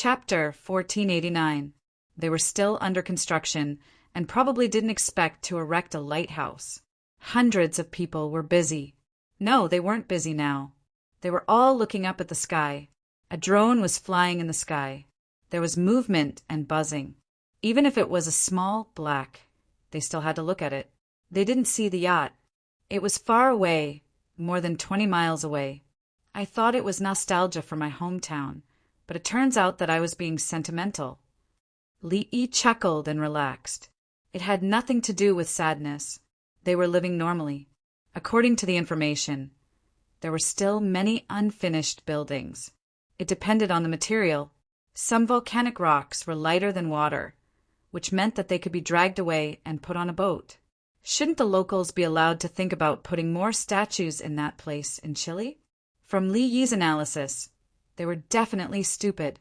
Chapter 1489. They were still under construction and probably didn't expect to erect a lighthouse. Hundreds of people were busy. No, they weren't busy now. They were all looking up at the sky. A drone was flying in the sky. There was movement and buzzing. Even if it was a small black, they still had to look at it. They didn't see the yacht. It was far away, more than 20 miles away. I thought it was nostalgia for my hometown, but it turns out that I was being sentimental. Li chuckled and relaxed. It had nothing to do with sadness. They were living normally. According to the information, there were still many unfinished buildings. It depended on the material. Some volcanic rocks were lighter than water, which meant that they could be dragged away and put on a boat. Shouldn't the locals be allowed to think about putting more statues in that place in Chile? From Li Yi's analysis, they were definitely stupid.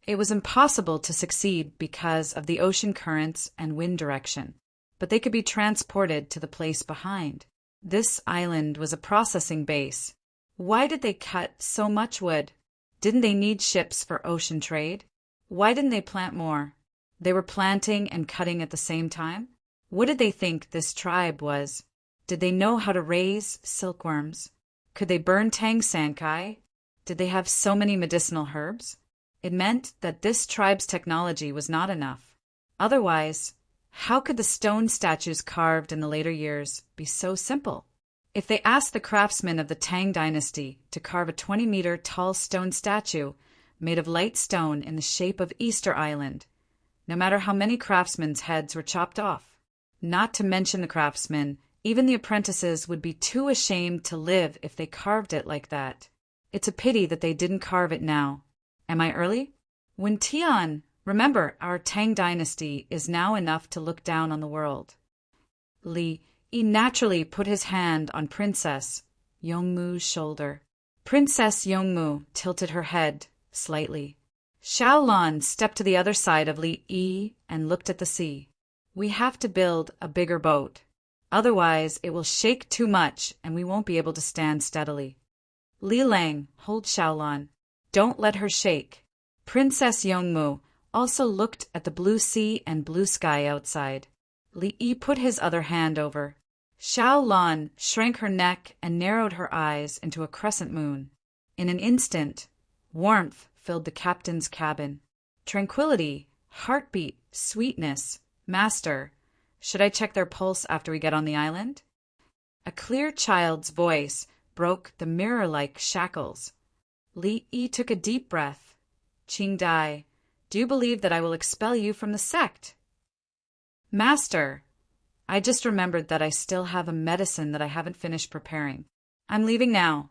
It was impossible to succeed because of the ocean currents and wind direction, but they could be transported to the place behind. This island was a processing base. Why did they cut so much wood? Didn't they need ships for ocean trade? Why didn't they plant more? They were planting and cutting at the same time? What did they think this tribe was? Did they know how to raise silkworms? Could they burn Tang Sankai? Did they have so many medicinal herbs? It meant that this tribe's technology was not enough. Otherwise, how could the stone statues carved in the later years be so simple? If they asked the craftsmen of the Tang dynasty to carve a 20-meter tall stone statue made of light stone in the shape of Easter Island, no matter how many craftsmen's heads were chopped off, not to mention the craftsmen, even the apprentices would be too ashamed to live if they carved it like that. It's a pity that they didn't carve it now. Am I early? When Tian, remember, our Tang dynasty is now enough to look down on the world. Li naturally put his hand on Princess Yongmu's shoulder. Princess Yongmu tilted her head slightly. Xiaolan stepped to the other side of Li and looked at the sea. We have to build a bigger boat. Otherwise, it will shake too much and we won't be able to stand steadily. Li Lang, hold Xiaolan. Don't let her shake. Princess Yongmu also looked at the blue sea and blue sky outside. Li put his other hand over. Xiaolan shrank her neck and narrowed her eyes into a crescent moon. In an instant, warmth filled the captain's cabin. Tranquility, heartbeat, sweetness. Master, should I check their pulse after we get on the island? A clear child's voice broke the mirror-like shackles. Li took a deep breath. Qingdai, do you believe that I will expel you from the sect? Master, I just remembered that I still have a medicine that I haven't finished preparing. I'm leaving now.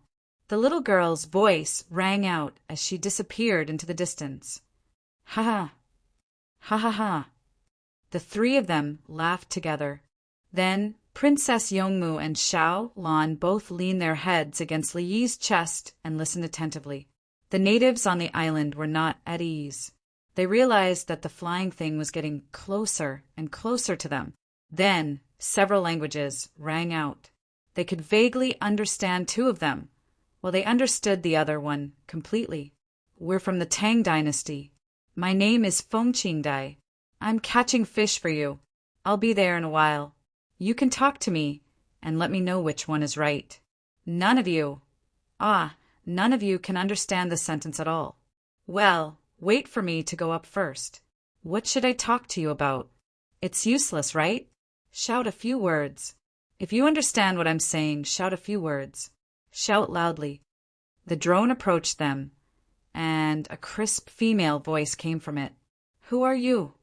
The little girl's voice rang out as she disappeared into the distance. Ha ha. Ha ha ha. The three of them laughed together. Then Princess Yongmu and Xiaolan both leaned their heads against Li Yi's chest and listened attentively. The natives on the island were not at ease. They realized that the flying thing was getting closer and closer to them. Then several languages rang out. They could vaguely understand two of them, while they understood the other one completely. We're from the Tang dynasty. My name is Feng Qingdai. I'm catching fish for you. I'll be there in a while. You can talk to me and let me know which one is right. None of you can understand this sentence at all. Well, wait for me to go up first. What should I talk to you about? It's useless, right? Shout a few words. If you understand what I'm saying, shout a few words. Shout loudly. The drone approached them, and a crisp female voice came from it. Who are you?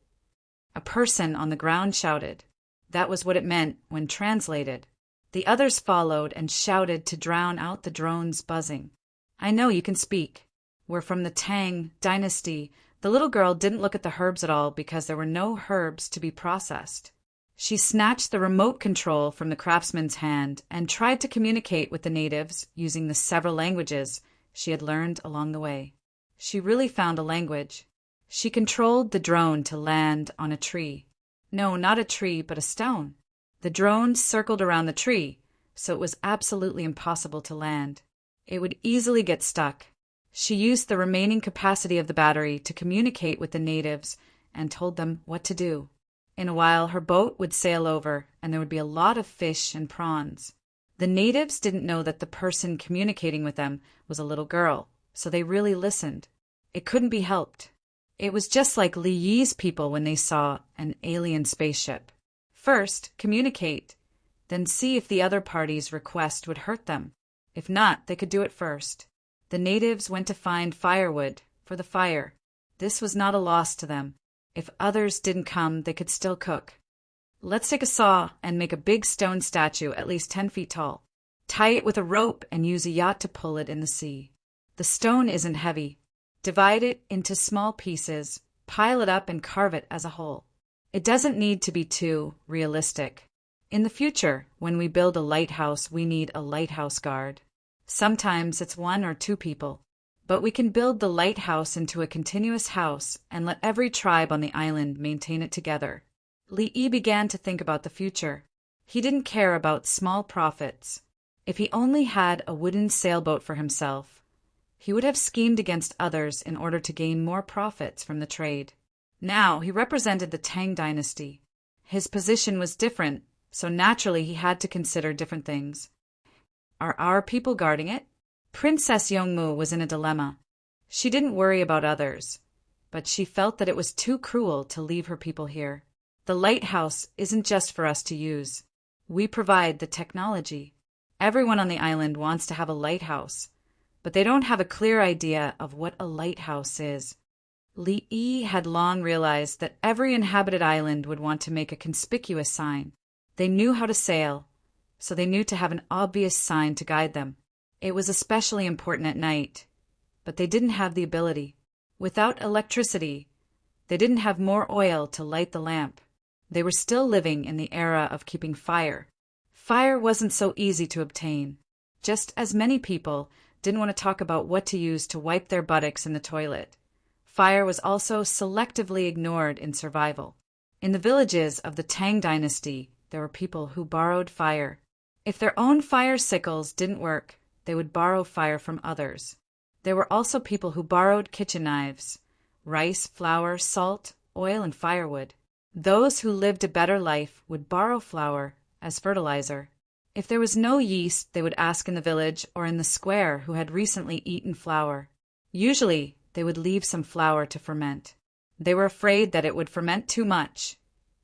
A person on the ground shouted. That was what it meant when translated. The others followed and shouted to drown out the drone's buzzing. I know you can speak. We're from the Tang dynasty. The little girl didn't look at the herbs at all because there were no herbs to be processed. She snatched the remote control from the craftsman's hand and tried to communicate with the natives using the several languages she had learned along the way. She really found a language. She controlled the drone to land on a tree. No, not a tree, but a stone. The drone circled around the tree, so it was absolutely impossible to land. It would easily get stuck. She used the remaining capacity of the battery to communicate with the natives and told them what to do. In a while, her boat would sail over, and there would be a lot of fish and prawns. The natives didn't know that the person communicating with them was a little girl, so they really listened. It couldn't be helped. It was just like Li Yi's people when they saw an alien spaceship. First, communicate, then see if the other party's request would hurt them. If not, they could do it first. The natives went to find firewood for the fire. This was not a loss to them. If others didn't come, they could still cook. Let's take a saw and make a big stone statue at least 10 feet tall. Tie it with a rope and use a yacht to pull it in the sea. The stone isn't heavy. Divide it into small pieces, pile it up and carve it as a whole. It doesn't need to be too realistic. In the future, when we build a lighthouse, we need a lighthouse guard. Sometimes it's 1 or 2 people. But we can build the lighthouse into a continuous house and let every tribe on the island maintain it together. Li Yi began to think about the future. He didn't care about small profits. If he only had a wooden sailboat for himself, he would have schemed against others in order to gain more profits from the trade. Now he represented the Tang dynasty. His position was different, so naturally he had to consider different things. Are our people guarding it? Princess Yongmu was in a dilemma. She didn't worry about others, but she felt that it was too cruel to leave her people here. The lighthouse isn't just for us to use. We provide the technology. Everyone on the island wants to have a lighthouse, but they don't have a clear idea of what a lighthouse is. Li Yi had long realized that every inhabited island would want to make a conspicuous sign. They knew how to sail, so they knew to have an obvious sign to guide them. It was especially important at night, but they didn't have the ability. Without electricity, they didn't have more oil to light the lamp. They were still living in the era of keeping fire. Fire wasn't so easy to obtain. Just as many people didn't want to talk about what to use to wipe their buttocks in the toilet, fire was also selectively ignored in survival. In the villages of the Tang dynasty, there were people who borrowed fire. If their own fire sickles didn't work, they would borrow fire from others. There were also people who borrowed kitchen knives, rice, flour, salt, oil, and firewood. Those who lived a better life would borrow flour as fertilizer. If there was no yeast, they would ask in the village or in the square who had recently eaten flour. Usually, they would leave some flour to ferment. They were afraid that it would ferment too much,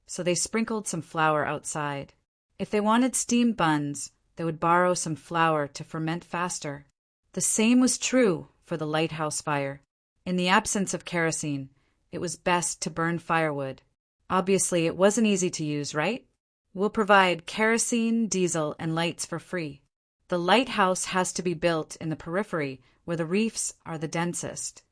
so they sprinkled some flour outside. If they wanted steamed buns, they would borrow some flour to ferment faster. The same was true for the lighthouse fire. In the absence of kerosene, it was best to burn firewood. Obviously, it wasn't easy to use, right? We'll provide kerosene, diesel, and lights for free. The lighthouse has to be built in the periphery where the reefs are the densest.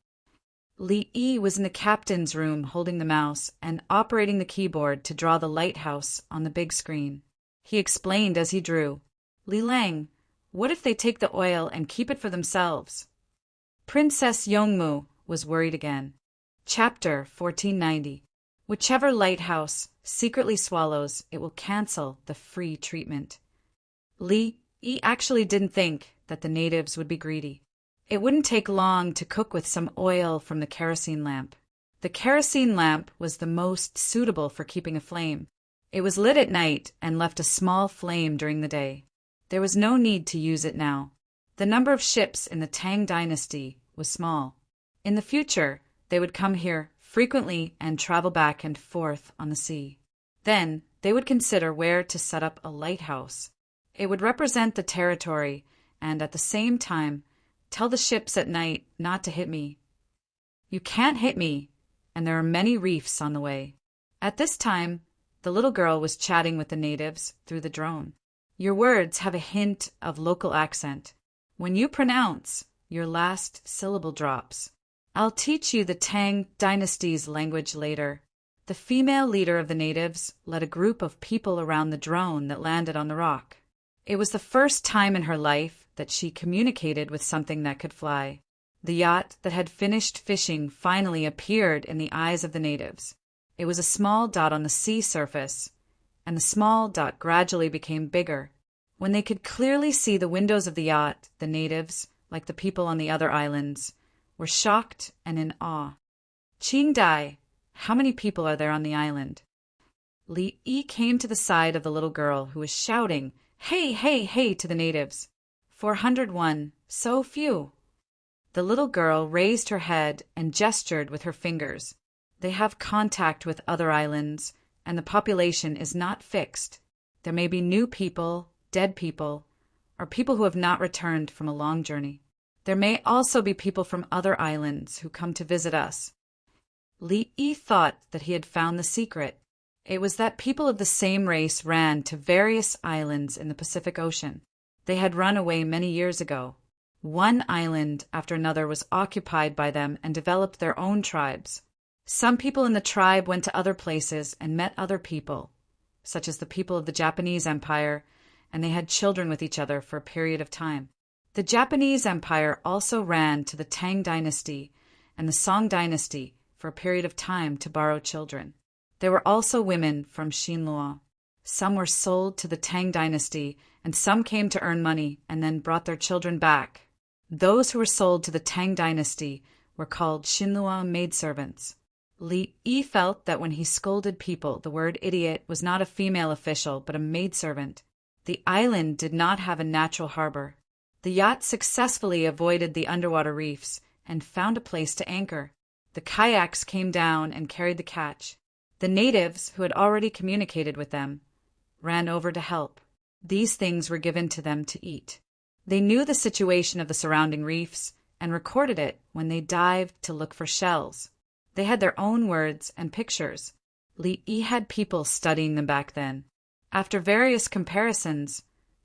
Li Yi was in the captain's room holding the mouse and operating the keyboard to draw the lighthouse on the big screen. He explained as he drew, "Li Lang, what if they take the oil and keep it for themselves?" Princess Yongmu was worried again. Chapter 1490. Whichever lighthouse secretly swallows, it will cancel the free treatment. Li Yi actually didn't think that the natives would be greedy. It wouldn't take long to cook with some oil from the kerosene lamp. The kerosene lamp was the most suitable for keeping a flame. It was lit at night and left a small flame during the day. There was no need to use it now. The number of ships in the Tang dynasty was small. In the future, they would come here frequently and travel back and forth on the sea. Then, they would consider where to set up a lighthouse. It would represent the territory and, at the same time, tell the ships at night not to hit me. You can't hit me, and there are many reefs on the way. At this time, the little girl was chatting with the natives through the drone. Your words have a hint of local accent. When you pronounce, your last syllable drops. I'll teach you the Tang dynasty's language later. The female leader of the natives led a group of people around the drone that landed on the rock. It was the first time in her life that she communicated with something that could fly. The yacht that had finished fishing finally appeared in the eyes of the natives. It was a small dot on the sea surface, and the small dot gradually became bigger. When they could clearly see the windows of the yacht, the natives, like the people on the other islands, were shocked and in awe. Qing Dai, how many people are there on the island? Li Yi came to the side of the little girl who was shouting, "Hey, hey, hey," to the natives. 401, so few. The little girl raised her head and gestured with her fingers. They have contact with other islands, and the population is not fixed. There may be new people, dead people, or people who have not returned from a long journey. There may also be people from other islands who come to visit us. Li Yi thought that he had found the secret. It was that people of the same race ran to various islands in the Pacific Ocean. They had run away many years ago. One island after another was occupied by them and developed their own tribes. Some people in the tribe went to other places and met other people, such as the people of the Japanese Empire, and they had children with each other for a period of time. The Japanese Empire also ran to the Tang dynasty and the Song dynasty for a period of time to borrow children. There were also women from Xinluo. Some were sold to the Tang dynasty, and some came to earn money and then brought their children back. Those who were sold to the Tang dynasty were called Xinluo maidservants. Li Yi felt that when he scolded people, the word idiot was not a female official but a maidservant. The island did not have a natural harbor. The yacht successfully avoided the underwater reefs and found a place to anchor. The kayaks came down and carried the catch. The natives, who had already communicated with them, ran over to help. These things were given to them to eat. They knew the situation of the surrounding reefs and recorded it when they dived to look for shells. They had their own words and pictures. Li Yi had people studying them back then. After various comparisons,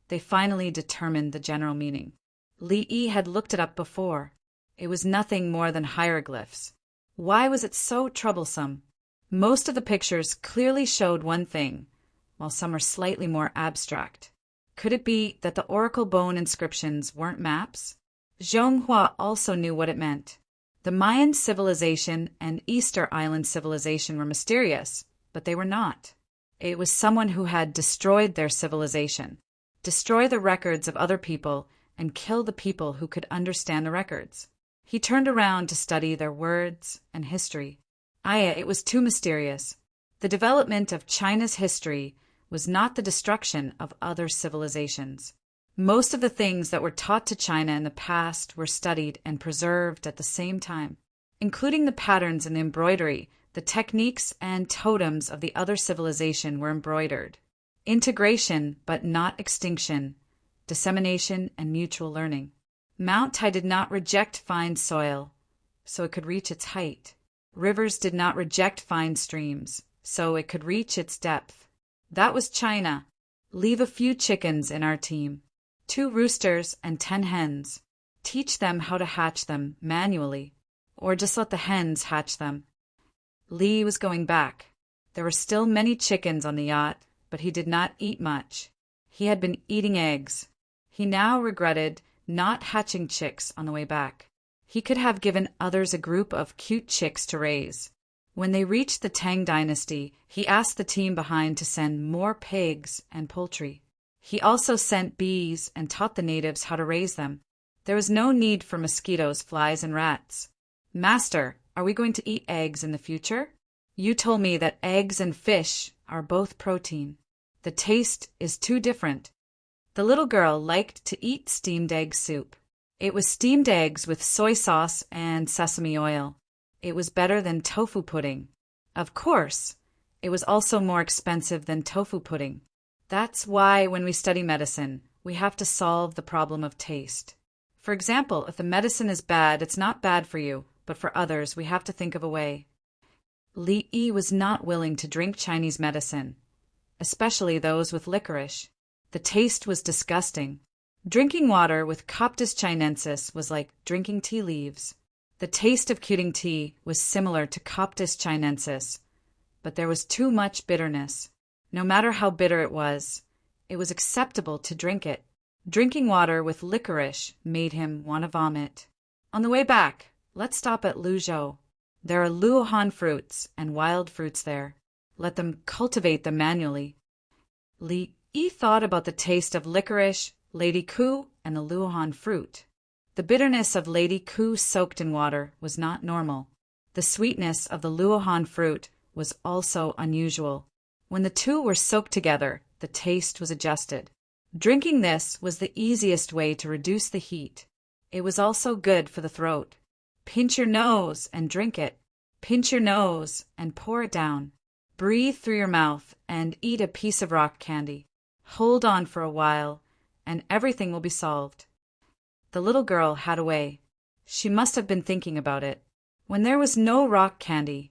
they finally determined the general meaning. Li Yi had looked it up before. It was nothing more than hieroglyphs. Why was it so troublesome? Most of the pictures clearly showed one thing, while some are slightly more abstract. Could it be that the oracle bone inscriptions weren't maps? Zhonghua also knew what it meant. The Mayan civilization and Easter Island civilization were mysterious, but they were not. It was someone who had destroyed their civilization, destroy the records of other people, and kill the people who could understand the records. He turned around to study their words and history. It was too mysterious. The development of China's history was not the destruction of other civilizations. Most of the things that were taught to China in the past were studied and preserved at the same time, including the patterns in the embroidery. The techniques and totems of the other civilization were embroidered. Integration, but not extinction, dissemination, and mutual learning. Mount Tai did not reject fine soil, so it could reach its height. Rivers did not reject fine streams, so it could reach its depth. That was China. Leave a few chickens in our team. 2 roosters and 10 hens. Teach them how to hatch them manually, or just let the hens hatch them. Li was going back. There were still many chickens on the yacht, but he did not eat much. He had been eating eggs. He now regretted not hatching chicks on the way back. He could have given others a group of cute chicks to raise. When they reached the Tang dynasty, he asked the team behind to send more pigs and poultry. He also sent bees and taught the natives how to raise them. There was no need for mosquitoes, flies, and rats. "Master, are we going to eat eggs in the future? You told me that eggs and fish are both protein. The taste is too different." The little girl liked to eat steamed egg soup. It was steamed eggs with soy sauce and sesame oil. It was better than tofu pudding. Of course, it was also more expensive than tofu pudding. That's why when we study medicine, we have to solve the problem of taste. For example, if the medicine is bad, it's not bad for you, but for others, we have to think of a way. Li Yi was not willing to drink Chinese medicine, especially those with licorice. The taste was disgusting. Drinking water with Coptis chinensis was like drinking tea leaves. The taste of Kuting tea was similar to Coptis chinensis, but there was too much bitterness. No matter how bitter it was acceptable to drink it. Drinking water with licorice made him want to vomit. On the way back, let's stop at Luzhou. There are Luohan fruits and wild fruits there. Let them cultivate them manually. Li Yi thought about the taste of licorice, lady ku, and the Luohan fruit. The bitterness of Lady Ku soaked in water was not normal. The sweetness of the luohan fruit was also unusual. When the two were soaked together, the taste was adjusted. Drinking this was the easiest way to reduce the heat. It was also good for the throat. Pinch your nose and drink it. Pinch your nose and pour it down. Breathe through your mouth and eat a piece of rock candy. Hold on for a while, and everything will be solved. The little girl had a way. She must have been thinking about it. When there was no rock candy,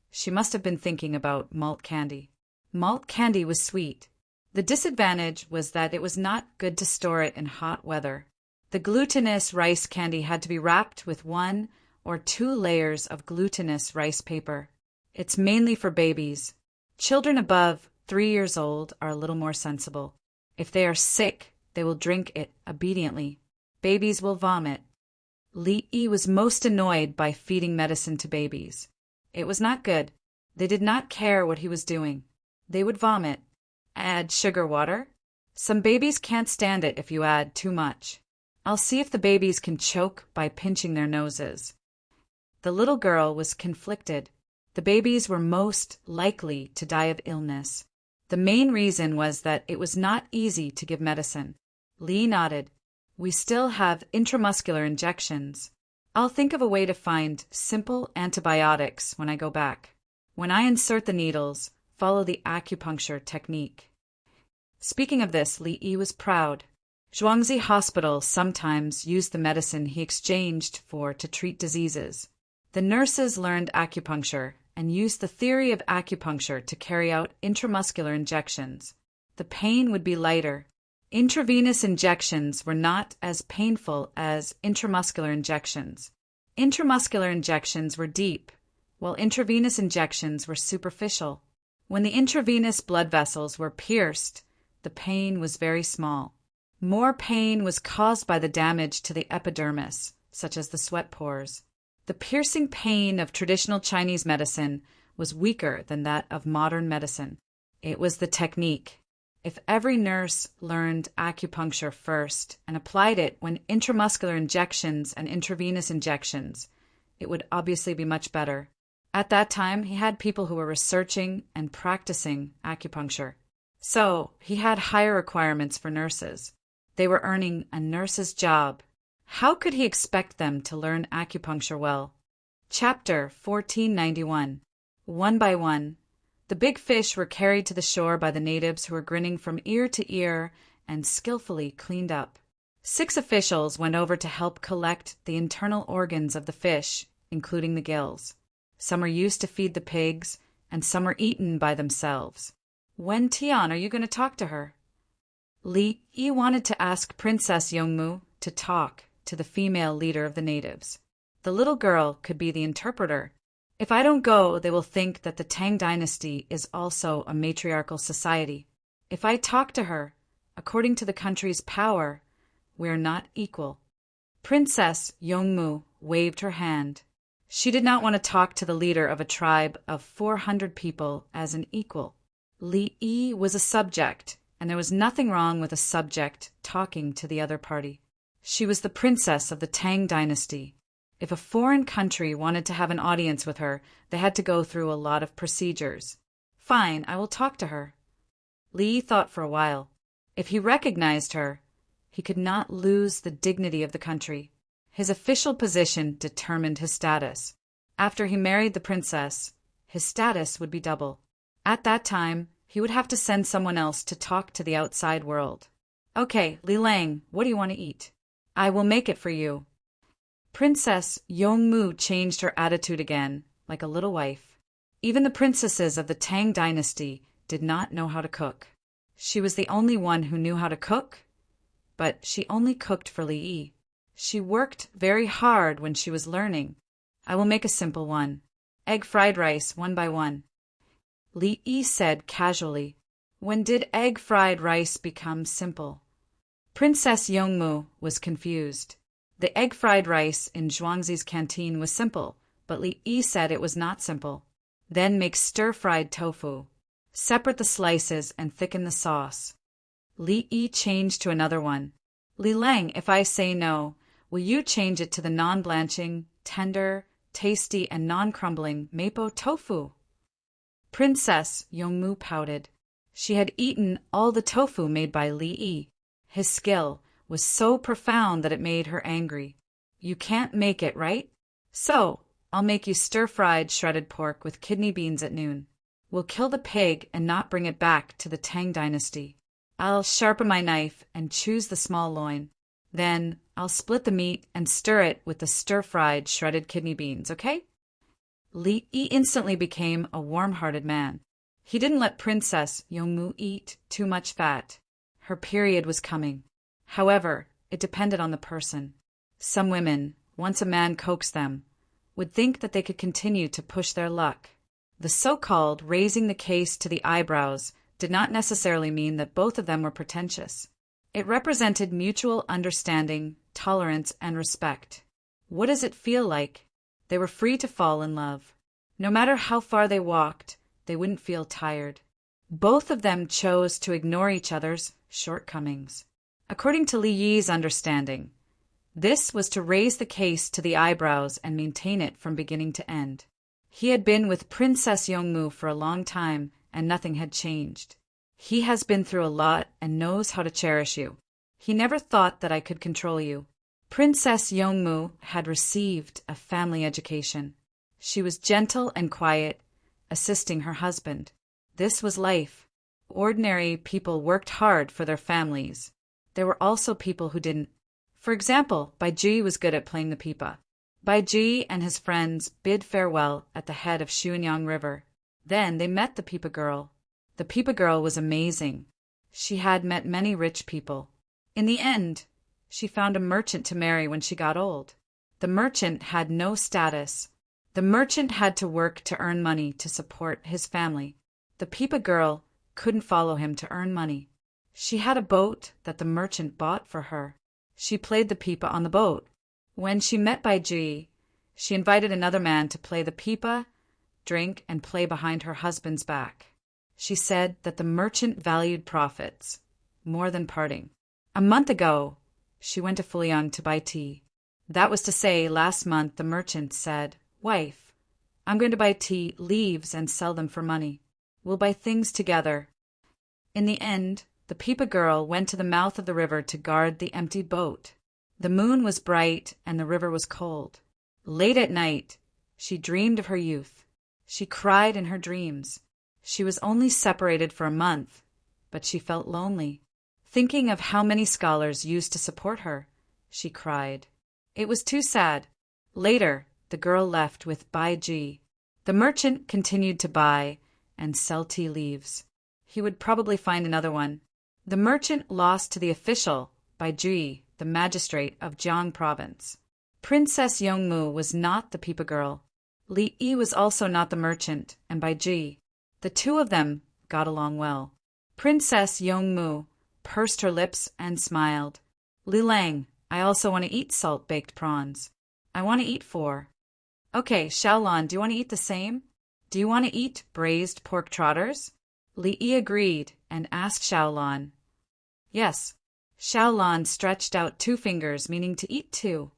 she must have been thinking about malt candy. Malt candy was sweet. The disadvantage was that it was not good to store it in hot weather. The glutinous rice candy had to be wrapped with 1 or 2 layers of glutinous rice paper. It's mainly for babies. Children above 3 years old are a little more sensible. If they are sick, they will drink it obediently. Babies will vomit. Li Yi was most annoyed by feeding medicine to babies. It was not good. They did not care what he was doing. They would vomit. Add sugar water? Some babies can't stand it if you add too much. I'll see if the babies can choke by pinching their noses. The little girl was conflicted. The babies were most likely to die of illness. The main reason was that it was not easy to give medicine. Li nodded. We still have intramuscular injections. I'll think of a way to find simple antibiotics when I go back. When I insert the needles, follow the acupuncture technique. Speaking of this, Li Yi was proud. Zhuangzi Hospital sometimes used the medicine he exchanged for to treat diseases. The nurses learned acupuncture and used the theory of acupuncture to carry out intramuscular injections. The pain would be lighter. Intravenous injections were not as painful as intramuscular injections. Intramuscular injections were deep, while intravenous injections were superficial. When the intravenous blood vessels were pierced, the pain was very small. More pain was caused by the damage to the epidermis, such as the sweat pores. The piercing pain of traditional Chinese medicine was weaker than that of modern medicine. It was the technique. If every nurse learned acupuncture first and applied it when intramuscular injections and intravenous injections, it would obviously be much better. At that time, he had people who were researching and practicing acupuncture. So, he had higher requirements for nurses. They were earning a nurse's job. How could he expect them to learn acupuncture well? Chapter 1491. One by one, the big fish were carried to the shore by the natives who were grinning from ear to ear and skillfully cleaned up. 6 officials went over to help collect the internal organs of the fish, including the gills. Some were used to feed the pigs, and some were eaten by themselves. When Tian, are you going to talk to her? Li Yi wanted to ask Princess Yongmu to talk to the female leader of the natives. The little girl could be the interpreter. If I don't go, they will think that the Tang dynasty is also a matriarchal society. If I talk to her, according to the country's power, we are not equal. Princess Yongmu waved her hand. She did not want to talk to the leader of a tribe of 400 people as an equal. Li Yi was a subject, and there was nothing wrong with a subject talking to the other party. She was the princess of the Tang dynasty. If a foreign country wanted to have an audience with her, they had to go through a lot of procedures. Fine, I will talk to her. Li thought for a while. If he recognized her, he could not lose the dignity of the country. His official position determined his status. After he married the princess, his status would be double. At that time, he would have to send someone else to talk to the outside world. Okay, Li Lang, what do you want to eat? I will make it for you. Princess Yongmu changed her attitude again, like a little wife. Even the princesses of the Tang dynasty did not know how to cook. She was the only one who knew how to cook, but she only cooked for Li Yi. She worked very hard when she was learning. I will make a simple one. Egg fried rice, 1 by 1. Li Yi said casually. When did egg fried rice become simple? Princess Yongmu was confused. The egg fried rice in Zhuangzi's canteen was simple, but Li Yi said it was not simple. Then make stir-fried tofu. Separate the slices and thicken the sauce. Li Yi changed to another one. Li Lang, if I say no, Will you change it to the non-blanching, tender, tasty, and non-crumbling mapo tofu?" Princess Yongmu pouted. She had eaten all the tofu made by Li Yi. His skill was so profound that it made her angry. "You can't make it, right? So, I'll make you stir-fried shredded pork with kidney beans at noon. We'll kill the pig and not bring it back to the Tang dynasty. I'll sharpen my knife and choose the small loin. Then I'll split the meat and stir it with the stir-fried shredded kidney beans, okay?" Li Yi instantly became a warm-hearted man. He didn't let Princess Yongmu eat too much fat. Her period was coming. However, it depended on the person. Some women, once a man coaxed them, would think that they could continue to push their luck. The so-called raising the case to the eyebrows did not necessarily mean that both of them were pretentious. It represented mutual understanding, tolerance, and respect. What does it feel like? They were free to fall in love. No matter how far they walked, they wouldn't feel tired. Both of them chose to ignore each other's shortcomings. According to Li Yi's understanding, this was to raise the case to the eyebrows and maintain it from beginning to end. He had been with Princess Yongmu for a long time, and nothing had changed. "He has been through a lot and knows how to cherish you. He never thought that I could control you." Princess Yongmu had received a family education. She was gentle and quiet, assisting her husband. This was life. Ordinary people worked hard for their families. There were also people who didn't. For example, Baiji was good at playing the pipa. Baiji and his friends bid farewell at the head of Xuanyang River. Then they met the pipa girl. The pipa girl was amazing. She had met many rich people. In the end, she found a merchant to marry when she got old. The merchant had no status. The merchant had to work to earn money to support his family. The pipa girl couldn't follow him to earn money. She had a boat that the merchant bought for her. She played the pipa on the boat. When she met Baiji, she invited another man to play the pipa, drink, and play behind her husband's back. She said that the merchant valued profits more than parting. A month ago, she went to Fulian to buy tea. That was to say, last month the merchant said, "Wife, I'm going to buy tea leaves and sell them for money. We'll buy things together." In the end, the pipa girl went to the mouth of the river to guard the empty boat. The moon was bright and the river was cold. Late at night, she dreamed of her youth. She cried in her dreams. She was only separated for a month, but she felt lonely. Thinking of how many scholars used to support her, she cried. It was too sad. Later, the girl left with Baiji. The merchant continued to buy and sell tea leaves. He would probably find another one. The merchant lost to the official, Baiji, the magistrate of Jiang province. Princess Yongmu was not the pipa girl. Li Yi was also not the merchant, and Baiji. The two of them got along well. Princess Yongmu pursed her lips and smiled. "Li Lang, I also want to eat salt-baked prawns. I want to eat 4. Okay, Xiaolan, do you want to eat the same? Do you want to eat braised pork trotters?" Li Yi agreed and asked Xiaolan. Yes. Xiaolan stretched out 2 fingers, meaning to eat 2.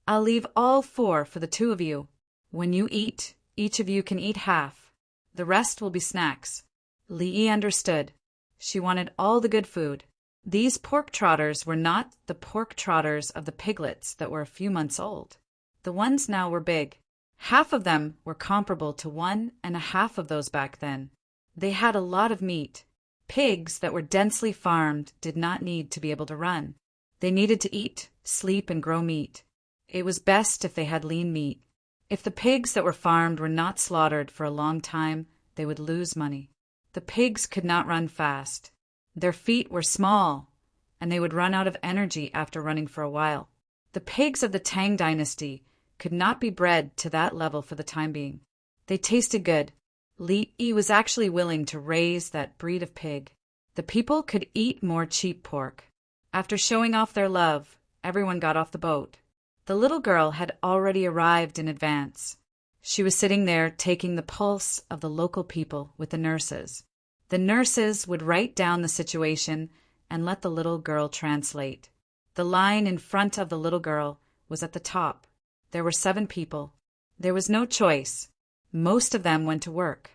"I'll leave all 4 for the 2 of you. When you eat, each of you can eat half. The rest will be snacks." Li Yi understood. She wanted all the good food. These pork trotters were not the pork trotters of the piglets that were a few months old. The ones now were big. Half of them were comparable to 1.5 of those back then. They had a lot of meat. Pigs that were densely farmed did not need to be able to run. They needed to eat, sleep, and grow meat. It was best if they had lean meat. If the pigs that were farmed were not slaughtered for a long time, they would lose money. The pigs could not run fast. Their feet were small, and they would run out of energy after running for a while. The pigs of the Tang dynasty could not be bred to that level for the time being. They tasted good. Li Yi was actually willing to raise that breed of pig. The people could eat more cheap pork. After showing off their love, everyone got off the boat. The little girl had already arrived in advance. She was sitting there taking the pulse of the local people with the nurses. The nurses would write down the situation and let the little girl translate. The line in front of the little girl was at the top. There were 7 people. There was no choice. Most of them went to work.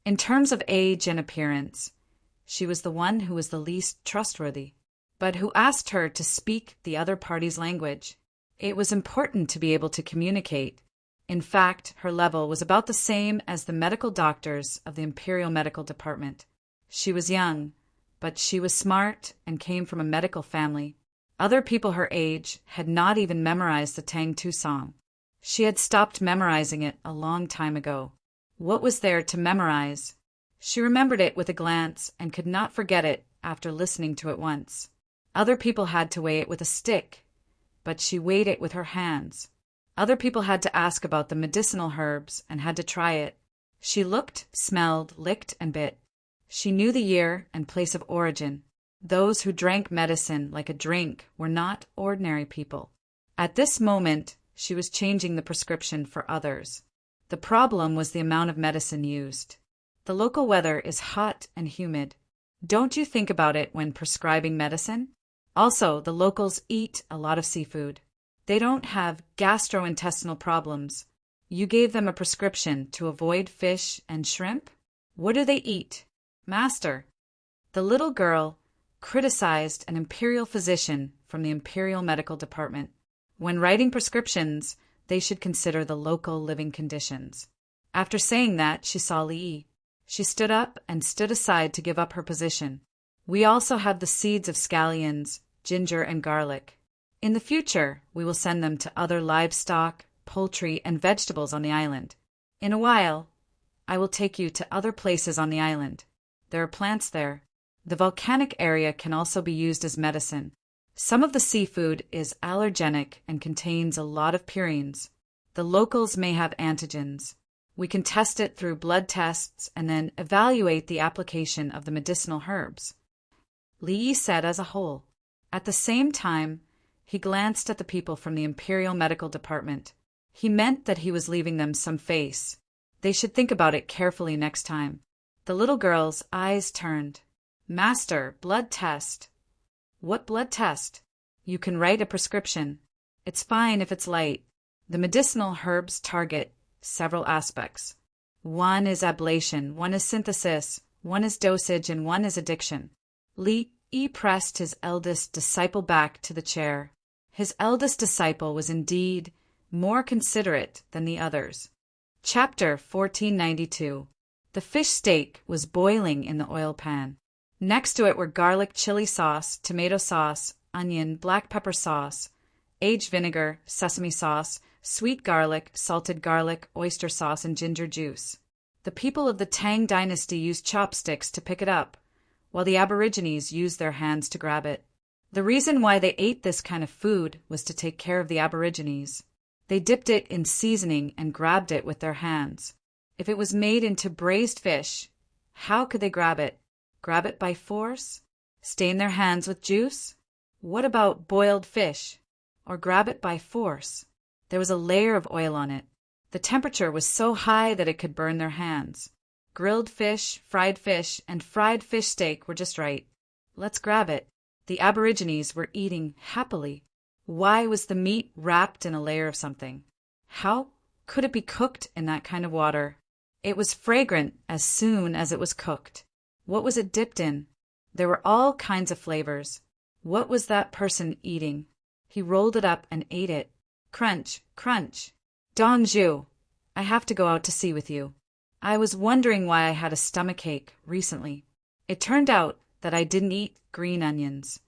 In terms of age and appearance, she was the one who was the least trustworthy. But who asked her to speak the other party's language? It was important to be able to communicate. In fact, her level was about the same as the medical doctors of the Imperial Medical Department. She was young, but she was smart and came from a medical family. Other people her age had not even memorized the Tang song. She had stopped memorizing it a long time ago. What was there to memorize? She remembered it with a glance and could not forget it after listening to it once. Other people had to weigh it with a stick, but she weighed it with her hands. Other people had to ask about the medicinal herbs and had to try it. She looked, smelled, licked, and bit. She knew the year and place of origin. Those who drank medicine like a drink were not ordinary people. At this moment, she was changing the prescription for others. The problem was the amount of medicine used. The local weather is hot and humid. Don't you think about it when prescribing medicine? Also, the locals eat a lot of seafood. They don't have gastrointestinal problems. You gave them a prescription to avoid fish and shrimp? What do they eat? Master. The little girl criticized an imperial physician from the Imperial Medical Department. When writing prescriptions, they should consider the local living conditions. After saying that, she saw Li. She stood up and stood aside to give up her position. We also have the seeds of scallions, ginger, and garlic. In the future, we will send them to other livestock, poultry, and vegetables on the island. In a while, I will take you to other places on the island. There are plants there. The volcanic area can also be used as medicine. Some of the seafood is allergenic and contains a lot of purines. The locals may have antigens. We can test it through blood tests and then evaluate the application of the medicinal herbs. Li said as a whole. At the same time, he glanced at the people from the Imperial Medical Department. He meant that he was leaving them some face. They should think about it carefully next time. The little girl's eyes turned. Master, blood test. What blood test? You can write a prescription. It's fine if it's light. The medicinal herbs target several aspects. One is ablation, one is synthesis, one is dosage, and one is addiction. Li pressed his eldest disciple back to the chair. His eldest disciple was indeed more considerate than the others. Chapter 1492. The fish steak was boiling in the oil pan. Next to it were garlic chili sauce, tomato sauce, onion, black pepper sauce, aged vinegar, sesame sauce, sweet garlic, salted garlic, oyster sauce, and ginger juice. The people of the Tang dynasty used chopsticks to pick it up, while the Aborigines used their hands to grab it. The reason why they ate this kind of food was to take care of the Aborigines. They dipped it in seasoning and grabbed it with their hands. If it was made into braised fish, how could they grab it? Grab it by force? Stain their hands with juice? What about boiled fish? Or grab it by force? There was a layer of oil on it. The temperature was so high that it could burn their hands. Grilled fish, and fried fish steak were just right. Let's grab it. The Aborigines were eating happily. Why was the meat wrapped in a layer of something? How could it be cooked in that kind of water? It was fragrant as soon as it was cooked. What was it dipped in? There were all kinds of flavors. What was that person eating? He rolled it up and ate it. Crunch, crunch. Dong Zhu, I have to go out to sea with you. I was wondering why I had a stomachache recently. It turned out that I didn't eat green onions.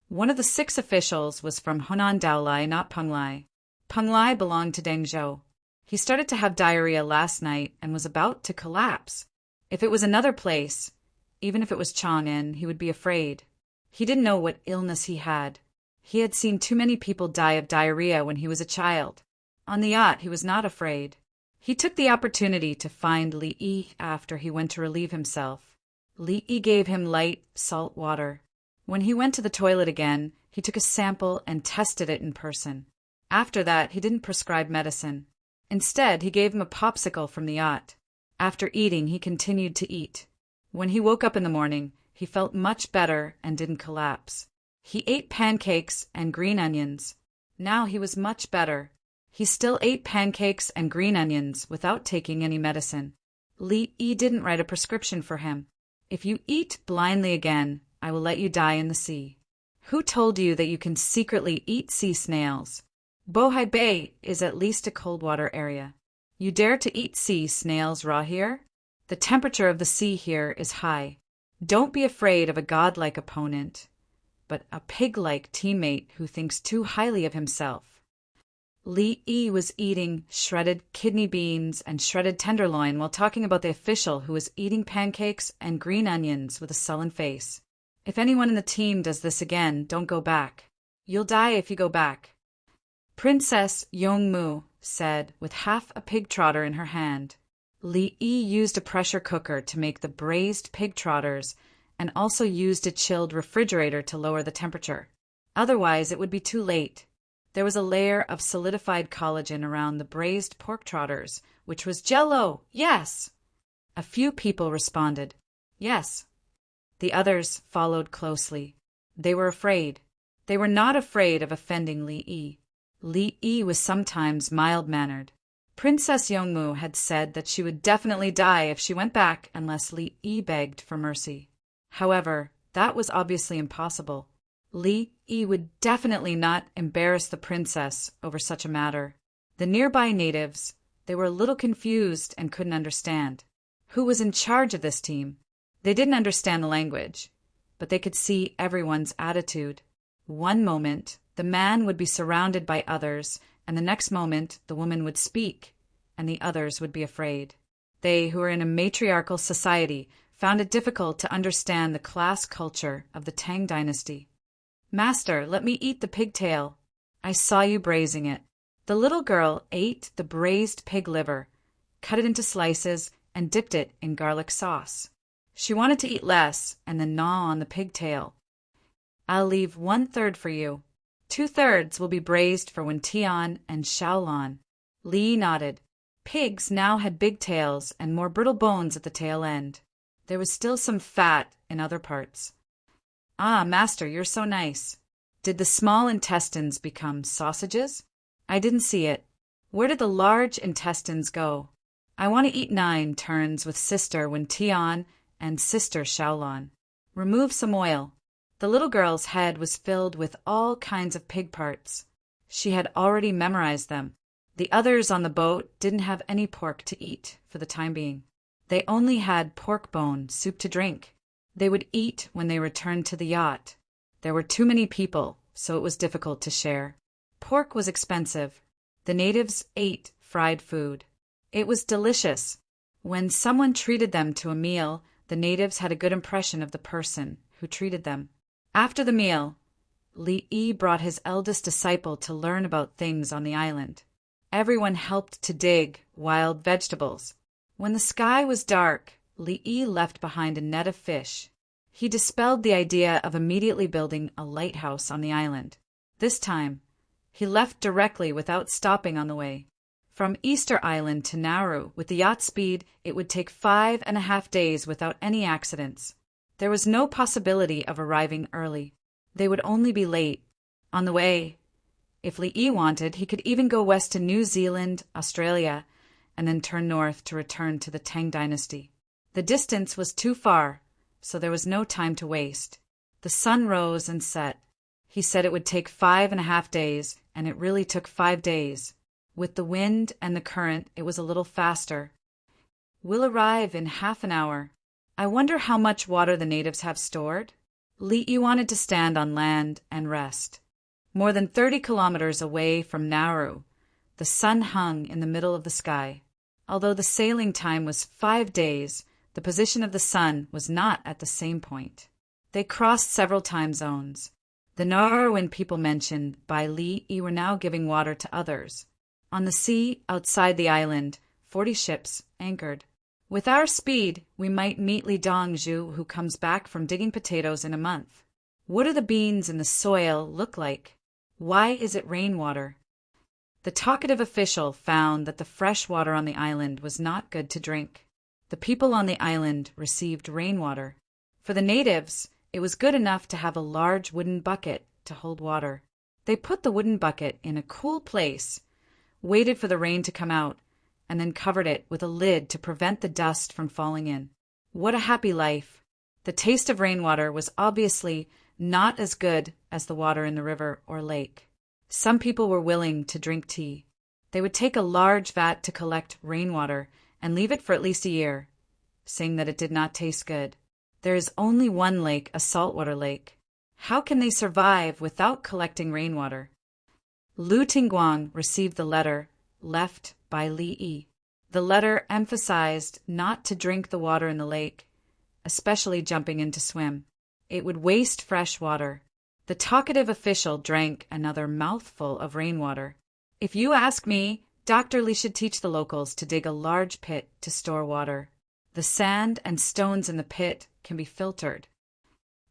One of the 6 officials was from Hunan Daolai, not Penglai. Penglai belonged to Dengzhou. He started to have diarrhea last night and was about to collapse. If it was another place, even if it was Chang'an, he would be afraid. He didn't know what illness he had. He had seen too many people die of diarrhea when he was a child. On the yacht, he was not afraid. He took the opportunity to find Li after he went to relieve himself. Li gave him light, salt water. When he went to the toilet again, he took a sample and tested it in person. After that, he didn't prescribe medicine. Instead, he gave him a popsicle from the yacht. After eating, he continued to eat. When he woke up in the morning, he felt much better and didn't collapse. He ate pancakes and green onions. Now he was much better. He still ate pancakes and green onions without taking any medicine. Li Yi didn't write a prescription for him. If you eat blindly again, I will let you die in the sea. Who told you that you can secretly eat sea snails? Bohai Bay is at least a cold water area. You dare to eat sea snails raw here? The temperature of the sea here is high. Don't be afraid of a godlike opponent, but a pig-like teammate who thinks too highly of himself. Li Yi was eating shredded kidney beans and shredded tenderloin while talking about the official who was eating pancakes and green onions with a sullen face. If anyone in the team does this again, don't go back. You'll die if you go back. Princess Yongmu said, with half a pig trotter in her hand. Li Yi used a pressure cooker to make the braised pig trotters and also used a chilled refrigerator to lower the temperature. Otherwise, it would be too late. There was a layer of solidified collagen around the braised pork trotters, which was Jell-O, yes! A few people responded, yes. The others followed closely. They were afraid. They were not afraid of offending Li Yi. Li Yi was sometimes mild-mannered. Princess Yongmu had said that she would definitely die if she went back unless Li Yi begged for mercy. However, that was obviously impossible. Li Yi would definitely not embarrass the princess over such a matter. The nearby natives, they were a little confused and couldn't understand. Who was in charge of this team? They didn't understand the language, but they could see everyone's attitude. One moment, the man would be surrounded by others, and the next moment, the woman would speak, and the others would be afraid. They, who were in a matriarchal society, found it difficult to understand the class culture of the Tang dynasty. Master, let me eat the pigtail. I saw you braising it. The little girl ate the braised pig liver, cut it into slices, and dipped it in garlic sauce. She wanted to eat less and then gnaw on the pigtail. I'll leave 1/3 for you. 2/3 will be braised for when Tian and Xiaolan. Li nodded. Pigs now had big tails and more brittle bones at the tail end. There was still some fat in other parts. Ah, master, you're so nice. Did the small intestines become sausages? I didn't see it. Where did the large intestines go? I want to eat 9 turns with sister when Tian and sister Xiaolan. Remove some oil. The little girl's head was filled with all kinds of pig parts. She had already memorized them. The others on the boat didn't have any pork to eat for the time being. They only had pork bone soup to drink. They would eat when they returned to the yacht. There were too many people, so it was difficult to share. Pork was expensive. The natives ate fried food. It was delicious. When someone treated them to a meal, the natives had a good impression of the person who treated them. After the meal, Li Yi brought his eldest disciple to learn about things on the island. Everyone helped to dig wild vegetables. When the sky was dark, Li Yi left behind a net of fish. He dispelled the idea of immediately building a lighthouse on the island. This time, he left directly without stopping on the way. From Easter Island to Nauru, with the yacht speed, it would take 5.5 days without any accidents. There was no possibility of arriving early. They would only be late. On the way, if Li Yi wanted, he could even go west to New Zealand, Australia, and then turn north to return to the Tang dynasty. The distance was too far, so there was no time to waste. The sun rose and set. He said it would take 5.5 days, and it really took 5 days. With the wind and the current, it was a little faster. We'll arrive in half an hour. I wonder how much water the natives have stored? Li Yi wanted to stand on land and rest. More than 30 kilometers away from Nauru, the sun hung in the middle of the sky. Although the sailing time was 5 days, the position of the sun was not at the same point. They crossed several time zones. The Nauruan people mentioned by Li Yi were now giving water to others. On the sea outside the island, 40 ships anchored. With our speed, we might meet Li Dongzhu, who comes back from digging potatoes in a month. What do the beans in the soil look like? Why is it rainwater? The talkative official found that the fresh water on the island was not good to drink. The people on the island received rainwater. For the natives, It was good enough to have a large wooden bucket to hold water. They put the wooden bucket in a cool place, waited for the rain to come out, and then covered it with a lid to prevent the dust from falling in. What a happy life! The taste of rainwater was obviously not as good as the water in the river or lake. Some people were willing to drink tea. They would take a large vat to collect rainwater and leave it for at least a year, saying that it did not taste good. There is only one lake, a saltwater lake. How can they survive without collecting rainwater? Lu Tingguang received the letter left by Li Yi. The letter emphasized not to drink the water in the lake, especially jumping in to swim. It would waste fresh water. The talkative official drank another mouthful of rainwater. If you ask me, Dr. Li should teach the locals to dig a large pit to store water. The sand and stones in the pit can be filtered.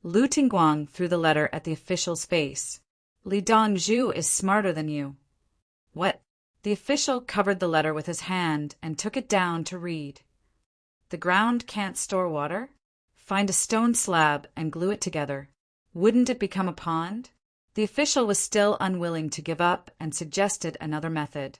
Lu Tingguang threw the letter at the official's face. Li Dongzhu is smarter than you. What? The official covered the letter with his hand and took it down to read. The ground can't store water? Find a stone slab and glue it together. Wouldn't it become a pond? The official was still unwilling to give up and suggested another method.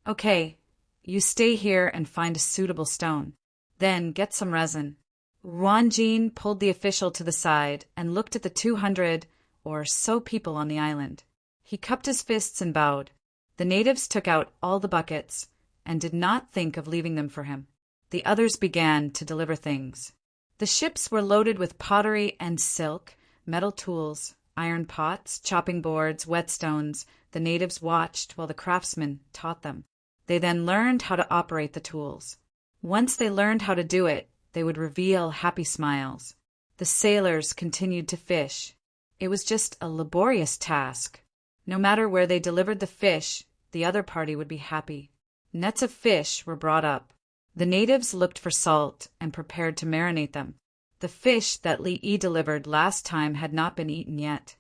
Okay, you stay here and find a suitable stone. Then get some resin. Ruanjin pulled the official to the side and looked at the 200 or so people on the island. He cupped his fists and bowed. The natives took out all the buckets and did not think of leaving them for him. The others began to deliver things. The ships were loaded with pottery and silk, metal tools, iron pots, chopping boards, whetstones. The natives watched while the craftsmen taught them. They then learned how to operate the tools. Once they learned how to do it, they would reveal happy smiles. The sailors continued to fish. It was just a laborious task. No matter where they delivered the fish, the other party would be happy. Nets of fish were brought up. The natives looked for salt and prepared to marinate them. The fish that Li Yi delivered last time had not been eaten yet.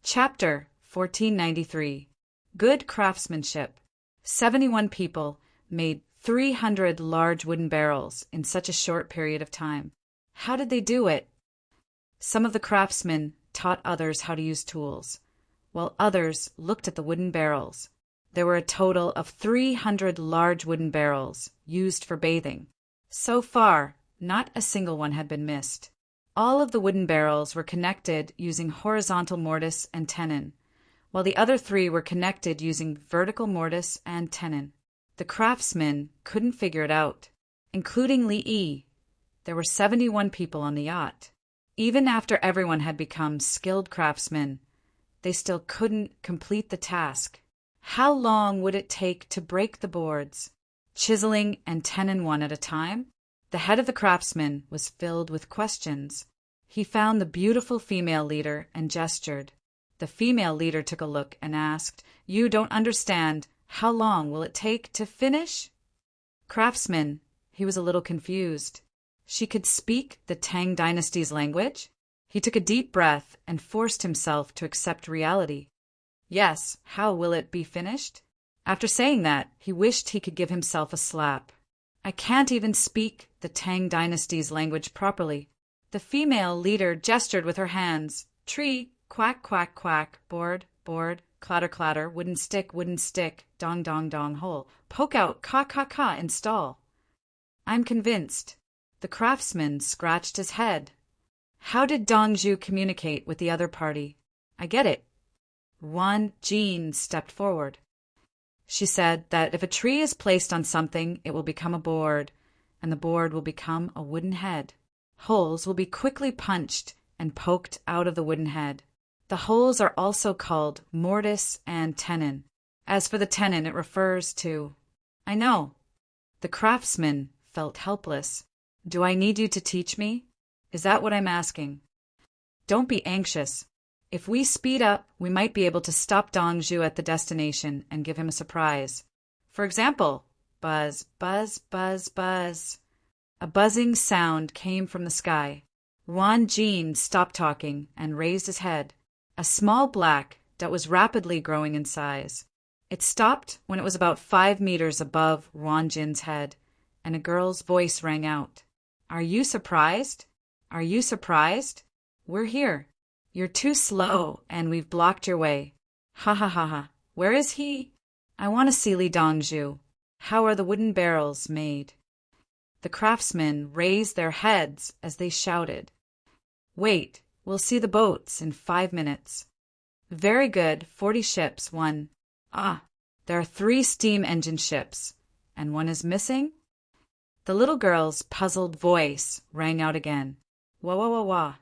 Chapter 1493. Good craftsmanship. 71 people made 300 large wooden barrels in such a short period of time. How did they do it? Some of the craftsmen taught others how to use tools, while others looked at the wooden barrels. There were a total of 300 large wooden barrels used for bathing. So far, not a single one had been missed. All of the wooden barrels were connected using horizontal mortise and tenon, while the other 3 were connected using vertical mortise and tenon. The craftsmen couldn't figure it out, including Li Yi. There were 71 people on the yacht. Even after everyone had become skilled craftsmen, they still couldn't complete the task. How long would it take to break the boards, chiseling and tenon one at a time? The head of the craftsmen was filled with questions. He found the beautiful female leader and gestured. The female leader took a look and asked, "You don't understand. How long will it take to finish?" Craftsman, he was a little confused. She could speak the Tang dynasty's language? He took a deep breath and forced himself to accept reality. Yes, how will it be finished? After saying that, he wished he could give himself a slap. I can't even speak the Tang dynasty's language properly. The female leader gestured with her hands. Tree, quack, quack, quack, board, board, clatter, clatter, wooden stick, dong, dong, dong, hole. Poke out, ka, ka, ka, install. I'm convinced. The craftsman scratched his head. How did Dongzhu communicate with the other party? I get it. Ruanjin stepped forward. She said that if a tree is placed on something, it will become a board, and the board will become a wooden head. Holes will be quickly punched and poked out of the wooden head. The holes are also called mortise and tenon. As for the tenon, it refers to... I know. The craftsman felt helpless. Do I need you to teach me? Is that what I'm asking? Don't be anxious. If we speed up, we might be able to stop Dongzhu at the destination and give him a surprise. For example, buzz, buzz, buzz, buzz. A buzzing sound came from the sky. Ruanjin stopped talking and raised his head. A small black that was rapidly growing in size. It stopped when it was about 5 meters above Ruanjin's head, and a girl's voice rang out. Are you surprised? Are you surprised? We're here. You're too slow, and we've blocked your way. Ha ha ha ha. Where is he? I want to see Li Dongzhu. How are the wooden barrels made? The craftsmen raised their heads as they shouted. Wait, we'll see the boats in 5 minutes. Very good, 40 ships, one. Ah, there are 3 steam engine ships, and one is missing? The little girl's puzzled voice rang out again. Wah wah wah wah.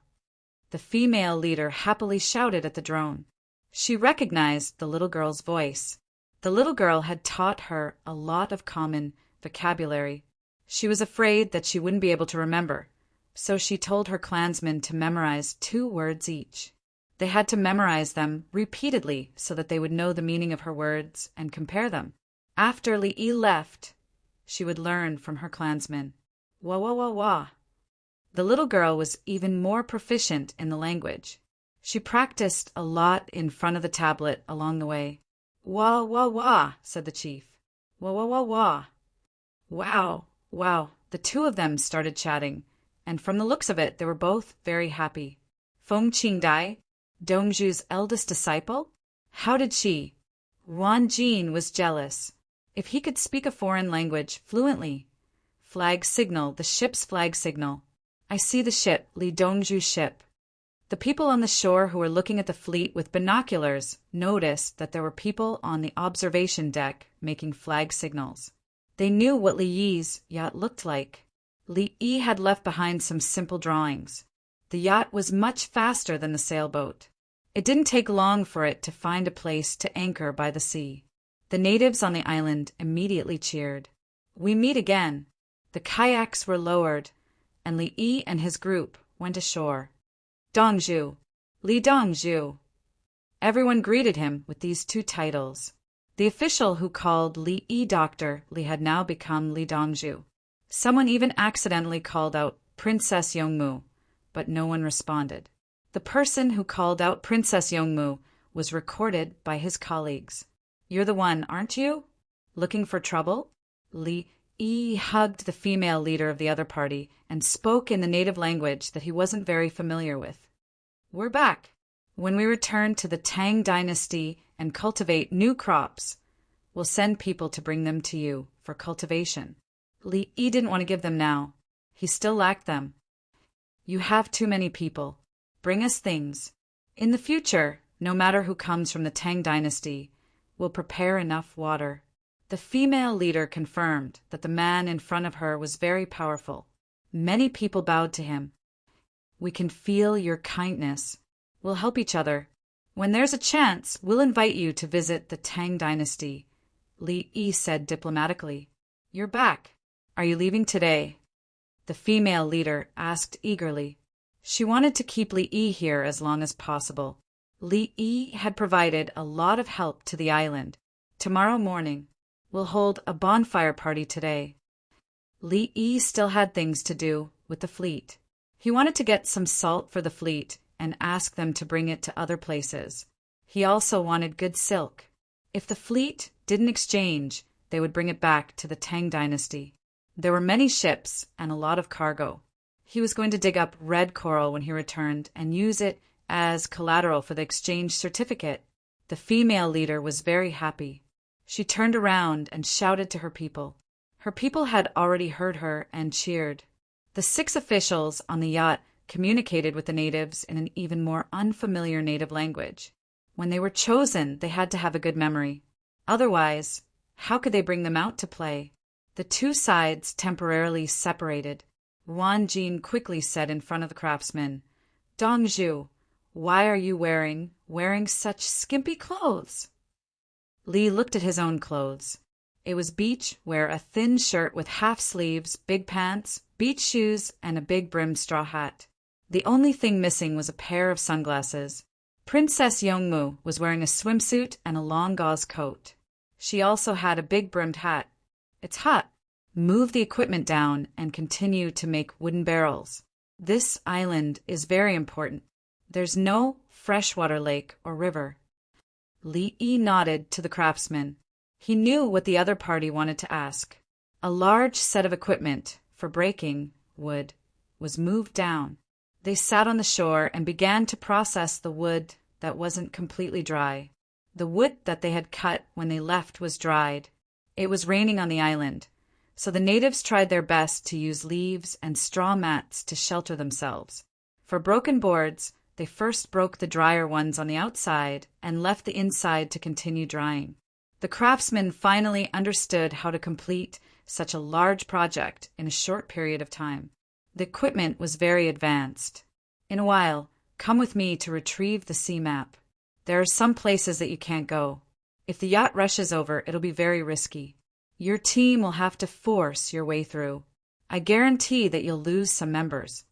The female leader happily shouted at the drone. She recognized the little girl's voice. The little girl had taught her a lot of common vocabulary. She was afraid that she wouldn't be able to remember, so she told her clansmen to memorize 2 words each. They had to memorize them repeatedly so that they would know the meaning of her words and compare them. After Li Yi left, she would learn from her clansmen. Wah wah wah wah. The little girl was even more proficient in the language. She practiced a lot in front of the tablet along the way. Wah wah wah, said the chief. Wah wah wah wah. Wow, wow. The 2 of them started chatting, and from the looks of it, they were both very happy. Feng Qingdai, Dongzhu's eldest disciple? How did she? Wan Jin was jealous. If he could speak a foreign language fluently. Flag signal, the ship's flag signal. I see the ship, Li Dongzhu's ship. The people on the shore who were looking at the fleet with binoculars noticed that there were people on the observation deck making flag signals. They knew what Li Yi's yacht looked like. Li Yi had left behind some simple drawings. The yacht was much faster than the sailboat. It didn't take long for it to find a place to anchor by the sea. The natives on the island immediately cheered. We meet again. The kayaks were lowered, and Li Yi and his group went ashore. Dongzhu, Li Dongzhu. Everyone greeted him with these 2 titles. The official who called Li Yi Doctor Li had now become Li Dongzhu. Someone even accidentally called out Princess Yongmu, but no one responded. The person who called out Princess Yongmu was recorded by his colleagues. You're the one, aren't you? Looking for trouble? Li Yi hugged the female leader of the other party and spoke in the native language that he wasn't very familiar with. We're back. When we return to the Tang dynasty and cultivate new crops, we'll send people to bring them to you for cultivation. Li Yi didn't want to give them now. He still lacked them. You have too many people. Bring us things. In the future, no matter who comes from the Tang dynasty, we'll prepare enough water. The female leader confirmed that the man in front of her was very powerful. Many people bowed to him. We can feel your kindness. We'll help each other. When there's a chance, we'll invite you to visit the Tang dynasty, Li Yi said diplomatically. You're back. Are you leaving today? The female leader asked eagerly. She wanted to keep Li Yi here as long as possible. Li Yi had provided a lot of help to the island. Tomorrow morning, we'll hold a bonfire party today. Li Yi still had things to do with the fleet. He wanted to get some salt for the fleet and ask them to bring it to other places. He also wanted good silk. If the fleet didn't exchange, they would bring it back to the Tang dynasty. There were many ships and a lot of cargo. He was going to dig up red coral when he returned and use it as collateral for the exchange certificate. The female leader was very happy. She turned around and shouted to her people. Her people had already heard her and cheered. The 6 officials on the yacht communicated with the natives in an even more unfamiliar native language. When they were chosen, they had to have a good memory. Otherwise, how could they bring them out to play? The 2 sides temporarily separated. Wan Jin quickly said in front of the craftsmen, Dongzhu, why are you wearing such skimpy clothes? Li looked at his own clothes. It was beach wear, a thin shirt with half sleeves, big pants, beach shoes, and a big brimmed straw hat. The only thing missing was a pair of sunglasses. Princess Yongmu was wearing a swimsuit and a long gauze coat. She also had a big brimmed hat. It's hot. Move the equipment down and continue to make wooden barrels. This island is very important. There's no freshwater lake or river. Li Yi nodded to the craftsman. He knew what the other party wanted to ask. A large set of equipment for breaking wood was moved down. They sat on the shore and began to process the wood that wasn't completely dry. The wood that they had cut when they left was dried. It was raining on the island, so the natives tried their best to use leaves and straw mats to shelter themselves. For broken boards, they first broke the drier ones on the outside and left the inside to continue drying. The craftsmen finally understood how to complete such a large project in a short period of time. The equipment was very advanced. In a while, come with me to retrieve the sea map. There are some places that you can't go. If the yacht rushes over, it'll be very risky. Your team will have to force your way through. I guarantee that you'll lose some members.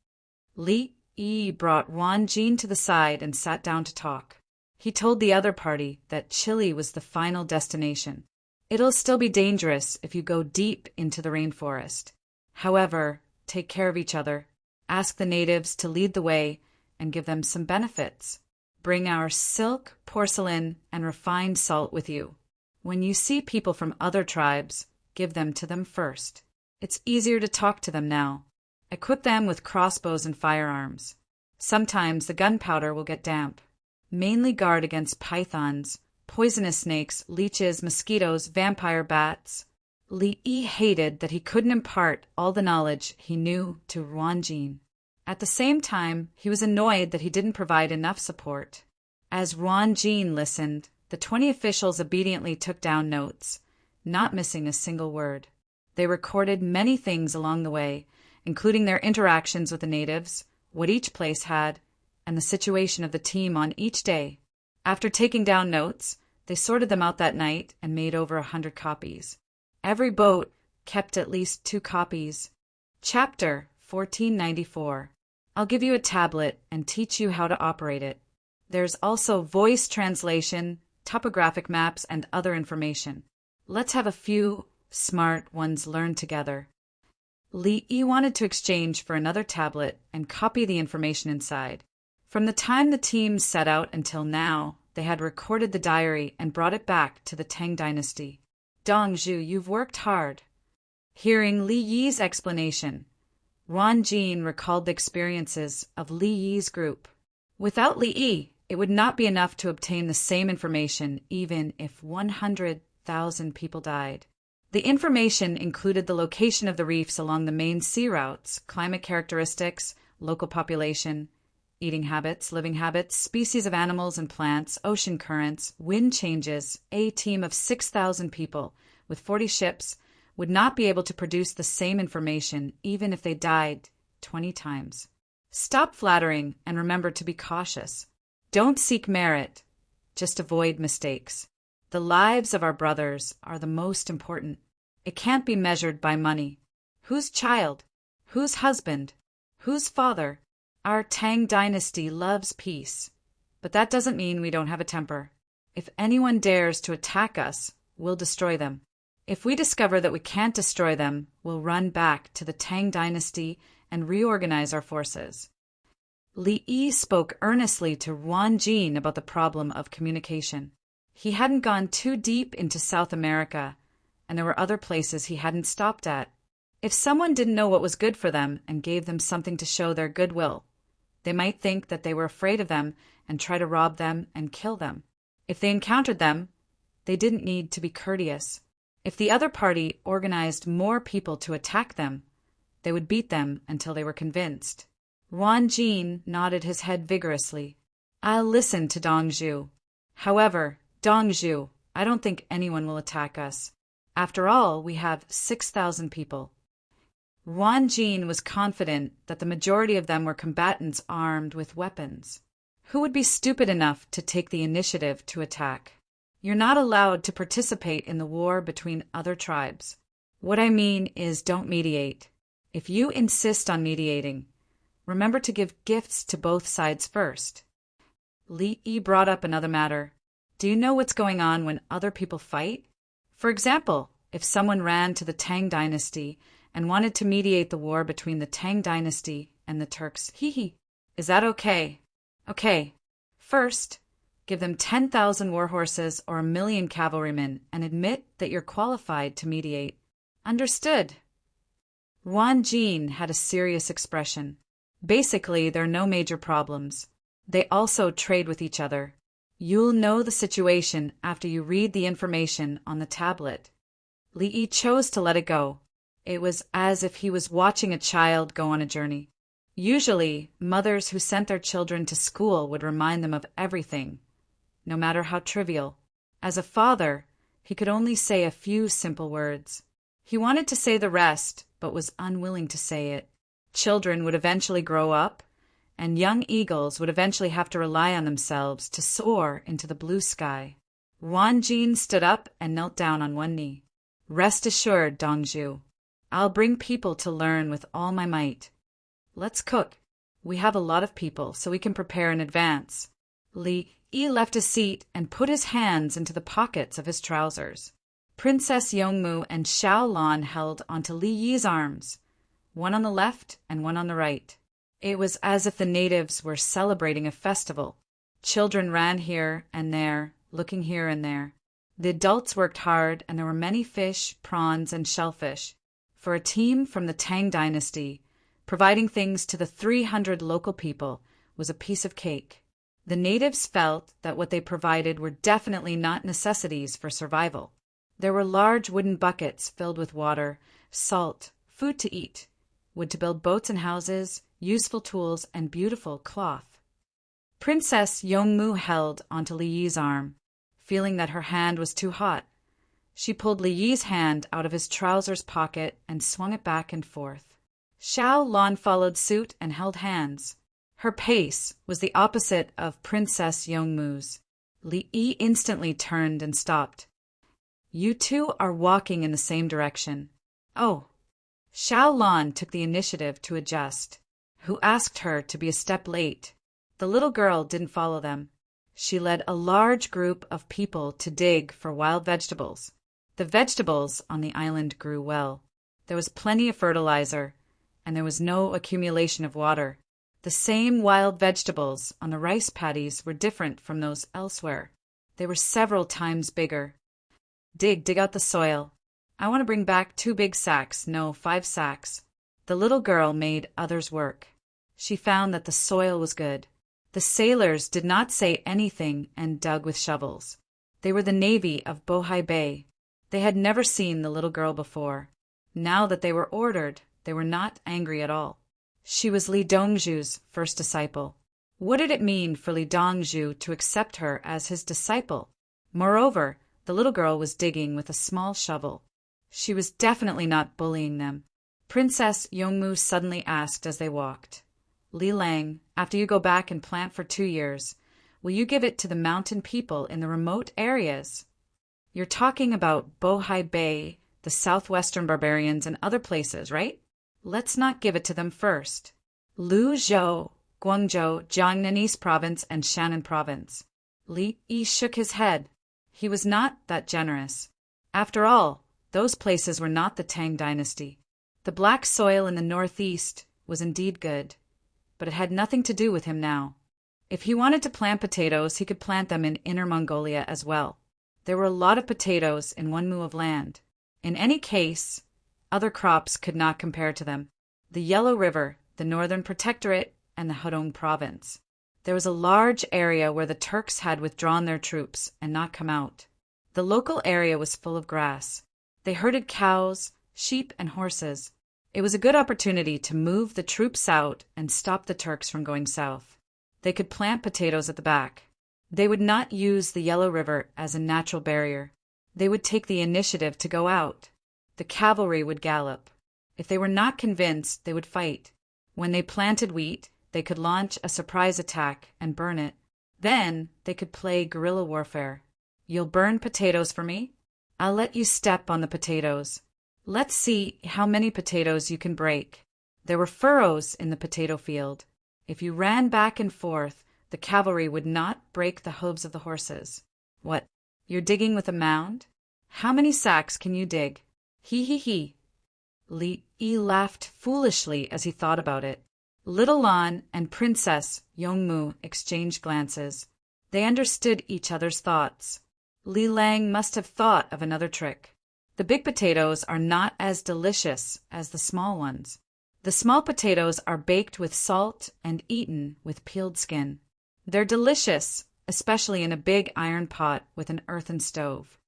Li Yi brought Wan Jin to the side and sat down to talk. He told the other party that Chile was the final destination. It'll still be dangerous if you go deep into the rainforest. However, take care of each other. Ask the natives to lead the way and give them some benefits. Bring our silk, porcelain, and refined salt with you. When you see people from other tribes, give them to them first. It's easier to talk to them now. Equip them with crossbows and firearms. Sometimes the gunpowder will get damp. Mainly guard against pythons, poisonous snakes, leeches, mosquitoes, vampire bats. Li Yi hated that he couldn't impart all the knowledge he knew to Wan Jin. At the same time, he was annoyed that he didn't provide enough support. As Wan Jin listened, the 20 officials obediently took down notes, not missing a single word. They recorded many things along the way, including their interactions with the natives, what each place had, and the situation of the team on each day. After taking down notes, they sorted them out that night and made over 100 copies. Every boat kept at least 2 copies. Chapter 1494. I'll give you a tablet and teach you how to operate it. There's also voice translation, topographic maps, and other information. Let's have a few smart ones learn together. Li Yi wanted to exchange for another tablet and copy the information inside. From the time the team set out until now, they had recorded the diary and brought it back to the Tang dynasty. Dongzhu, you've worked hard. Hearing Li Yi's explanation, Wan Jin recalled the experiences of Li Yi's group. Without Li Yi, it would not be enough to obtain the same information even if 100,000 people died. The information included the location of the reefs along the main sea routes, climate characteristics, local population, eating habits, living habits, species of animals and plants, ocean currents, wind changes. A team of 6,000 people with 40 ships would not be able to produce the same information even if they died 20 times. Stop flattering and remember to be cautious. Don't seek merit, just avoid mistakes. The lives of our brothers are the most important. It can't be measured by money. Whose child? Whose husband? Whose father? Our Tang dynasty loves peace, but that doesn't mean we don't have a temper. If anyone dares to attack us, we'll destroy them. If we discover that we can't destroy them, we'll run back to the Tang dynasty and reorganize our forces. Li Yi spoke earnestly to Wan Jin about the problem of communication. He hadn't gone too deep into South America, and there were other places he hadn't stopped at. If someone didn't know what was good for them and gave them something to show their goodwill, they might think that they were afraid of them and try to rob them and kill them. If they encountered them, they didn't need to be courteous. If the other party organized more people to attack them, they would beat them until they were convinced. Wan Jin nodded his head vigorously. I'll listen to Dongzhu. However, Dongzhu, I don't think anyone will attack us. After all, we have 6,000 people. Wan Jin was confident that the majority of them were combatants armed with weapons. Who would be stupid enough to take the initiative to attack? You're not allowed to participate in the war between other tribes. What I mean is don't mediate. If you insist on mediating, remember to give gifts to both sides first. Li Yi brought up another matter. Do you know what's going on when other people fight? For example, if someone ran to the Tang dynasty and wanted to mediate the war between the Tang dynasty and the Turks, is that okay? Okay. First, give them 10,000 war horses or 1,000,000 cavalrymen and admit that you're qualified to mediate. Understood. Wan Jin had a serious expression. Basically, there are no major problems. They also trade with each other. You'll know the situation after you read the information on the tablet. Li Yi chose to let it go. It was as if he was watching a child go on a journey. Usually, mothers who sent their children to school would remind them of everything, no matter how trivial. As a father, he could only say a few simple words. He wanted to say the rest, but was unwilling to say it. Children would eventually grow up, and young eagles would eventually have to rely on themselves to soar into the blue sky. Wan Jin stood up and knelt down on one knee. Rest assured, Dongzhu. I'll bring people to learn with all my might. Let's cook. We have a lot of people, so we can prepare in advance. Li Yi left his seat and put his hands into the pockets of his trousers. Princess Yongmu and Xiao Lan held onto Li Yi's arms, one on the left and one on the right. It was as if the natives were celebrating a festival. Children ran here and there, looking here and there. The adults worked hard, and there were many fish, prawns, and shellfish. For a team from the Tang dynasty, providing things to the 300 local people was a piece of cake. The natives felt that what they provided were definitely not necessities for survival. There were large wooden buckets filled with water, salt, food to eat, wood to build boats and houses, useful tools, and beautiful cloth. Princess Yongmu held onto Li Yi's arm, feeling that her hand was too hot. She pulled Li Yi's hand out of his trousers pocket and swung it back and forth. Xiao Lan followed suit and held hands. Her pace was the opposite of Princess Yongmu's. Li Yi instantly turned and stopped. You two are walking in the same direction. Oh. Xiao Lan took the initiative to adjust. Who asked her to be a step late? The little girl didn't follow them. She led a large group of people to dig for wild vegetables. The vegetables on the island grew well. There was plenty of fertilizer, and there was no accumulation of water. The same wild vegetables on the rice paddies were different from those elsewhere. They were several times bigger. Dig out the soil. I want to bring back 2 big sacks, no, 5 sacks. The little girl made others work. She found that the soil was good. The sailors did not say anything and dug with shovels. They were the navy of Bohai Bay. They had never seen the little girl before. Now that they were ordered, they were not angry at all. She was Li Dongzhu's first disciple. What did it mean for Li Dongzhu to accept her as his disciple? Moreover, the little girl was digging with a small shovel. She was definitely not bullying them. Princess Yongmu suddenly asked as they walked, Li Lang, after you go back and plant for 2 years, will you give it to the mountain people in the remote areas? You're talking about Bohai Bay, the southwestern barbarians, and other places, right? Let's not give it to them first. Luzhou, Guangzhou, Jiangnan East Province, and Shannan Province. Li Yi shook his head. He was not that generous. After all, those places were not the Tang dynasty. The black soil in the northeast was indeed good, but it had nothing to do with him now. If he wanted to plant potatoes, he could plant them in Inner Mongolia as well. There were a lot of potatoes in 1 mu of land. In any case, other crops could not compare to them. The Yellow River, the Northern Protectorate, and the Hudong Province. There was a large area where the Turks had withdrawn their troops and not come out. The local area was full of grass. They herded cows, sheep, and horses. It was a good opportunity to move the troops out and stop the Turks from going south. They could plant potatoes at the back. They would not use the Yellow River as a natural barrier. They would take the initiative to go out. The cavalry would gallop. If they were not convinced, they would fight. When they planted wheat, they could launch a surprise attack and burn it. Then they could play guerrilla warfare. You'll burn potatoes for me? I'll let you step on the potatoes. Let's see how many potatoes you can break. There were furrows in the potato field. If you ran back and forth, the cavalry would not break the hooves of the horses. What? You're digging with a mound? How many sacks can you dig? He. Li Yi laughed foolishly as he thought about it. Little Lan and Princess Yongmu exchanged glances. They understood each other's thoughts. Li Lang must have thought of another trick. The big potatoes are not as delicious as the small ones. The small potatoes are baked with salt and eaten with peeled skin. They're delicious, especially in a big iron pot with an earthen stove.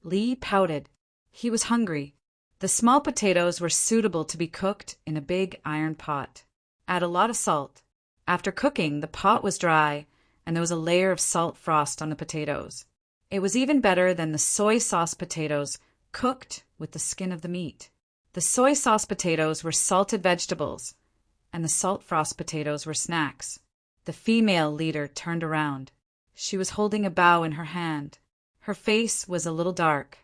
Li pouted. He was hungry. The small potatoes were suitable to be cooked in a big iron pot. Add a lot of salt. After cooking, the pot was dry, and there was a layer of salt frost on the potatoes. It was even better than the soy sauce potatoes cooked with the skin of the meat. The soy sauce potatoes were salted vegetables, and the salt frost potatoes were snacks. The female leader turned around. She was holding a bow in her hand. Her face was a little dark.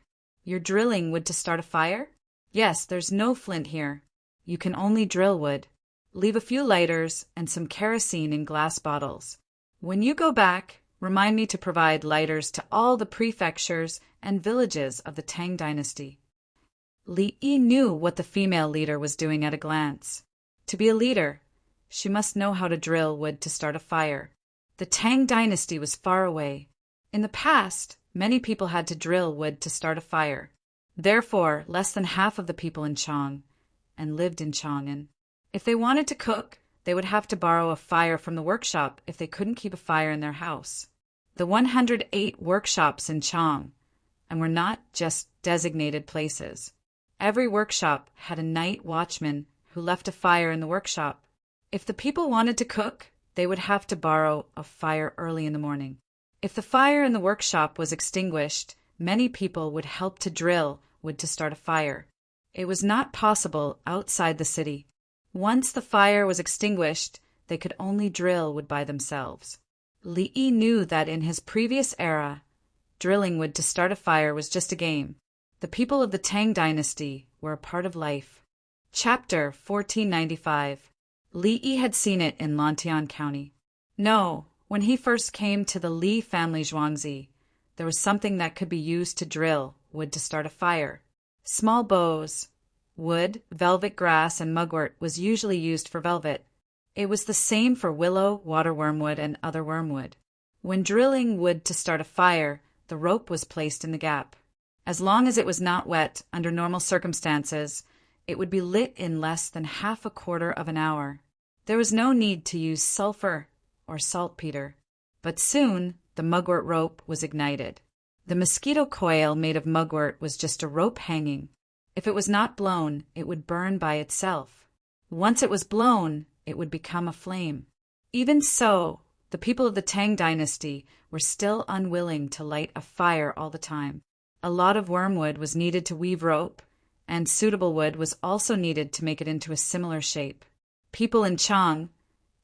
"You're drilling wood to start a fire?" "Yes, there's no flint here. You can only drill wood. Leave a few lighters and some kerosene in glass bottles. When you go back, remind me to provide lighters to all the prefectures and villages of the Tang dynasty." Li Yi knew what the female leader was doing at a glance. To be a leader, she must know how to drill wood to start a fire. The Tang dynasty was far away. In the past, many people had to drill wood to start a fire. Therefore, less than half of the people in Chang and lived in Chang'an. If they wanted to cook, they would have to borrow a fire from the workshop if they couldn't keep a fire in their house. The 108 workshops in Chang and were not just designated places. Every workshop had a night watchman who left a fire in the workshop. If the people wanted to cook, they would have to borrow a fire early in the morning. If the fire in the workshop was extinguished, many people would help to drill wood to start a fire. It was not possible outside the city. Once the fire was extinguished, they could only drill wood by themselves. Li Yi knew that in his previous era, drilling wood to start a fire was just a game. The people of the Tang dynasty were a part of life. Chapter 1495. Li Yi had seen it in Lantian County. No, when he first came to the Li family Zhuangzi, there was something that could be used to drill wood to start a fire. Small bows, wood, velvet grass, and mugwort was usually used for velvet. It was the same for willow, water wormwood, and other wormwood. When drilling wood to start a fire, the rope was placed in the gap. As long as it was not wet under normal circumstances, it would be lit in less than half a quarter of an hour. There was no need to use sulfur or saltpeter. But soon, the mugwort rope was ignited. The mosquito coil made of mugwort was just a rope hanging. If it was not blown, it would burn by itself. Once it was blown, it would become a flame. Even so, the people of the Tang dynasty were still unwilling to light a fire all the time. A lot of wormwood was needed to weave rope, and suitable wood was also needed to make it into a similar shape. People in Chang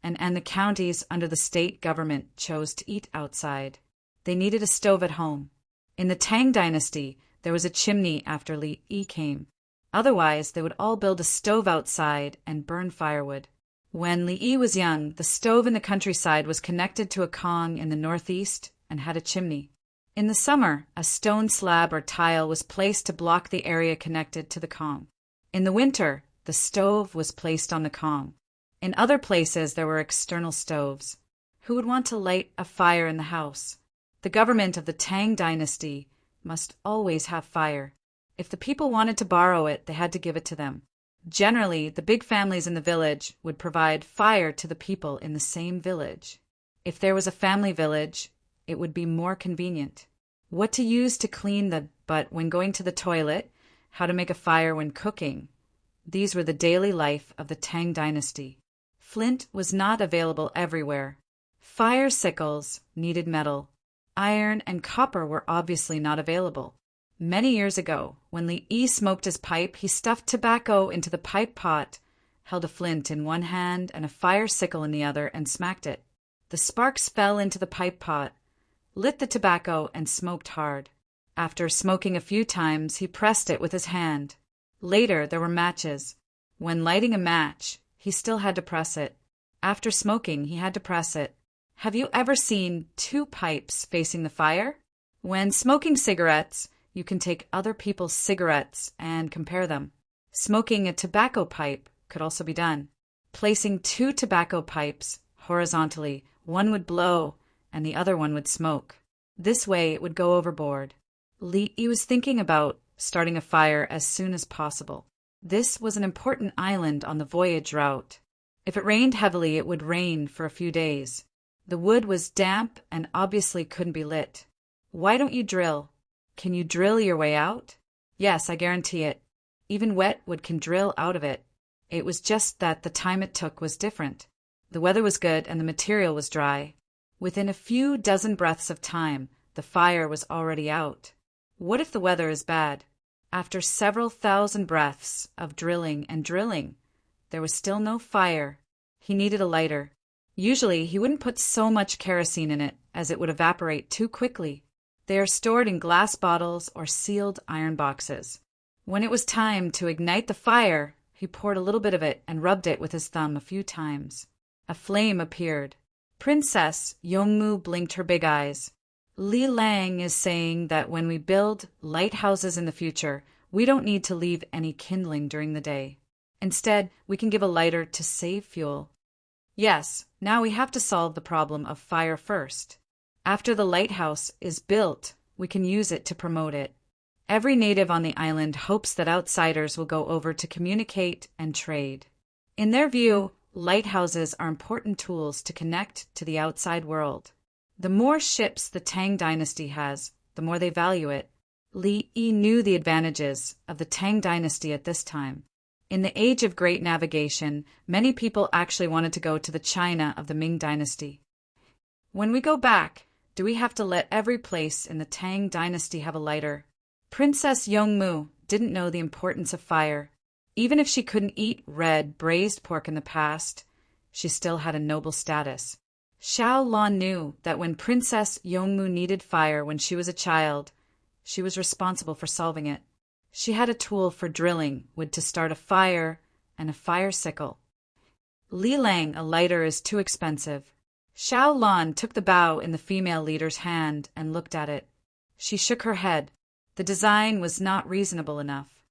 and the counties under the state government chose to eat outside. They needed a stove at home. In the Tang dynasty, there was a chimney after Li Yi came. Otherwise, they would all build a stove outside and burn firewood. When Li Yi was young, the stove in the countryside was connected to a kong in the northeast and had a chimney. In the summer, a stone slab or tile was placed to block the area connected to the kong. In the winter, the stove was placed on the kong. In other places, there were external stoves. Who would want to light a fire in the house? The government of the Tang dynasty must always have fire. If the people wanted to borrow it, they had to give it to them. Generally, the big families in the village would provide fire to the people in the same village. If there was a family village, it would be more convenient. What to use to clean the butt when going to the toilet, how to make a fire when cooking. These were the daily life of the Tang dynasty. Flint was not available everywhere. Fire sickles needed metal. Iron and copper were obviously not available. Many years ago, when Li Yi smoked his pipe, he stuffed tobacco into the pipe pot, held a flint in one hand and a fire sickle in the other, and smacked it. The sparks fell into the pipe pot, lit the tobacco, and smoked hard. After smoking a few times, he pressed it with his hand. Later, there were matches. When lighting a match, he still had to press it. After smoking, he had to press it. Have you ever seen two pipes facing the fire? When smoking cigarettes, you can take other people's cigarettes and compare them. Smoking a tobacco pipe could also be done. Placing two tobacco pipes horizontally, one would blow and the other one would smoke. This way it would go overboard. Li Yi was thinking about starting a fire as soon as possible. This was an important island on the voyage route. If it rained heavily, it would rain for a few days. The wood was damp and obviously couldn't be lit. Why don't you drill? Can you drill your way out? Yes, I guarantee it. Even wet wood can drill out of it. It was just that the time it took was different. The weather was good and the material was dry. Within a few dozen breaths of time, the fire was already out. What if the weather is bad? After several thousand breaths of drilling and drilling, there was still no fire. He needed a lighter. Usually, he wouldn't put so much kerosene in it, as it would evaporate too quickly. They are stored in glass bottles or sealed iron boxes. When it was time to ignite the fire, he poured a little bit of it and rubbed it with his thumb a few times. A flame appeared. Princess Yongmu blinked her big eyes. Li Lang is saying that when we build lighthouses in the future, we don't need to leave any kindling during the day. Instead, we can give a lighter to save fuel. Yes, now we have to solve the problem of fire first. After the lighthouse is built, we can use it to promote it. Every native on the island hopes that outsiders will go over to communicate and trade. In their view, lighthouses are important tools to connect to the outside world. The more ships the Tang dynasty has, the more they value it. Li Yi knew the advantages of the Tang dynasty at this time. In the age of great navigation, many people actually wanted to go to the China of the Ming dynasty. When we go back, do we have to let every place in the Tang dynasty have a lighter? Princess Yongmu didn't know the importance of fire. Even if she couldn't eat red braised pork in the past, she still had a noble status. Xiao Lan knew that when Princess Yongmu needed fire when she was a child, she was responsible for solving it. She had a tool for drilling wood to start a fire and a fire sickle. Li Lang, a lighter is too expensive. Xiao Lan took the bow in the female leader's hand and looked at it. She shook her head. The design was not reasonable enough.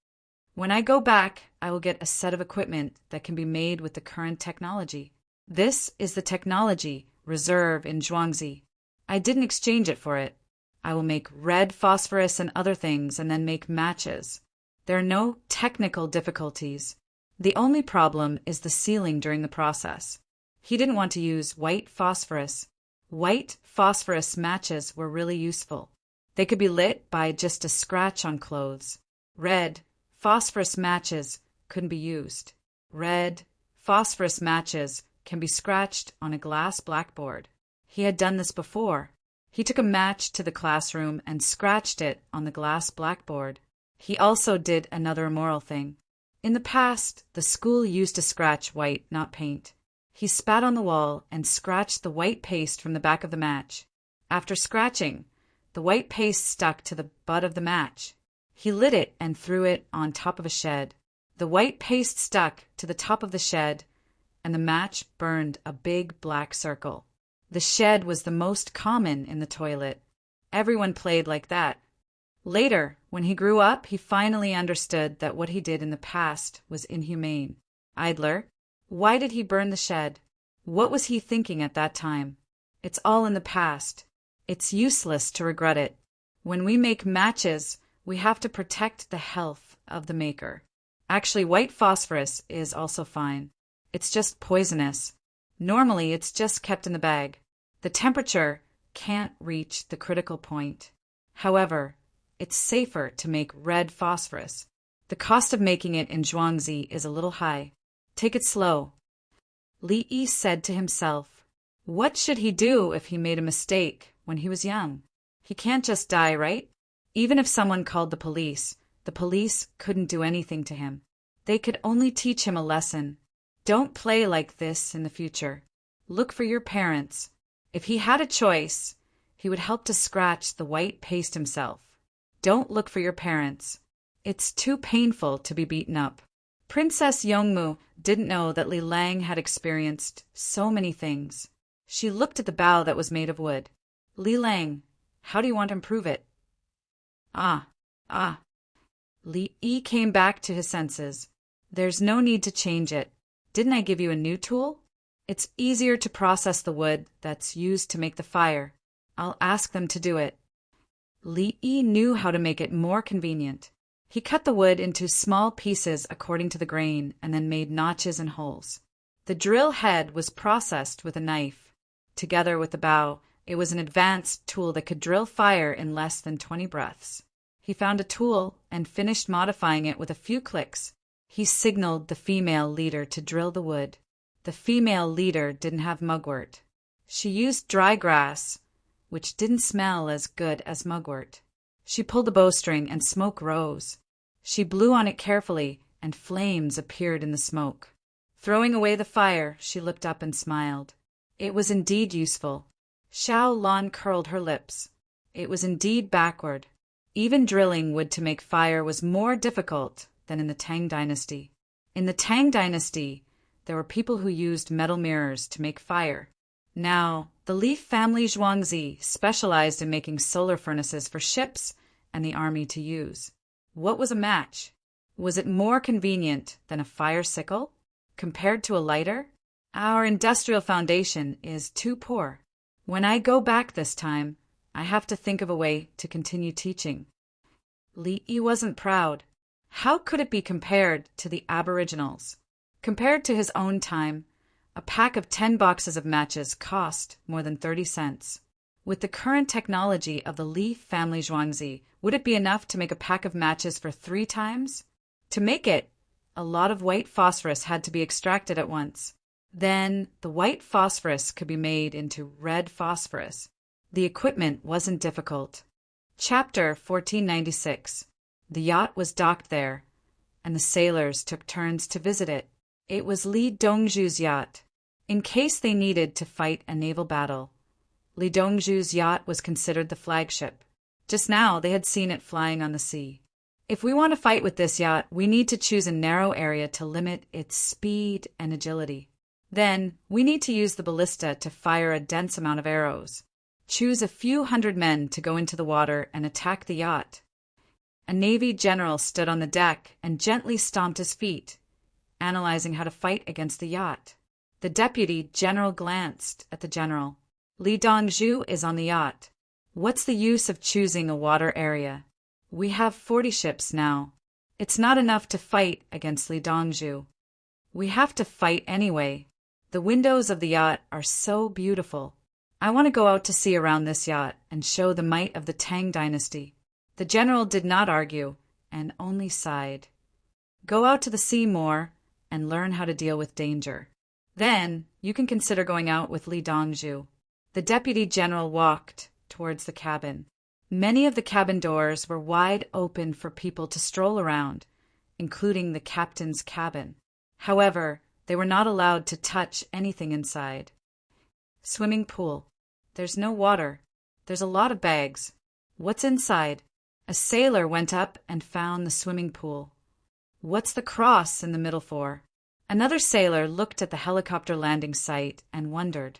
When I go back, I will get a set of equipment that can be made with the current technology. This is the technology reserve in Zhuangzi. I didn't exchange it for it. I will make red phosphorus and other things and then make matches. There are no technical difficulties. The only problem is the sealing during the process. He didn't want to use white phosphorus. White phosphorus matches were really useful. They could be lit by just a scratch on clothes. Red phosphorus matches couldn't be used. Red phosphorus matches can be scratched on a glass blackboard. He had done this before. He took a match to the classroom and scratched it on the glass blackboard. He also did another immoral thing. In the past, the school used to scratch white, not paint. He spat on the wall and scratched the white paste from the back of the match. After scratching, the white paste stuck to the butt of the match. He lit it and threw it on top of a shed. The white paste stuck to the top of the shed, and the match burned a big black circle. The shed was the most common in the toilet. Everyone played like that. Later, when he grew up, he finally understood that what he did in the past was inhumane. Idler, why did he burn the shed? What was he thinking at that time? It's all in the past. It's useless to regret it. When we make matches, we have to protect the health of the maker. Actually, white phosphorus is also fine. It's just poisonous. Normally, it's just kept in the bag. The temperature can't reach the critical point. However, it's safer to make red phosphorus. The cost of making it in Zhuangzi is a little high. Take it slow. Li Yi said to himself, what should he do if he made a mistake when he was young? He can't just die, right? Even if someone called the police couldn't do anything to him. They could only teach him a lesson. Don't play like this in the future. Look for your parents. If he had a choice, he would help to scratch the white paste himself. Don't look for your parents. It's too painful to be beaten up. Princess Yongmu didn't know that Li Lang had experienced so many things. She looked at the bow that was made of wood. Li Lang, how do you want to improve it? Li Yi came back to his senses. There's no need to change it. Didn't I give you a new tool? It's easier to process the wood that's used to make the fire. I'll ask them to do it. Li Yi knew how to make it more convenient. He cut the wood into small pieces according to the grain and then made notches and holes. The drill head was processed with a knife. Together with the bow, it was an advanced tool that could drill fire in less than 20 breaths. He found a tool and finished modifying it with a few clicks. He signaled the female leader to drill the wood. The female leader didn't have mugwort. She used dry grass, which didn't smell as good as mugwort. She pulled the bowstring and smoke rose. She blew on it carefully and flames appeared in the smoke. Throwing away the fire, she looked up and smiled. It was indeed useful. Xiao Lan curled her lips. It was indeed backward. Even drilling wood to make fire was more difficult than in the Tang dynasty. In the Tang dynasty, there were people who used metal mirrors to make fire. Now, the Li family Zhuangzi specialized in making solar furnaces for ships and the army to use. What was a match? Was it more convenient than a fire sickle? Compared to a lighter? Our industrial foundation is too poor. When I go back this time, I have to think of a way to continue teaching. Li Yi wasn't proud. How could it be compared to the Aboriginals? Compared to his own time, a pack of 10 boxes of matches cost more than 30 cents. With the current technology of the Li family Zhuangzi, would it be enough to make a pack of matches for 3 times? To make it, a lot of white phosphorus had to be extracted at once. Then, the white phosphorus could be made into red phosphorus. The equipment wasn't difficult. Chapter 1496. The yacht was docked there, and the sailors took turns to visit it. It was Li Dongzhu's yacht. In case they needed to fight a naval battle, Li Dongzhu's yacht was considered the flagship. Just now they had seen it flying on the sea. If we want to fight with this yacht, we need to choose a narrow area to limit its speed and agility. Then, we need to use the ballista to fire a dense amount of arrows. Choose a few hundred men to go into the water and attack the yacht. A Navy general stood on the deck and gently stomped his feet, analyzing how to fight against the yacht. The deputy general glanced at the general. Li Dongzhu is on the yacht. What's the use of choosing a water area? We have 40 ships now. It's not enough to fight against Li Dongzhu. We have to fight anyway. The windows of the yacht are so beautiful. I want to go out to sea around this yacht and show the might of the Tang dynasty. The general did not argue and only sighed. Go out to the sea more and learn how to deal with danger. Then you can consider going out with Li Dongzhu. The deputy general walked towards the cabin. Many of the cabin doors were wide open for people to stroll around, including the captain's cabin. However, they were not allowed to touch anything inside. Swimming pool. There's no water. There's a lot of bags. What's inside? A sailor went up and found the swimming pool. What's the cross in the middle for? Another sailor looked at the helicopter landing site and wondered.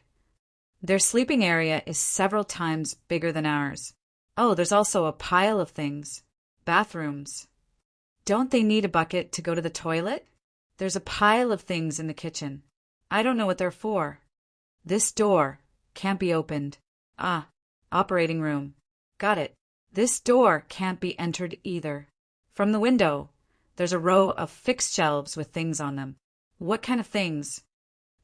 Their sleeping area is several times bigger than ours. Oh, there's also a pile of things. Bathrooms. Don't they need a bucket to go to the toilet? There's a pile of things in the kitchen. I don't know what they're for. This door can't be opened. Ah, operating room. Got it. This door can't be entered either. From the window, there's a row of fixed shelves with things on them. What kind of things?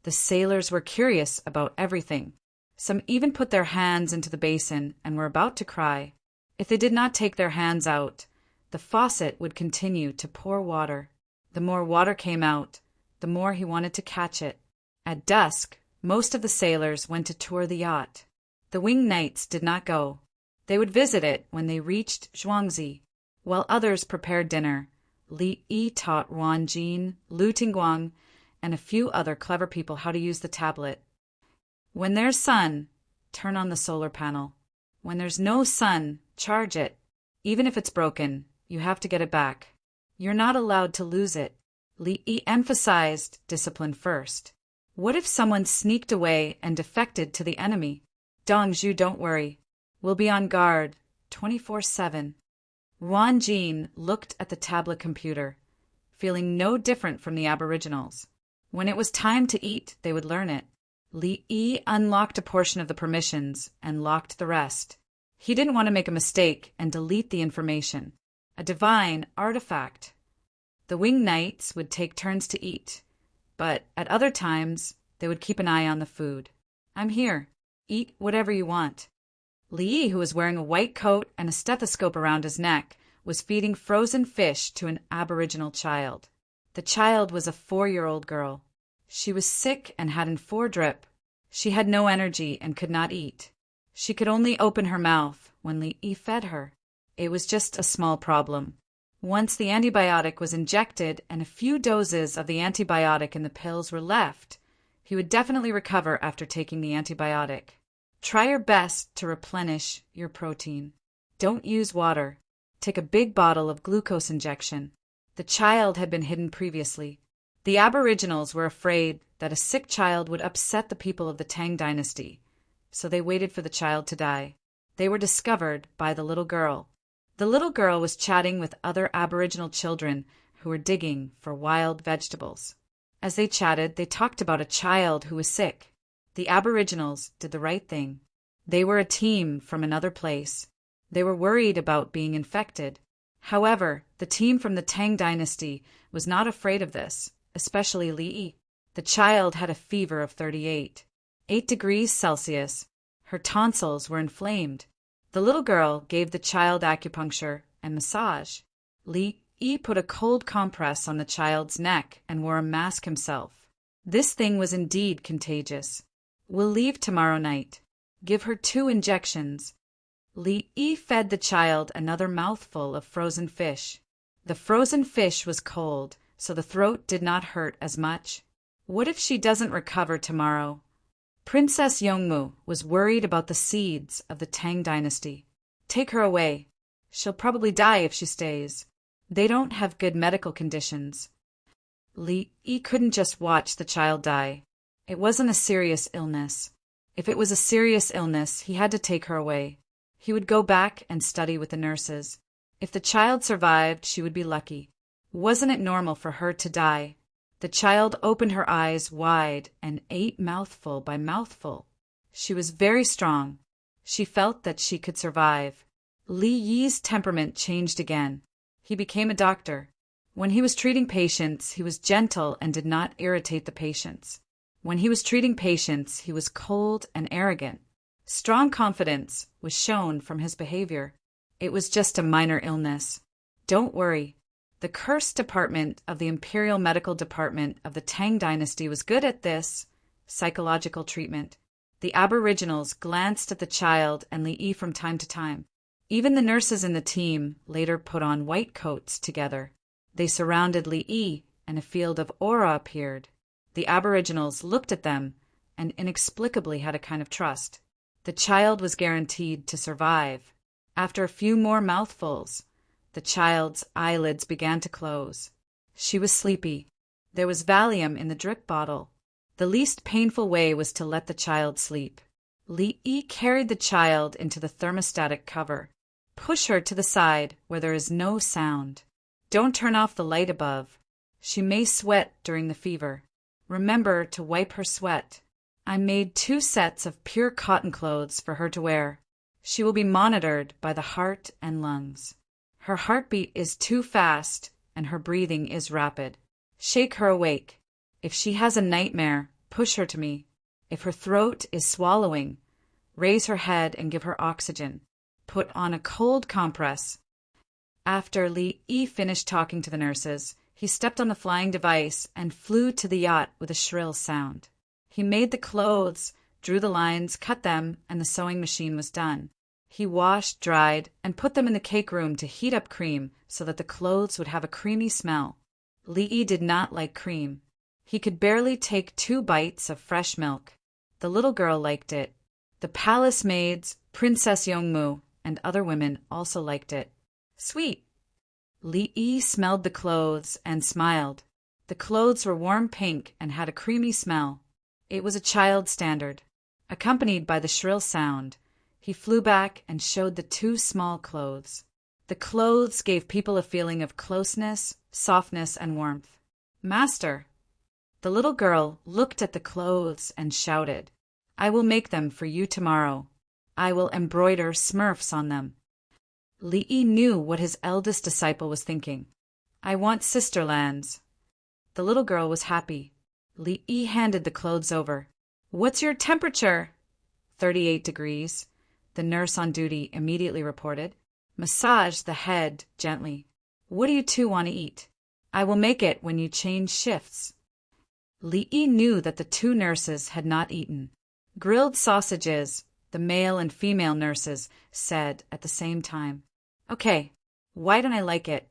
The sailors were curious about everything. Some even put their hands into the basin and were about to cry. If they did not take their hands out, the faucet would continue to pour water. The more water came out, the more he wanted to catch it. At dusk, most of the sailors went to tour the yacht. The winged knights did not go. They would visit it when they reached Zhuangzi. While others prepared dinner, Li Yi taught Wan Jin, Lu Tingguang, and a few other clever people how to use the tablet. When there's sun, turn on the solar panel. When there's no sun, charge it. Even if it's broken, you have to get it back. You're not allowed to lose it. Li Yi emphasized discipline first. What if someone sneaked away and defected to the enemy? Dongzhu, don't worry. We'll be on guard 24/7. Wan Jin looked at the tablet computer, feeling no different from the Aboriginals. When it was time to eat, they would learn it. Li Yi unlocked a portion of the permissions and locked the rest. He didn't want to make a mistake and delete the information. A a divine artifact. The winged knights would take turns to eat, but at other times they would keep an eye on the food. I'm here. Eat whatever you want. Li, who was wearing a white coat and a stethoscope around his neck, was feeding frozen fish to an Aboriginal child. The child was a 4-year-old girl. She was sick and had an 4 drip. She had no energy and could not eat. She could only open her mouth when Li fed her. It was just a small problem. Once the antibiotic was injected and a few doses of the antibiotic in the pills were left, he would definitely recover after taking the antibiotic. Try your best to replenish your protein. Don't use water. Take a big bottle of glucose injection. The child had been hidden previously. The Aboriginals were afraid that a sick child would upset the people of the Tang dynasty, so they waited for the child to die. They were discovered by the little girl. The little girl was chatting with other Aboriginal children who were digging for wild vegetables. As they chatted, they talked about a child who was sick. The Aboriginals did the right thing. They were a team from another place. They were worried about being infected. However, the team from the Tang dynasty was not afraid of this, especially Li. The child had a fever of 38, 8 degrees Celsius. Her tonsils were inflamed. The little girl gave the child acupuncture and massage. Li put a cold compress on the child's neck and wore a mask himself. This thing was indeed contagious. We'll leave tomorrow night. Give her 2 injections. Li fed the child another mouthful of frozen fish. The frozen fish was cold, so the throat did not hurt as much. What if she doesn't recover tomorrow? Princess Yongmu was worried about the seeds of the Tang dynasty. Take her away. She'll probably die if she stays. They don't have good medical conditions. Li couldn't just watch the child die. It wasn't a serious illness. If it was a serious illness, he had to take her away. He would go back and study with the nurses. If the child survived, she would be lucky. Wasn't it normal for her to die? The child opened her eyes wide and ate mouthful by mouthful. She was very strong. She felt that she could survive. Li Yi's temperament changed again. He became a doctor. When he was treating patients, he was gentle and did not irritate the patients. When he was treating patients, he was cold and arrogant. Strong confidence was shown from his behavior. It was just a minor illness. Don't worry. The curse department of the Imperial Medical Department of the Tang dynasty was good at this psychological treatment. The Aboriginals glanced at the child and Li from time to time. Even the nurses in the team later put on white coats together. They surrounded Li and a field of aura appeared. The Aboriginals looked at them and inexplicably had a kind of trust. The child was guaranteed to survive. After a few more mouthfuls, the child's eyelids began to close. She was sleepy. There was Valium in the drip bottle. The least painful way was to let the child sleep. Li carried the child into the thermostatic cover. Push her to the side where there is no sound. Don't turn off the light above. She may sweat during the fever. Remember to wipe her sweat. I made 2 sets of pure cotton clothes for her to wear. She will be monitored by the heart and lungs. Her heartbeat is too fast and her breathing is rapid. Shake her awake. If she has a nightmare, push her to me. If her throat is swallowing, raise her head and give her oxygen. Put on a cold compress. After Li finished talking to the nurses, he stepped on the flying device and flew to the yacht with a shrill sound. He made the clothes, drew the lines, cut them, and the sewing machine was done. He washed, dried, and put them in the cake room to heat up cream so that the clothes would have a creamy smell. Li did not like cream. He could barely take 2 bites of fresh milk. The little girl liked it. The palace maids, Princess Yongmu, and other women also liked it. Sweet. Li smelled the clothes and smiled. The clothes were warm pink and had a creamy smell. It was a child standard. Accompanied by the shrill sound, he flew back and showed the 2 small clothes. The clothes gave people a feeling of closeness, softness, and warmth. Master! The little girl looked at the clothes and shouted, I will make them for you tomorrow. I will embroider smurfs on them. Li Yi knew what his eldest disciple was thinking. I want sister lands. The little girl was happy. Li Yi handed the clothes over. What's your temperature? 38 degrees, the nurse on duty immediately reported. Massage the head gently. What do you two want to eat? I will make it when you change shifts. Li Yi knew that the two nurses had not eaten. Grilled sausages, the male and female nurses said at the same time. Okay, why don't I like it?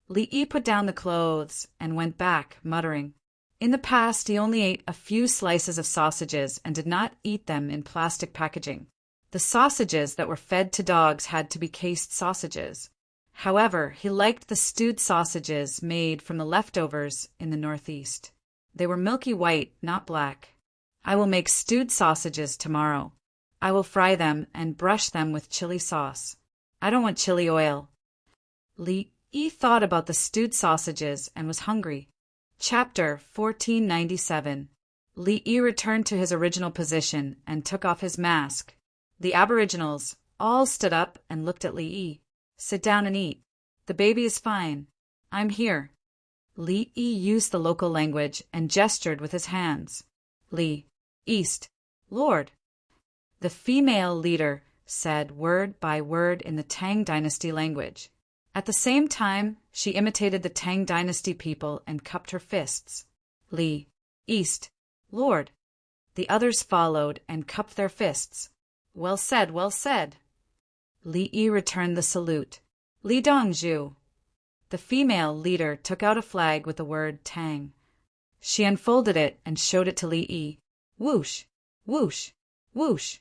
Li Yi put down the clothes and went back, muttering. In the past, he only ate a few slices of sausages and did not eat them in plastic packaging. The sausages that were fed to dogs had to be cased sausages. However, he liked the stewed sausages made from the leftovers in the Northeast. They were milky white, not black. I will make stewed sausages tomorrow. I will fry them and brush them with chili sauce. I don't want chili oil. Li Yi thought about the stewed sausages and was hungry. Chapter 1497. Li Yi returned to his original position and took off his mask. The aboriginals all stood up and looked at Li Yi. Sit down and eat. The baby is fine. I'm here. Li Yi used the local language and gestured with his hands. Li, East, Lord. The female leader said word by word in the Tang dynasty language. At the same time, she imitated the Tang dynasty people and cupped her fists. Li, East, Lord. The others followed and cupped their fists. Well said, well said. Li Yi returned the salute. Li Dongzhu. The female leader took out a flag with the word Tang. She unfolded it and showed it to Li Yi. Whoosh, whoosh, whoosh.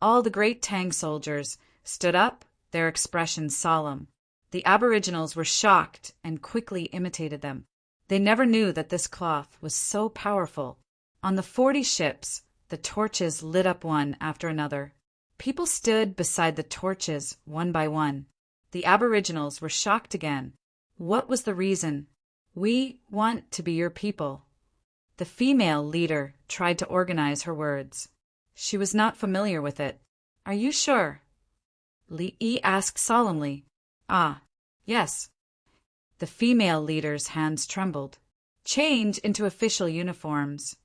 All the great Tang soldiers stood up, their expressions solemn. The aboriginals were shocked and quickly imitated them. They never knew that this cloth was so powerful. On the 40 ships, the torches lit up one after another. People stood beside the torches one by one. The aboriginals were shocked again. What was the reason? We want to be your people. The female leader tried to organize her words. She was not familiar with it. Are you sure? Li Yi asked solemnly. Ah, yes. The female leader's hands trembled. Change into official uniforms.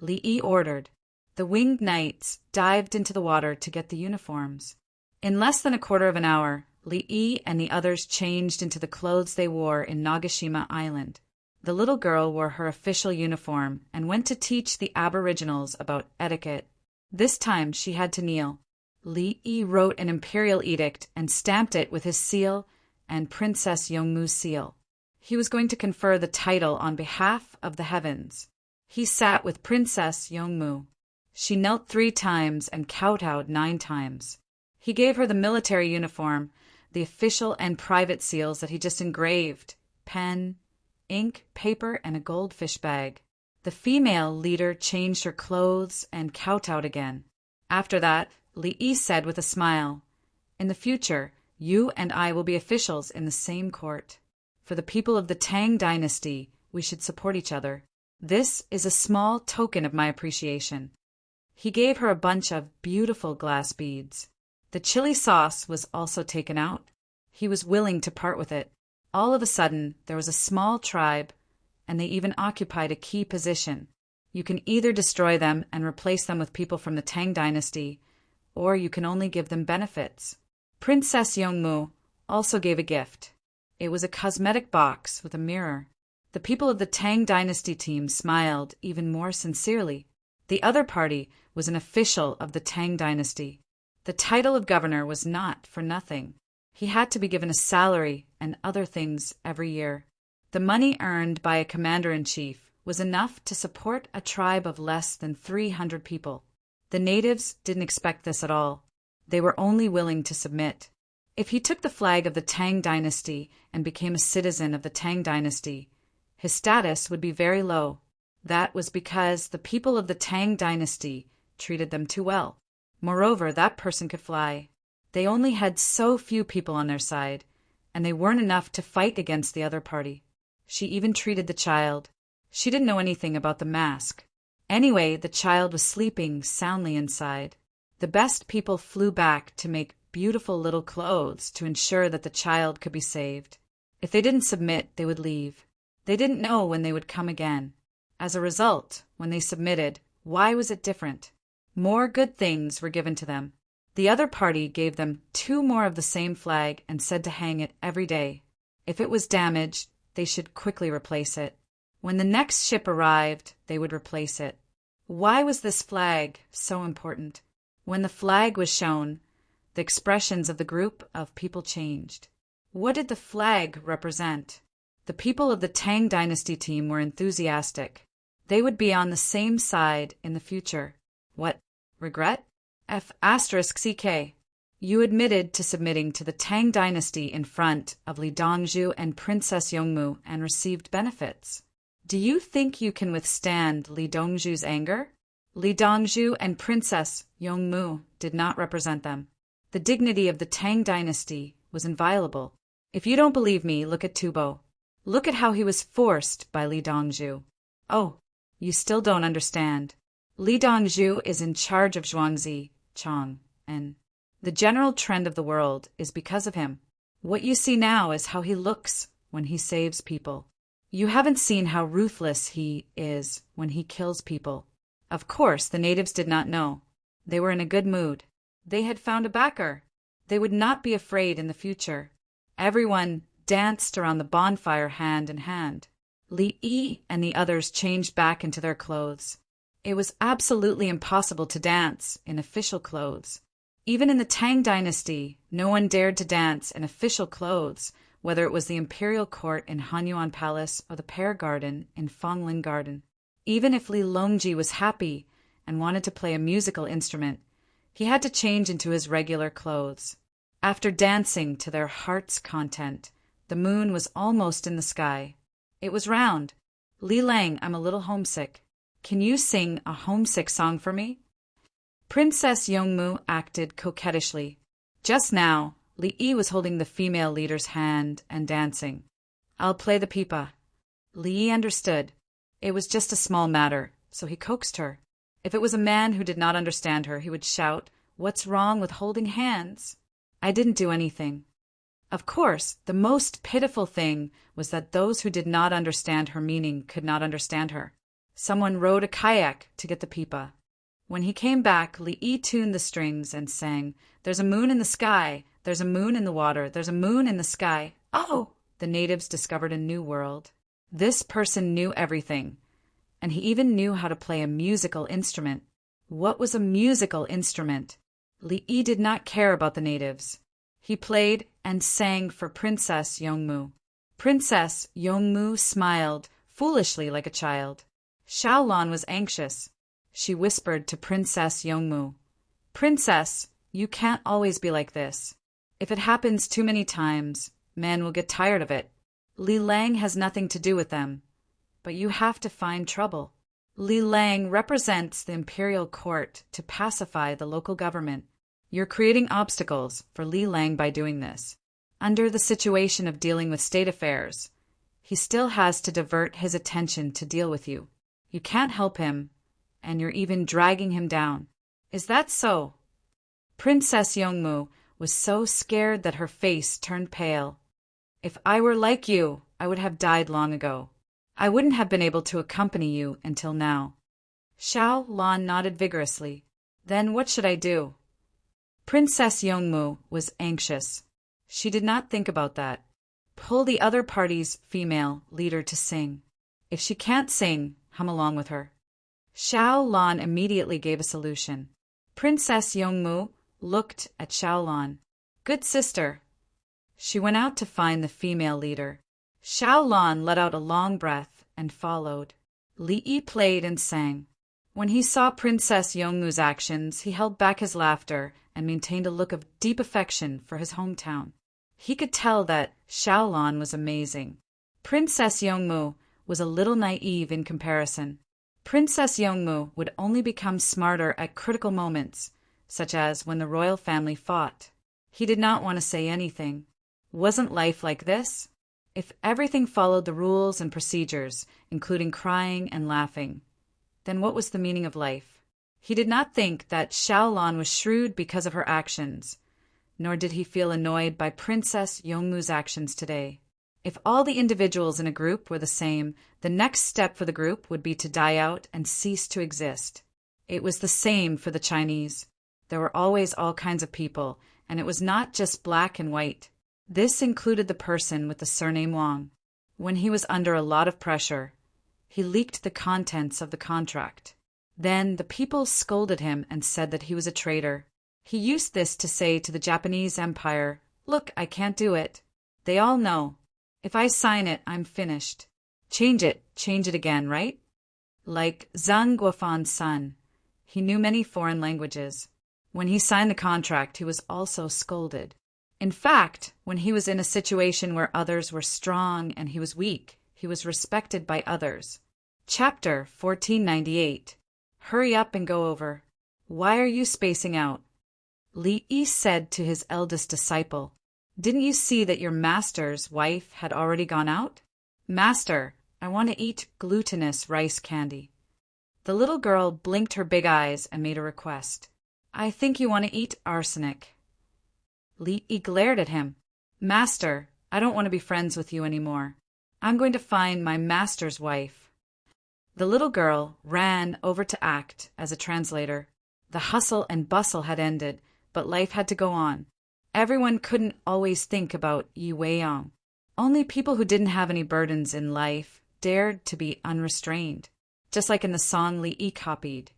Li Yi ordered. The winged knights dived into the water to get the uniforms. In less than a quarter of an hour, Li Yi and the others changed into the clothes they wore in Nagashima Island. The little girl wore her official uniform and went to teach the aboriginals about etiquette. This time she had to kneel. Li Yi wrote an imperial edict and stamped it with his seal and Princess Yongmu's seal. He was going to confer the title on behalf of the heavens. He sat with Princess Yongmu. She knelt 3 times and kowtowed 9 times. He gave her the military uniform, the official and private seals that he just engraved, pen, ink, paper, and a goldfish bag. The female leader changed her clothes and kowtowed again. After that, Li Yi said with a smile, "In the future, you and I will be officials in the same court. For the people of the Tang dynasty, we should support each other. This is a small token of my appreciation." He gave her a bunch of beautiful glass beads. The chili sauce was also taken out. He was willing to part with it. All of a sudden, there was a small tribe, and they even occupied a key position. You can either destroy them and replace them with people from the Tang dynasty, or you can only give them benefits. Princess Yongmu also gave a gift. It was a cosmetic box with a mirror. The people of the Tang dynasty team smiled even more sincerely. The other party was an official of the Tang dynasty. The title of governor was not for nothing. He had to be given a salary and other things every year. The money earned by a commander-in-chief was enough to support a tribe of less than 300 people. The natives didn't expect this at all. They were only willing to submit. If he took the flag of the Tang dynasty and became a citizen of the Tang dynasty, his status would be very low. That was because the people of the Tang dynasty treated them too well. Moreover, that person could fly. They only had so few people on their side, and they weren't enough to fight against the other party. She even treated the child. She didn't know anything about the mask. Anyway, the child was sleeping soundly inside. The best people flew back to make beautiful little clothes to ensure that the child could be saved. If they didn't submit, they would leave. They didn't know when they would come again. As a result, when they submitted, why was it different? More good things were given to them. The other party gave them 2 more of the same flag and said to hang it every day. If it was damaged, they should quickly replace it. When the next ship arrived, they would replace it. Why was this flag so important? When the flag was shown, the expressions of the group of people changed. What did the flag represent? The people of the Tang dynasty team were enthusiastic. They would be on the same side in the future. What? Regret? F***CK. You admitted to submitting to the Tang dynasty in front of Li Dongzhu and Princess Yongmu and received benefits. Do you think you can withstand Li Dongzhu's anger? Li Dongzhu and Princess Yongmu did not represent them. The dignity of the Tang dynasty was inviolable. If you don't believe me, look at Tubo. Look at how he was forced by Li Dongzhu. Oh, you still don't understand. Li Dongzhu is in charge of Zhuangzi, Chang, and the general trend of the world is because of him. What you see now is how he looks when he saves people. You haven't seen how ruthless he is when he kills people. Of course, the natives did not know. They were in a good mood. They had found a backer. They would not be afraid in the future. Everyone danced around the bonfire hand in hand. Li Yi and the others changed back into their clothes. It was absolutely impossible to dance in official clothes. Even in the Tang dynasty, no one dared to dance in official clothes, whether it was the imperial court in Hanyuan Palace or the Pear Garden in Fonglin Garden. Even if Li Longji was happy and wanted to play a musical instrument, he had to change into his regular clothes. After dancing to their heart's content, the moon was almost in the sky. It was round. Li Lang, I'm a little homesick. Can you sing a homesick song for me? Princess Yongmu acted coquettishly. Just now, Li Yi was holding the female leader's hand and dancing. I'll play the pipa. Li Yi understood. It was just a small matter, so he coaxed her. If it was a man who did not understand her, he would shout, "What's wrong with holding hands? I didn't do anything." Of course, the most pitiful thing was that those who did not understand her meaning could not understand her. Someone rowed a kayak to get the pipa. When he came back, Li Yi tuned the strings and sang, "There's a moon in the sky, there's a moon in the water, there's a moon in the sky." Oh! The natives discovered a new world. This person knew everything, and he even knew how to play a musical instrument. What was a musical instrument? Li Yi did not care about the natives. He played and sang for Princess Yongmu. Princess Yongmu smiled, foolishly like a child. Xiaolan was anxious. She whispered to Princess Yongmu, "Princess, you can't always be like this. If it happens too many times, men will get tired of it. Li Lang has nothing to do with them, but you have to find trouble. Li Lang represents the imperial court to pacify the local government. You're creating obstacles for Li Lang by doing this. Under the situation of dealing with state affairs, he still has to divert his attention to deal with you. You can't help him, and you're even dragging him down. Is that so?" Princess Yongmu was so scared that her face turned pale. "If I were like you, I would have died long ago. I wouldn't have been able to accompany you until now." Xiao Lan nodded vigorously. "Then what should I do?" Princess Yongmu was anxious. She did not think about that. Pull the other party's female leader to sing. If she can't sing, hum along with her. Xiao Lan immediately gave a solution. Princess Yongmu looked at Xiao Lan. "Good sister." She went out to find the female leader. Xiao Lan let out a long breath and followed. Li Yi played and sang. When he saw Princess Yongmu's actions, he held back his laughter and maintained a look of deep affection for his hometown. He could tell that Xiao Lan was amazing. Princess Yongmu was a little naive in comparison. Princess Yongmu would only become smarter at critical moments, such as when the royal family fought. He did not want to say anything. Wasn't life like this? If everything followed the rules and procedures, including crying and laughing, then what was the meaning of life? He did not think that Xiao Lan was shrewd because of her actions, nor did he feel annoyed by Princess Yongmu's actions today. If all the individuals in a group were the same, the next step for the group would be to die out and cease to exist. It was the same for the Chinese. There were always all kinds of people, and it was not just black and white. This included the person with the surname Wang. When he was under a lot of pressure, he leaked the contents of the contract. Then the people scolded him and said that he was a traitor. He used this to say to the Japanese Empire, "Look, I can't do it. They all know. If I sign it, I'm finished. Change it again, right?" Like Zhang Guofan's son, he knew many foreign languages. When he signed the contract, he was also scolded. In fact, when he was in a situation where others were strong and he was weak, he was respected by others. Chapter 1498. Hurry up and go over. Why are you spacing out? Li Yi said to his eldest disciple, "Didn't you see that your master's wife had already gone out?" "Master, I want to eat glutinous rice candy." The little girl blinked her big eyes and made a request. "I think you want to eat arsenic." Li Yi glared at him. "Master, I don't want to be friends with you anymore. I'm going to find my master's wife." The little girl ran over to act as a translator. The hustle and bustle had ended, but life had to go on. Everyone couldn't always think about Yi Weiyang. Only people who didn't have any burdens in life dared to be unrestrained. Just like in the song Li Yi copied.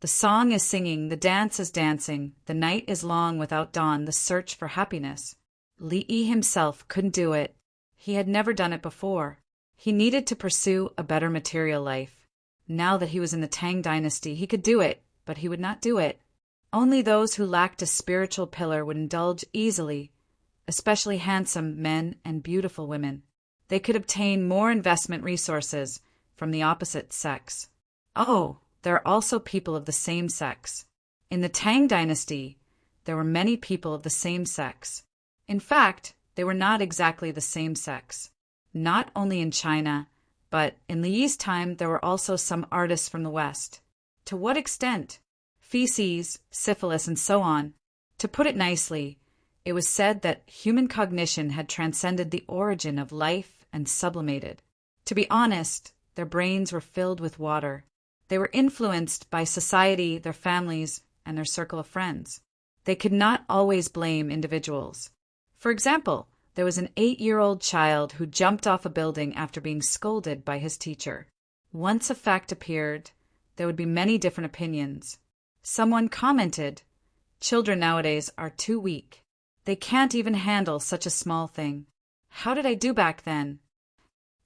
The song is singing, the dance is dancing, the night is long without dawn, the search for happiness. Li Yi himself couldn't do it. He had never done it before. He needed to pursue a better material life. Now that he was in the Tang dynasty, he could do it, but he would not do it. Only those who lacked a spiritual pillar would indulge easily, especially handsome men and beautiful women. They could obtain more investment resources from the opposite sex. Oh, there are also people of the same sex. In the Tang dynasty, there were many people of the same sex. In fact, they were not exactly the same sex. Not only in China, but in Li Yi's time there were also some artists from the West. To what extent? Feces, syphilis, and so on. To put it nicely, it was said that human cognition had transcended the origin of life and sublimated. To be honest, their brains were filled with water. They were influenced by society, their families, and their circle of friends. They could not always blame individuals. For example, there was an 8-year-old child who jumped off a building after being scolded by his teacher. Once a fact appeared, there would be many different opinions. Someone commented, "Children nowadays are too weak. They can't even handle such a small thing. How did I do back then?"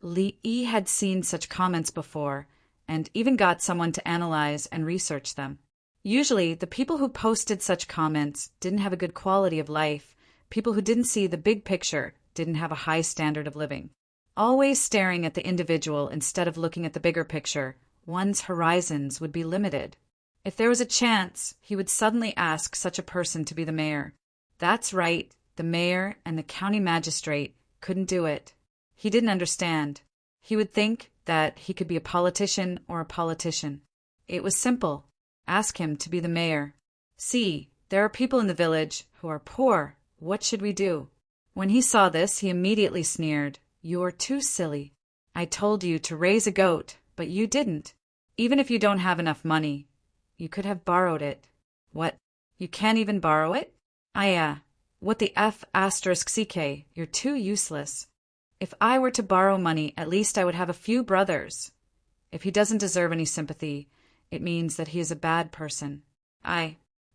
Li Yi had seen such comments before, and even got someone to analyze and research them. Usually, the people who posted such comments didn't have a good quality of life. People who didn't see the big picture didn't have a high standard of living. Always staring at the individual instead of looking at the bigger picture, one's horizons would be limited. If there was a chance, he would suddenly ask such a person to be the mayor. That's right, the mayor and the county magistrate couldn't do it. He didn't understand. He would think that he could be a politician or a politician. It was simple. Ask him to be the mayor. "See, there are people in the village who are poor. What should we do?" When he saw this, he immediately sneered. "You're too silly. I told you to raise a goat, but you didn't. Even if you don't have enough money, you could have borrowed it." "What? You can't even borrow it?" What the F asterisk CK? You're too useless. If I were to borrow money, at least I would have a few brothers. If he doesn't deserve any sympathy, it means that he is a bad person.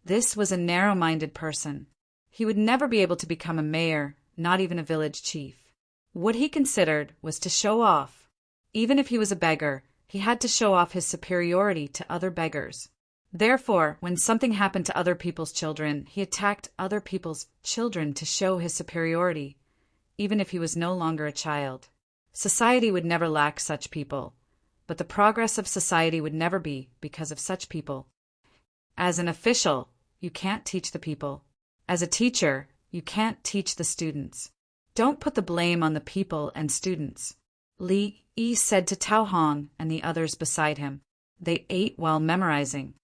This was a narrow-minded person. He would never be able to become a mayor, not even a village chief. What he considered was to show off. Even if he was a beggar, he had to show off his superiority to other beggars. Therefore, when something happened to other people's children, he attacked other people's children to show his superiority, even if he was no longer a child. Society would never lack such people, but the progress of society would never be because of such people. As an official, you can't teach the people. As a teacher, you can't teach the students. Don't put the blame on the people and students. Li Yi said to Tao Hong and the others beside him. They ate while memorizing.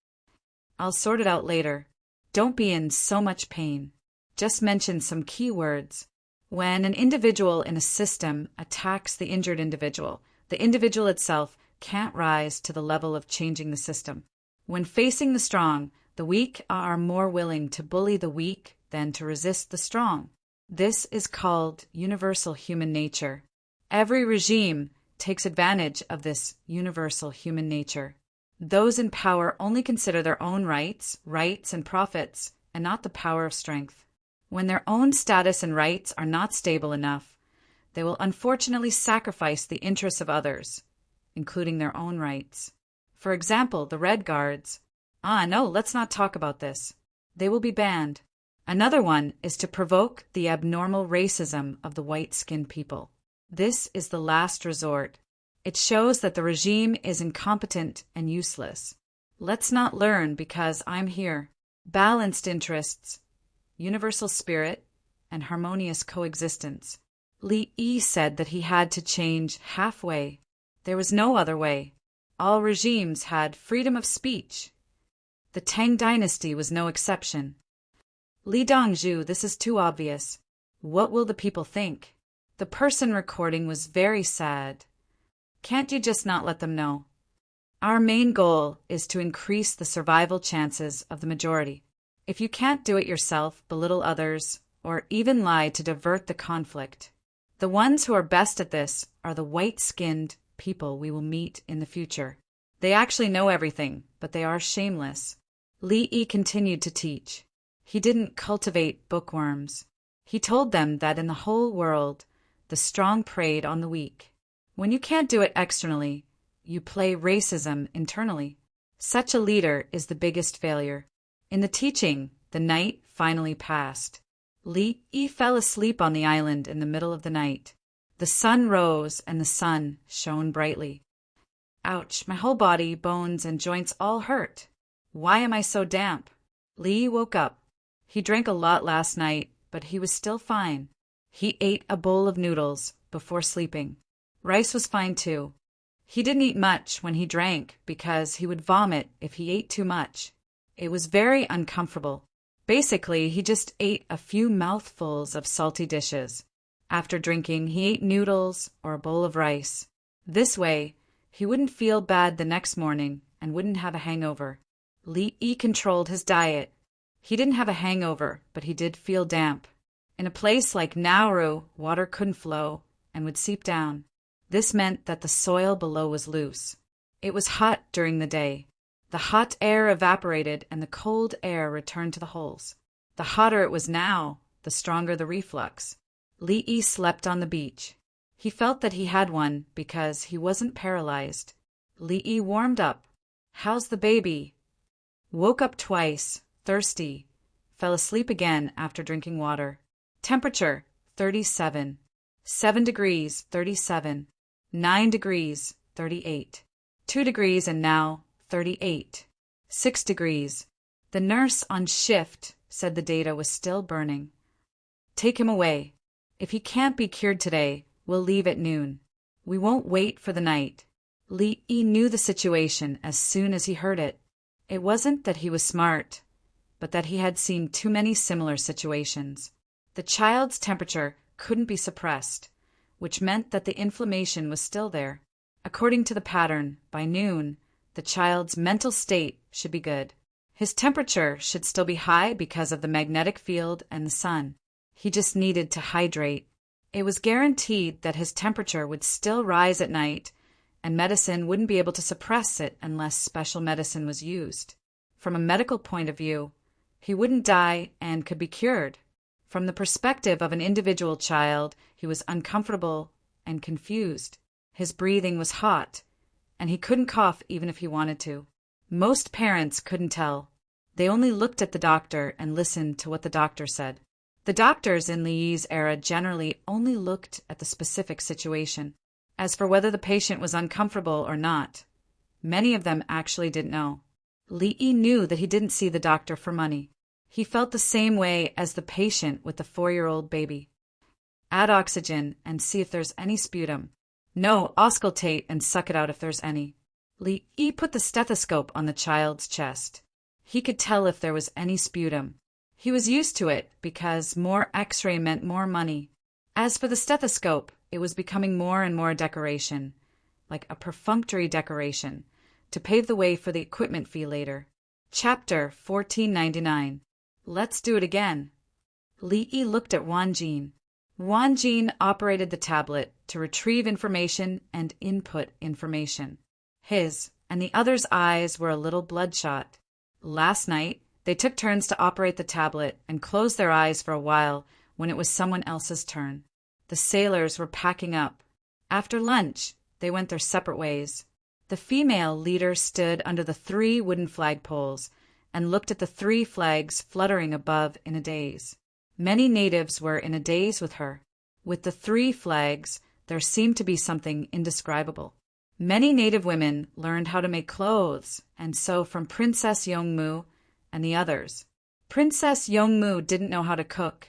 "I'll sort it out later. Don't be in so much pain." Just mention some key words. When an individual in a system attacks the individual itself can't rise to the level of changing the system. When facing the strong, the weak are more willing to bully the weak than to resist the strong. This is called universal human nature. Every regime takes advantage of this universal human nature. Those in power only consider their own rights and profits, and not the power of strength. When their own status and rights are not stable enough, they will unfortunately sacrifice the interests of others, including their own rights. For example, the Red Guards. No, let's not talk about this. They will be banned. Another one is to provoke the abnormal racism of the white-skinned people. This is the last resort. It shows that the regime is incompetent and useless. Let's not learn because I'm here. Balanced interests, universal spirit, and harmonious coexistence. Li Yi said that he had to change halfway. There was no other way. All regimes had freedom of speech. The Tang dynasty was no exception. Li Dongzhu, this is too obvious. What will the people think? The person recording was very sad. Can't you just not let them know? Our main goal is to increase the survival chances of the majority. If you can't do it yourself, belittle others, or even lie to divert the conflict. The ones who are best at this are the white-skinned people we will meet in the future. They actually know everything, but they are shameless. Li Yi continued to teach. He didn't cultivate bookworms. He told them that in the whole world, the strong preyed on the weak. When you can't do it externally, you play racism internally. Such a leader is the biggest failure. In the teaching, the night finally passed. Li Yi fell asleep on the island in the middle of the night. The sun rose and the sun shone brightly. Ouch, my whole body, bones, and joints all hurt. Why am I so damp? Li woke up. He drank a lot last night, but he was still fine. He ate a bowl of noodles before sleeping. Rice was fine too. He didn't eat much when he drank because he would vomit if he ate too much. It was very uncomfortable. Basically, he just ate a few mouthfuls of salty dishes. After drinking, he ate noodles or a bowl of rice. This way, he wouldn't feel bad the next morning and wouldn't have a hangover. Li Yi controlled his diet. He didn't have a hangover, but he did feel damp. In a place like Nauru, water couldn't flow and would seep down. This meant that the soil below was loose. It was hot during the day. The hot air evaporated and the cold air returned to the holes. The hotter it was now, the stronger the reflux. Li Yi slept on the beach. He felt that he had one because he wasn't paralyzed. Li Yi warmed up. How's the baby? Woke up twice, thirsty. Fell asleep again after drinking water. Temperature, 37. 7 degrees, 37. 9 degrees, 38. 2 degrees and now 38. 6 degrees. The nurse on shift said the data was still burning. Take him away. If he can't be cured today, we'll leave at noon. We won't wait for the night. Li Yi knew the situation as soon as he heard it. It wasn't that he was smart, but that he had seen too many similar situations. The child's temperature couldn't be suppressed, which meant that the inflammation was still there. According to the pattern, by noon, the child's mental state should be good. His temperature should still be high because of the magnetic field and the sun. He just needed to hydrate. It was guaranteed that his temperature would still rise at night, and medicine wouldn't be able to suppress it unless special medicine was used. From a medical point of view, he wouldn't die and could be cured. From the perspective of an individual child, he was uncomfortable and confused. His breathing was hot, and he couldn't cough even if he wanted to. Most parents couldn't tell. They only looked at the doctor and listened to what the doctor said. The doctors in Li Yi's era generally only looked at the specific situation. As for whether the patient was uncomfortable or not, many of them actually didn't know. Li Yi knew that he didn't see the doctor for money. He felt the same way as the patient with the 4-year-old baby. Add oxygen and see if there's any sputum. No, auscultate and suck it out if there's any. Li Yi put the stethoscope on the child's chest. He could tell if there was any sputum. He was used to it because more X-ray meant more money. As for the stethoscope, it was becoming more and more a decoration, like a perfunctory decoration, to pave the way for the equipment fee later. Chapter 1499. Let's do it again. Li Yi looked at Wan Jin. Wan Jin operated the tablet to retrieve information and input information. His and the other's eyes were a little bloodshot. Last night, they took turns to operate the tablet and closed their eyes for a while when it was someone else's turn. The sailors were packing up. After lunch, they went their separate ways. The female leader stood under the 3 wooden flagpoles and looked at the 3 flags fluttering above in a daze. Many natives were in a daze with her. With the 3 flags, there seemed to be something indescribable. Many native women learned how to make clothes, and so from Princess Yongmu and the others. Princess Yongmu didn't know how to cook,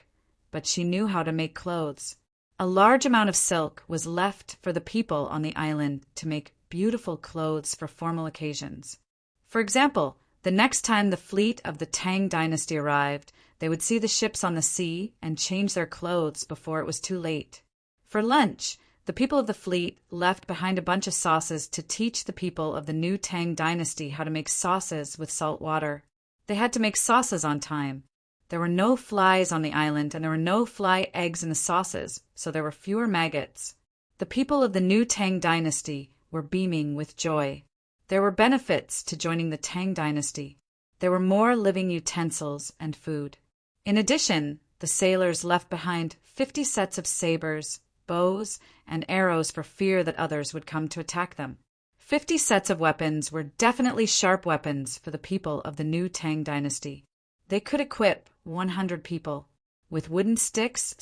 but she knew how to make clothes. A large amount of silk was left for the people on the island to make beautiful clothes for formal occasions. For example, the next time the fleet of the Tang dynasty arrived, they would see the ships on the sea and change their clothes before it was too late. For lunch, the people of the fleet left behind a bunch of sauces to teach the people of the new Tang dynasty how to make sauces with salt water. They had to make sauces on time. There were no flies on the island, and there were no fly eggs in the sauces, so there were fewer maggots. The people of the new Tang dynasty were beaming with joy. There were benefits to joining the Tang dynasty. There were more living utensils and food. In addition, the sailors left behind 50 sets of sabers, bows, and arrows for fear that others would come to attack them. 50 sets of weapons were definitely sharp weapons for the people of the new Tang dynasty. They could equip 100 people. With wooden sticks,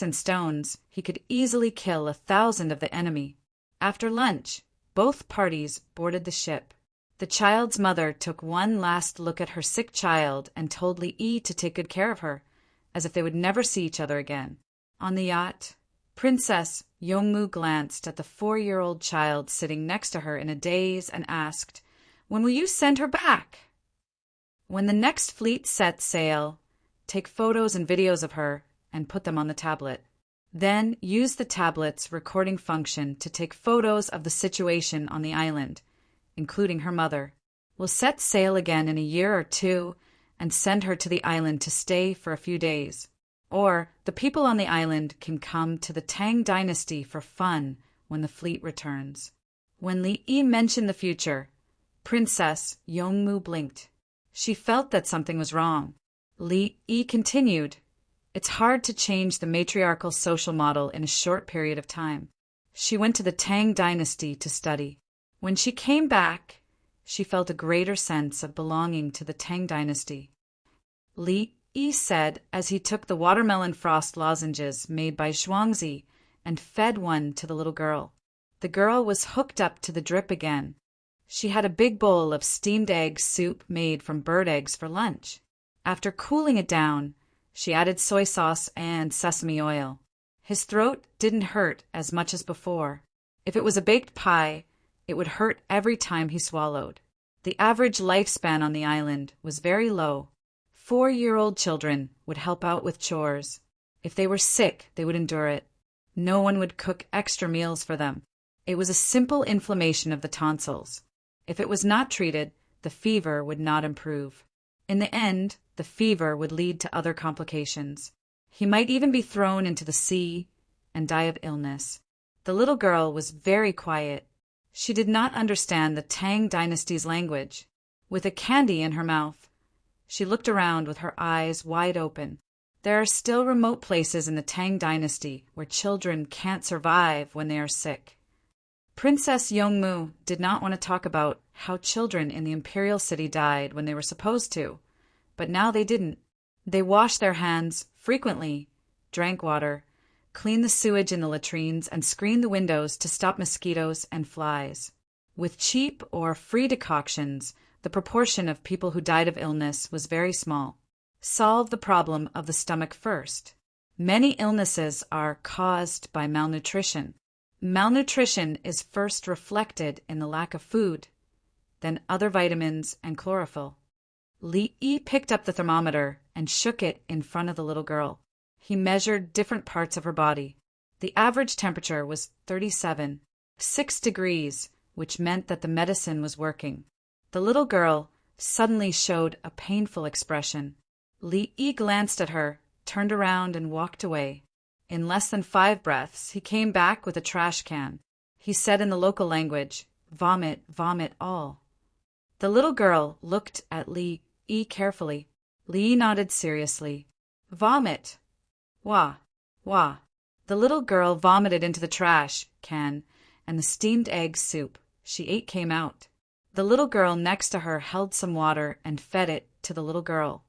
and stones, he could easily kill 1,000 of the enemy. After lunch, both parties boarded the ship. The child's mother took one last look at her sick child and told Li Yi to take good care of her, as if they would never see each other again. On the yacht, Princess Yongmu glanced at the 4-year-old child sitting next to her in a daze and asked, "When will you send her back?" "When the next fleet sets sail, take photos and videos of her and put them on the tablet. Then use the tablet's recording function to take photos of the situation on the island, including her mother. We'll set sail again in a year or 2 and send her to the island to stay for a few days. Or the people on the island can come to the Tang dynasty for fun when the fleet returns." When Li Yi mentioned the future, Princess Yongmu blinked. She felt that something was wrong. Li Yi continued, "It's hard to change the matriarchal social model in a short period of time." She went to the Tang dynasty to study. When she came back, she felt a greater sense of belonging to the Tang dynasty. Li Yi said as he took the watermelon frost lozenges made by Zhuangzi and fed one to the little girl. The girl was hooked up to the drip again. She had a big bowl of steamed egg soup made from bird eggs for lunch. After cooling it down, she added soy sauce and sesame oil. His throat didn't hurt as much as before. If it was a baked pie, it would hurt every time he swallowed. The average lifespan on the island was very low. 4-year-old children would help out with chores. If they were sick, they would endure it. No one would cook extra meals for them. It was a simple inflammation of the tonsils. If it was not treated, the fever would not improve. In the end, the fever would lead to other complications. He might even be thrown into the sea and die of illness. The little girl was very quiet. She did not understand the Tang dynasty's language. With a candy in her mouth, she looked around with her eyes wide open. There are still remote places in the Tang dynasty where children can't survive when they are sick. Princess Yongmu did not want to talk about how children in the imperial city died when they were supposed to, but now they didn't. They washed their hands frequently, drank water, cleaned the sewage in the latrines, and screened the windows to stop mosquitoes and flies. With cheap or free decoctions, the proportion of people who died of illness was very small. Solve the problem of the stomach first. Many illnesses are caused by malnutrition. Malnutrition is first reflected in the lack of food, then other vitamins and chlorophyll. Li Yi picked up the thermometer and shook it in front of the little girl. He measured different parts of her body. The average temperature was 37.6 degrees, which meant that the medicine was working. The little girl suddenly showed a painful expression. Li Yi glanced at her, turned around, and walked away. In less than 5 breaths, he came back with a trash can. He said in the local language, "Vomit, vomit all." The little girl looked at Li Yi carefully. Li Yi nodded seriously. "Vomit. Wah, wah." The little girl vomited into the trash can, and the steamed egg soup she ate came out. The little girl next to her held some water and fed it to the little girl.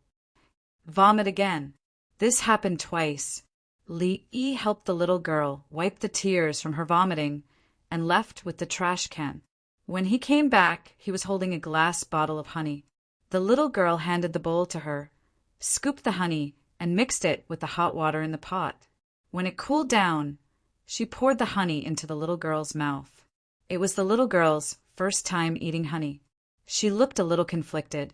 Vomit again. This happened twice. Li Yi helped the little girl wipe the tears from her vomiting and left with the trash can. When he came back, he was holding a glass bottle of honey. The little girl handed the bowl to her, scooped the honey, and mixed it with the hot water in the pot. When it cooled down, she poured the honey into the little girl's mouth. It was the little girl's first time eating honey. She looked a little conflicted.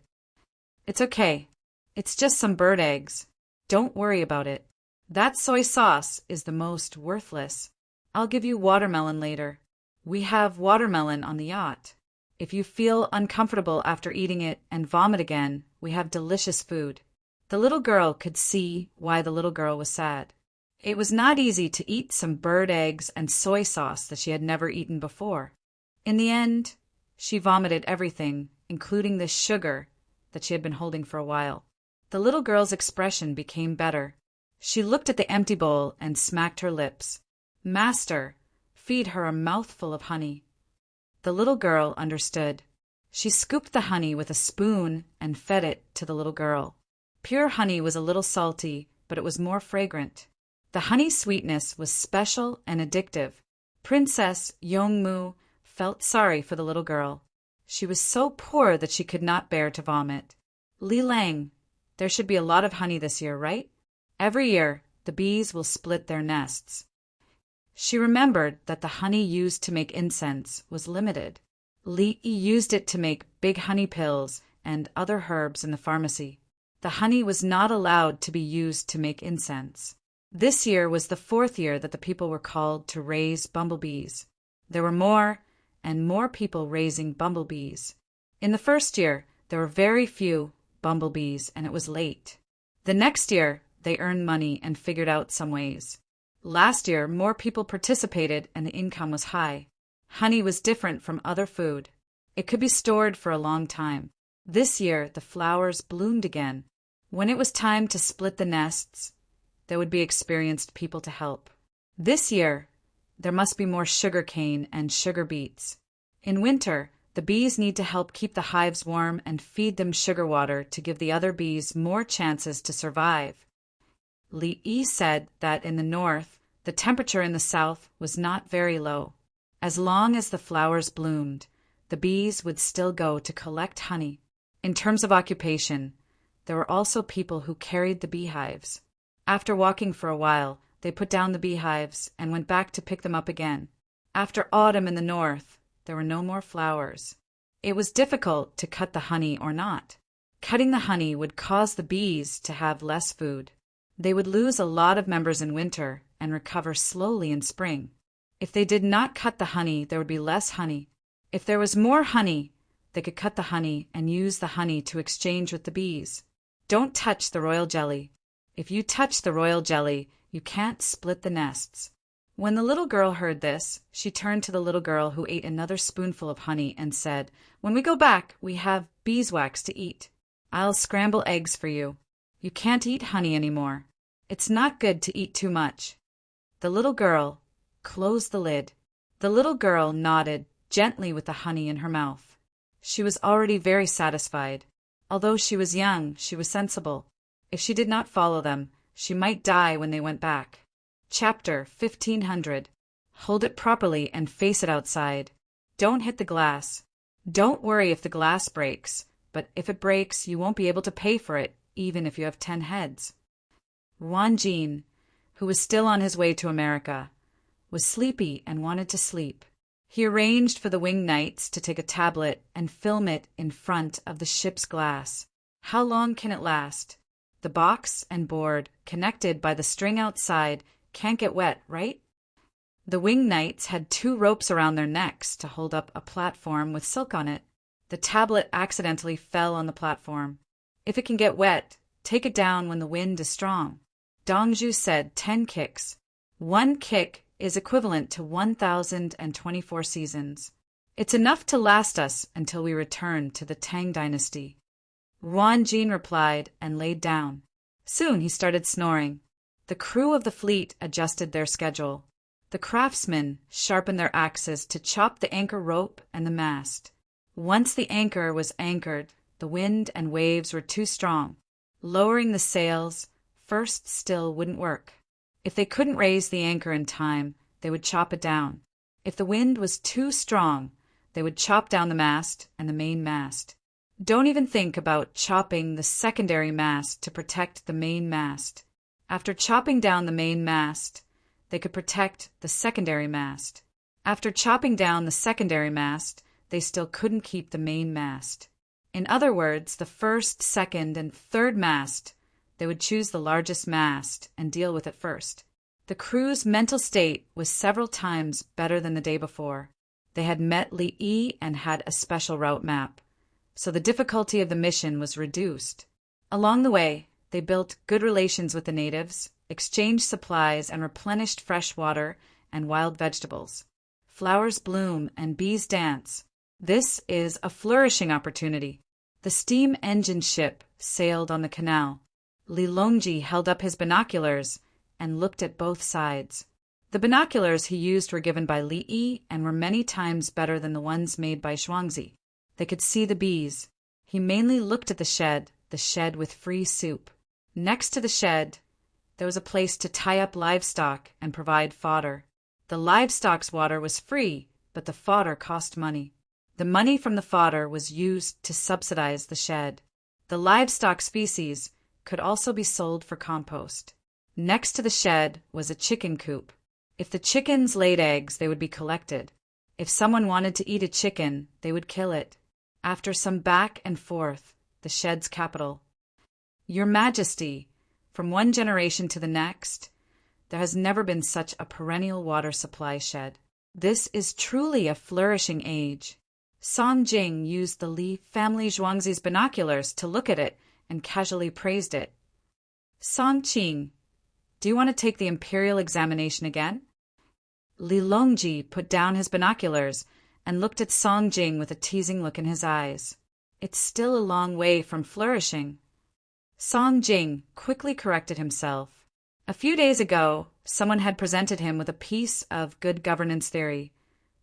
"It's okay. It's just some bird eggs. Don't worry about it. That soy sauce is the most worthless. I'll give you watermelon later. We have watermelon on the yacht. If you feel uncomfortable after eating it and vomit again, we have delicious food." The little girl could see why the little girl was sad. It was not easy to eat some bird eggs and soy sauce that she had never eaten before. In the end, she vomited everything, including the sugar that she had been holding for a while. The little girl's expression became better. She looked at the empty bowl and smacked her lips. "Master, feed her a mouthful of honey." The little girl understood. She scooped the honey with a spoon and fed it to the little girl. Pure honey was a little salty, but it was more fragrant. The honey sweetness was special and addictive. Princess Yongmu felt sorry for the little girl. She was so poor that she could not bear to vomit. "Li Lang, there should be a lot of honey this year, right? Every year, the bees will split their nests." She remembered that the honey used to make incense was limited. Li Yi used it to make big honey pills and other herbs in the pharmacy. The honey was not allowed to be used to make incense. This year was the 4th year that the people were called to raise bumblebees. There were more and more people raising bumblebees. In the first year, there were very few bumblebees, and it was late. The next year, they earned money and figured out some ways. Last year, more people participated and the income was high. Honey was different from other food. It could be stored for a long time. This year, the flowers bloomed again. When it was time to split the nests, there would be experienced people to help. This year, there must be more sugar cane and sugar beets. In winter, the bees need to help keep the hives warm and feed them sugar water to give the other bees more chances to survive. Li Yi said that in the north, the temperature in the south was not very low. As long as the flowers bloomed, the bees would still go to collect honey. In terms of occupation, there were also people who carried the beehives. After walking for a while, they put down the beehives and went back to pick them up again. After autumn in the north, there were no more flowers. It was difficult to cut the honey or not. Cutting the honey would cause the bees to have less food. They would lose a lot of members in winter and recover slowly in spring. If they did not cut the honey, there would be less honey. If there was more honey, they could cut the honey and use the honey to exchange with the bees. Don't touch the royal jelly. If you touch the royal jelly, you can't split the nests. When the little girl heard this, she turned to the little girl who ate another spoonful of honey and said, "When we go back, we have beeswax to eat. I'll scramble eggs for you. You can't eat honey anymore. It's not good to eat too much." The little girl closed the lid. The little girl nodded gently with the honey in her mouth. She was already very satisfied. Although she was young, she was sensible. If she did not follow them, she might die when they went back. Chapter 1500. Hold it properly and face it outside. Don't hit the glass. Don't worry if the glass breaks, but if it breaks, you won't be able to pay for it, even if you have 10 heads. Wan Jin, who was still on his way to America, was sleepy and wanted to sleep. He arranged for the wing knights to take a tablet and film it in front of the ship's glass. How long can it last? The box and board, connected by the string outside, can't get wet, right? The winged knights had 2 ropes around their necks to hold up a platform with silk on it. The tablet accidentally fell on the platform. If it can get wet, take it down when the wind is strong. Dongzhu said 10 kicks. 1 kick is equivalent to 1,024 seasons. It's enough to last us until we return to the Tang dynasty. Ruan Jin replied and laid down. Soon he started snoring. The crew of the fleet adjusted their schedule. The craftsmen sharpened their axes to chop the anchor rope and the mast. Once the anchor was anchored, the wind and waves were too strong. Lowering the sails first still wouldn't work. If they couldn't raise the anchor in time, they would chop it down. If the wind was too strong, they would chop down the mast and the main mast. Don't even think about chopping the secondary mast to protect the main mast. After chopping down the main mast, they could protect the secondary mast. After chopping down the secondary mast, they still couldn't keep the main mast. In other words, the first, second, and third mast, they would choose the largest mast and deal with it first. The crew's mental state was several times better than the day before. They had met Li Yi and had a special route map, so the difficulty of the mission was reduced. Along the way, they built good relations with the natives, exchanged supplies, and replenished fresh water and wild vegetables. Flowers bloom and bees dance. This is a flourishing opportunity. The steam engine ship sailed on the canal. Li Longji held up his binoculars and looked at both sides. The binoculars he used were given by Li Yi and were many times better than the ones made by Zhuangzi. They could see the bees. He mainly looked at the shed with free soup. Next to the shed, there was a place to tie up livestock and provide fodder. The livestock's water was free, but the fodder cost money. The money from the fodder was used to subsidize the shed. The livestock species could also be sold for compost. Next to the shed was a chicken coop. If the chickens laid eggs, they would be collected. If someone wanted to eat a chicken, they would kill it. After some back and forth, the shed's capital. Your Majesty, from one generation to the next, there has never been such a perennial water supply shed. This is truly a flourishing age. Song Jing used the Li family Zhuangzi's binoculars to look at it and casually praised it. Song Qing, do you want to take the imperial examination again? Li Longji put down his binoculars and looked at Song Jing with a teasing look in his eyes. It's still a long way from flourishing. Song Jing quickly corrected himself. A few days ago, someone had presented him with a piece of good governance theory,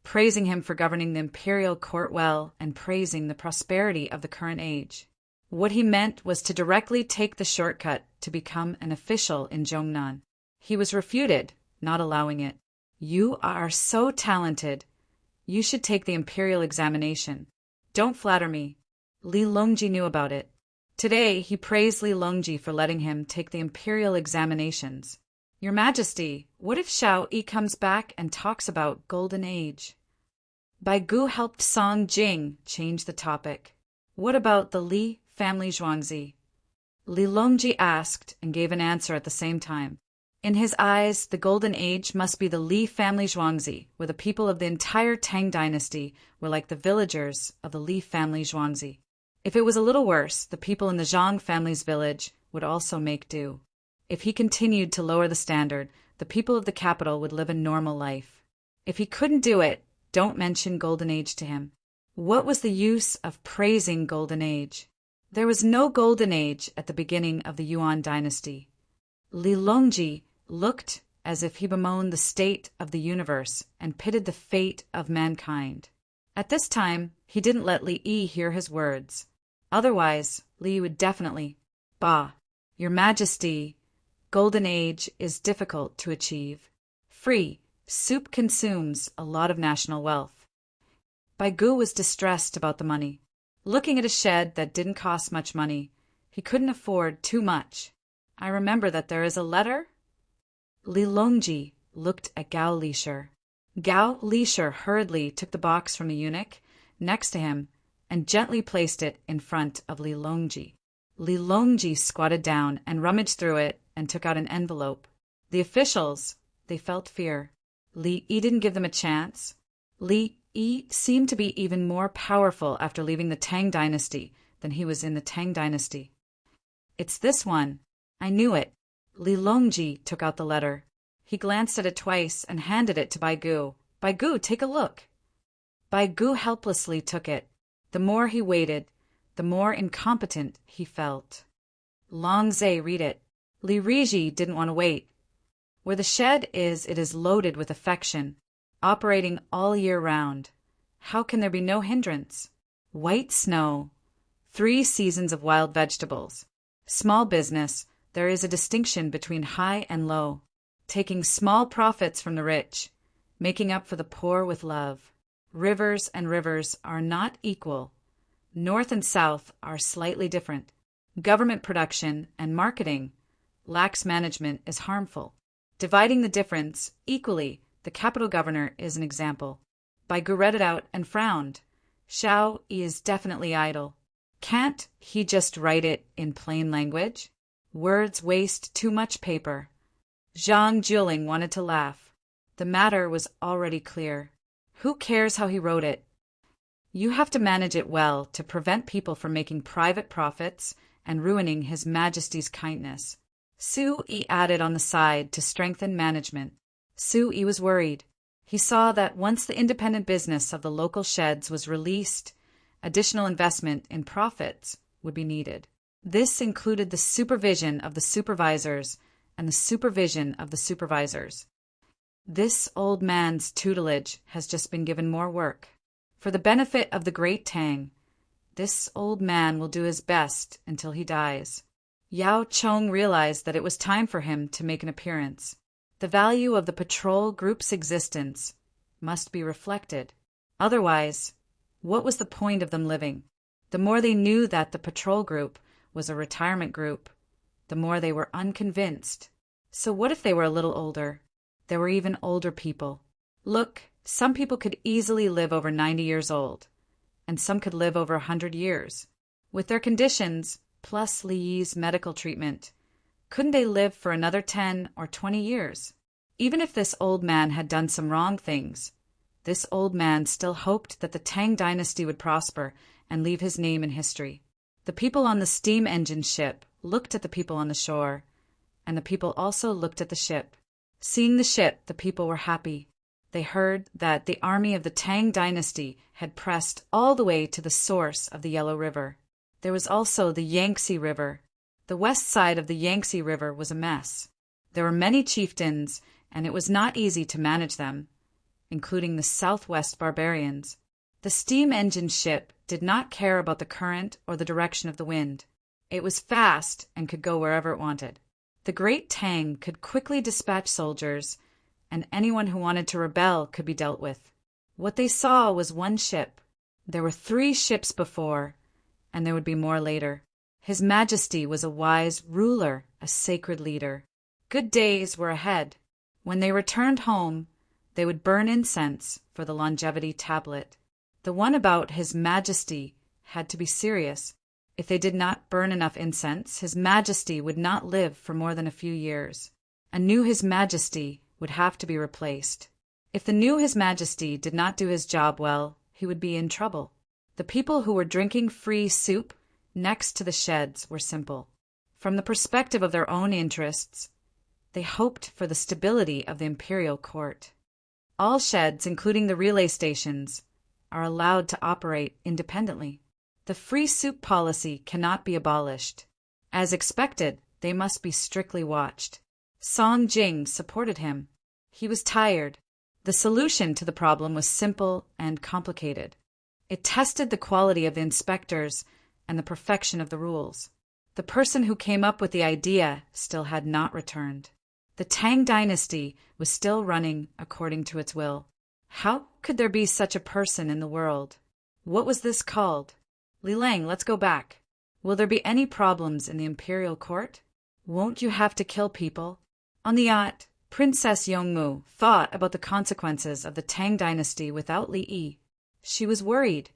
praising him for governing the imperial court well and praising the prosperity of the current age. What he meant was to directly take the shortcut to become an official in Zhongnan. He was refuted, not allowing it. You are so talented. You should take the imperial examination. Don't flatter me. Li Longji knew about it. Today, he praised Li Longji for letting him take the imperial examinations. Your Majesty, what if Xiao Yi comes back and talks about Golden Age? Bai Gu helped Song Jing change the topic. What about the Li family Zhuangzi? Li Longji asked and gave an answer at the same time. In his eyes, the Golden Age must be the Li family Zhuangzi, where the people of the entire Tang dynasty were like the villagers of the Li family Zhuangzi. If it was a little worse, the people in the Zhang family's village would also make do. If he continued to lower the standard, the people of the capital would live a normal life. If he couldn't do it, don't mention Golden Age to him. What was the use of praising Golden Age? There was no Golden Age at the beginning of the Yuan dynasty. Li Longji looked as if he bemoaned the state of the universe and pitted the fate of mankind. At this time, he didn't let Li Yi hear his words. Otherwise, Li would definitely, "Bah, Your Majesty, Golden Age is difficult to achieve. Free soup consumes a lot of national wealth." Bai Gu was distressed about the money. Looking at a shed that didn't cost much money, he couldn't afford too much. I remember that there is a letter. Li Longji looked at Gao Lisher. Gao Lisher hurriedly took the box from the eunuch next to him and gently placed it in front of Li Longji. Li Longji squatted down and rummaged through it and took out an envelope. The officials, they felt fear. Li Yi didn't give them a chance. Li Yi seemed to be even more powerful after leaving the Tang dynasty than he was in the Tang dynasty. It's this one. I knew it. Li Longji took out the letter. He glanced at it twice and handed it to Bai Gu. Bai Gu, take a look. Bai Gu helplessly took it. The more he waited, the more incompetent he felt. Long Zhe, read it. Li Riji didn't want to wait. Where the shed is, it is loaded with affection, operating all year round. How can there be no hindrance? White snow, 3 seasons of wild vegetables. Small business, there is a distinction between high and low. Taking small profits from the rich, making up for the poor with love. Rivers and rivers are not equal. North and south are slightly different. Government production and marketing, lax management is harmful. Dividing the difference equally, the capital governor is an example. Bai Gu read it out and frowned. Shao is definitely idle. Can't he just write it in plain language? Words waste too much paper. Zhang Juling wanted to laugh. The matter was already clear. Who cares how he wrote it? You have to manage it well to prevent people from making private profits and ruining His Majesty's kindness. Su Yi added on the side to strengthen management. Su Yi was worried. He saw that once the independent business of the local sheds was released, additional investment in profits would be needed. This included the supervision of the supervisors and the supervision of the supervisors. This old man's tutelage has just been given more work. For the benefit of the great Tang, this old man will do his best until he dies. Yao Chong realized that it was time for him to make an appearance. The value of the patrol group's existence must be reflected. Otherwise, what was the point of them living? The more they knew that the patrol group was a retirement group, the more they were unconvinced. So what if they were a little older? There were even older people. Look, some people could easily live over 90 years old, and some could live over 100 years. With their conditions, plus Li Yi's medical treatment, couldn't they live for another 10 or 20 years? Even if this old man had done some wrong things, this old man still hoped that the Tang dynasty would prosper and leave his name in history. The people on the steam engine ship looked at the people on the shore, and the people also looked at the ship. Seeing the ship, the people were happy. They heard that the army of the Tang dynasty had pressed all the way to the source of the Yellow River. There was also the Yangtze River. The west side of the Yangtze River was a mess. There were many chieftains, and it was not easy to manage them, including the southwest barbarians. The steam engine ship did not care about the current or the direction of the wind. It was fast and could go wherever it wanted. The great Tang could quickly dispatch soldiers, and anyone who wanted to rebel could be dealt with. What they saw was one ship. There were 3 ships before, and there would be more later. His Majesty was a wise ruler, a sacred leader. Good days were ahead. When they returned home, they would burn incense for the longevity tablet. The one about His Majesty had to be serious. If they did not burn enough incense, His Majesty would not live for more than a few years. A new His Majesty would have to be replaced. If the new His Majesty did not do his job well, he would be in trouble. The people who were drinking free soup next to the sheds were simple. From the perspective of their own interests, they hoped for the stability of the imperial court. All sheds, including the relay stations, are allowed to operate independently. The free soup policy cannot be abolished. As expected, they must be strictly watched. Song Jing supported him. He was tired. The solution to the problem was simple and complicated. It tested the quality of the inspectors and the perfection of the rules. The person who came up with the idea still had not returned. The Tang dynasty was still running according to its will. How could there be such a person in the world? What was this called? Li Lang, let's go back. Will there be any problems in the imperial court? Won't you have to kill people? On the yacht, Princess Yongmu thought about the consequences of the Tang dynasty without Li Yi. She was worried.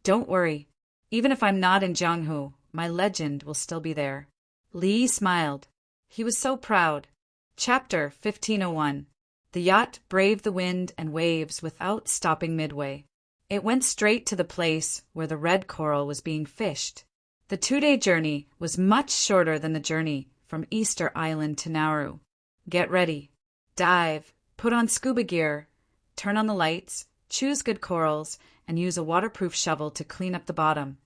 Don't worry. Even if I'm not in Jianghu, My legend will still be there." Li smiled. He was so proud. Chapter 1501. The yacht braved the wind and waves without stopping midway. It went straight to the place where the red coral was being fished. The 2-day journey was much shorter than the journey from Easter Island to Nauru. Get ready. Dive, put on scuba gear, turn on the lights, choose good corals, and use a waterproof shovel to clean up the bottom.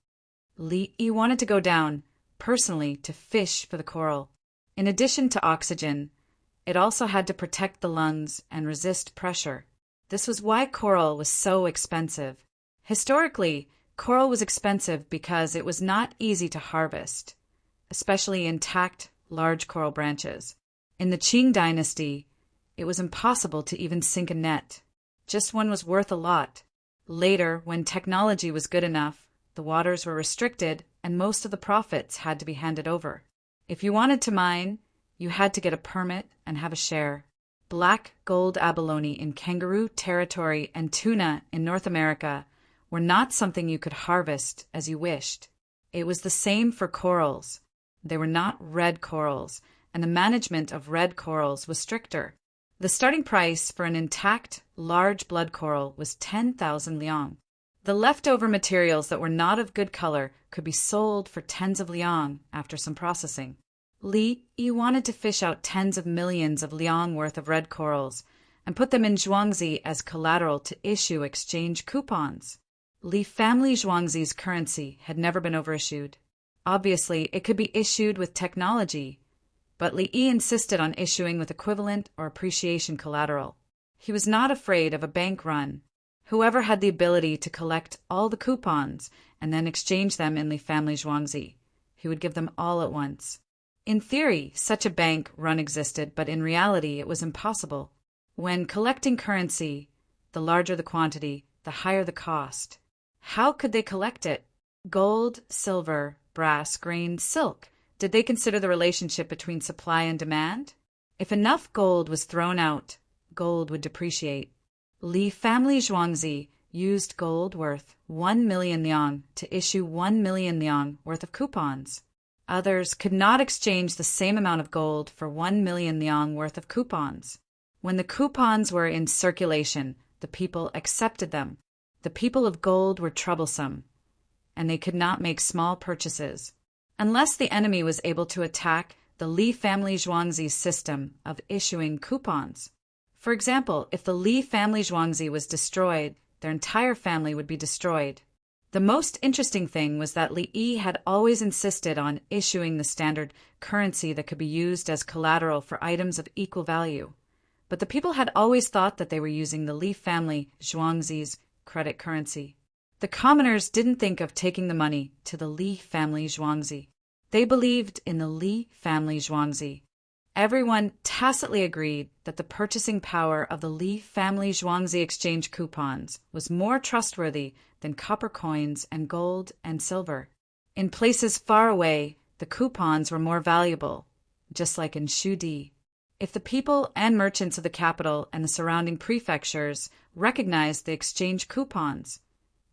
Li wanted to go down, personally, to fish for the coral. In addition to oxygen, it also had to protect the lungs and resist pressure. This was why coral was so expensive. Historically, coral was expensive because it was not easy to harvest, especially intact, large coral branches. In the Qing dynasty, it was impossible to even sink a net. Just one was worth a lot. Later, when technology was good enough, the waters were restricted and most of the profits had to be handed over. If you wanted to mine, you had to get a permit and have a share. Black gold abalone in kangaroo territory and tuna in North America were not something you could harvest as you wished. It was the same for corals. They were not red corals, and the management of red corals was stricter. The starting price for an intact, large blood coral was 10,000 liang. The leftover materials that were not of good color could be sold for tens of liang after some processing. Li wanted to fish out tens of millions of liang worth of red corals and put them in zhuangzi as collateral to issue exchange coupons. Li family zhuangzi's currency had never been overissued. Obviously, it could be issued with technology, but Li insisted on issuing with equivalent or appreciation collateral. He was not afraid of a bank run. Whoever had the ability to collect all the coupons and then exchange them in Li family zhuangzi, he would give them all at once. In theory, such a bank run existed, but in reality it was impossible. When collecting currency, the larger the quantity, the higher the cost. How could they collect it? Gold, silver, brass, grain, silk. Did they consider the relationship between supply and demand? If enough gold was thrown out, gold would depreciate. Li family zhuangzi used gold worth 1 million liang to issue 1 million liang worth of coupons. Others could not exchange the same amount of gold for 1 million liang worth of coupons. When the coupons were in circulation, the people accepted them. The people of gold were troublesome, and they could not make small purchases. Unless the enemy was able to attack the Li family zhuangzi's system of issuing coupons. For example, if the Li family zhuangzi was destroyed, their entire family would be destroyed. The most interesting thing was that Li had always insisted on issuing the standard currency that could be used as collateral for items of equal value. But the people had always thought that they were using the Li family zhuangzi's credit currency. The commoners didn't think of taking the money to the Li family zhuangzi. They believed in the Li family zhuangzi. Everyone tacitly agreed that the purchasing power of the Li family zhuangzi exchange coupons was more trustworthy than copper coins and gold and silver. In places far away, the coupons were more valuable, just like in Shudi. If the people and merchants of the capital and the surrounding prefectures recognized the exchange coupons,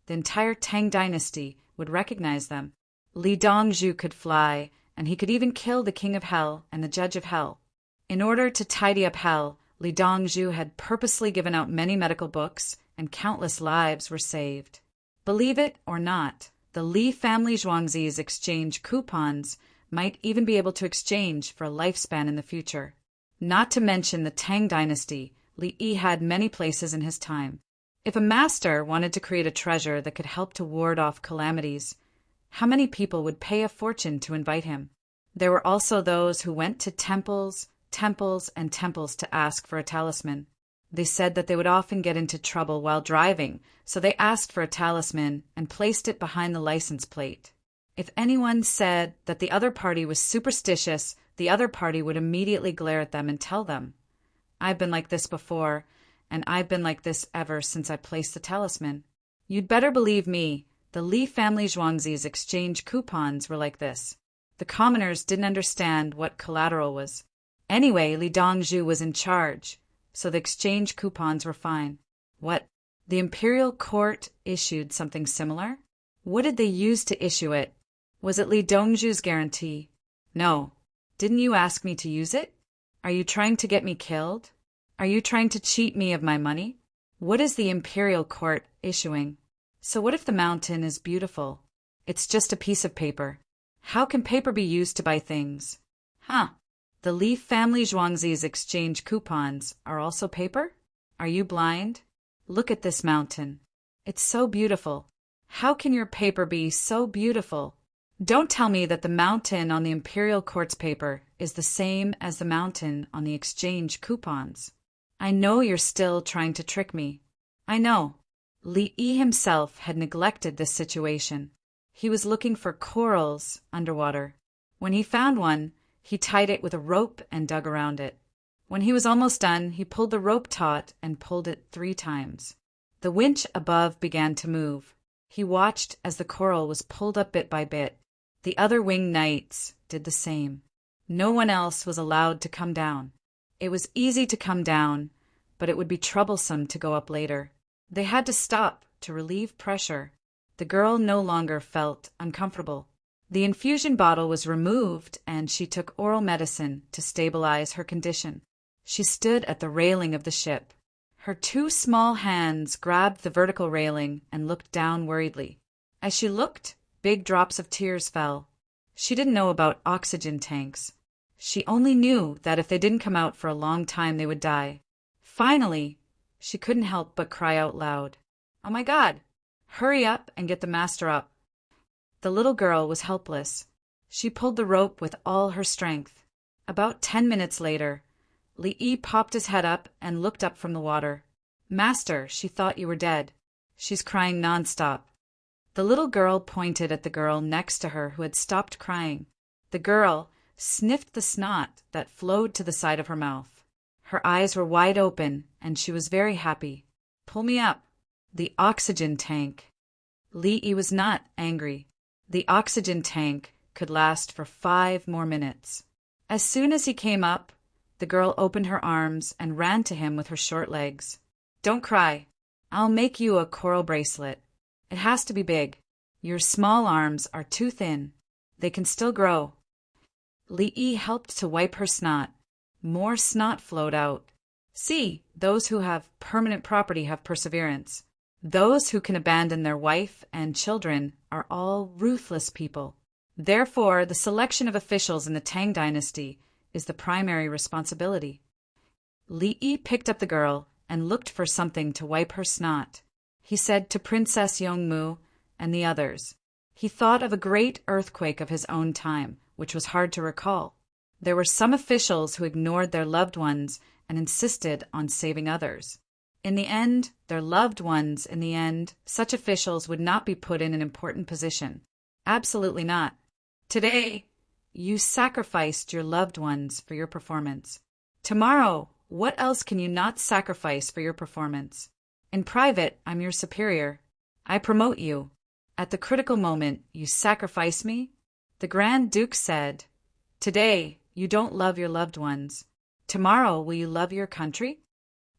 the entire Tang dynasty would recognize them. Li Dongzhu could fly, and he could even kill the king of hell and the judge of hell. In order to tidy up hell, Li Dongzhu had purposely given out many medical books, and countless lives were saved. Believe it or not, the Li family zhuangzi's exchange coupons might even be able to exchange for a lifespan in the future. Not to mention the Tang dynasty, Li had many places in his time. If a master wanted to create a treasure that could help to ward off calamities, how many people would pay a fortune to invite him? There were also those who went to temples to ask for a talisman. They said that they would often get into trouble while driving, so they asked for a talisman and placed it behind the license plate. If anyone said that the other party was superstitious, the other party would immediately glare at them and tell them, "I've been like this before, and I've been like this ever since I placed the talisman." You'd better believe me, the Li family zhuangzi's exchange coupons were like this. The commoners didn't understand what collateral was. Anyway, Li Dongzhu was in charge, so the exchange coupons were fine. What? The imperial court issued something similar? What did they use to issue it? Was it Li Dongzhu's guarantee? No. Didn't you ask me to use it? Are you trying to get me killed? Are you trying to cheat me of my money? What is the imperial court issuing? So what if the mountain is beautiful? It's just a piece of paper. How can paper be used to buy things? Huh. The Li family Zhuangzi's exchange coupons are also paper? Are you blind? Look at this mountain. It's so beautiful. How can your paper be so beautiful? Don't tell me that the mountain on the imperial court's paper is the same as the mountain on the exchange coupons. I know you're still trying to trick me. I know. Li Yi himself had neglected this situation. He was looking for corals underwater. When he found one, he tied it with a rope and dug around it. When he was almost done, he pulled the rope taut and pulled it 3 times. The winch above began to move. He watched as the coral was pulled up bit by bit. The other winged knights did the same. No one else was allowed to come down. It was easy to come down, but it would be troublesome to go up later. They had to stop to relieve pressure. The girl no longer felt uncomfortable. The infusion bottle was removed, and she took oral medicine to stabilize her condition. She stood at the railing of the ship. Her 2 small hands grabbed the vertical railing and looked down worriedly. As she looked, big drops of tears fell. She didn't know about oxygen tanks. She only knew that if they didn't come out for a long time, they would die. Finally, she couldn't help but cry out loud. "Oh my God! Hurry up and get the master up." The little girl was helpless. She pulled the rope with all her strength. About 10 minutes later, Li Yi popped his head up and looked up from the water. "Master, she thought you were dead. She's crying nonstop." The little girl pointed at the girl next to her who had stopped crying. The girl sniffed the snot that flowed to the side of her mouth. Her eyes were wide open, and she was very happy. "Pull me up." The oxygen tank. Li Yi was not angry. The oxygen tank could last for 5 more minutes. As soon as he came up, the girl opened her arms and ran to him with her short legs. "Don't cry. I'll make you a coral bracelet. It has to be big. Your small arms are too thin. They can still grow." Li Yi helped to wipe her snot. More snot flowed out. "See, those who have permanent property have perseverance. Those who can abandon their wife and children are all ruthless people. Therefore, the selection of officials in the Tang dynasty is the primary responsibility." Li Yi picked up the girl and looked for something to wipe her snot. He said to Princess Yongmu and the others. He thought of a great earthquake of his own time, which was hard to recall. There were some officials who ignored their loved ones and insisted on saving others. In the end, such officials would not be put in an important position. Absolutely not. Today, you sacrificed your loved ones for your performance. Tomorrow, what else can you not sacrifice for your performance? In private, I'm your superior. I promote you. At the critical moment, you sacrifice me? The Grand Duke said, "Today, you don't love your loved ones. Tomorrow, will you love your country?"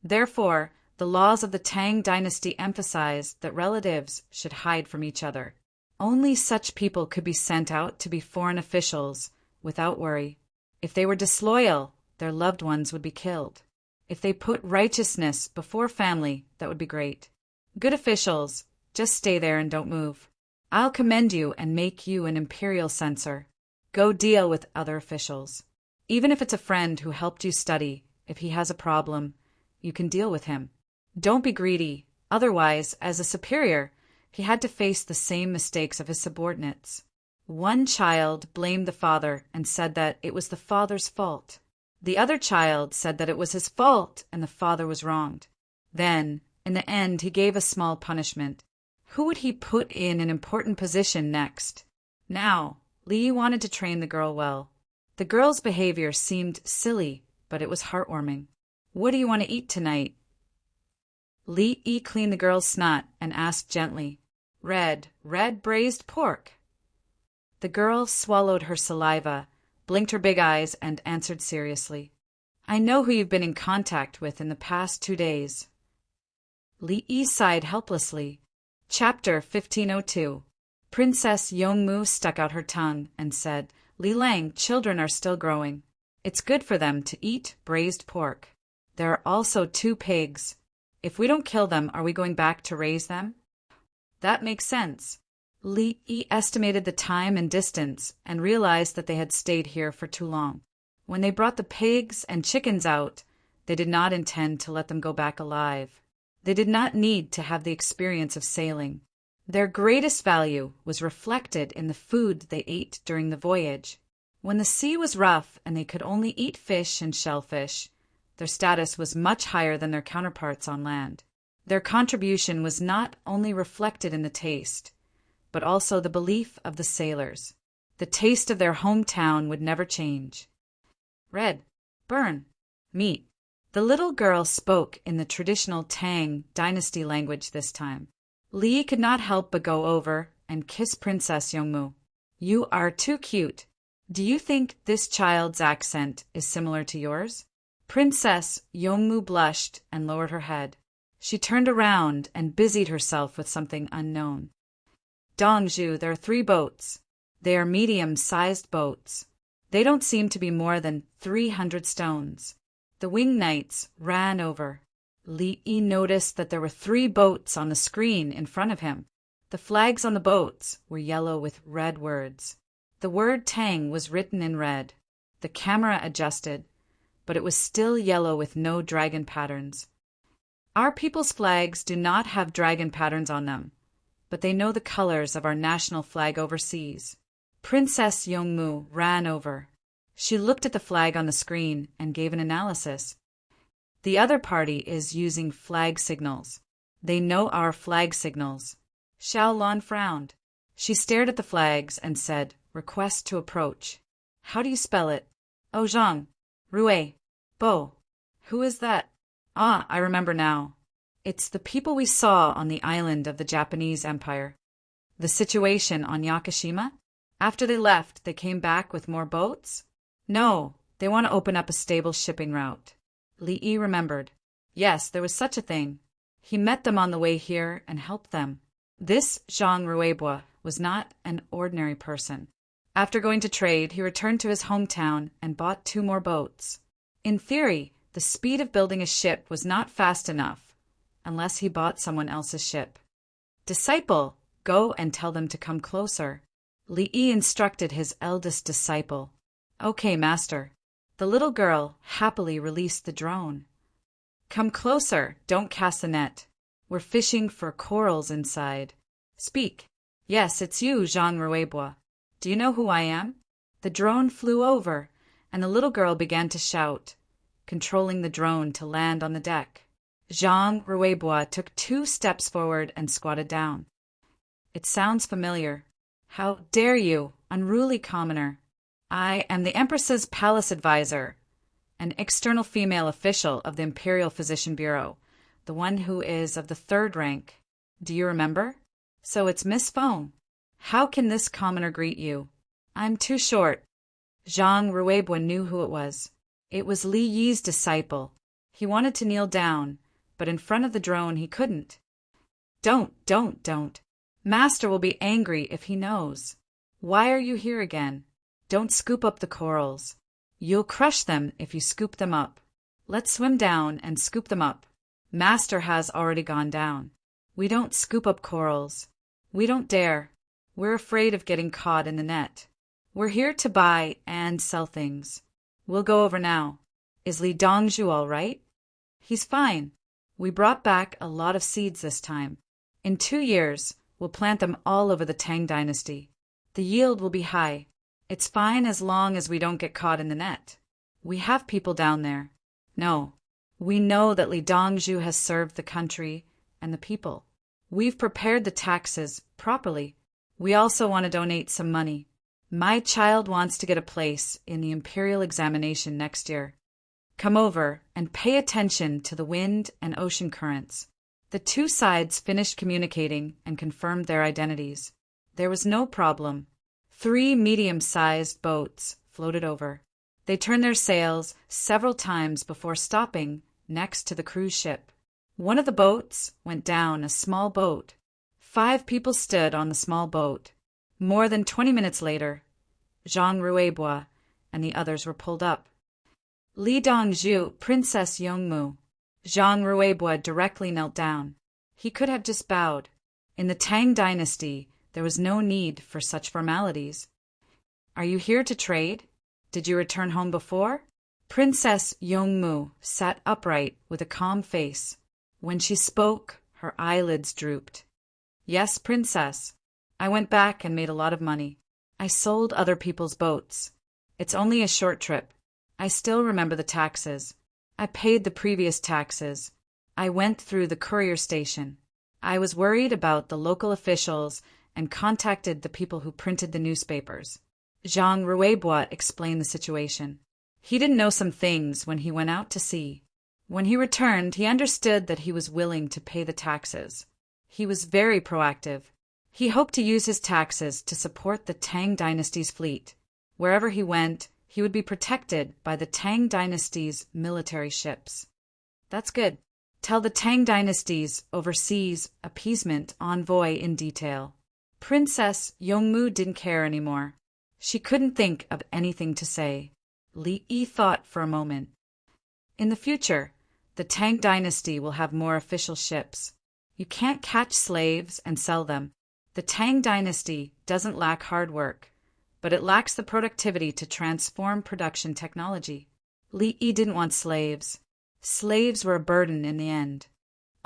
Therefore, the laws of the Tang dynasty emphasized that relatives should hide from each other. Only such people could be sent out to be foreign officials without worry. If they were disloyal, their loved ones would be killed. If they put righteousness before family, that would be great. Good officials, just stay there and don't move. I'll commend you and make you an imperial censor. Go deal with other officials. Even if it's a friend who helped you study, if he has a problem, you can deal with him. Don't be greedy. Otherwise, as a superior, he had to face the same mistakes of his subordinates. One child blamed the father and said that it was the father's fault. The other child said that it was his fault and the father was wronged. Then, in the end, he gave a small punishment. Who would he put in an important position next? Now, Li wanted to train the girl well. The girl's behavior seemed silly, but it was heartwarming. "What do you want to eat tonight?" Li Yi cleaned the girl's snot and asked gently. Red braised pork." The girl swallowed her saliva, blinked her big eyes, and answered seriously. "I know who you've been in contact with in the past 2 days." Li Yi sighed helplessly. Chapter 1502. Princess Yongmu stuck out her tongue and said, Li Lang, children are still growing. It's good for them to eat braised pork. There are also 2 pigs. If we don't kill them, are we going back to raise them? That makes sense. Li estimated the time and distance and realized that they had stayed here for too long. When they brought the pigs and chickens out, they did not intend to let them go back alive. They did not need to have the experience of sailing. Their greatest value was reflected in the food they ate during the voyage. When the sea was rough and they could only eat fish and shellfish, their status was much higher than their counterparts on land. Their contribution was not only reflected in the taste, but also the belief of the sailors. The taste of their hometown would never change. Red, burn, meat. The little girl spoke in the traditional Tang dynasty language this time. Li could not help but go over and kiss Princess Yongmu. You are too cute. Do you think this child's accent is similar to yours? Princess Yongmu blushed and lowered her head. She turned around and busied herself with something unknown. Dongzhu, there are 3 boats. They are medium-sized boats. They don't seem to be more than 300 stones. The wing knights ran over. Li noticed that there were 3 boats on the screen in front of him. The flags on the boats were yellow with red words. The word Tang was written in red. The camera adjusted, but it was still yellow with no dragon patterns. Our people's flags do not have dragon patterns on them, but they know the colors of our national flag overseas. Princess Yongmu ran over. She looked at the flag on the screen and gave an analysis. The other party is using flag signals. They know our flag signals. Xiao Lan frowned. She stared at the flags and said, Request to approach. How do you spell it? Oh, Zhang. Rue. Bo. Who is that? Ah, I remember now. It's the people we saw on the island of the Japanese Empire. The situation on Yakushima? After they left, they came back with more boats? No, they want to open up a stable shipping route. Li remembered. Yes, there was such a thing. He met them on the way here and helped them. This Zhang Ruebua was not an ordinary person. After going to trade, he returned to his hometown and bought 2 more boats. In theory, the speed of building a ship was not fast enough, unless he bought someone else's ship. Disciple, go and tell them to come closer. Li instructed his eldest disciple. Okay, master. The little girl happily released the drone. Come closer, don't cast the net. We're fishing for corals inside. Speak. Yes, it's you, Zhang Ruebua. Do you know who I am? The drone flew over, and the little girl began to shout, controlling the drone to land on the deck. Zhang Ruebua took 2 steps forward and squatted down. It sounds familiar. How dare you, unruly commoner! I am the Empress's palace advisor, an external female official of the Imperial Physician Bureau, the one who is of the 3rd rank. Do you remember? So it's Miss Feng. How can this commoner greet you? I'm too short. Zhang Ruebua knew who it was. It was Li Yi's disciple. He wanted to kneel down, but in front of the drone he couldn't. Don't. Master will be angry if he knows. Why are you here again? Don't scoop up the corals. You'll crush them if you scoop them up. Let's swim down and scoop them up. Master has already gone down. We don't scoop up corals. We don't dare. We're afraid of getting caught in the net. We're here to buy and sell things. We'll go over now. Is Li Dongzhu all right? He's fine. We brought back a lot of seeds this time. In 2 years, we'll plant them all over the Tang dynasty. The yield will be high. It's fine as long as we don't get caught in the net. We have people down there. No, we know that Li Dongzhu has served the country and the people. We've prepared the taxes properly. We also want to donate some money. My child wants to get a place in the imperial examination next year. Come over and pay attention to the wind and ocean currents. The 2 sides finished communicating and confirmed their identities. There was no problem. 3 medium-sized boats floated over. They turned their sails several times before stopping next to the cruise ship. One of the boats went down, a small boat. 5 people stood on the small boat. More than 20 minutes later, Zhang Ruibois and the others were pulled up. Li Dongzhu, Princess Yongmu. Zhang Ruibois directly knelt down. He could have just bowed. In the Tang dynasty, there was no need for such formalities. Are you here to trade? Did you return home before? Princess Yongmu sat upright with a calm face. When she spoke, her eyelids drooped. Yes, Princess. I went back and made a lot of money. I sold other people's boats. It's only a short trip. I still remember the taxes. I paid the previous taxes. I went through the courier station. I was worried about the local officials and contacted the people who printed the newspapers. Zhang Ruibois explained the situation. He didn't know some things when he went out to sea. When he returned, he understood that he was willing to pay the taxes. He was very proactive. He hoped to use his taxes to support the Tang dynasty's fleet. Wherever he went, he would be protected by the Tang dynasty's military ships. That's good. Tell the Tang dynasty's overseas appeasement envoy in detail. Princess Yongmu didn't care anymore. She couldn't think of anything to say. Li Yi thought for a moment. In the future, the Tang dynasty will have more official ships. You can't catch slaves and sell them. The Tang dynasty doesn't lack hard work, but it lacks the productivity to transform production technology. Li Yi didn't want slaves. Slaves were a burden in the end.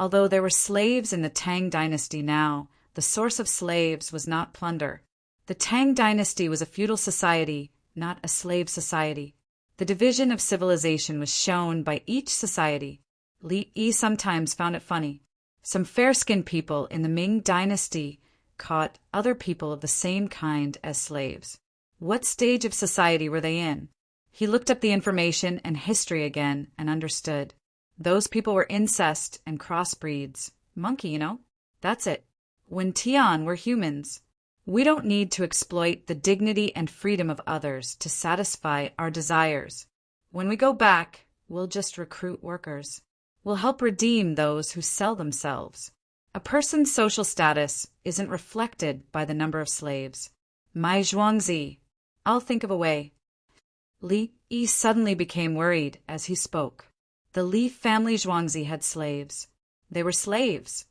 Although there were slaves in the Tang dynasty now, the source of slaves was not plunder. The Tang dynasty was a feudal society, not a slave society. The division of civilization was shown by each society. Li Yi sometimes found it funny. Some fair-skinned people in the Ming dynasty caught other people of the same kind as slaves. What stage of society were they in? He looked up the information and history again and understood. Those people were incest and crossbreeds. Monkey, you know? That's it. When Tian were humans. We don't need to exploit the dignity and freedom of others to satisfy our desires. When we go back, we'll just recruit workers. We'll help redeem those who sell themselves. A person's social status isn't reflected by the number of slaves. My Zhuangzi, I'll think of a way. Li Yi suddenly became worried as he spoke. The Li family Zhuangzi had slaves. They were slaves,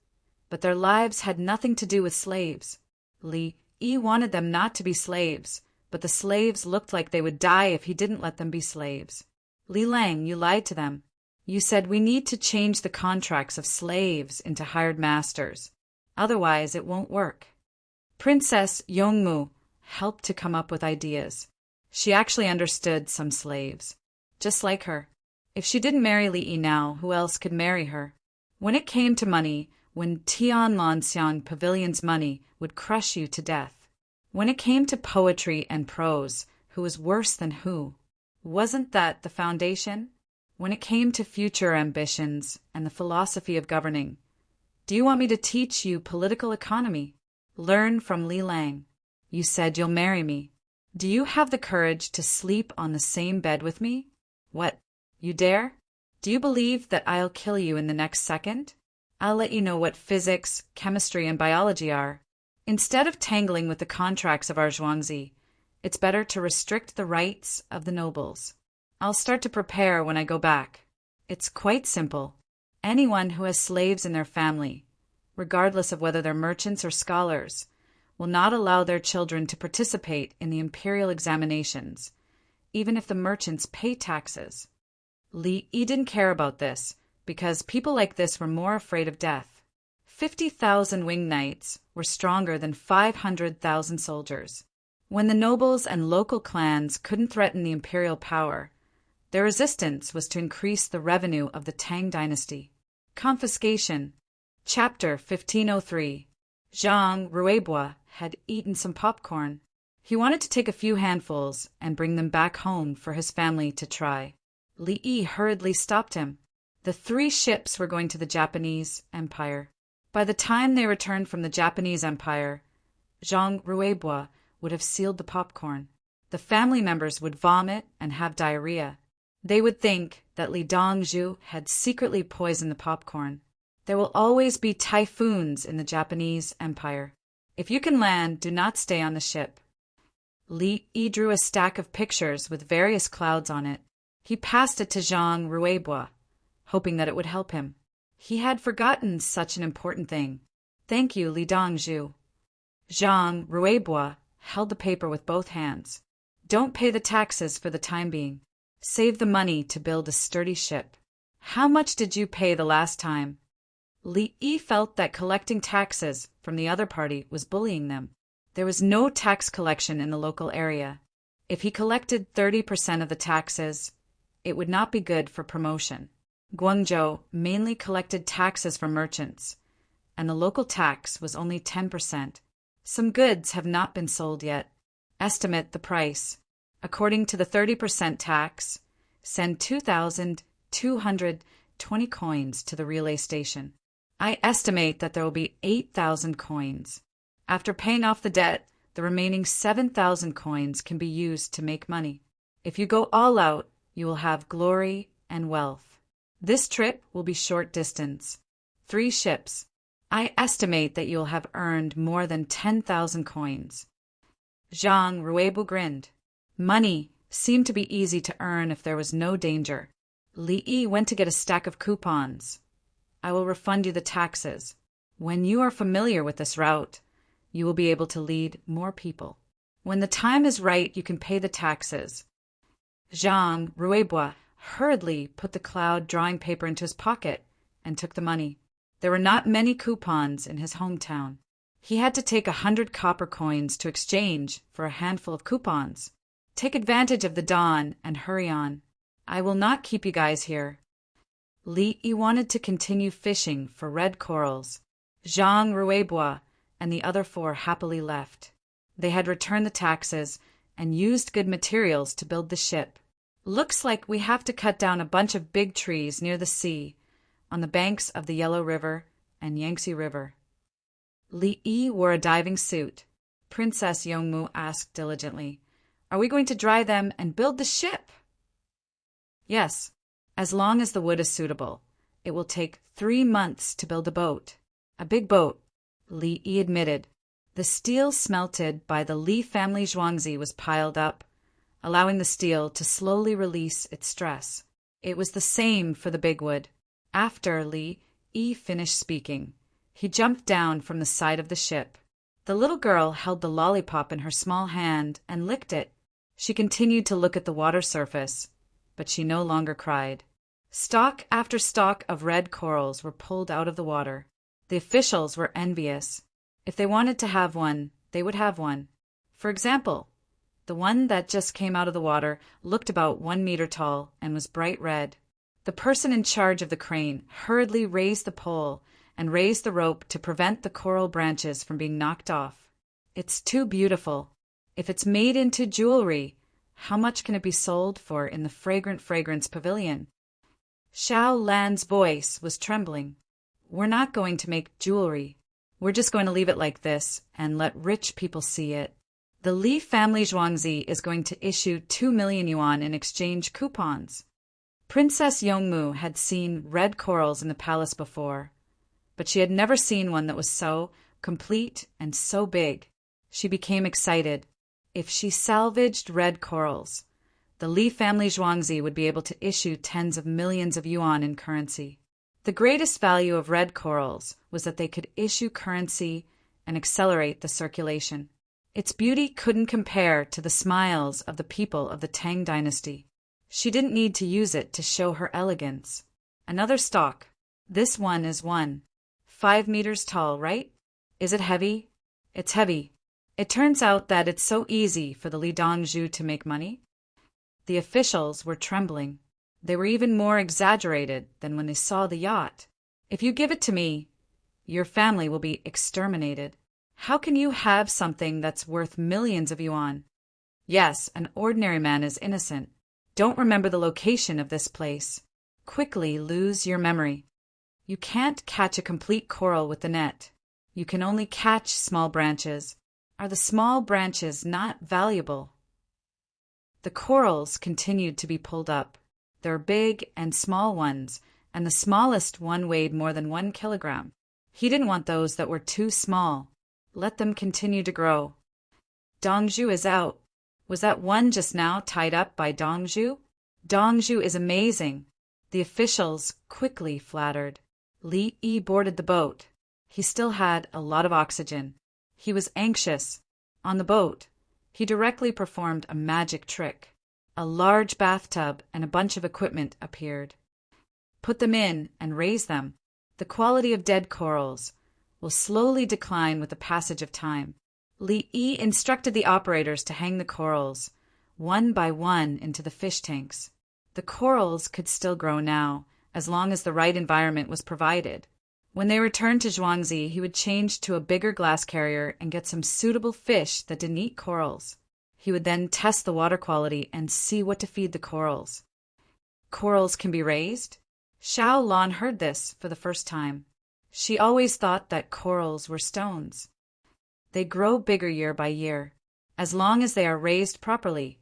but their lives had nothing to do with slaves. Li Yi wanted them not to be slaves, but the slaves looked like they would die if he didn't let them be slaves. Li Lang, you lied to them. You said we need to change the contracts of slaves into hired masters. Otherwise, it won't work. Princess Yongmu helped to come up with ideas. She actually understood some slaves. Just like her. If she didn't marry Li Yi now, who else could marry her? When it came to money, when Tianlanxiang Pavilion's money would crush you to death. When it came to poetry and prose, who was worse than who? Wasn't that the foundation? When it came to future ambitions and the philosophy of governing, do you want me to teach you political economy? Learn from Li Lang. You said you'll marry me. Do you have the courage to sleep on the same bed with me? What, you dare? Do you believe that I'll kill you in the next second? I'll let you know what physics, chemistry, and biology are. Instead of tangling with the contracts of our Zhuangzi, it's better to restrict the rights of the nobles. I'll start to prepare when I go back. It's quite simple. Anyone who has slaves in their family, regardless of whether they're merchants or scholars, will not allow their children to participate in the imperial examinations, even if the merchants pay taxes. Li Yi didn't care about this, because people like this were more afraid of death. 50,000 winged knights were stronger than 500,000 soldiers. When the nobles and local clans couldn't threaten the imperial power, their resistance was to increase the revenue of the Tang dynasty. Confiscation. Chapter 1503. Zhang Ruibois had eaten some popcorn. He wanted to take a few handfuls and bring them back home for his family to try. Li Yi hurriedly stopped him. The 3 ships were going to the Japanese Empire. By the time they returned from the Japanese Empire, Zhang Ruibois would have sealed the popcorn. The family members would vomit and have diarrhea. They would think that Li Dongzhu had secretly poisoned the popcorn. There will always be typhoons in the Japanese Empire. If you can land, do not stay on the ship. Li Yi drew a stack of pictures with various clouds on it. He passed it to Zhang Ruibois, hoping that it would help him. He had forgotten such an important thing. Thank you, Li Dongzhu. Zhang Ruibois held the paper with both hands. Don't pay the taxes for the time being. Save the money to build a sturdy ship. How much did you pay the last time? Li Yi felt that collecting taxes from the other party was bullying them. There was no tax collection in the local area. If he collected 30% of the taxes, it would not be good for promotion. Guangzhou mainly collected taxes from merchants, and the local tax was only 10%. Some goods have not been sold yet. Estimate the price. According to the 30% tax, send 2,220 coins to the relay station. I estimate that there will be 8,000 coins. After paying off the debt, the remaining 7,000 coins can be used to make money. If you go all out, you will have glory and wealth. This trip will be short distance. 3 ships. I estimate that you'll have earned more than 10,000 coins. Zhang Ruibois grinned. Money seemed to be easy to earn if there was no danger. Li Yi went to get a stack of coupons. I will refund you the taxes. When you are familiar with this route, you will be able to lead more people. When the time is right, you can pay the taxes. Zhang Ruibois hurriedly put the cloud drawing paper into his pocket and took the money. There were not many coupons in his hometown. He had to take 100 copper coins to exchange for a handful of coupons. Take advantage of the dawn and hurry on. I will not keep you guys here. Li Yi wanted to continue fishing for red corals. Zhang Ruibois and the other 4 happily left. They had returned the taxes and used good materials to build the ship. Looks like we have to cut down a bunch of big trees near the sea, on the banks of the Yellow River and Yangtze River. Li Yi wore a diving suit. Princess Yongmu asked diligently, Are we going to dry them and build the ship? Yes, as long as the wood is suitable. It will take 3 months to build a boat. A big boat, Li Yi admitted. The steel smelted by the Li family Zhuangzi was piled up, allowing the steel to slowly release its stress. It was the same for the big wood. After Li Yi finished speaking, he jumped down from the side of the ship. The little girl held the lollipop in her small hand and licked it. She continued to look at the water surface, but she no longer cried. Stalk after stalk of red corals were pulled out of the water. The officials were envious. If they wanted to have one, they would have one. For example, the one that just came out of the water looked about 1 meter tall and was bright red. The person in charge of the crane hurriedly raised the pole and raised the rope to prevent the coral branches from being knocked off. It's too beautiful. If it's made into jewelry, how much can it be sold for in the fragrant fragrance pavilion? Xiao Lan's voice was trembling. We're not going to make jewelry. We're just going to leave it like this and let rich people see it. The Li family Zhuangzi is going to issue 2 million yuan in exchange coupons. Princess Yongmu had seen red corals in the palace before, but she had never seen one that was so complete and so big. She became excited. If she salvaged red corals, the Li family Zhuangzi would be able to issue tens of millions of yuan in currency. The greatest value of red corals was that they could issue currency and accelerate the circulation. Its beauty couldn't compare to the smiles of the people of the Tang dynasty. She didn't need to use it to show her elegance. Another stalk. This one is 5 meters tall, right? Is it heavy? It's heavy. It turns out that it's so easy for the Li Dongzhu to make money. The officials were trembling. They were even more exaggerated than when they saw the yacht. If you give it to me, your family will be exterminated. How can you have something that's worth millions of yuan? Yes, an ordinary man is innocent. Don't remember the location of this place. Quickly lose your memory. You can't catch a complete coral with the net. You can only catch small branches. Are the small branches not valuable? The corals continued to be pulled up. There were big and small ones, and the smallest one weighed more than 1 kilogram. He didn't want those that were too small. Let them continue to grow. Dongzhu is out. Was that one just now tied up by Dongzhu? Dongzhu is amazing. The officials quickly flattered. Li Yi boarded the boat. He still had a lot of oxygen. He was anxious. On the boat, he directly performed a magic trick. A large bathtub and a bunch of equipment appeared. Put them in and raise them. The quality of dead corals will slowly decline with the passage of time. Li Yi instructed the operators to hang the corals, one by one, into the fish tanks. The corals could still grow now, as long as the right environment was provided. When they returned to Zhuangzi, he would change to a bigger glass carrier and get some suitable fish that didn't eat corals. He would then test the water quality and see what to feed the corals. Corals can be raised? Xiao Lan heard this for the first time. She always thought that corals were stones. They grow bigger year by year. As long as they are raised properly,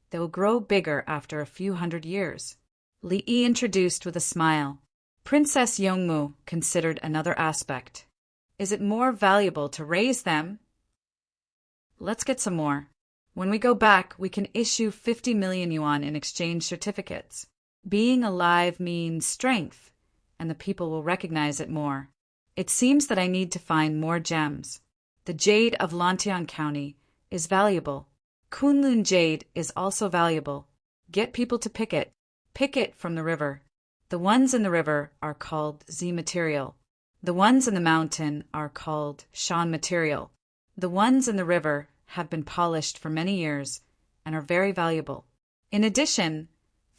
they will grow bigger after a few hundred years. Li Yi introduced with a smile. Princess Yongmu considered another aspect. Is it more valuable to raise them? Let's get some more. When we go back, we can issue 50 million yuan in exchange certificates. Being alive means strength, and the people will recognize it more. It seems that I need to find more gems. The jade of Lantian County is valuable. Kunlun jade is also valuable. Get people to pick it. Pick it from the river. The ones in the river are called Z material. The ones in the mountain are called Shan material. The ones in the river have been polished for many years and are very valuable. In addition,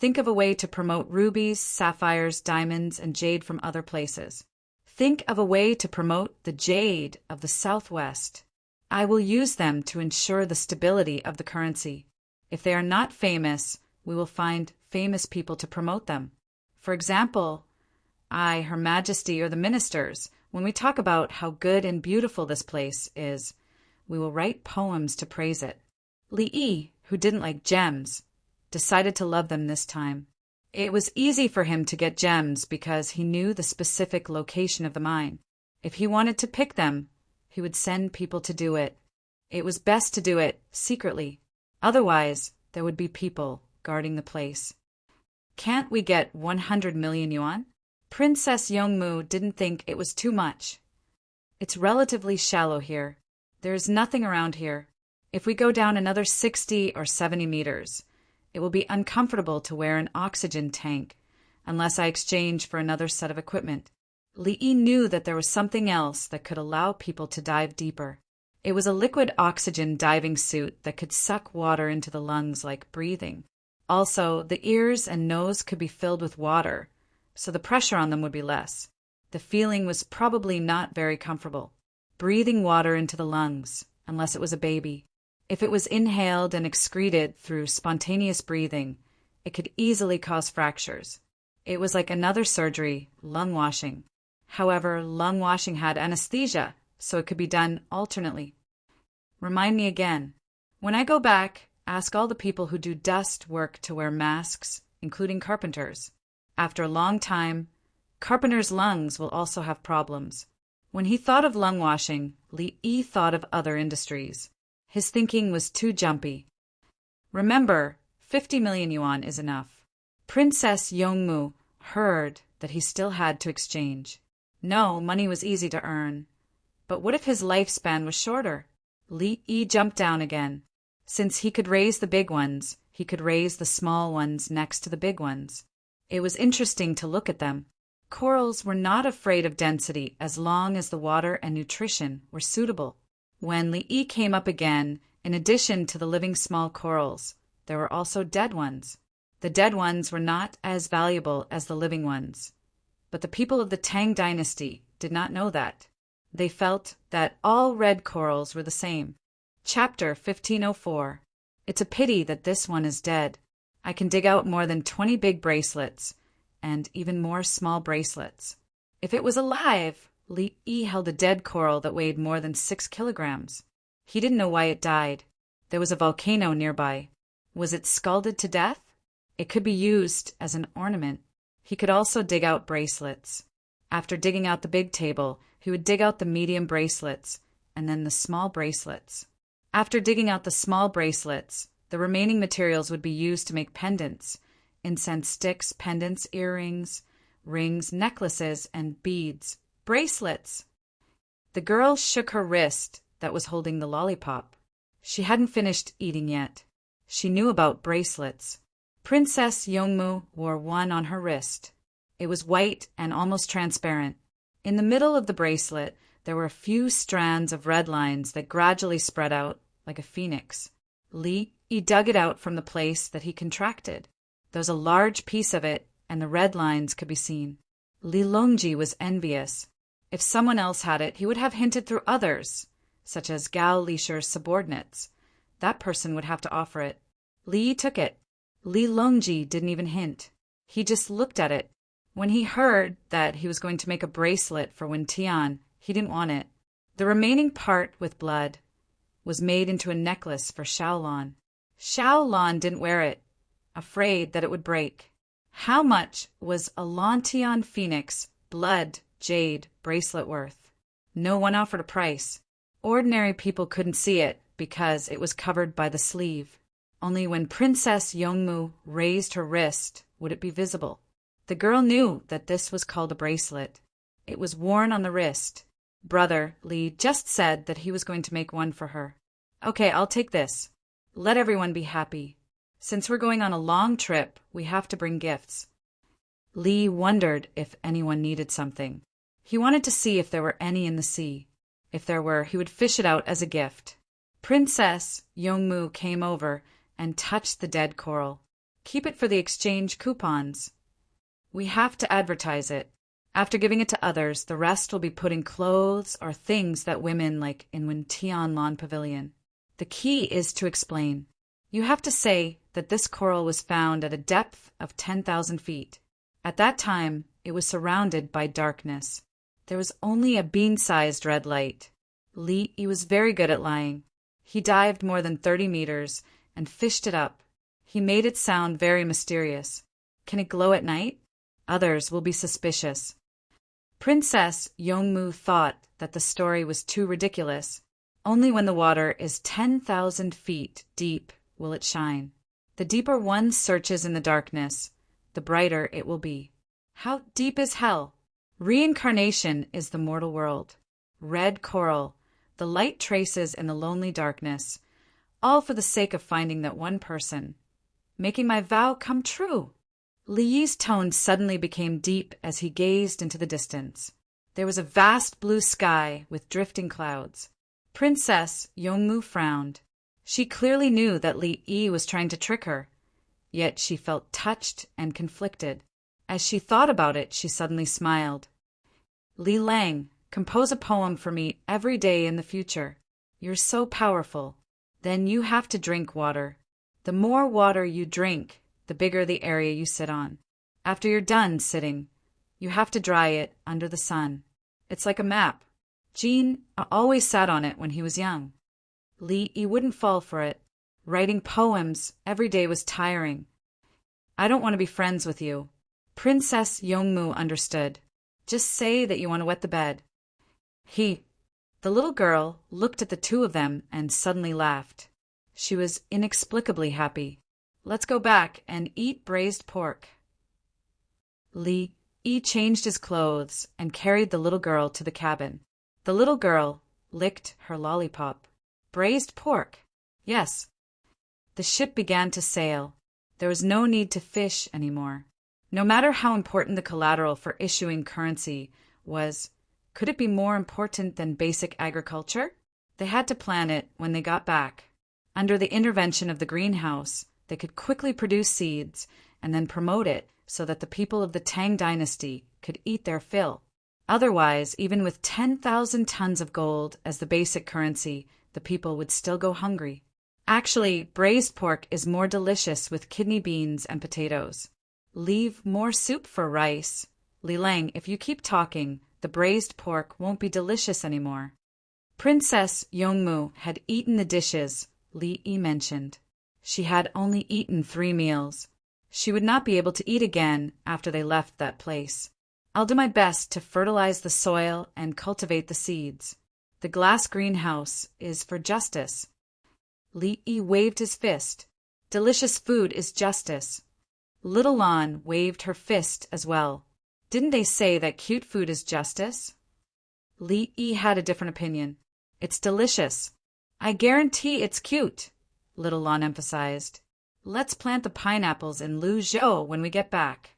think of a way to promote rubies, sapphires, diamonds, and jade from other places. Think of a way to promote the jade of the Southwest. I will use them to ensure the stability of the currency. If they are not famous, we will find famous people to promote them. For example, I, Her Majesty, or the ministers, when we talk about how good and beautiful this place is, we will write poems to praise it. Li Yi, who didn't like gems, decided to love them this time. It was easy for him to get gems because he knew the specific location of the mine. If he wanted to pick them, he would send people to do it. It was best to do it secretly. Otherwise, there would be people guarding the place. Can't we get 100 million yuan? Princess Yongmu didn't think it was too much. It's relatively shallow here. There is nothing around here. If we go down another 60 or 70 meters, it will be uncomfortable to wear an oxygen tank unless I exchange for another set of equipment. Li Yi knew that there was something else that could allow people to dive deeper. It was a liquid oxygen diving suit that could suck water into the lungs like breathing. Also, the ears and nose could be filled with water, so the pressure on them would be less. The feeling was probably not very comfortable. Breathing water into the lungs, unless it was a baby. If it was inhaled and excreted through spontaneous breathing, it could easily cause fractures. It was like another surgery, lung washing. However, lung washing had anesthesia, so it could be done alternately. Remind me again. When I go back, ask all the people who do dust work to wear masks, including carpenters. After a long time, carpenters' lungs will also have problems. When he thought of lung washing, Li Yi thought of other industries. His thinking was too jumpy. Remember, 50 million yuan is enough. Princess Yongmu heard that he still had to exchange. No, money was easy to earn. But what if his lifespan was shorter? Li Yi jumped down again. Since he could raise the big ones, he could raise the small ones next to the big ones. It was interesting to look at them. Corals were not afraid of density as long as the water and nutrition were suitable. When Li Yi came up again, in addition to the living small corals, there were also dead ones. The dead ones were not as valuable as the living ones. But the people of the Tang dynasty did not know that. They felt that all red corals were the same. Chapter 1504. It's a pity that this one is dead. I can dig out more than 20 big bracelets, and even more small bracelets. If it was alive, Li Yi held a dead coral that weighed more than 6 kilograms. He didn't know why it died. There was a volcano nearby. Was it scalded to death? It could be used as an ornament. He could also dig out bracelets. After digging out the big table, he would dig out the medium bracelets and then the small bracelets. After digging out the small bracelets, the remaining materials would be used to make pendants, incense sticks, pendants, earrings, rings, necklaces, and beads. Bracelets! The girl shook her wrist that was holding the lollipop. She hadn't finished eating yet. She knew about bracelets. Princess Yongmu wore one on her wrist. It was white and almost transparent. In the middle of the bracelet, there were a few strands of red lines that gradually spread out like a phoenix. Li Yi dug it out from the place that he contracted. There was a large piece of it, and the red lines could be seen. Li Longji was envious. If someone else had it, he would have hinted through others, such as Gao Lisher's subordinates. That person would have to offer it. Li Yi took it. Li Longji didn't even hint. He just looked at it. When he heard that he was going to make a bracelet for Wen Tian, he didn't want it. The remaining part with blood was made into a necklace for Xiaolon. Xiaolon didn't wear it, afraid that it would break. How much was a Lantian Phoenix blood jade bracelet worth? No one offered a price. Ordinary people couldn't see it because it was covered by the sleeve. Only when Princess Yongmu raised her wrist would it be visible. The girl knew that this was called a bracelet. It was worn on the wrist. Brother Li just said that he was going to make one for her. Okay, I'll take this. Let everyone be happy. Since we're going on a long trip, we have to bring gifts. Li wondered if anyone needed something. He wanted to see if there were any in the sea. If there were, he would fish it out as a gift. Princess Yongmu came over and touched the dead coral. Keep it for the exchange coupons. We have to advertise it. After giving it to others, the rest will be put in clothes or things that women like in Wen Tianlan Pavilion. The key is to explain. You have to say that this coral was found at a depth of 10,000 feet. At that time, it was surrounded by darkness. There was only a bean-sized red light. Li Yi was very good at lying. He dived more than 30 meters and fished it up. He made it sound very mysterious. Can it glow at night? Others will be suspicious. Princess Yongmu thought that the story was too ridiculous. Only when the water is 10,000 feet deep will it shine. The deeper one searches in the darkness, the brighter it will be. How deep is hell? Reincarnation is the mortal world. Red coral, the light traces in the lonely darkness, all for the sake of finding that one person. Making my vow come true. Li Yi's tone suddenly became deep as he gazed into the distance. There was a vast blue sky with drifting clouds. Princess Yongmu frowned. She clearly knew that Li Yi was trying to trick her, yet she felt touched and conflicted. As she thought about it, she suddenly smiled. Li Lang, compose a poem for me every day in the future. You're so powerful. Then you have to drink water. The more water you drink, the bigger the area you sit on. After you're done sitting, you have to dry it under the sun. It's like a map. Jean always sat on it when he was young. Li Yi wouldn't fall for it. Writing poems every day was tiring. I don't want to be friends with you. Princess Yongmu understood. Just say that you want to wet the bed. The little girl looked at the two of them and suddenly laughed. She was inexplicably happy. Let's go back and eat braised pork. Li Yi changed his clothes and carried the little girl to the cabin. The little girl licked her lollipop. Braised pork. Yes. The ship began to sail. There was no need to fish anymore. No matter how important the collateral for issuing currency was, could it be more important than basic agriculture? They had to plan it when they got back. Under the intervention of the greenhouse, they could quickly produce seeds and then promote it so that the people of the Tang dynasty could eat their fill. Otherwise, even with 10,000 tons of gold as the basic currency, the people would still go hungry. Actually, braised pork is more delicious with kidney beans and potatoes. Leave more soup for rice. Li Lang, if you keep talking, the braised pork won't be delicious anymore. Princess Yongmu had eaten the dishes Li Yi mentioned. She had only eaten 3 meals. She would not be able to eat again after they left that place. I'll do my best to fertilize the soil and cultivate the seeds. The glass greenhouse is for justice. Li Yi waved his fist. Delicious food is justice. Little Lan waved her fist as well. Didn't they say that cute food is justice? Li Yi had a different opinion. It's delicious. I guarantee it's cute, Little Lan emphasized. Let's plant the pineapples in Luzhou when we get back.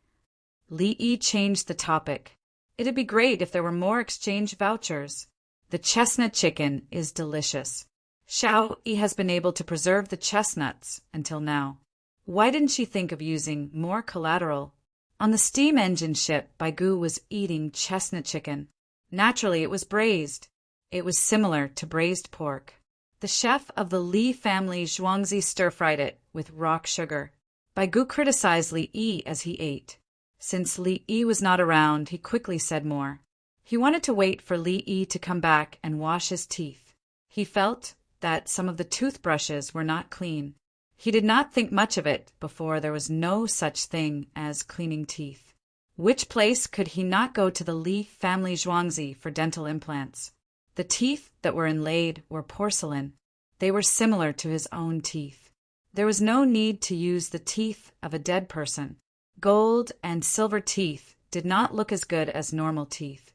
Li Yi changed the topic. It'd be great if there were more exchange vouchers. The chestnut chicken is delicious. Xiao Yi has been able to preserve the chestnuts until now. Why didn't she think of using more collateral? On the steam engine ship, Baigu was eating chestnut chicken. Naturally, it was braised. It was similar to braised pork. The chef of the Li family Zhuangzi stir-fried it with rock sugar. Baigu criticized Li Yi as he ate. Since Li Yi was not around, he quickly said more. He wanted to wait for Li Yi to come back and wash his teeth. He felt that some of the toothbrushes were not clean. He did not think much of it before there was no such thing as cleaning teeth. Which place could he not go to the Li family Zhuangzi for dental implants? The teeth that were inlaid were porcelain. They were similar to his own teeth. There was no need to use the teeth of a dead person. Gold and silver teeth did not look as good as normal teeth,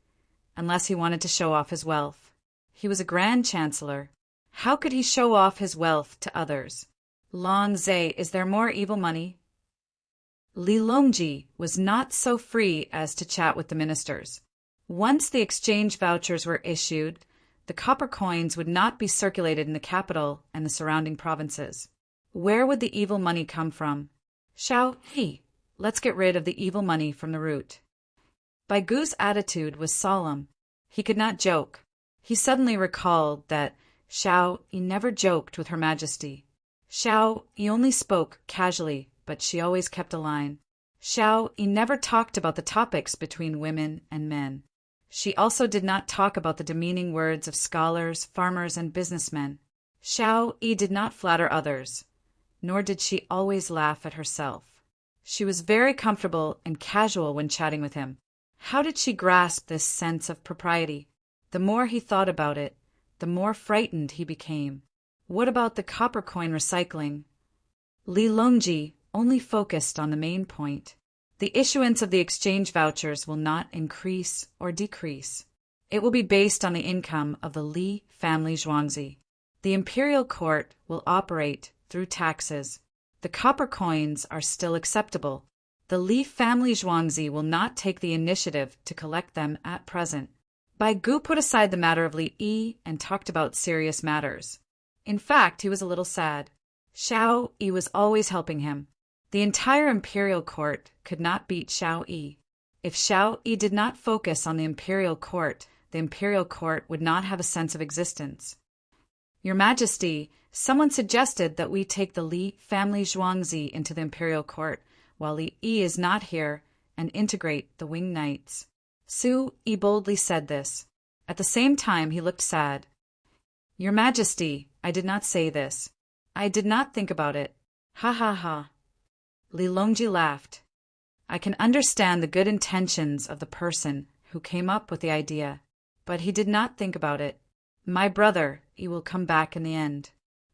unless he wanted to show off his wealth. He was a grand chancellor. How could he show off his wealth to others? Lan Zhe, is there more evil money? Li Longji was not so free as to chat with the ministers. Once the exchange vouchers were issued, the copper coins would not be circulated in the capital and the surrounding provinces. Where would the evil money come from? Xiao He, let's get rid of the evil money from the root. Baigu's attitude was solemn. He could not joke. He suddenly recalled that Xiao Yi never joked with Her Majesty. Xiao Yi only spoke casually, but she always kept a line. Xiao Yi never talked about the topics between women and men. She also did not talk about the demeaning words of scholars, farmers, and businessmen. Xiao Yi did not flatter others, nor did she always laugh at herself. She was very comfortable and casual when chatting with him. How did she grasp this sense of propriety? The more he thought about it, the more frightened he became. What about the copper coin recycling? Li Longji only focused on the main point. The issuance of the exchange vouchers will not increase or decrease. It will be based on the income of the Li family Zhuangzi. The imperial court will operate through taxes. The copper coins are still acceptable. The Li family Zhuangzi will not take the initiative to collect them at present. Baigu put aside the matter of Li Yi and talked about serious matters. In fact, he was a little sad. Xiao Yi was always helping him. The entire imperial court could not beat Xiao Yi. If Xiao Yi did not focus on the imperial court would not have a sense of existence. Your Majesty, someone suggested that we take the Li family Zhuangzi into the imperial court while Li Yi is not here and integrate the Winged Knights. Su Yi boldly said this. At the same time, he looked sad. Your Majesty, I did not say this. I did not think about it. Ha ha ha. Li Longji laughed. I can understand the good intentions of the person who came up with the idea, but he did not think about it. My brother, he will come back in the end.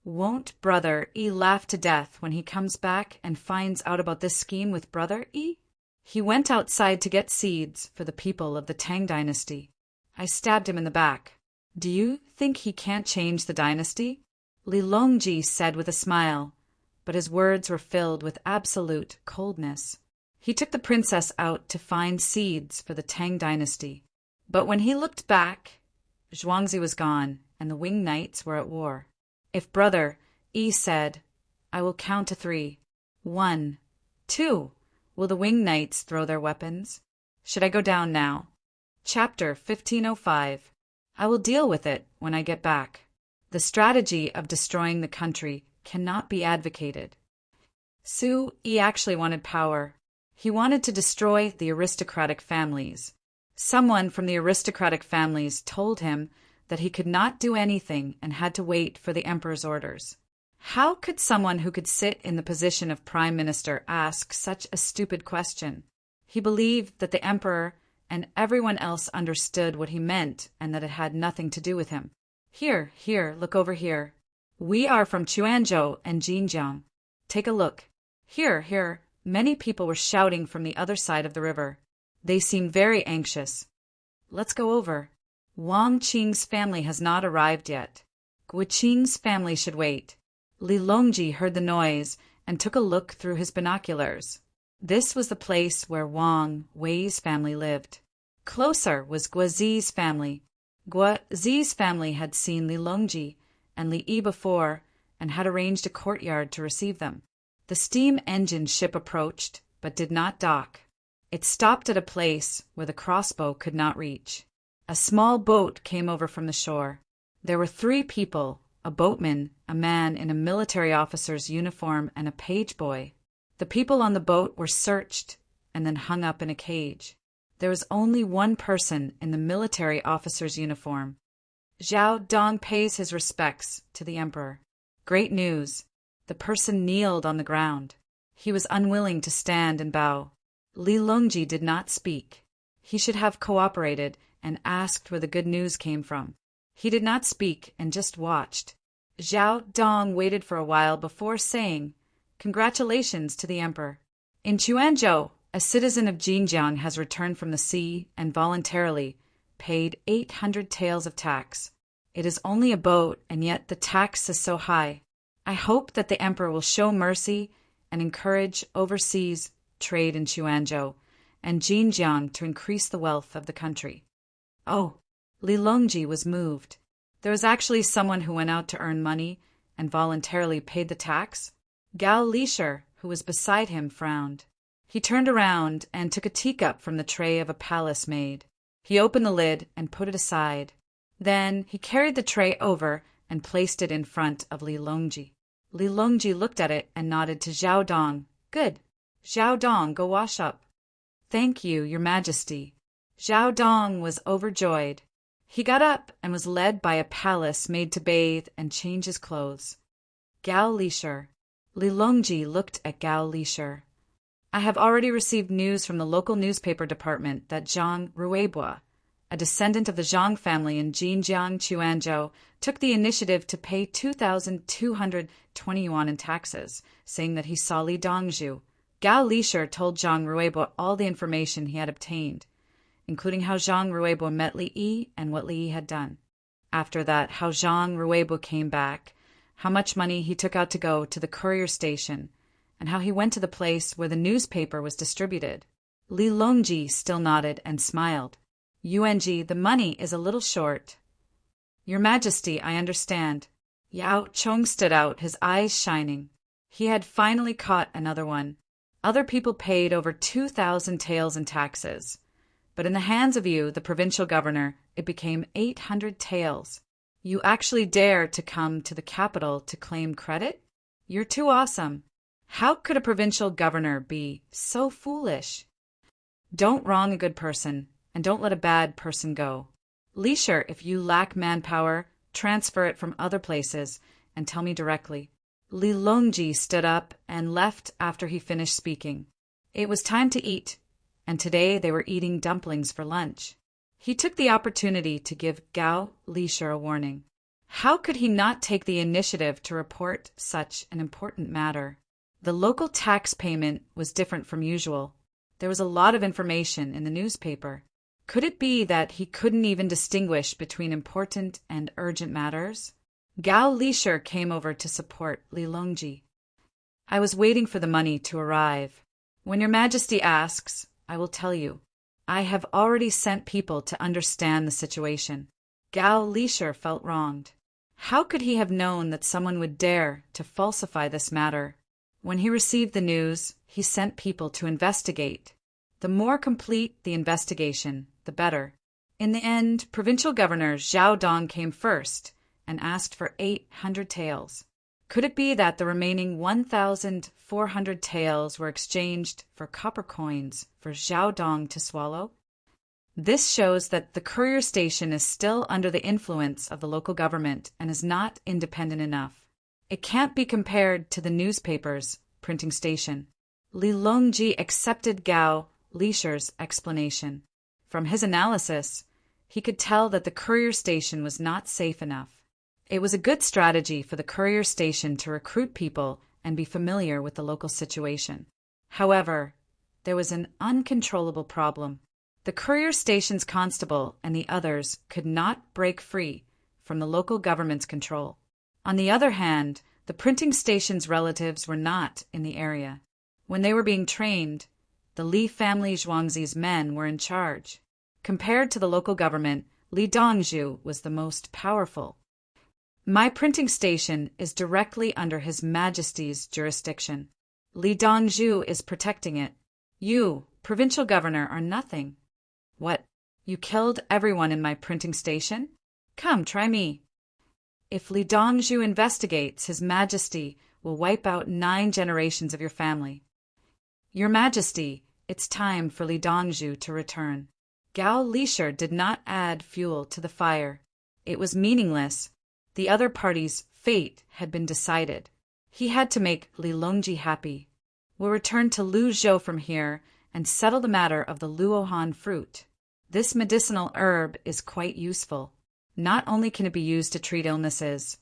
Won't Brother E laugh to death when he comes back and finds out about this scheme with Brother E? He went outside to get seeds for the people of the Tang dynasty. I stabbed him in the back. Do you think he can't change the dynasty? Li Longji said with a smile, but his words were filled with absolute coldness. He took the princess out to find seeds for the Tang dynasty. But when he looked back, Zhuangzi was gone, and the Winged Knights were at war. If Brother E said, I will count to 3. 1, 2. Will the Winged Knights throw their weapons? Should I go down now? Chapter 1505. I will deal with it when I get back. The strategy of destroying the country cannot be advocated. Su Yi actually wanted power. He wanted to destroy the aristocratic families. Someone from the aristocratic families told him that he could not do anything and had to wait for the emperor's orders. How could someone who could sit in the position of prime minister ask such a stupid question? He believed that the emperor and everyone else understood what he meant and that it had nothing to do with him. Here, here, look over here. We are from Quanzhou and Xinjiang. Take a look. Here, here. Many people were shouting from the other side of the river. They seemed very anxious. Let's go over. Wang Qing's family has not arrived yet. Gu Qing's family should wait. Li Longji heard the noise and took a look through his binoculars. This was the place where Wang Wei's family lived. Closer was Guazi's family. Guazi's family had seen Li Longji and Li Yi before and had arranged a courtyard to receive them. The steam engine ship approached, but did not dock. It stopped at a place where the crossbow could not reach. A small boat came over from the shore. There were 3 people, a boatman, a man in a military officer's uniform, and a page boy. The people on the boat were searched and then hung up in a cage. There was only one person in the military officer's uniform. Zhao Dong pays his respects to the emperor. Great news. The person kneeled on the ground. He was unwilling to stand and bow. Li Longji did not speak. He should have cooperated and asked where the good news came from. He did not speak and just watched. Zhao Dong waited for a while before saying, "Congratulations to the emperor. In Quanzhou, a citizen of Xinjiang has returned from the sea and voluntarily paid 800 taels of tax. It is only a boat, and yet the tax is so high. I hope that the emperor will show mercy and encourage overseas trade in Quanzhou and Xinjiang to increase the wealth of the country." Oh, Li Longji was moved. There was actually someone who went out to earn money and voluntarily paid the tax. Gao Lisher, who was beside him, frowned. He turned around and took a teacup from the tray of a palace maid. He opened the lid and put it aside. Then he carried the tray over and placed it in front of Li Longji. Li Longji looked at it and nodded to Zhao Dong. "Good. Zhao Dong, go wash up." "Thank you, Your Majesty." Zhao Dong was overjoyed. He got up and was led by a palace maid to bathe and change his clothes. Gao Lisher. Li Longji looked at Gao Lisher. "I have already received news from the local newspaper department that Zhang Ruibo, a descendant of the Zhang family in Xinjiang, Quanzhou, took the initiative to pay 2,220 yuan in taxes, saying that he saw Li Dongzhu." Gao Lisher told Zhang Ruibo all the information he had obtained, including how Zhang Ruibo met Li Yi and what Li Yi had done. After that, how Zhang Ruibo came back, how much money he took out to go to the courier station, and how he went to the place where the newspaper was distributed. Li Longji still nodded and smiled. "Yuanji, the money is a little short." "Your Majesty, I understand." Yao Chong stood out, his eyes shining. He had finally caught another one. Other people paid over 2,000 taels in taxes. But in the hands of you, the provincial governor, it became 800 taels. You actually dare to come to the capital to claim credit? You're too awesome. How could a provincial governor be so foolish? Don't wrong a good person, and don't let a bad person go. Lisher, if you lack manpower, transfer it from other places, and tell me directly. Li Longji stood up and left after he finished speaking. It was time to eat, and today they were eating dumplings for lunch. He took the opportunity to give Gao Lisher a warning. How could he not take the initiative to report such an important matter? The local tax payment was different from usual. There was a lot of information in the newspaper. Could it be that he couldn't even distinguish between important and urgent matters? Gao Lisher came over to support Li Longji. "I was waiting for the money to arrive. When Your Majesty asks, I will tell you. I have already sent people to understand the situation." Gao Lisher felt wronged. How could he have known that someone would dare to falsify this matter? When he received the news, he sent people to investigate. The more complete the investigation, the better. In the end, Provincial Governor Zhao Dong came first and asked for 800 taels. Could it be that the remaining 1,400 taels were exchanged for copper coins for Zhao Dong to swallow? This shows that the courier station is still under the influence of the local government and is not independent enough. It can't be compared to the newspaper's printing station. Li Longji accepted Gao Lisher's explanation. From his analysis, he could tell that the courier station was not safe enough. It was a good strategy for the courier station to recruit people and be familiar with the local situation. However, there was an uncontrollable problem. The courier station's constable and the others could not break free from the local government's control. On the other hand, the printing station's relatives were not in the area. When they were being trained, the Li family Zhuangzi's men were in charge. Compared to the local government, Li Dongzhu was the most powerful. My printing station is directly under His Majesty's jurisdiction. Li Dongzhu is protecting it. You, provincial governor, are nothing. What? You killed everyone in my printing station? Come, try me. If Li Dongzhu investigates, His Majesty will wipe out 9 generations of your family. Your Majesty, it's time for Li Dongzhu to return. Gao Lisher did not add fuel to the fire. It was meaningless. The other party's fate had been decided. He had to make Li Longji happy. We'll return to Lu Zhou from here and settle the matter of the luohan fruit. This medicinal herb is quite useful. Not only can it be used to treat illnesses,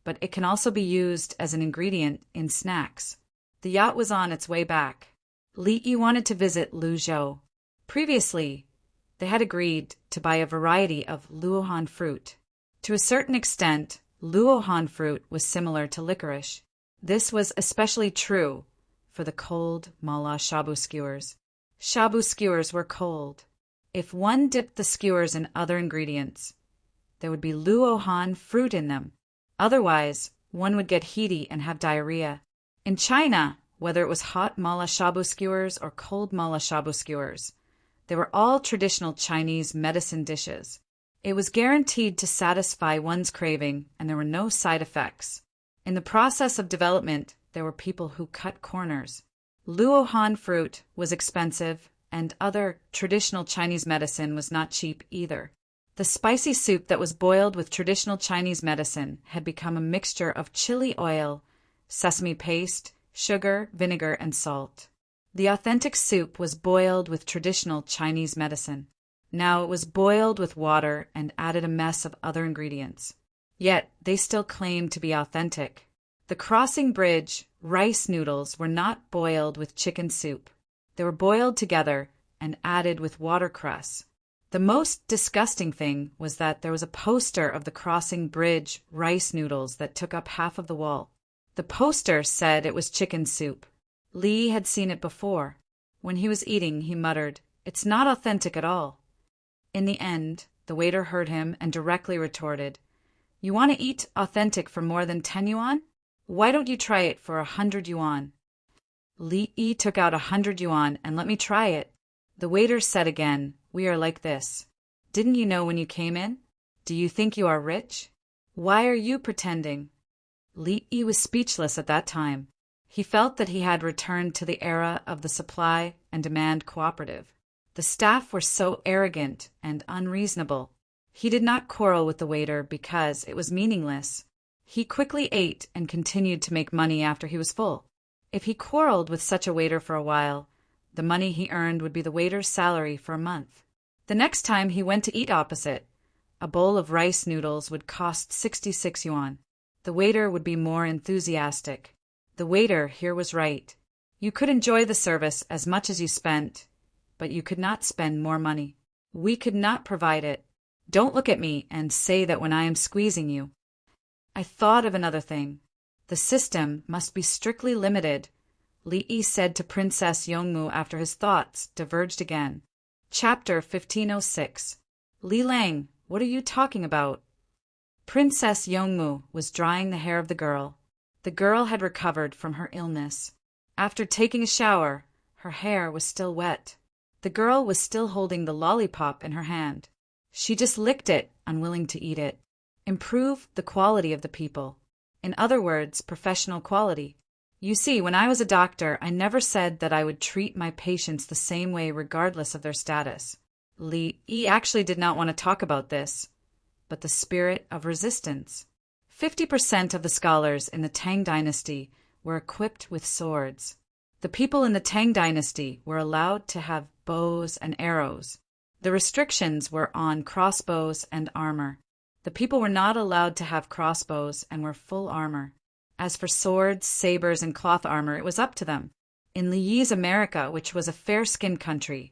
but it can also be used as an ingredient in snacks. The yacht was on its way back. Li Yi wanted to visit Lu Zhou. Previously, they had agreed to buy a variety of luohan fruit. To a certain extent, luohan fruit was similar to licorice. This was especially true for the cold mala shabu skewers. Shabu skewers were cold. If one dipped the skewers in other ingredients, there would be luohan fruit in them. Otherwise, one would get heaty and have diarrhea. In China, whether it was hot mala shabu skewers or cold mala shabu skewers, they were all traditional Chinese medicine dishes. It was guaranteed to satisfy one's craving, and there were no side effects. In the process of development, there were people who cut corners. Luohan fruit was expensive, and other traditional Chinese medicine was not cheap either. The spicy soup that was boiled with traditional Chinese medicine had become a mixture of chili oil, sesame paste, sugar, vinegar, and salt. The authentic soup was boiled with traditional Chinese medicine. Now it was boiled with water and added a mess of other ingredients. Yet they still claimed to be authentic. The crossing bridge rice noodles were not boiled with chicken soup. They were boiled together and added with watercress. The most disgusting thing was that there was a poster of the crossing bridge rice noodles that took up half of the wall. The poster said it was chicken soup. Li had seen it before. When he was eating, he muttered, "It's not authentic at all." In the end, the waiter heard him and directly retorted, "You want to eat authentic for more than 10 yuan? Why don't you try it for 100 yuan? Li Yi took out 100 yuan and let me try it. The waiter said again, "We are like this. Didn't you know when you came in? Do you think you are rich? Why are you pretending?" Li Yi was speechless at that time. He felt that he had returned to the era of the supply and demand cooperative. The staff were so arrogant and unreasonable. He did not quarrel with the waiter because it was meaningless. He quickly ate and continued to make money after he was full. If he quarreled with such a waiter for a while, the money he earned would be the waiter's salary for a month. The next time he went to eat opposite, a bowl of rice noodles would cost 66 yuan. The waiter would be more enthusiastic. The waiter here was right. You could enjoy the service as much as you spent, but you could not spend more money. We could not provide it. Don't look at me and say that when I am squeezing you. I thought of another thing. The system must be strictly limited, Li Yi said to Princess Yongmu after his thoughts diverged again. Chapter 1506. Li Lang, what are you talking about? Princess Yongmu was drying the hair of the girl. The girl had recovered from her illness. After taking a shower, her hair was still wet. The girl was still holding the lollipop in her hand. She just licked it, unwilling to eat it. Improve the quality of the people. In other words, professional quality. You see, when I was a doctor, I never said that I would treat my patients the same way regardless of their status. Li Yi actually did not want to talk about this, but the spirit of resistance. 50% of the scholars in the Tang dynasty were equipped with swords. The people in the Tang dynasty were allowed to have bows and arrows. The restrictions were on crossbows and armor. The people were not allowed to have crossbows and wore full armor. As for swords, sabers, and cloth armor, it was up to them. In Li's America, which was a fair-skinned country,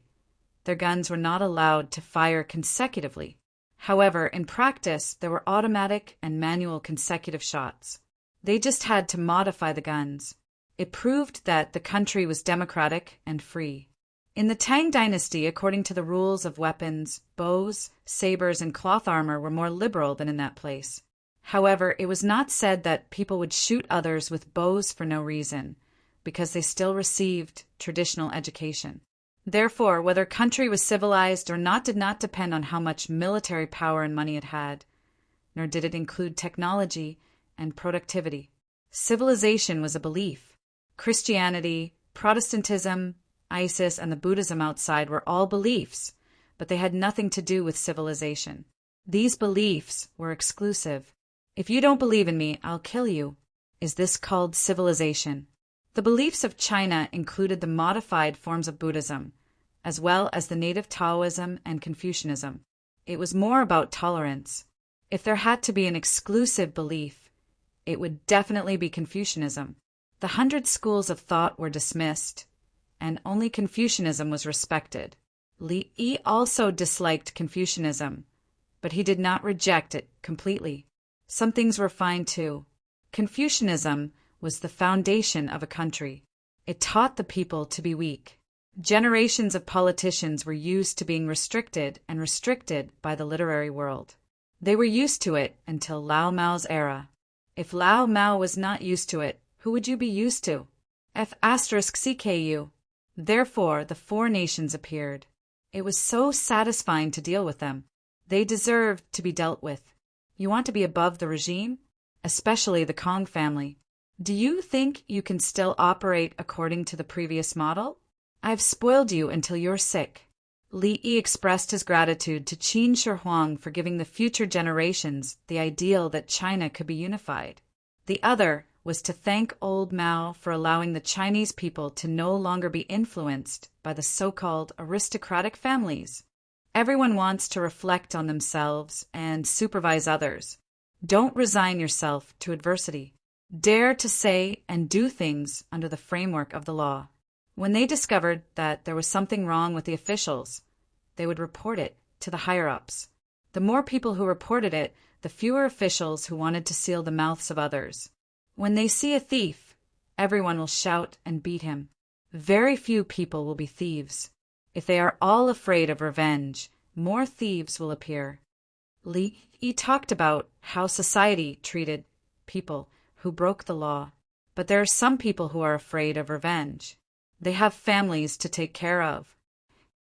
their guns were not allowed to fire consecutively. However, in practice, there were automatic and manual consecutive shots. They just had to modify the guns. It proved that the country was democratic and free. In the Tang dynasty, according to the rules of weapons, bows, sabers, and cloth armor were more liberal than in that place. However, it was not said that people would shoot others with bows for no reason, because they still received traditional education. Therefore, whether a country was civilized or not did not depend on how much military power and money it had, nor did it include technology and productivity. Civilization was a belief. Christianity, Protestantism, ISIS, and the Buddhism outside were all beliefs, but they had nothing to do with civilization. These beliefs were exclusive. If you don't believe in me, I'll kill you. Is this called civilization? The beliefs of China included the modified forms of Buddhism, as well as the native Taoism and Confucianism. It was more about tolerance. If there had to be an exclusive belief, it would definitely be Confucianism. The 100 schools of thought were dismissed, and only Confucianism was respected. Li also disliked Confucianism, but he did not reject it completely. Some things were fine too. Confucianism was the foundation of a country. It taught the people to be weak. Generations of politicians were used to being restricted and restricted by the literary world. They were used to it until Lao Mao's era. If Lao Mao was not used to it, who would you be used to? F***CKU. Therefore, the four nations appeared. It was so satisfying to deal with them. They deserved to be dealt with. You want to be above the regime? Especially the Kong family. Do you think you can still operate according to the previous model? I've spoiled you until you're sick. Li expressed his gratitude to Qin Shi Huang for giving the future generations the ideal that China could be unified. The other was to thank old Mao for allowing the Chinese people to no longer be influenced by the so-called aristocratic families. Everyone wants to reflect on themselves and supervise others. Don't resign yourself to adversity. Dare to say and do things under the framework of the law. When they discovered that there was something wrong with the officials, they would report it to the higher-ups. The more people who reported it, the fewer officials who wanted to seal the mouths of others. When they see a thief, everyone will shout and beat him. Very few people will be thieves. If they are all afraid of revenge, more thieves will appear. Li talked about how society treated people who broke the law, but there are some people who are afraid of revenge. They have families to take care of.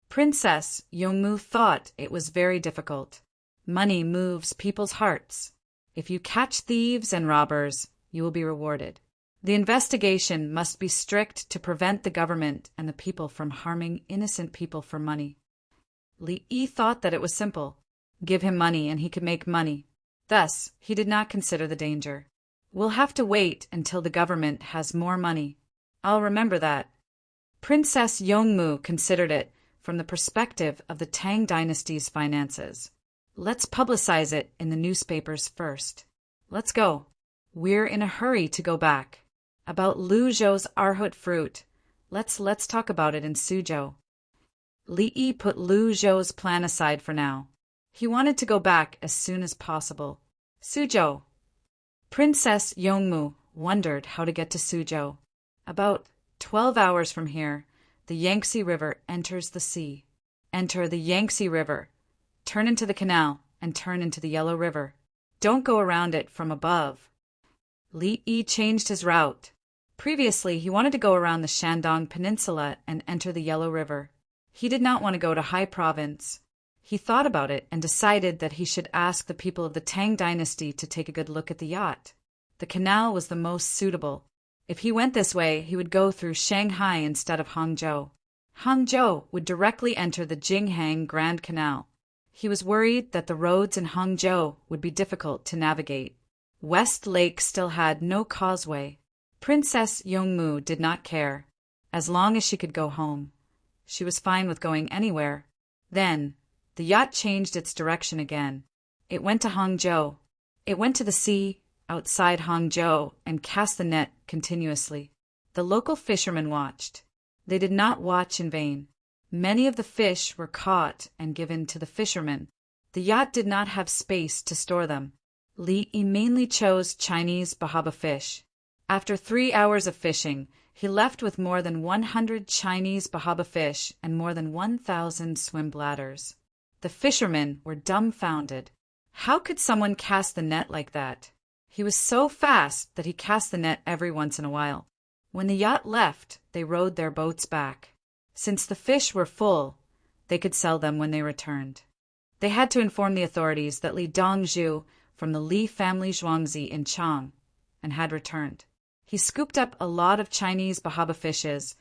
Princess Yongmu thought it was very difficult. Money moves people's hearts. If you catch thieves and robbers, you will be rewarded. The investigation must be strict to prevent the government and the people from harming innocent people for money. Li thought that it was simple. Give him money and he could make money. Thus, he did not consider the danger. We'll have to wait until the government has more money. I'll remember that. Princess Yongmu considered it from the perspective of the Tang dynasty's finances. Let's publicize it in the newspapers first. Let's go. We're in a hurry to go back. About Lu Zhou's arhut fruit. Let's talk about it in Suzhou. Li put Lu Zhou's plan aside for now. He wanted to go back as soon as possible. Suzhou. Princess Yongmu wondered how to get to Suzhou. About 12 hours from here, the Yangtze River enters the sea. Enter the Yangtze River. Turn into the canal and turn into the Yellow River. Don't go around it from above. Li changed his route. Previously, he wanted to go around the Shandong Peninsula and enter the Yellow River. He did not want to go to Hai Province. He thought about it and decided that he should ask the people of the Tang dynasty to take a good look at the yacht. The canal was the most suitable. If he went this way, he would go through Shanghai instead of Hangzhou. Hangzhou would directly enter the Jinghang Grand Canal. He was worried that the roads in Hangzhou would be difficult to navigate. West Lake still had no causeway. Princess Yongmu did not care. As long as she could go home. She was fine with going anywhere. Then, the yacht changed its direction again. It went to Hangzhou. It went to the sea outside Hangzhou and cast the net continuously. The local fishermen watched. They did not watch in vain. Many of the fish were caught and given to the fishermen. The yacht did not have space to store them. Li Yi mainly chose Chinese bahaba fish. After 3 hours of fishing, he left with more than 100 Chinese bahaba fish and more than 1,000 swim bladders. The fishermen were dumbfounded. How could someone cast the net like that? He was so fast that he cast the net every once in a while. When the yacht left, they rowed their boats back. Since the fish were full, they could sell them when they returned. They had to inform the authorities that Li Dongzhu from the Li family Zhuangzi in Chang and had returned. He scooped up a lot of Chinese bahaba fishes,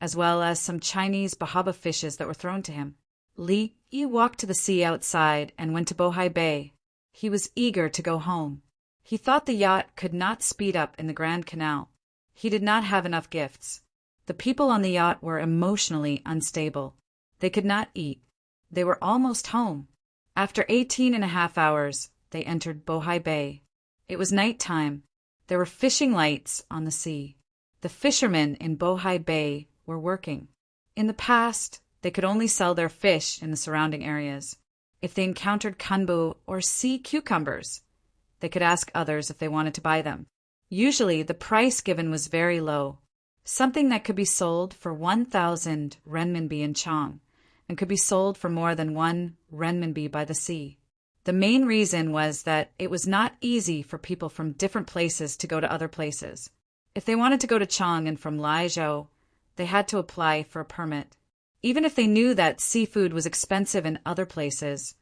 as well as some Chinese bahaba fishes that were thrown to him. Li Yi walked to the sea outside and went to Bohai Bay. He was eager to go home. He thought the yacht could not speed up in the Grand Canal. He did not have enough gifts. The people on the yacht were emotionally unstable. They could not eat. They were almost home. After 18.5 hours, they entered Bohai Bay. It was night time. There were fishing lights on the sea. The fishermen in Bohai Bay were working. In the past, they could only sell their fish in the surrounding areas. If they encountered kanbu or sea cucumbers, they could ask others if they wanted to buy them. Usually, the price given was very low. Something that could be sold for 1,000 renminbi in Chang and could be sold for more than 1 renminbi by the sea. The main reason was that it was not easy for people from different places to go to other places. If they wanted to go to Chang and from Laizhou, they had to apply for a permit. Even if they knew that seafood was expensive in other places,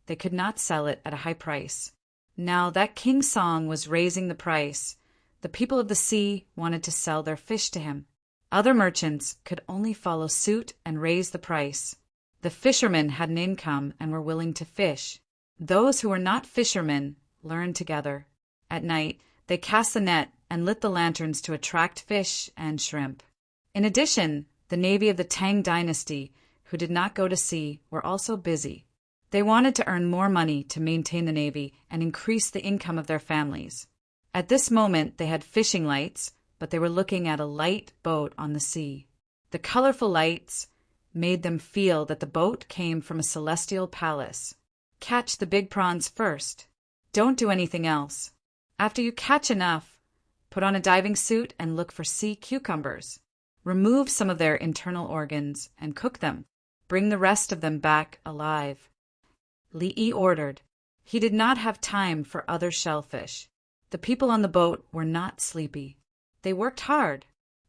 they could not sell it at a high price. Now that King Song was raising the price, the people of the sea wanted to sell their fish to him. Other merchants could only follow suit and raise the price. The fishermen had an income and were willing to fish. Those who were not fishermen learned together. At night, they cast the net and lit the lanterns to attract fish and shrimp. In addition, the navy of the Tang dynasty, who did not go to sea, were also busy. They wanted to earn more money to maintain the navy and increase the income of their families. At this moment, they had fishing lights, but they were looking at a light boat on the sea. The colorful lights made them feel that the boat came from a celestial palace. Catch the big prawns first. Don't do anything else. After you catch enough, put on a diving suit and look for sea cucumbers. Remove some of their internal organs and cook them. Bring the rest of them back alive. Li Yi ordered. He did not have time for other shellfish. The people on the boat were not sleepy. They worked hard.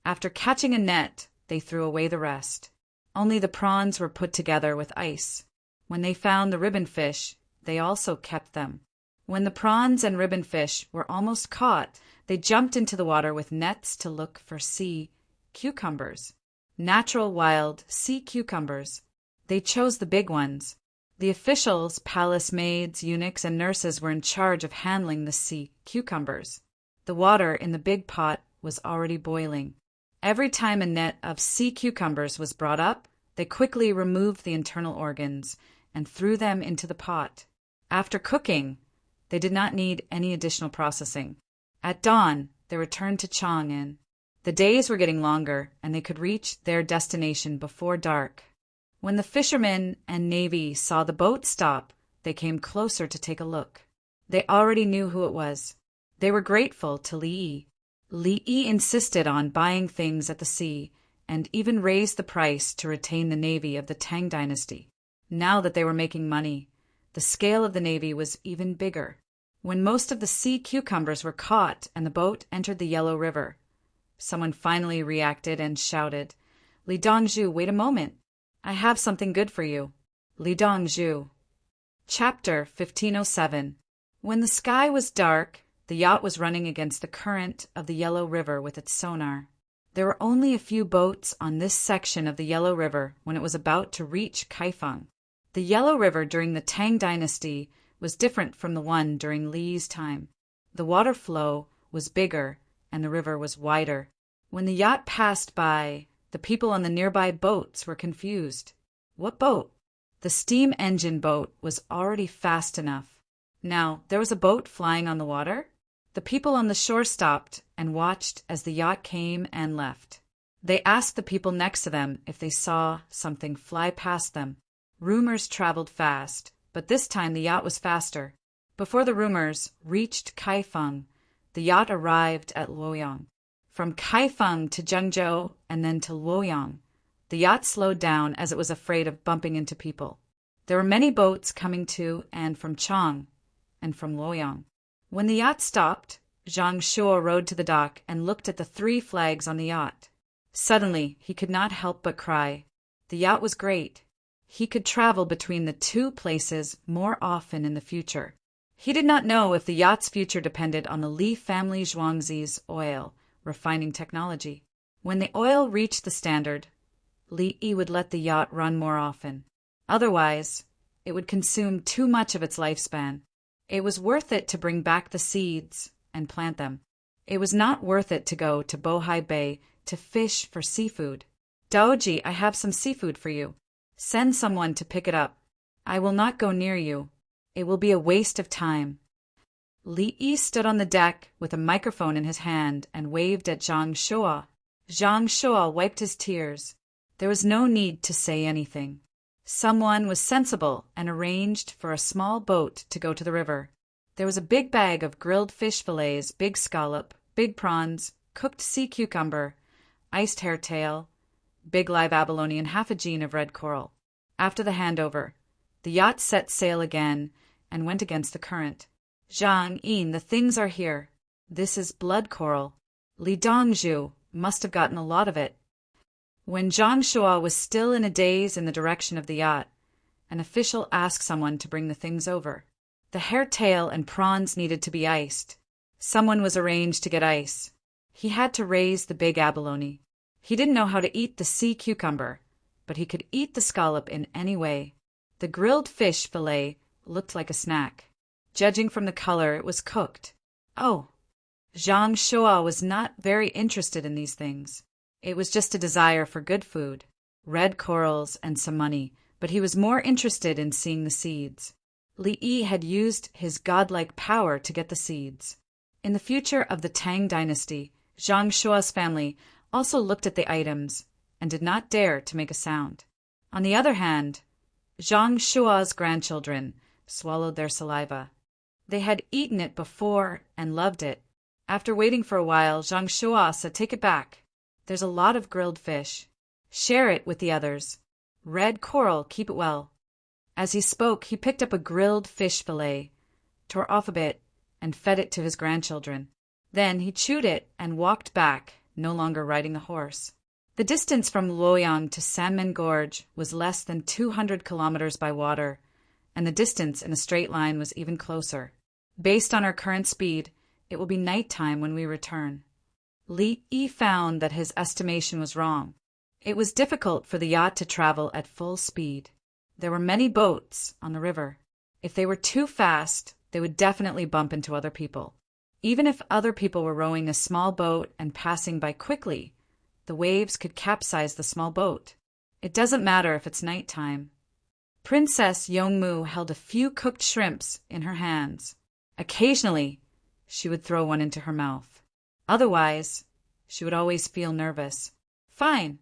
After catching a net, they threw away the rest. Only the prawns were put together with ice. When they found the ribbon fish, they also kept them. When the prawns and ribbon fish were almost caught, they jumped into the water with nets to look for sea cucumbers. Natural wild sea cucumbers. They chose the big ones. The officials, palace maids, eunuchs, and nurses were in charge of handling the sea cucumbers. The water in the big pot was already boiling. Every time a net of sea cucumbers was brought up, they quickly removed the internal organs and threw them into the pot. After cooking, they did not need any additional processing. At dawn, they returned to Chang'an. The days were getting longer, and they could reach their destination before dark. When the fishermen and navy saw the boat stop, they came closer to take a look. They already knew who it was. They were grateful to Li Yi. Li Yi insisted on buying things at the sea and even raised the price to retain the navy of the Tang dynasty. Now that they were making money, the scale of the navy was even bigger. When most of the sea cucumbers were caught and the boat entered the Yellow River, someone finally reacted and shouted, "Li Dongzhu, wait a moment. I have something good for you." Li Dongzhu. Chapter 1507. When the sky was dark, the yacht was running against the current of the Yellow River with its sonar. There were only a few boats on this section of the Yellow River when it was about to reach Kaifeng. The Yellow River during the Tang dynasty was different from the one during Li's time. The water flow was bigger and the river was wider. When the yacht passed by, the people on the nearby boats were confused. What boat? The steam engine boat was already fast enough. Now, there was a boat flying on the water. The people on the shore stopped and watched as the yacht came and left. They asked the people next to them if they saw something fly past them. Rumors traveled fast, but this time the yacht was faster. Before the rumors reached Kaifeng, the yacht arrived at Luoyang. From Kaifeng to Zhengzhou and then to Luoyang, the yacht slowed down as it was afraid of bumping into people. There were many boats coming to and from Chang and from Luoyang. When the yacht stopped, Zhang Shuo rowed to the dock and looked at the 3 flags on the yacht. Suddenly, he could not help but cry. The yacht was great. He could travel between the 2 places more often in the future. He did not know if the yacht's future depended on the Li family Zhuangzi's oil refining technology. When the oil reached the standard, Li Yi would let the yacht run more often. Otherwise, it would consume too much of its lifespan. It was worth it to bring back the seeds and plant them. It was not worth it to go to Bohai Bay to fish for seafood. Daoji, I have some seafood for you. Send someone to pick it up. I will not go near you. It will be a waste of time. Li Yi stood on the deck with a microphone in his hand and waved at Zhang Shuo. Zhang Shuo wiped his tears. There was no need to say anything. Someone was sensible and arranged for a small boat to go to the river. There was a big bag of grilled fish fillets, big scallop, big prawns, cooked sea cucumber, iced hairtail, big live abalone, and half a jean of red coral. After the handover, the yacht set sail again and went against the current. Zhang Yin, the things are here. This is blood coral. Li Dongzhu must have gotten a lot of it. When Zhang Shuo was still in a daze in the direction of the yacht, an official asked someone to bring the things over. The hairtail and prawns needed to be iced. Someone was arranged to get ice. He had to raise the big abalone. He didn't know how to eat the sea cucumber, but he could eat the scallop in any way. The grilled fish fillet looked like a snack. Judging from the color, it was cooked. Oh, Zhang Shuo was not very interested in these things. It was just a desire for good food, red corals, and some money, but he was more interested in seeing the seeds. Li Yi had used his godlike power to get the seeds. In the future of the Tang dynasty, Zhang Shuo's family also looked at the items and did not dare to make a sound. On the other hand, Zhang Shuo's grandchildren swallowed their saliva. They had eaten it before and loved it. After waiting for a while, Zhang Shuo said, "Take it back. There's a lot of grilled fish. Share it with the others. Red coral, keep it well." As he spoke, he picked up a grilled fish fillet, tore off a bit, and fed it to his grandchildren. Then he chewed it and walked back, no longer riding the horse. The distance from Luoyang to Sanmen Gorge was less than 200 kilometers by water, and the distance in a straight line was even closer. Based on our current speed, it will be nighttime when we return. Li Yi found that his estimation was wrong. It was difficult for the yacht to travel at full speed. There were many boats on the river. If they were too fast, they would definitely bump into other people. Even if other people were rowing a small boat and passing by quickly, the waves could capsize the small boat. It doesn't matter if it's nighttime. Princess Yongmu held a few cooked shrimps in her hands. Occasionally, she would throw one into her mouth. Otherwise, she would always feel nervous. Fine.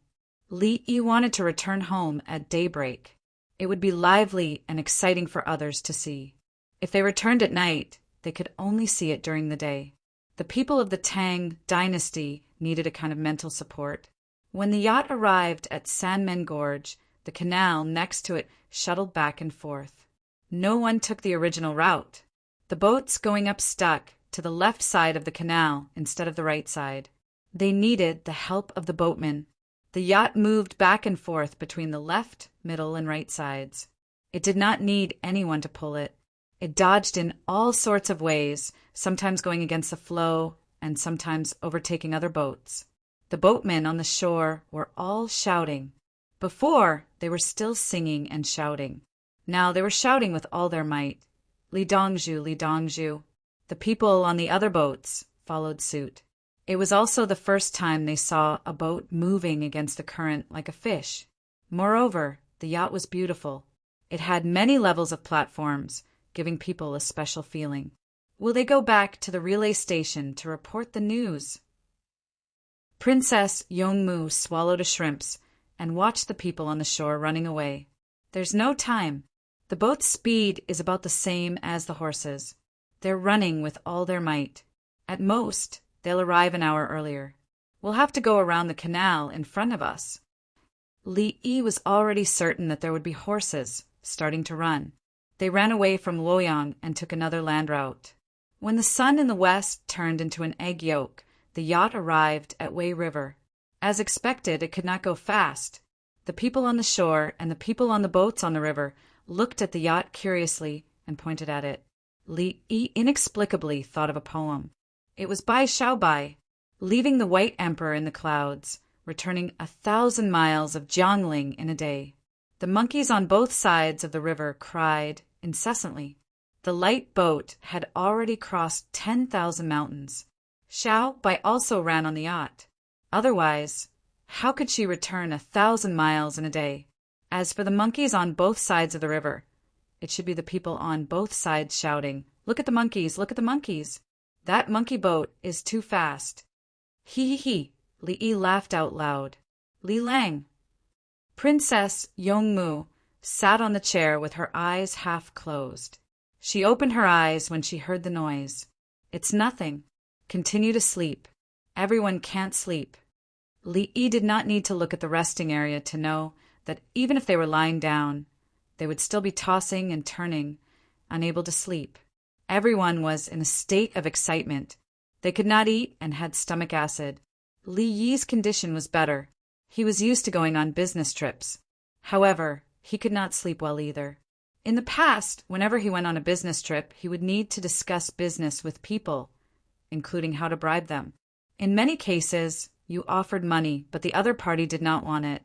Li Yi wanted to return home at daybreak. It would be lively and exciting for others to see. If they returned at night, they could only see it during the day. The people of the Tang dynasty needed a kind of mental support. When the yacht arrived at Sanmen Gorge, the canal next to it shuttled back and forth. No one took the original route. The boats going up stuck to the left side of the canal instead of the right side. They needed the help of the boatmen. The yacht moved back and forth between the left, middle, and right sides. It did not need anyone to pull it. It dodged in all sorts of ways, sometimes going against the flow and sometimes overtaking other boats. The boatmen on the shore were all shouting. Before, they were still singing and shouting. Now they were shouting with all their might. Li Dongzhu, Li Dongzhu. The people on the other boats followed suit. It was also the first time they saw a boat moving against the current like a fish. Moreover, the yacht was beautiful. It had many levels of platforms, giving people a special feeling. Will they go back to the relay station to report the news? Princess Yongmu swallowed a shrimps and watched the people on the shore running away. There's no time. The boat's speed is about the same as the horses. They're running with all their might. At most, they'll arrive an hour earlier. We'll have to go around the canal in front of us. Li Yi was already certain that there would be horses starting to run. They ran away from Luoyang and took another land route. When the sun in the west turned into an egg yolk, the yacht arrived at Wei River. As expected, it could not go fast. The people on the shore and the people on the boats on the river looked at the yacht curiously and pointed at it. Li Yi inexplicably thought of a poem. It was by Xiaobai, leaving the white emperor in the clouds, returning 1,000 miles of Jiangling in a day. The monkeys on both sides of the river cried incessantly. The light boat had already crossed 10,000 mountains. Xiaobai also ran on the yacht. Otherwise, how could she return 1,000 miles in a day? As for the monkeys on both sides of the river, it should be the people on both sides shouting, "Look at the monkeys, look at the monkeys! That monkey boat is too fast." He, Li Yi laughed out loud. Li Lang. Princess Yongmu sat on the chair with her eyes half closed. She opened her eyes when she heard the noise. It's nothing. Continue to sleep. Everyone can't sleep. Li Yi did not need to look at the resting area to know that even if they were lying down, they would still be tossing and turning, unable to sleep. Everyone was in a state of excitement. They could not eat and had stomach acid. Li Yi's condition was better. He was used to going on business trips. However, he could not sleep well either. In the past, whenever he went on a business trip, he would need to discuss business with people, including how to bribe them. In many cases, you offered money, but the other party did not want it.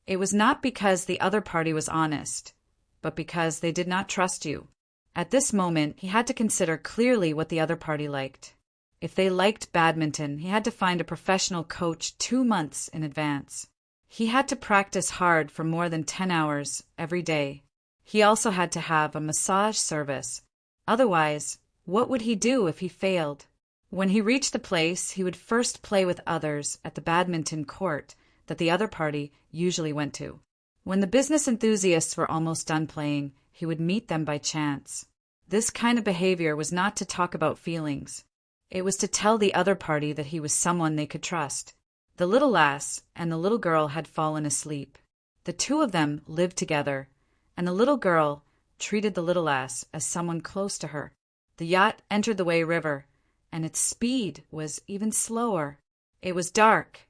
It was not because the other party was honest, but because they did not trust you. At this moment, he had to consider clearly what the other party liked. If they liked badminton, he had to find a professional coach 2 months in advance. He had to practice hard for more than 10 hours every day. He also had to have a massage service. Otherwise, what would he do if he failed? When he reached the place, he would first play with others at the badminton court that the other party usually went to. When the business enthusiasts were almost done playing, he would meet them by chance. This kind of behavior was not to talk about feelings. It was to tell the other party that he was someone they could trust. The little lass and the little girl had fallen asleep. The two of them lived together, and the little girl treated the little lass as someone close to her. The yacht entered the Wei River, and its speed was even slower. It was dark,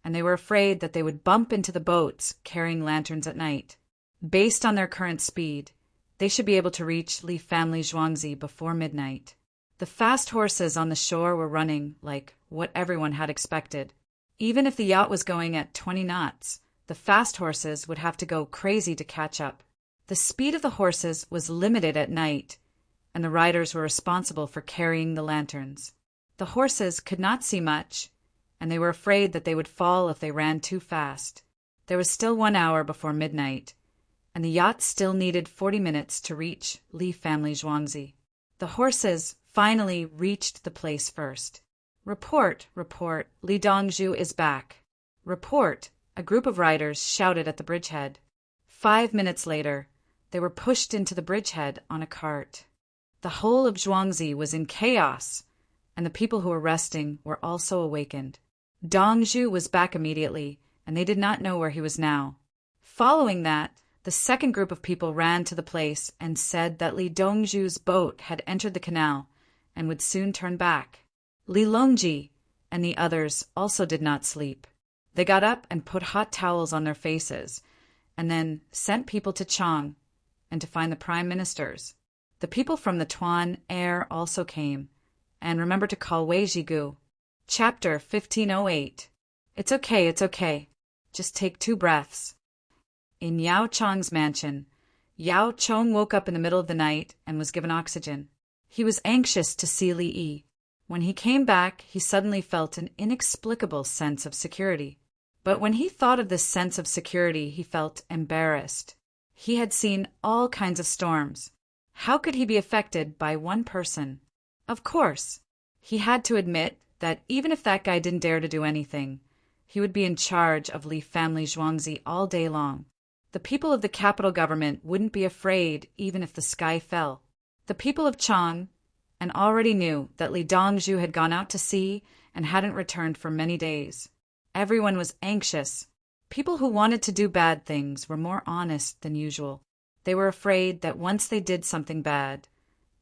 and they were afraid that they would bump into the boats carrying lanterns at night. Based on their current speed, they should be able to reach Li family Zhuangzi before midnight. The fast horses on the shore were running like what everyone had expected. Even if the yacht was going at 20 knots, the fast horses would have to go crazy to catch up. The speed of the horses was limited at night, and the riders were responsible for carrying the lanterns. The horses could not see much, and they were afraid that they would fall if they ran too fast. There was still 1 hour before midnight, and the yacht still needed 40 minutes to reach Li family Zhuangzi. The horses finally reached the place first. Report, Li Dongzhu is back. Report, a group of riders shouted at the bridgehead. 5 minutes later, they were pushed into the bridgehead on a cart. The whole of Zhuangzi was in chaos, and the people who were resting were also awakened. Dongzhu was back immediately, and they did not know where he was now. Following that, the second group of people ran to the place and said that Li Dongzhu's boat had entered the canal and would soon turn back. Li Longji and the others also did not sleep. They got up and put hot towels on their faces, and then sent people to Chang and to find the prime ministers. The people from the Tuan air also came, and remember to call Wei Jigu. Chapter 1508. It's okay. Just take 2 breaths. In Yao Chang's mansion, Yao Chong woke up in the middle of the night and was given oxygen. He was anxious to see Li Yi. When he came back, he suddenly felt an inexplicable sense of security. But when he thought of this sense of security, he felt embarrassed. He had seen all kinds of storms. How could he be affected by one person? Of course, he had to admit that even if that guy didn't dare to do anything, he would be in charge of Li family Zhuangzi all day long. The people of the capital government wouldn't be afraid even if the sky fell. The people of Chang and already knew that Li Dongzhu had gone out to sea and hadn't returned for many days. Everyone was anxious. People who wanted to do bad things were more honest than usual. They were afraid that once they did something bad,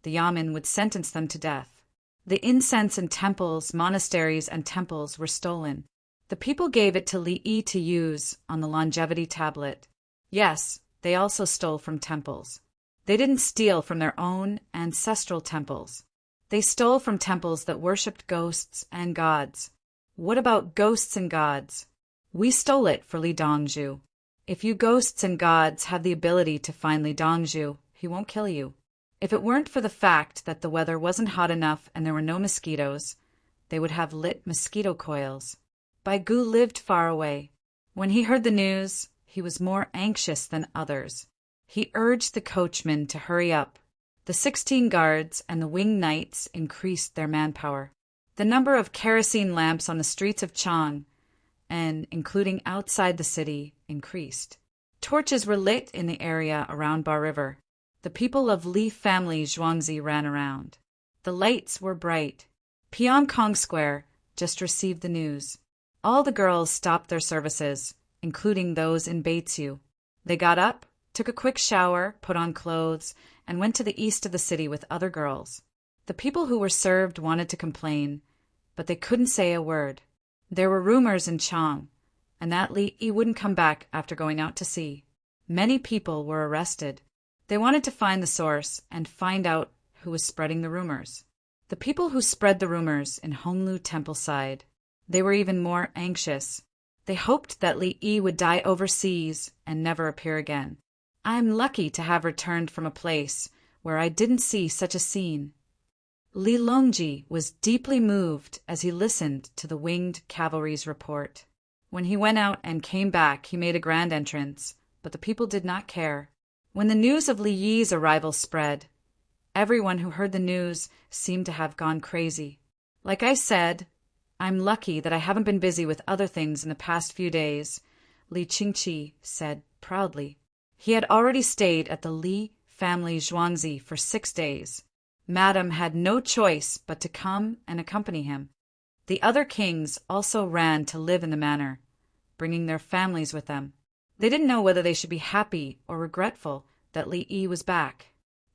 the Yamen would sentence them to death. The incense in temples, monasteries, and temples were stolen. The people gave it to Li Yi to use on the longevity tablet. Yes, they also stole from temples. They didn't steal from their own ancestral temples. They stole from temples that worshipped ghosts and gods. What about ghosts and gods? We stole it for Li Dongzhu. If you ghosts and gods have the ability to find Li Dongzhu, he won't kill you. If it weren't for the fact that the weather wasn't hot enough and there were no mosquitoes, they would have lit mosquito coils. Bai Gu lived far away. When he heard the news, he was more anxious than others. He urged the coachman to hurry up. The 16 guards and the winged knights increased their manpower. The number of kerosene lamps on the streets of Chang, and including outside the city, increased. Torches were lit in the area around Bar River. The people of Li family Zhuangzi ran around. The lights were bright. Kong Square just received the news. All the girls stopped their services, including those in Beitsiu. They got up, took a quick shower, put on clothes, and went to the east of the city with other girls. The people who were served wanted to complain, but they couldn't say a word. There were rumors in Chang, and that Li Yi wouldn't come back after going out to sea. Many people were arrested. They wanted to find the source and find out who was spreading the rumors. The people who spread the rumors in Honglu Temple side. They were even more anxious. They hoped that Li Yi would die overseas and never appear again. I'm lucky to have returned from a place where I didn't see such a scene. Li Longji was deeply moved as he listened to the winged cavalry's report. When he went out and came back, he made a grand entrance, but the people did not care. When the news of Li Yi's arrival spread, everyone who heard the news seemed to have gone crazy. Like I said, I'm lucky that I haven't been busy with other things in the past few days, Li Qingqi said proudly. He had already stayed at the Li family Zhuangzi for 6 days. Madame had no choice but to come and accompany him. The other kings also ran to live in the manor, bringing their families with them. They didn't know whether they should be happy or regretful that Li Yi was back.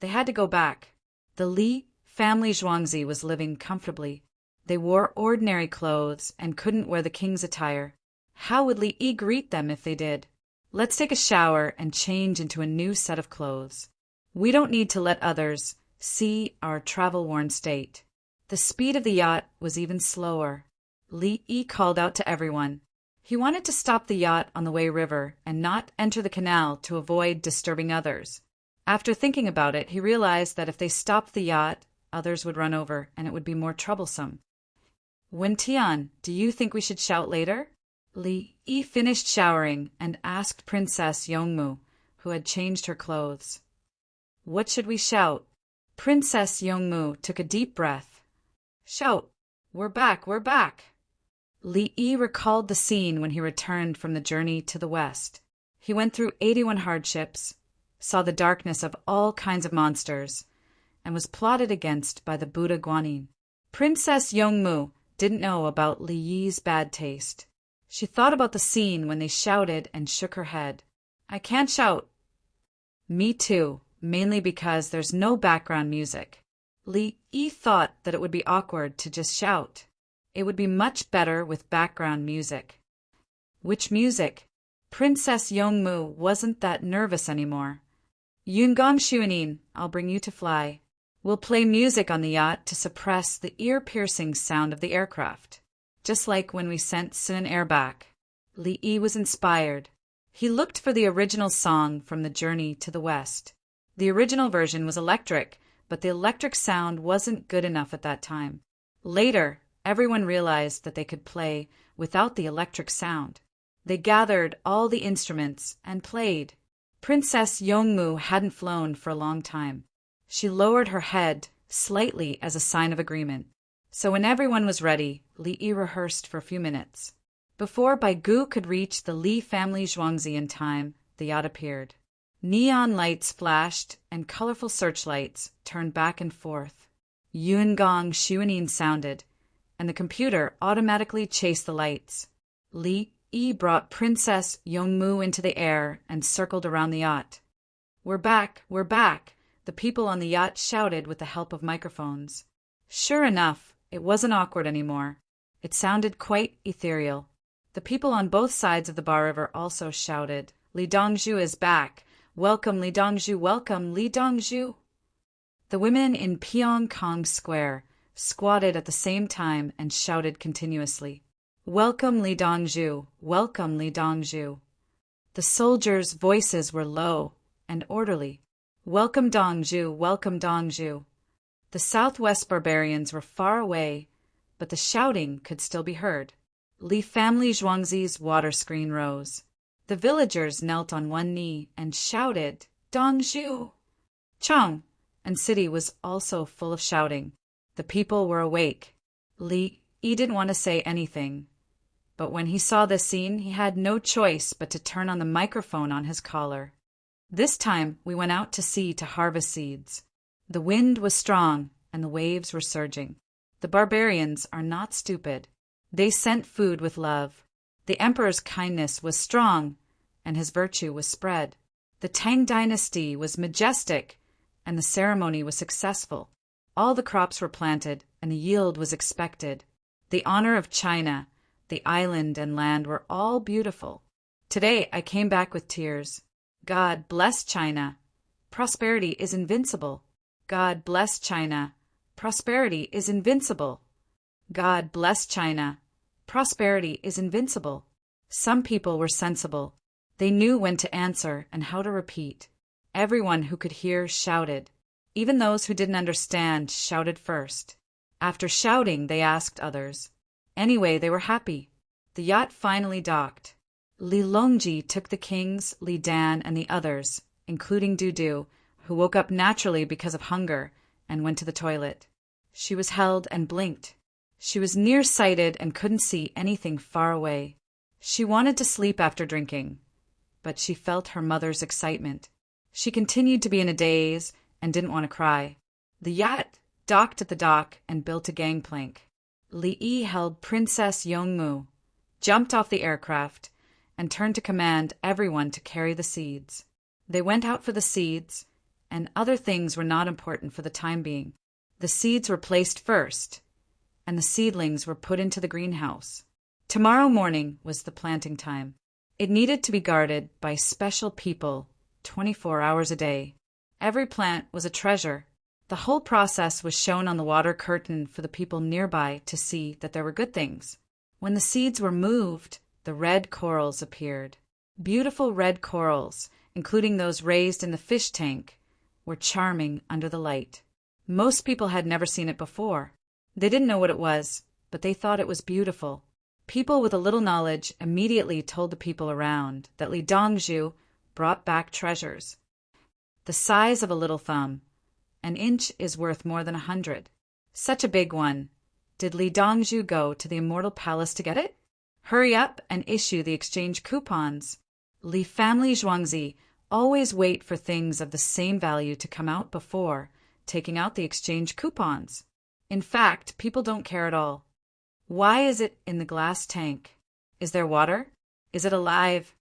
They had to go back. The Li family Zhuangzi was living comfortably. They wore ordinary clothes and couldn't wear the king's attire. How would Li Yi greet them if they did? Let's take a shower and change into a new set of clothes. We don't need to let others see our travel-worn state. The speed of the yacht was even slower. Li Yi called out to everyone. He wanted to stop the yacht on the Wei River and not enter the canal to avoid disturbing others. After thinking about it, he realized that if they stopped the yacht, others would run over and it would be more troublesome. Wen Tian, do you think we should shout later? Li Yi finished showering and asked Princess Yongmu, who had changed her clothes. What should we shout? Princess Yongmu took a deep breath. Shout! We're back! We're back! Li Yi recalled the scene when he returned from the journey to the west. He went through 81 hardships, saw the darkness of all kinds of monsters, and was plotted against by the Buddha Guanyin. Princess Yongmu didn't know about Li Yi's bad taste. She thought about the scene when they shouted and shook her head. I can't shout. Me too, mainly because there's no background music. Li Yi thought that it would be awkward to just shout. It would be much better with background music. Which music? Princess Yongmu wasn't that nervous anymore. Yungong Xuanin, I'll bring you to fly. We'll play music on the yacht to suppress the ear-piercing sound of the aircraft. Just like when we sent Sin Air back. Li Yi was inspired. He looked for the original song from the journey to the west. The original version was electric, but the electric sound wasn't good enough at that time. Later, everyone realized that they could play without the electric sound. They gathered all the instruments and played. Princess Yongmu hadn't flown for a long time. She lowered her head slightly as a sign of agreement. So when everyone was ready, Li Yi rehearsed for a few minutes. Before Bai Gu could reach the Li family zhuangzi in time, the yacht appeared. Neon lights flashed and colorful searchlights turned back and forth. Yun Gong Shuanin sounded, and the computer automatically chased the lights. Li Yi brought Princess Yongmu into the air and circled around the yacht. "We're back! We're back!" the people on the yacht shouted with the help of microphones. Sure enough, it wasn't awkward anymore. It sounded quite ethereal. The people on both sides of the Bar River also shouted, "Li Dongzhu is back! Welcome, Li Dongzhu! Welcome, Li Dongzhu!" The women in Pyong Kong Square squatted at the same time and shouted continuously, "Welcome, Li Dongzhu! Welcome, Li Dongzhu!" The soldiers' voices were low and orderly. "Welcome, Dongzhu! Welcome, Dongzhu!" The Southwest barbarians were far away, but the shouting could still be heard. Li family zhuangzi's water screen rose. The villagers knelt on one knee and shouted, "Dongzhu!" Chang and city was also full of shouting. The people were awake. Li Yi didn't want to say anything, but when he saw this scene, he had no choice but to turn on the microphone on his collar. "This time we went out to sea to harvest seeds. The wind was strong and the waves were surging. The barbarians are not stupid. They sent food with love. The emperor's kindness was strong and his virtue was spread. The Tang dynasty was majestic and the ceremony was successful. All the crops were planted and the yield was expected. The honor of China, the island and land were all beautiful. Today I came back with tears. God bless China. Prosperity is invincible. God bless China. Prosperity is invincible. God bless China. Prosperity is invincible." Some people were sensible. They knew when to answer and how to repeat. Everyone who could hear shouted. Even those who didn't understand shouted first. After shouting, they asked others. Anyway, they were happy. The yacht finally docked. Li Longji took the kings, Li Dan, and the others, including Dudu, who woke up naturally because of hunger, and went to the toilet. She was held and blinked. She was nearsighted and couldn't see anything far away. She wanted to sleep after drinking, but she felt her mother's excitement. She continued to be in a daze and didn't want to cry. The yacht docked at the dock and built a gangplank. Li Yi held Princess Yongmu, jumped off the aircraft, and turned to command everyone to carry the seeds. They went out for the seeds, and other things were not important for the time being. The seeds were placed first, and the seedlings were put into the greenhouse. Tomorrow morning was the planting time. It needed to be guarded by special people 24 hours a day. Every plant was a treasure. The whole process was shown on the water curtain for the people nearby to see that there were good things. When the seeds were moved, the red corals appeared. Beautiful red corals, including those raised in the fish tank, were charming under the light. Most people had never seen it before. They didn't know what it was, but they thought it was beautiful. People with a little knowledge immediately told the people around that Li Dongzhu brought back treasures. The size of a little thumb. An inch is worth more than 100. Such a big one. Did Li Dongzhu go to the Immortal Palace to get it? Hurry up and issue the exchange coupons. Li family zhuangzi always wait for things of the same value to come out before taking out the exchange coupons. In fact, people don't care at all. Why is it in the glass tank? Is there water? Is it alive?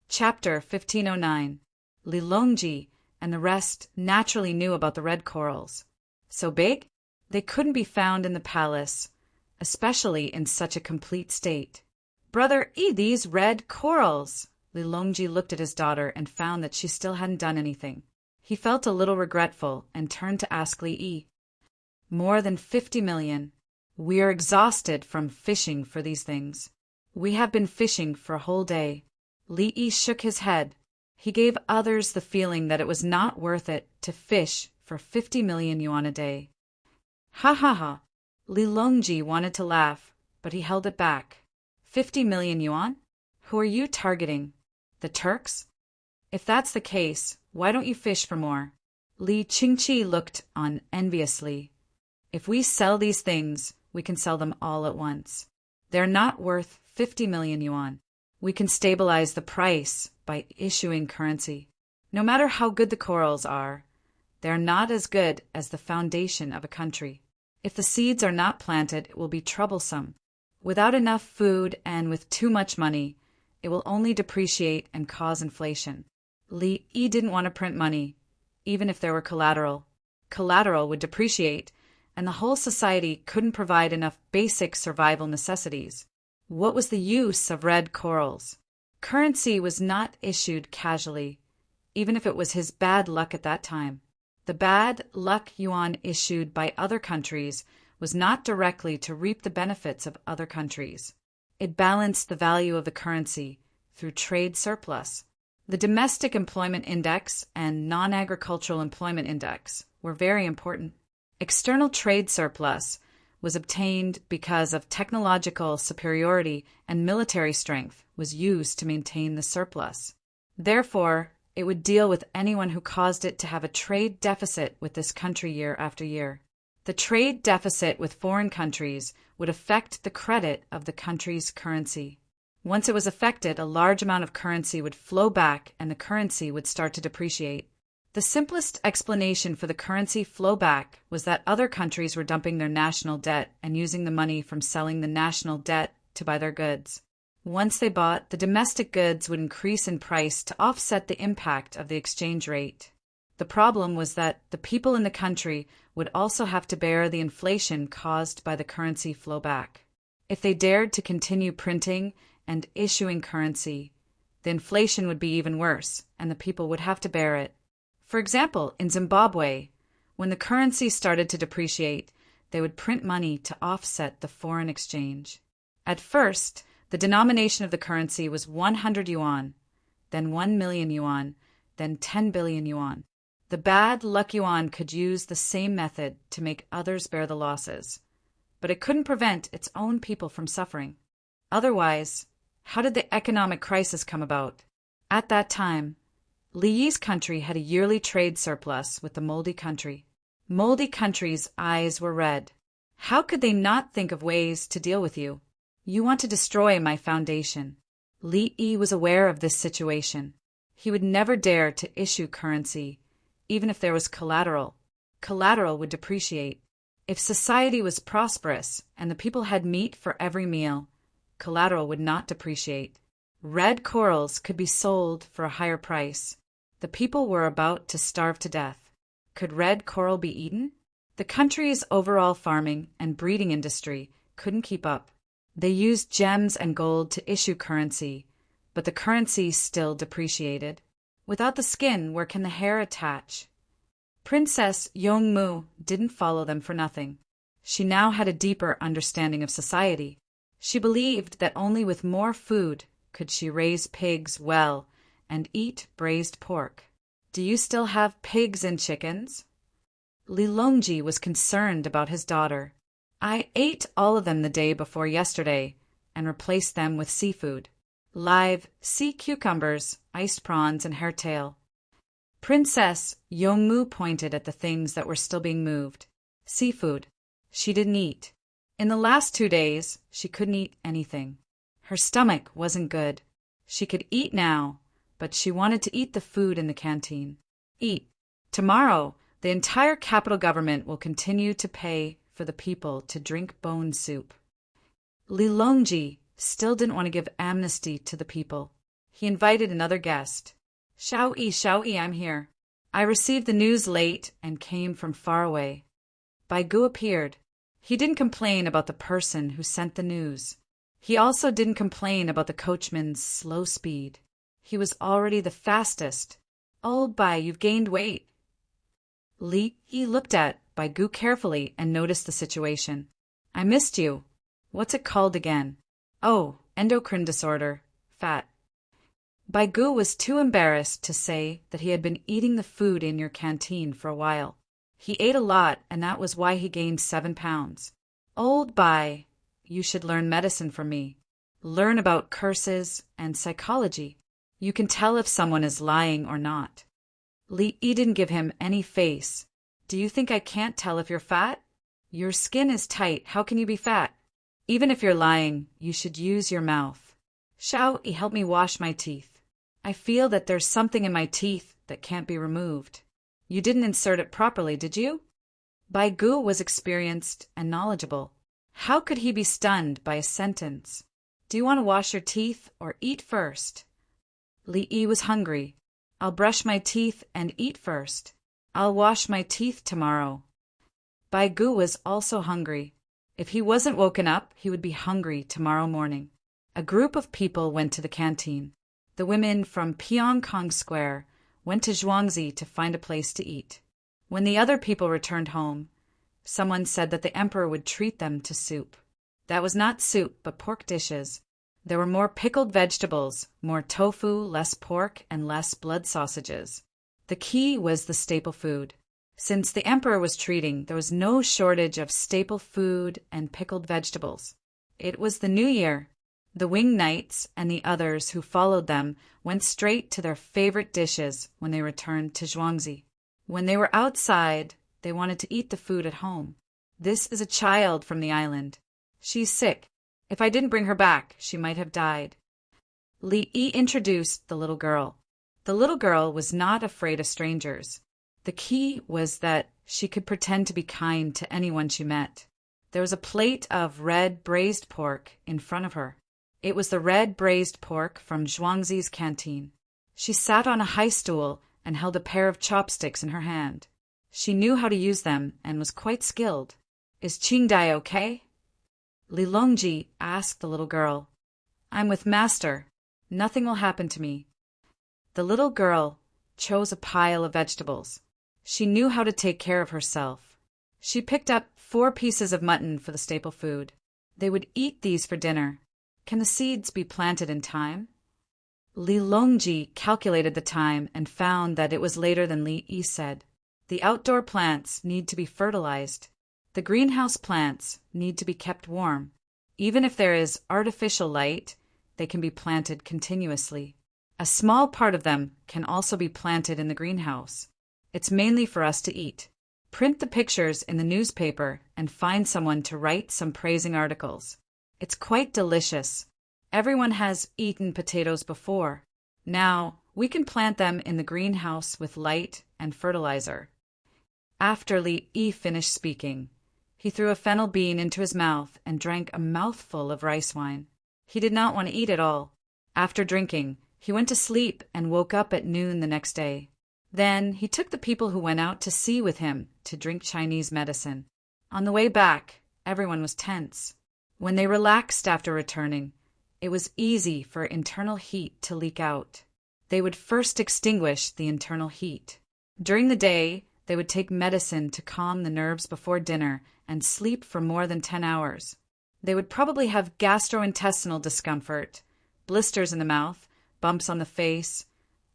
Chapter 1509. Li Longji and the rest naturally knew about the red corals. So big? They couldn't be found in the palace, especially in such a complete state. Brother, these red corals! Li Longji looked at his daughter and found that she still hadn't done anything. He felt a little regretful and turned to ask Li Yi. More than 50 million. We are exhausted from fishing for these things. We have been fishing for a whole day. Li Yi shook his head. He gave others the feeling that it was not worth it to fish for 50 million yuan a day. Ha ha ha. Li Longji wanted to laugh, but he held it back. 50 million yuan? Who are you targeting? The Turks? If that's the case, why don't you fish for more? Li Qingqi looked on enviously. If we sell these things, we can sell them all at once. They're not worth 50 million yuan. We can stabilize the price by issuing currency. No matter how good the corals are, they're not as good as the foundation of a country. If the seeds are not planted, it will be troublesome. Without enough food and with too much money, it will only depreciate and cause inflation. Li Yi didn't want to print money, even if there were collateral. Collateral would depreciate, and the whole society couldn't provide enough basic survival necessities. What was the use of red corals? Currency was not issued casually, even if it was his bad luck at that time. The bad luck yuan issued by other countries was not directly to reap the benefits of other countries. It balanced the value of the currency through trade surplus. The domestic employment index and non-agricultural employment index were very important. External trade surplus was obtained because of technological superiority, and military strength was used to maintain the surplus. Therefore, it would deal with anyone who caused it to have a trade deficit with this country year after year. The trade deficit with foreign countries would affect the credit of the country's currency. Once it was affected, a large amount of currency would flow back and the currency would start to depreciate. The simplest explanation for the currency flow back was that other countries were dumping their national debt and using the money from selling the national debt to buy their goods. Once they bought, the domestic goods would increase in price to offset the impact of the exchange rate. The problem was that the people in the country would also have to bear the inflation caused by the currency flow back. If they dared to continue printing and issuing currency, the inflation would be even worse, and the people would have to bear it. For example, in Zimbabwe, when the currency started to depreciate, they would print money to offset the foreign exchange. At first, the denomination of the currency was 100 yuan, then 1 million yuan, then 10 billion yuan. The bad luck yuan could use the same method to make others bear the losses, but it couldn't prevent its own people from suffering. Otherwise, how did the economic crisis come about? At that time, Li Yi's country had a yearly trade surplus with the moldy country. Moldy country's eyes were red. How could they not think of ways to deal with you? You want to destroy my foundation. Li Yi was aware of this situation. He would never dare to issue currency, even if there was collateral. Collateral would depreciate. If society was prosperous and the people had meat for every meal, collateral would not depreciate. Red corals could be sold for a higher price. The people were about to starve to death. Could red coral be eaten? The country's overall farming and breeding industry couldn't keep up. They used gems and gold to issue currency, but the currency still depreciated. Without the skin, where can the hair attach? Princess Yongmu didn't follow them for nothing. She now had a deeper understanding of society. She believed that only with more food could she raise pigs well and eat braised pork. Do you still have pigs and chickens? Li Longji was concerned about his daughter. I ate all of them the day before yesterday and replaced them with seafood. Live sea cucumbers, iced prawns, and hairtail. Princess Yongmu pointed at the things that were still being moved. Seafood. She didn't eat. In the last 2 days, she couldn't eat anything. Her stomach wasn't good. She could eat now, but she wanted to eat the food in the canteen. Eat. Tomorrow, the entire capital government will continue to pay for the people to drink bone soup. Li Longji still didn't want to give amnesty to the people. He invited another guest. Xiao Yi, I'm here. I received the news late and came from far away. Bai Gu appeared. He didn't complain about the person who sent the news. He also didn't complain about the coachman's slow speed. He was already the fastest. Oh, Bai, you've gained weight. Li Yi looked at Bai Gu carefully and noticed the situation. I missed you. What's it called again? Oh, endocrine disorder. Fat. Bai Gu was too embarrassed to say that he had been eating the food in your canteen for a while. He ate a lot, and that was why he gained 7 pounds. Old Bai, you should learn medicine from me. Learn about curses and psychology. You can tell if someone is lying or not. Li Yi didn't give him any face. Do you think I can't tell if you're fat? Your skin is tight, how can you be fat? Even if you're lying, you should use your mouth. Shao Yi, help me wash my teeth. I feel that there's something in my teeth that can't be removed. You didn't insert it properly, did you? Bai Gu was experienced and knowledgeable. How could he be stunned by a sentence? Do you want to wash your teeth or eat first? Li Yi was hungry. I'll brush my teeth and eat first. I'll wash my teeth tomorrow. Bai Gu was also hungry. If he wasn't woken up, he would be hungry tomorrow morning. A group of people went to the canteen. The women from Pyongkong Square went to Zhuangzi to find a place to eat. When the other people returned home, someone said that the emperor would treat them to soup. That was not soup, but pork dishes. There were more pickled vegetables, more tofu, less pork, and less blood sausages. The key was the staple food. Since the emperor was treating, there was no shortage of staple food and pickled vegetables. It was the new year. The wing knights and the others who followed them went straight to their favorite dishes when they returned to Zhuangzi. When they were outside, they wanted to eat the food at home. This is a child from the island. She's sick. If I didn't bring her back, she might have died. Li Yi introduced the little girl. The little girl was not afraid of strangers. The key was that she could pretend to be kind to anyone she met. There was a plate of red braised pork in front of her. It was the red braised pork from Zhuangzi's canteen. She sat on a high stool and held a pair of chopsticks in her hand. She knew how to use them and was quite skilled. Is Qingdai okay? Li Longji asked the little girl. I'm with Master. Nothing will happen to me. The little girl chose a pile of vegetables. She knew how to take care of herself. She picked up 4 pieces of mutton for the staple food. They would eat these for dinner. Can the seeds be planted in time? Li Longji calculated the time and found that it was later than Li Yi said. The outdoor plants need to be fertilized. The greenhouse plants need to be kept warm. Even if there is artificial light, they can be planted continuously. A small part of them can also be planted in the greenhouse. It's mainly for us to eat. Print the pictures in the newspaper and find someone to write some praising articles. It's quite delicious. Everyone has eaten potatoes before. Now, we can plant them in the greenhouse with light and fertilizer. After Li Yi finished speaking, he threw a fennel bean into his mouth and drank a mouthful of rice wine. He did not want to eat it all. After drinking, he went to sleep and woke up at noon the next day. Then he took the people who went out to sea with him to drink Chinese medicine. On the way back, everyone was tense. When they relaxed after returning, it was easy for internal heat to leak out. They would first extinguish the internal heat. During the day, they would take medicine to calm the nerves before dinner and sleep for more than 10 hours. They would probably have gastrointestinal discomfort, blisters in the mouth, bumps on the face,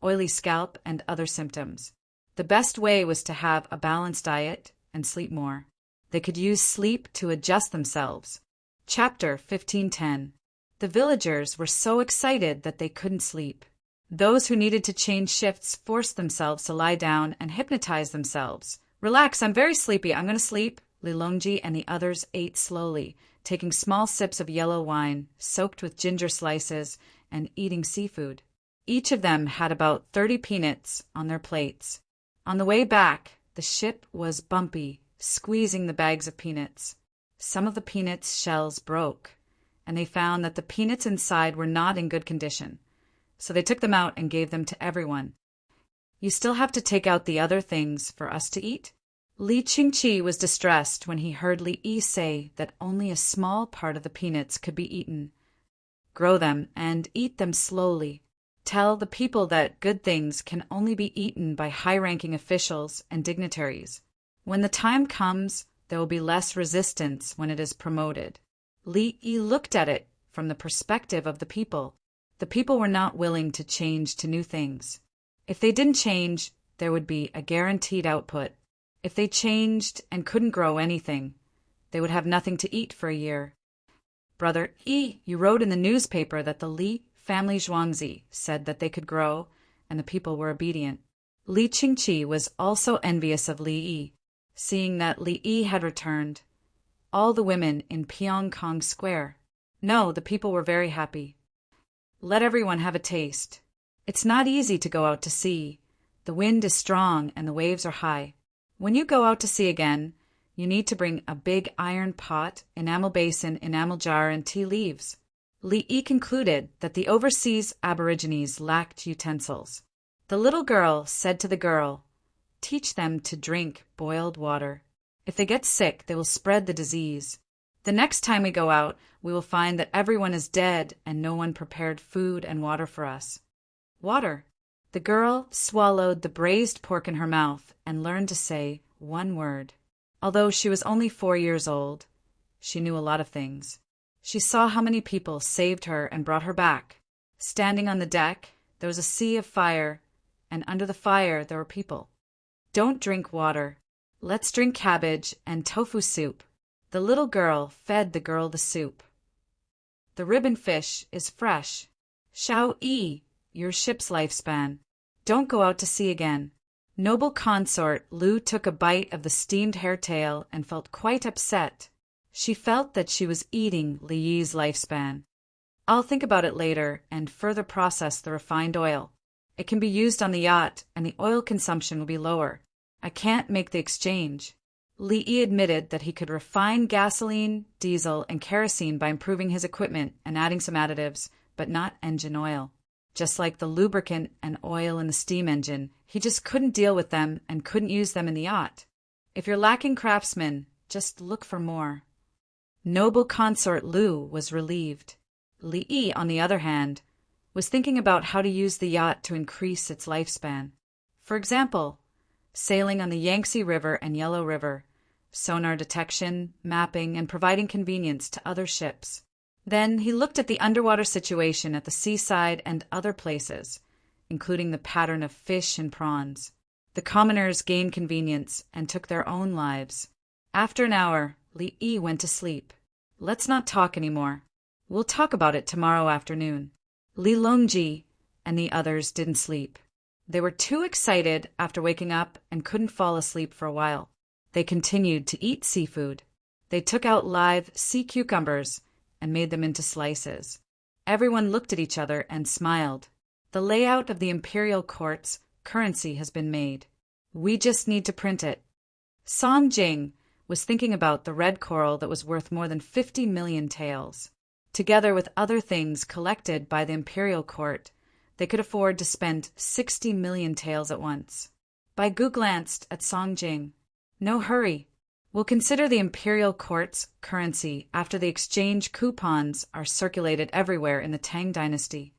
oily scalp, and other symptoms. The best way was to have a balanced diet and sleep more. They could use sleep to adjust themselves. Chapter 1510. The villagers were so excited that they couldn't sleep. Those who needed to change shifts forced themselves to lie down and hypnotize themselves. Relax, I'm very sleepy, I'm going to sleep. Li Longji and the others ate slowly, taking small sips of yellow wine, soaked with ginger slices, and eating seafood. Each of them had about 30 peanuts on their plates. On the way back, the ship was bumpy, squeezing the bags of peanuts. Some of the peanuts' shells broke, and they found that the peanuts inside were not in good condition. So they took them out and gave them to everyone. You still have to take out the other things for us to eat? Li Qingqi was distressed when he heard Li Yi say that only a small part of the peanuts could be eaten. Grow them and eat them slowly. Tell the people that good things can only be eaten by high-ranking officials and dignitaries. When the time comes, there will be less resistance when it is promoted. Li Yi looked at it from the perspective of the people. The people were not willing to change to new things. If they didn't change, there would be a guaranteed output. If they changed and couldn't grow anything, they would have nothing to eat for a year. Brother Yi, you wrote in the newspaper that the Li family Zhuangzi said that they could grow, and the people were obedient. Li Qingqi was also envious of Li Yi, seeing that Li Yi had returned. All the women in Pyongkong Square. No, the people were very happy. Let everyone have a taste. It's not easy to go out to sea. The wind is strong and the waves are high. When you go out to sea again, you need to bring a big iron pot, enamel basin, enamel jar, and tea leaves. Li Yi concluded that the overseas aborigines lacked utensils. The little girl said to the girl, "Teach them to drink boiled water. If they get sick, they will spread the disease. The next time we go out, we will find that everyone is dead and no one prepared food and water for us." Water. The girl swallowed the braised pork in her mouth and learned to say one word. Although she was only 4 years old, she knew a lot of things. She saw how many people saved her and brought her back. Standing on the deck, there was a sea of fire, and under the fire there were people. Don't drink water. Let's drink cabbage and tofu soup. The little girl fed the girl the soup. The ribbon fish is fresh. Xiao Yi, your ship's lifespan. Don't go out to sea again. Noble consort Lu took a bite of the steamed hairtail and felt quite upset. She felt that she was eating Li Yi's lifespan. I'll think about it later and further process the refined oil. It can be used on the yacht and the oil consumption will be lower. I can't make the exchange. Li Yi admitted that he could refine gasoline, diesel, and kerosene by improving his equipment and adding some additives, but not engine oil. Just like the lubricant and oil in the steam engine, he just couldn't deal with them and couldn't use them in the yacht. If you're lacking craftsmen, just look for more. Noble consort Lu was relieved. Li Yi, on the other hand, was thinking about how to use the yacht to increase its lifespan. For example, sailing on the Yangtze River and Yellow River, sonar detection, mapping, and providing convenience to other ships. Then he looked at the underwater situation at the seaside and other places, including the pattern of fish and prawns. The commoners gained convenience and took their own lives. After an hour, Li Yi went to sleep. Let's not talk anymore. We'll talk about it tomorrow afternoon. Li Longji and the others didn't sleep. They were too excited after waking up and couldn't fall asleep for a while. They continued to eat seafood. They took out live sea cucumbers and made them into slices. Everyone looked at each other and smiled. The layout of the imperial court's currency has been made. We just need to print it. Song Jing was thinking about the red coral that was worth more than 50 million taels. Together with other things collected by the imperial court, they could afford to spend 60 million taels at once. Bai Gu glanced at Song Jing. No hurry. We'll consider the imperial court's currency after the exchange coupons are circulated everywhere in the Tang dynasty.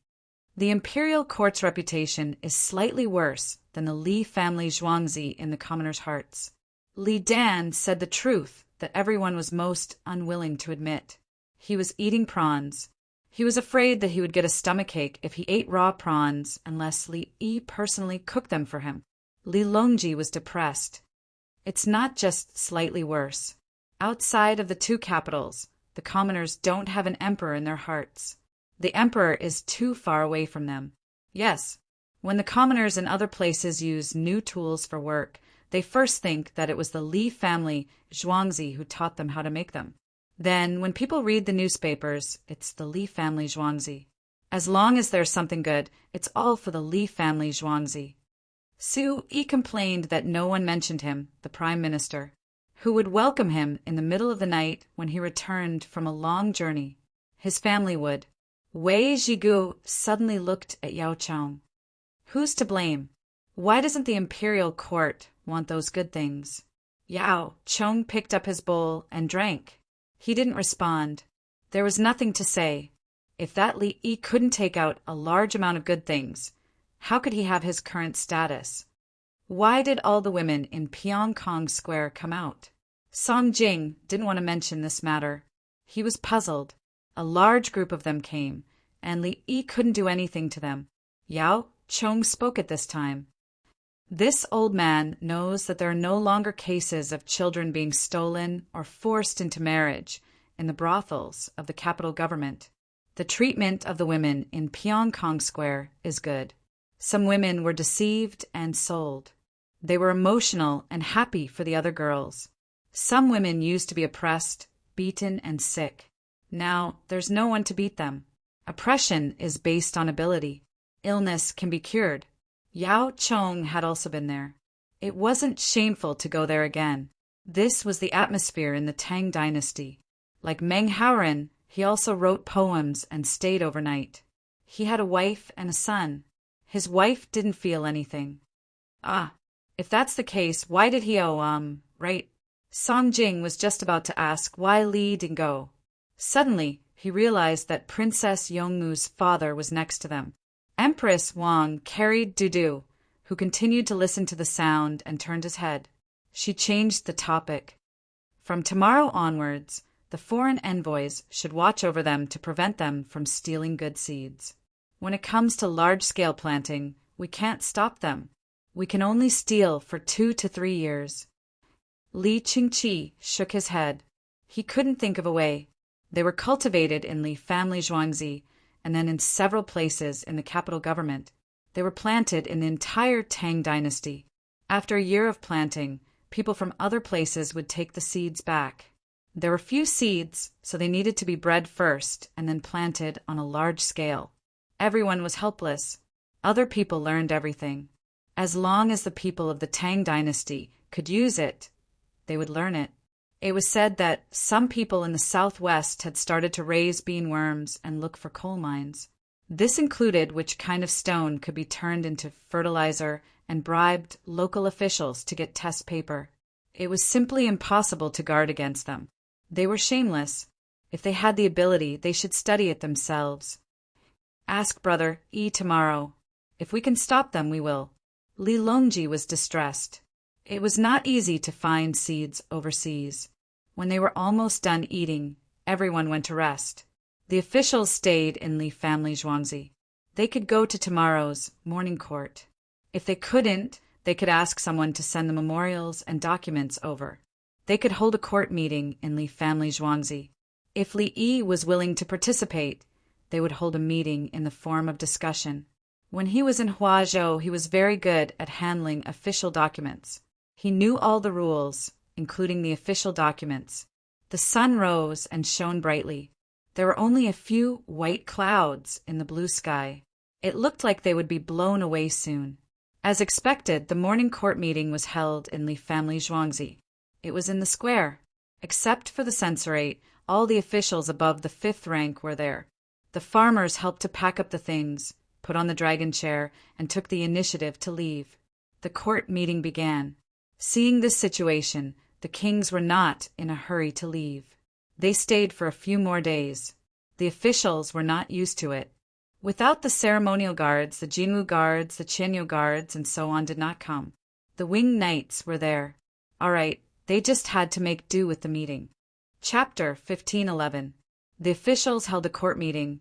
The imperial court's reputation is slightly worse than the Li family Zhuangzi in the commoners' hearts. Li Dan said the truth that everyone was most unwilling to admit. He was eating prawns. He was afraid that he would get a stomachache if he ate raw prawns unless Li Yi personally cooked them for him. Li Longji was depressed. It's not just slightly worse. Outside of the two capitals, the commoners don't have an emperor in their hearts. The emperor is too far away from them. Yes, when the commoners in other places use new tools for work, they first think that it was the Li family Zhuangzi who taught them how to make them. Then, when people read the newspapers, it's the Li family Zhuangzi. As long as there's something good, it's all for the Li family Zhuangzi. Su Yi complained that no one mentioned him, the prime minister, who would welcome him in the middle of the night when he returned from a long journey. His family would. Wei Zhigu suddenly looked at Yao Chong. Who's to blame? Why doesn't the imperial court want those good things? Yao Chong picked up his bowl and drank. He didn't respond. There was nothing to say. If that Li Yi couldn't take out a large amount of good things, how could he have his current status? Why did all the women in Pyongkong Square come out? Song Jing didn't want to mention this matter. He was puzzled. A large group of them came, and Li Yi couldn't do anything to them. Yao Chong spoke at this time. This old man knows that there are no longer cases of children being stolen or forced into marriage in the brothels of the capital government. The treatment of the women in Pyongkong Square is good. Some women were deceived and sold. They were emotional and happy for the other girls. Some women used to be oppressed, beaten, and sick. Now, there's no one to beat them. Oppression is based on ability. Illness can be cured. Yao Chong had also been there. It wasn't shameful to go there again. This was the atmosphere in the Tang dynasty. Like Meng Haoren, he also wrote poems and stayed overnight. He had a wife and a son. His wife didn't feel anything. If that's the case, why did he right? Song Jing was just about to ask why Li didn't go. Suddenly, he realized that Princess Yongmu's father was next to them. Empress Wang carried Dudu, who continued to listen to the sound and turned his head. She changed the topic. From tomorrow onwards, the foreign envoys should watch over them to prevent them from stealing good seeds. When it comes to large-scale planting, we can't stop them. We can only steal for 2 to 3 years. Li Qingqi shook his head. He couldn't think of a way. They were cultivated in Li family Zhuangzi, and then in several places in the capital government. They were planted in the entire Tang dynasty. After a year of planting, people from other places would take the seeds back. There were few seeds, so they needed to be bred first and then planted on a large scale. Everyone was helpless. Other people learned everything. As long as the people of the Tang dynasty could use it, they would learn it. It was said that some people in the southwest had started to raise beanworms and look for coal mines. This included which kind of stone could be turned into fertilizer and bribed local officials to get test paper. It was simply impossible to guard against them. They were shameless. If they had the ability, they should study it themselves. Ask Brother Yi tomorrow. If we can stop them, we will. Li Longji was distressed. It was not easy to find seeds overseas. When they were almost done eating, everyone went to rest. The officials stayed in Li family Zhuangzi. They could go to tomorrow's morning court. If they couldn't, they could ask someone to send the memorials and documents over. They could hold a court meeting in Li family Zhuangzi. If Li Yi was willing to participate, they would hold a meeting in the form of discussion. When he was in Huazhou, he was very good at handling official documents. He knew all the rules, including the official documents. The sun rose and shone brightly. There were only a few white clouds in the blue sky. It looked like they would be blown away soon. As expected, the morning court meeting was held in Li family Zhuangzi. It was in the square. Except for the censorate, all the officials above the 5th rank were there. The farmers helped to pack up the things, put on the dragon chair, and took the initiative to leave. The court meeting began. Seeing this situation, the kings were not in a hurry to leave. They stayed for a few more days. The officials were not used to it. Without the ceremonial guards, the Jinwu guards, the Qianyu guards, and so on did not come. The winged knights were there. All right, they just had to make do with the meeting. Chapter 1511. The officials held a court meeting,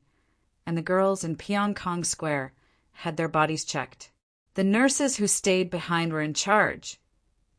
and the girls in Pyongkong Square had their bodies checked. The nurses who stayed behind were in charge,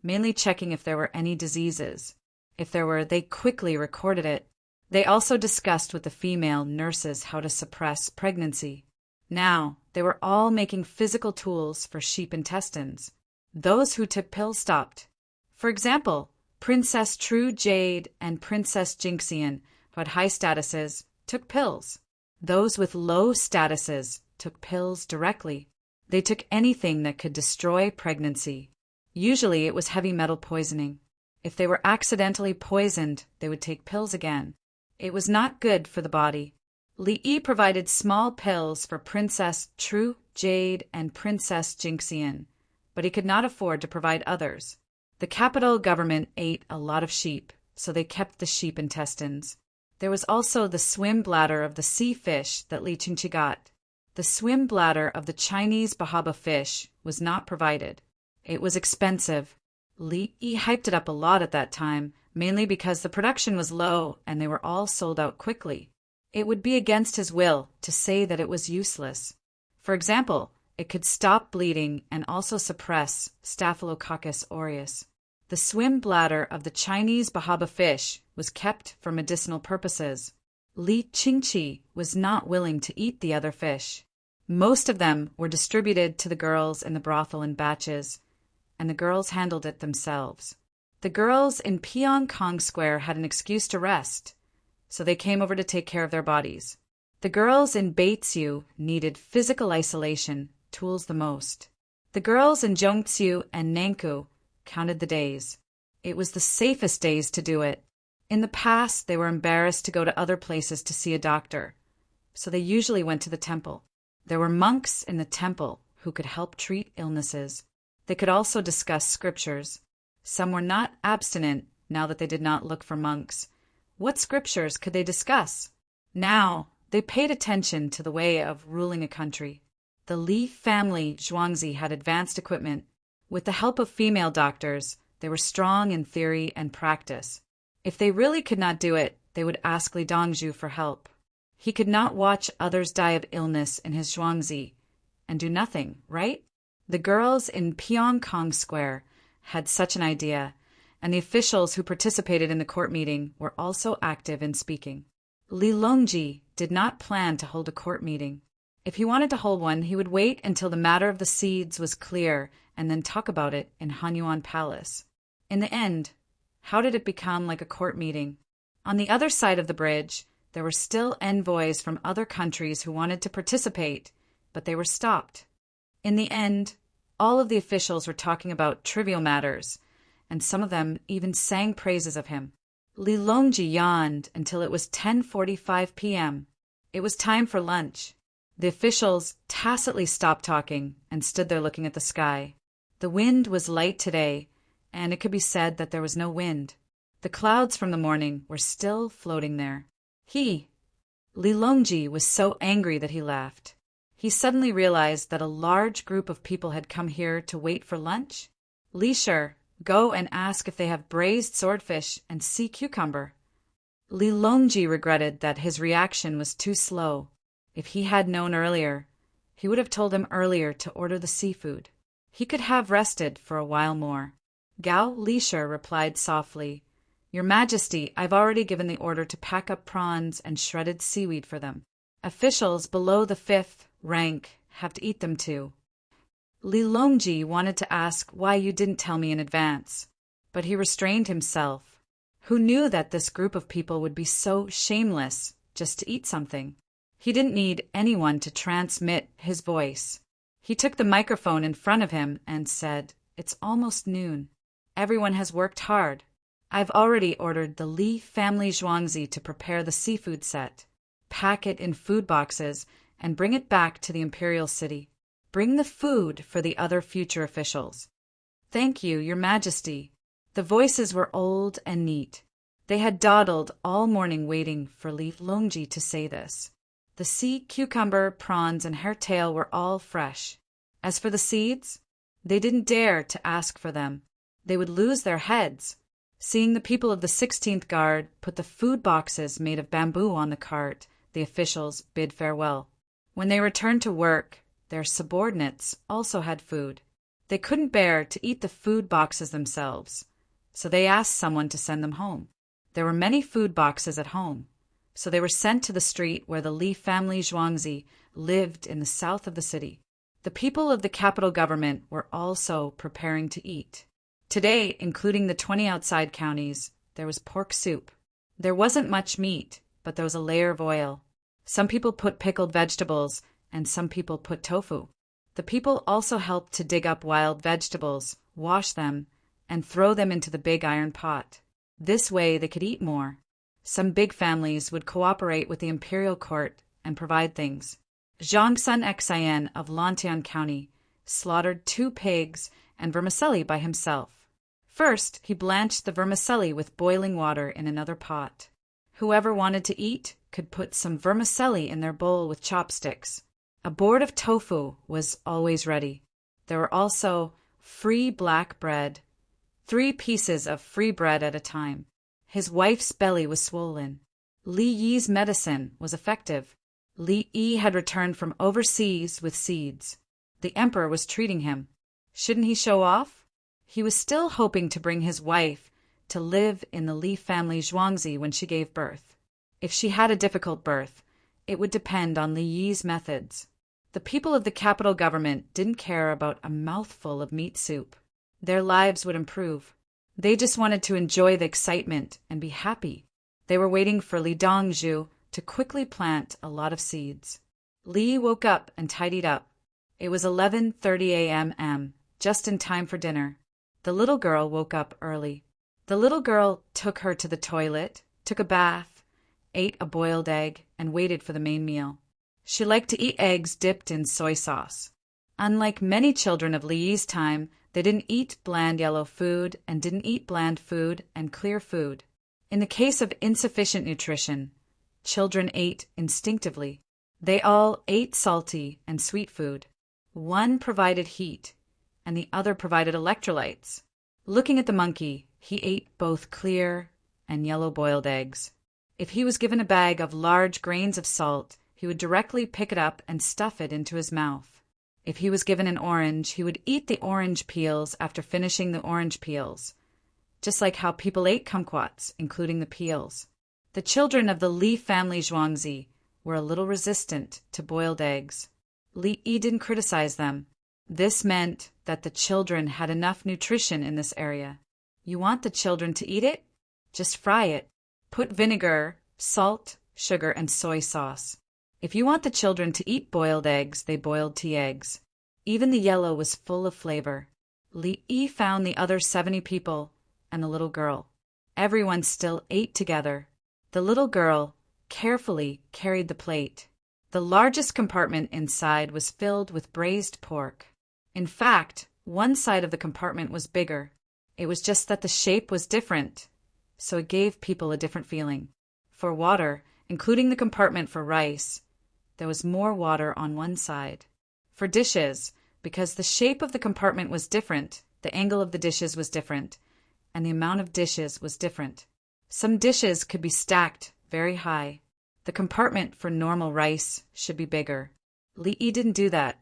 mainly checking if there were any diseases. If there were, they quickly recorded it. They also discussed with the female nurses how to suppress pregnancy. Now, they were all making physical tools for sheep intestines. Those who took pills stopped. For example, Princess True Jade and Princess Jinxian, who had high statuses, took pills. Those with low statuses took pills directly. They took anything that could destroy pregnancy. Usually it was heavy metal poisoning. If they were accidentally poisoned, they would take pills again. It was not good for the body. Li Yi provided small pills for Princess True Jade and Princess Jinxian, but he could not afford to provide others. The capital government ate a lot of sheep, so they kept the sheep intestines. There was also the swim bladder of the sea fish that Li Qingqi got. The swim bladder of the Chinese bahaba fish was not provided. It was expensive. Li Yi hyped it up a lot at that time, mainly because the production was low and they were all sold out quickly. It would be against his will to say that it was useless. For example, it could stop bleeding and also suppress Staphylococcus aureus. The swim bladder of the Chinese bahaba fish was kept for medicinal purposes. Li Qingqi was not willing to eat the other fish. Most of them were distributed to the girls in the brothel in batches, and the girls handled it themselves. The girls in Pyong Kong Square had an excuse to rest, so they came over to take care of their bodies. The girls in Baitsu needed physical isolation, tools the most. The girls in Jongtsu and Nangkou counted the days. It was the safest days to do it. In the past, they were embarrassed to go to other places to see a doctor, so they usually went to the temple. There were monks in the temple who could help treat illnesses. They could also discuss scriptures. Some were not abstinent now that they did not look for monks. What scriptures could they discuss? Now, they paid attention to the way of ruling a country. The Li family Zhuangzi had advanced equipment. With the help of female doctors, they were strong in theory and practice. If they really could not do it, they would ask Li Dongzhu for help. He could not watch others die of illness in his Zhuangzi and do nothing, right? The girls in Pyong Kong Square had such an idea, and the officials who participated in the court meeting were also active in speaking. Li Longji did not plan to hold a court meeting. If he wanted to hold one, he would wait until the matter of the seeds was clear and then talk about it in Hanyuan Palace. In the end, how did it become like a court meeting? On the other side of the bridge, there were still envoys from other countries who wanted to participate, but they were stopped. In the end, all of the officials were talking about trivial matters, and some of them even sang praises of him. Li Longji yawned until it was 10:45 p.m. It was time for lunch. The officials tacitly stopped talking and stood there looking at the sky. The wind was light today, and it could be said that there was no wind. The clouds from the morning were still floating there. Li Longji was so angry that he laughed. He suddenly realized that a large group of people had come here to wait for lunch. Li Shi, go and ask if they have braised swordfish and sea cucumber. Li Longji regretted that his reaction was too slow. If he had known earlier, he would have told them earlier to order the seafood. He could have rested for a while more. Gao Li Shi replied softly, "Your Majesty, I've already given the order to pack up prawns and shredded seaweed for them. Officials below the 5th rank have to eat them too." Li Longji wanted to ask why you didn't tell me in advance, but he restrained himself. Who knew that this group of people would be so shameless just to eat something? He didn't need anyone to transmit his voice. He took the microphone in front of him and said, "It's almost noon. Everyone has worked hard. I've already ordered the Li family Zhuangzi to prepare the seafood set, pack it in food boxes, and bring it back to the imperial city. Bring the food for the other future officials." "Thank you, Your Majesty." The voices were old and neat. They had dawdled all morning waiting for Li Longji to say this. The sea cucumber, prawns, and hairtail were all fresh. As for the seeds, they didn't dare to ask for them. They would lose their heads. Seeing the people of the 16th Guard put the food boxes made of bamboo on the cart, the officials bid farewell. When they returned to work, their subordinates also had food. They couldn't bear to eat the food boxes themselves, so they asked someone to send them home. There were many food boxes at home, so they were sent to the street where the Li family Zhuangzi lived in the south of the city. The people of the capital government were also preparing to eat. Today, including the 20 outside counties, there was pork soup. There wasn't much meat, but there was a layer of oil. Some people put pickled vegetables, and some people put tofu. The people also helped to dig up wild vegetables, wash them, and throw them into the big iron pot. This way they could eat more. Some big families would cooperate with the imperial court and provide things. Zhang Sun Xian of Lantian County slaughtered 2 pigs and vermicelli by himself. First, he blanched the vermicelli with boiling water in another pot. Whoever wanted to eat could put some vermicelli in their bowl with chopsticks. A board of tofu was always ready. There were also free black bread, 3 pieces of free bread at a time. His wife's belly was swollen. Li Yi's medicine was effective. Li Yi had returned from overseas with seeds. The emperor was treating him. Shouldn't he show off? He was still hoping to bring his wife to live in the Li family Zhuangzi when she gave birth. If she had a difficult birth, it would depend on Li Yi's methods. The people of the capital government didn't care about a mouthful of meat soup. Their lives would improve. They just wanted to enjoy the excitement and be happy. They were waiting for Li Dongzhu to quickly plant a lot of seeds. Li woke up and tidied up. It was 11:30 a.m., just in time for dinner. The little girl woke up early. The little girl took her to the toilet, took a bath, ate a boiled egg, and waited for the main meal. She liked to eat eggs dipped in soy sauce. Unlike many children of Li Yi's time, they didn't eat bland yellow food and didn't eat bland food and clear food. In the case of insufficient nutrition, children ate instinctively. They all ate salty and sweet food. One provided heat, and the other provided electrolytes. Looking at the monkey, he ate both clear and yellow boiled eggs. If he was given a bag of large grains of salt, he would directly pick it up and stuff it into his mouth. If he was given an orange, he would eat the orange peels after finishing the orange peels, just like how people ate kumquats, including the peels. The children of the Li family Zhuangzi were a little resistant to boiled eggs. Li Yi didn't criticize them. This meant that the children had enough nutrition in this area. You want the children to eat it? Just fry it. Put vinegar, salt, sugar, and soy sauce. If you want the children to eat boiled eggs, they boiled tea eggs. Even the yellow was full of flavor. Li Yi found the other 70 people and the little girl. Everyone still ate together. The little girl carefully carried the plate. The largest compartment inside was filled with braised pork. In fact, one side of the compartment was bigger. It was just that the shape was different, so it gave people a different feeling. For water, including the compartment for rice, there was more water on one side. For dishes, because the shape of the compartment was different, the angle of the dishes was different, and the amount of dishes was different. Some dishes could be stacked very high. The compartment for normal rice should be bigger. Li Yi didn't do that.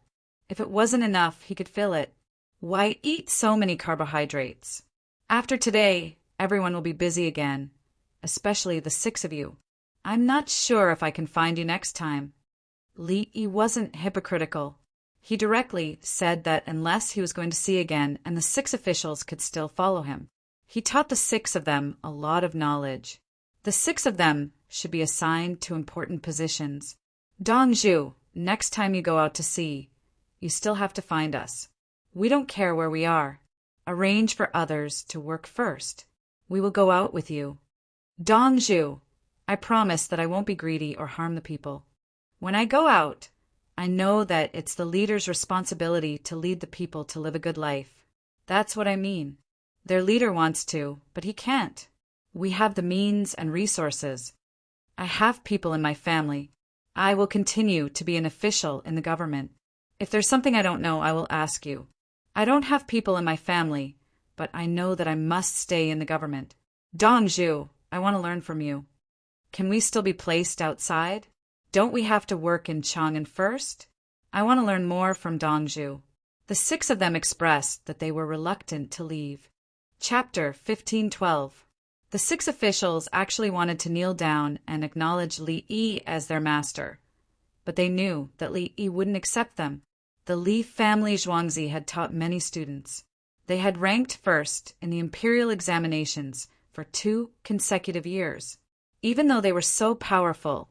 If it wasn't enough, he could fill it. Why eat so many carbohydrates? After today, everyone will be busy again, especially the 6 of you. I'm not sure if I can find you next time. Li Yi wasn't hypocritical. He directly said that unless he was going to see again and the 6 officials could still follow him. He taught the 6 of them a lot of knowledge. The 6 of them should be assigned to important positions. Dongzhu, next time you go out to sea, you still have to find us. We don't care where we are. Arrange for others to work first. We will go out with you. Dongzhu, I promise that I won't be greedy or harm the people. When I go out, I know that it's the leader's responsibility to lead the people to live a good life. That's what I mean. Their leader wants to, but he can't. We have the means and resources. I have people in my family. I will continue to be an official in the government. If there's something I don't know, I will ask you. I don't have people in my family, but I know that I must stay in the government. Dongzhu, I want to learn from you. Can we still be placed outside? Don't we have to work in Chang'an first? I want to learn more from Dongzhu. The 6 of them expressed that they were reluctant to leave. Chapter 15:12. The 6 officials actually wanted to kneel down and acknowledge Li Yi as their master, but they knew that Li Yi wouldn't accept them. The Li family Zhuangzi had taught many students. They had ranked first in the imperial examinations for 2 consecutive years. Even though they were so powerful,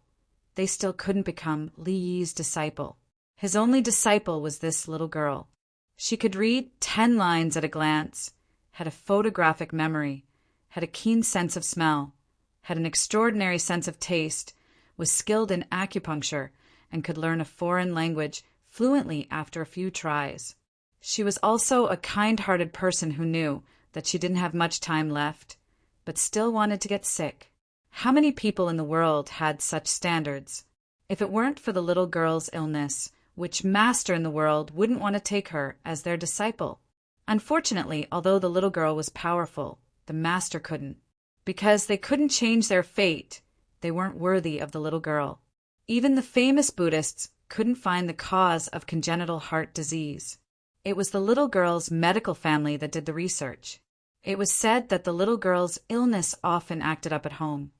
they still couldn't become Li Yi's disciple. His only disciple was this little girl. She could read 10 lines at a glance, had a photographic memory, had a keen sense of smell, had an extraordinary sense of taste, was skilled in acupuncture, and could learn a foreign language fluently after a few tries. She was also a kind-hearted person who knew that she didn't have much time left, but still wanted to get sick. How many people in the world had such standards? If it weren't for the little girl's illness, which master in the world wouldn't want to take her as their disciple? Unfortunately, although the little girl was powerful, the master couldn't. Because they couldn't change their fate, they weren't worthy of the little girl. Even the famous Buddhists couldn't find the cause of congenital heart disease. It was the little girl's medical family that did the research. It was said that the little girl's illness often acted up at home,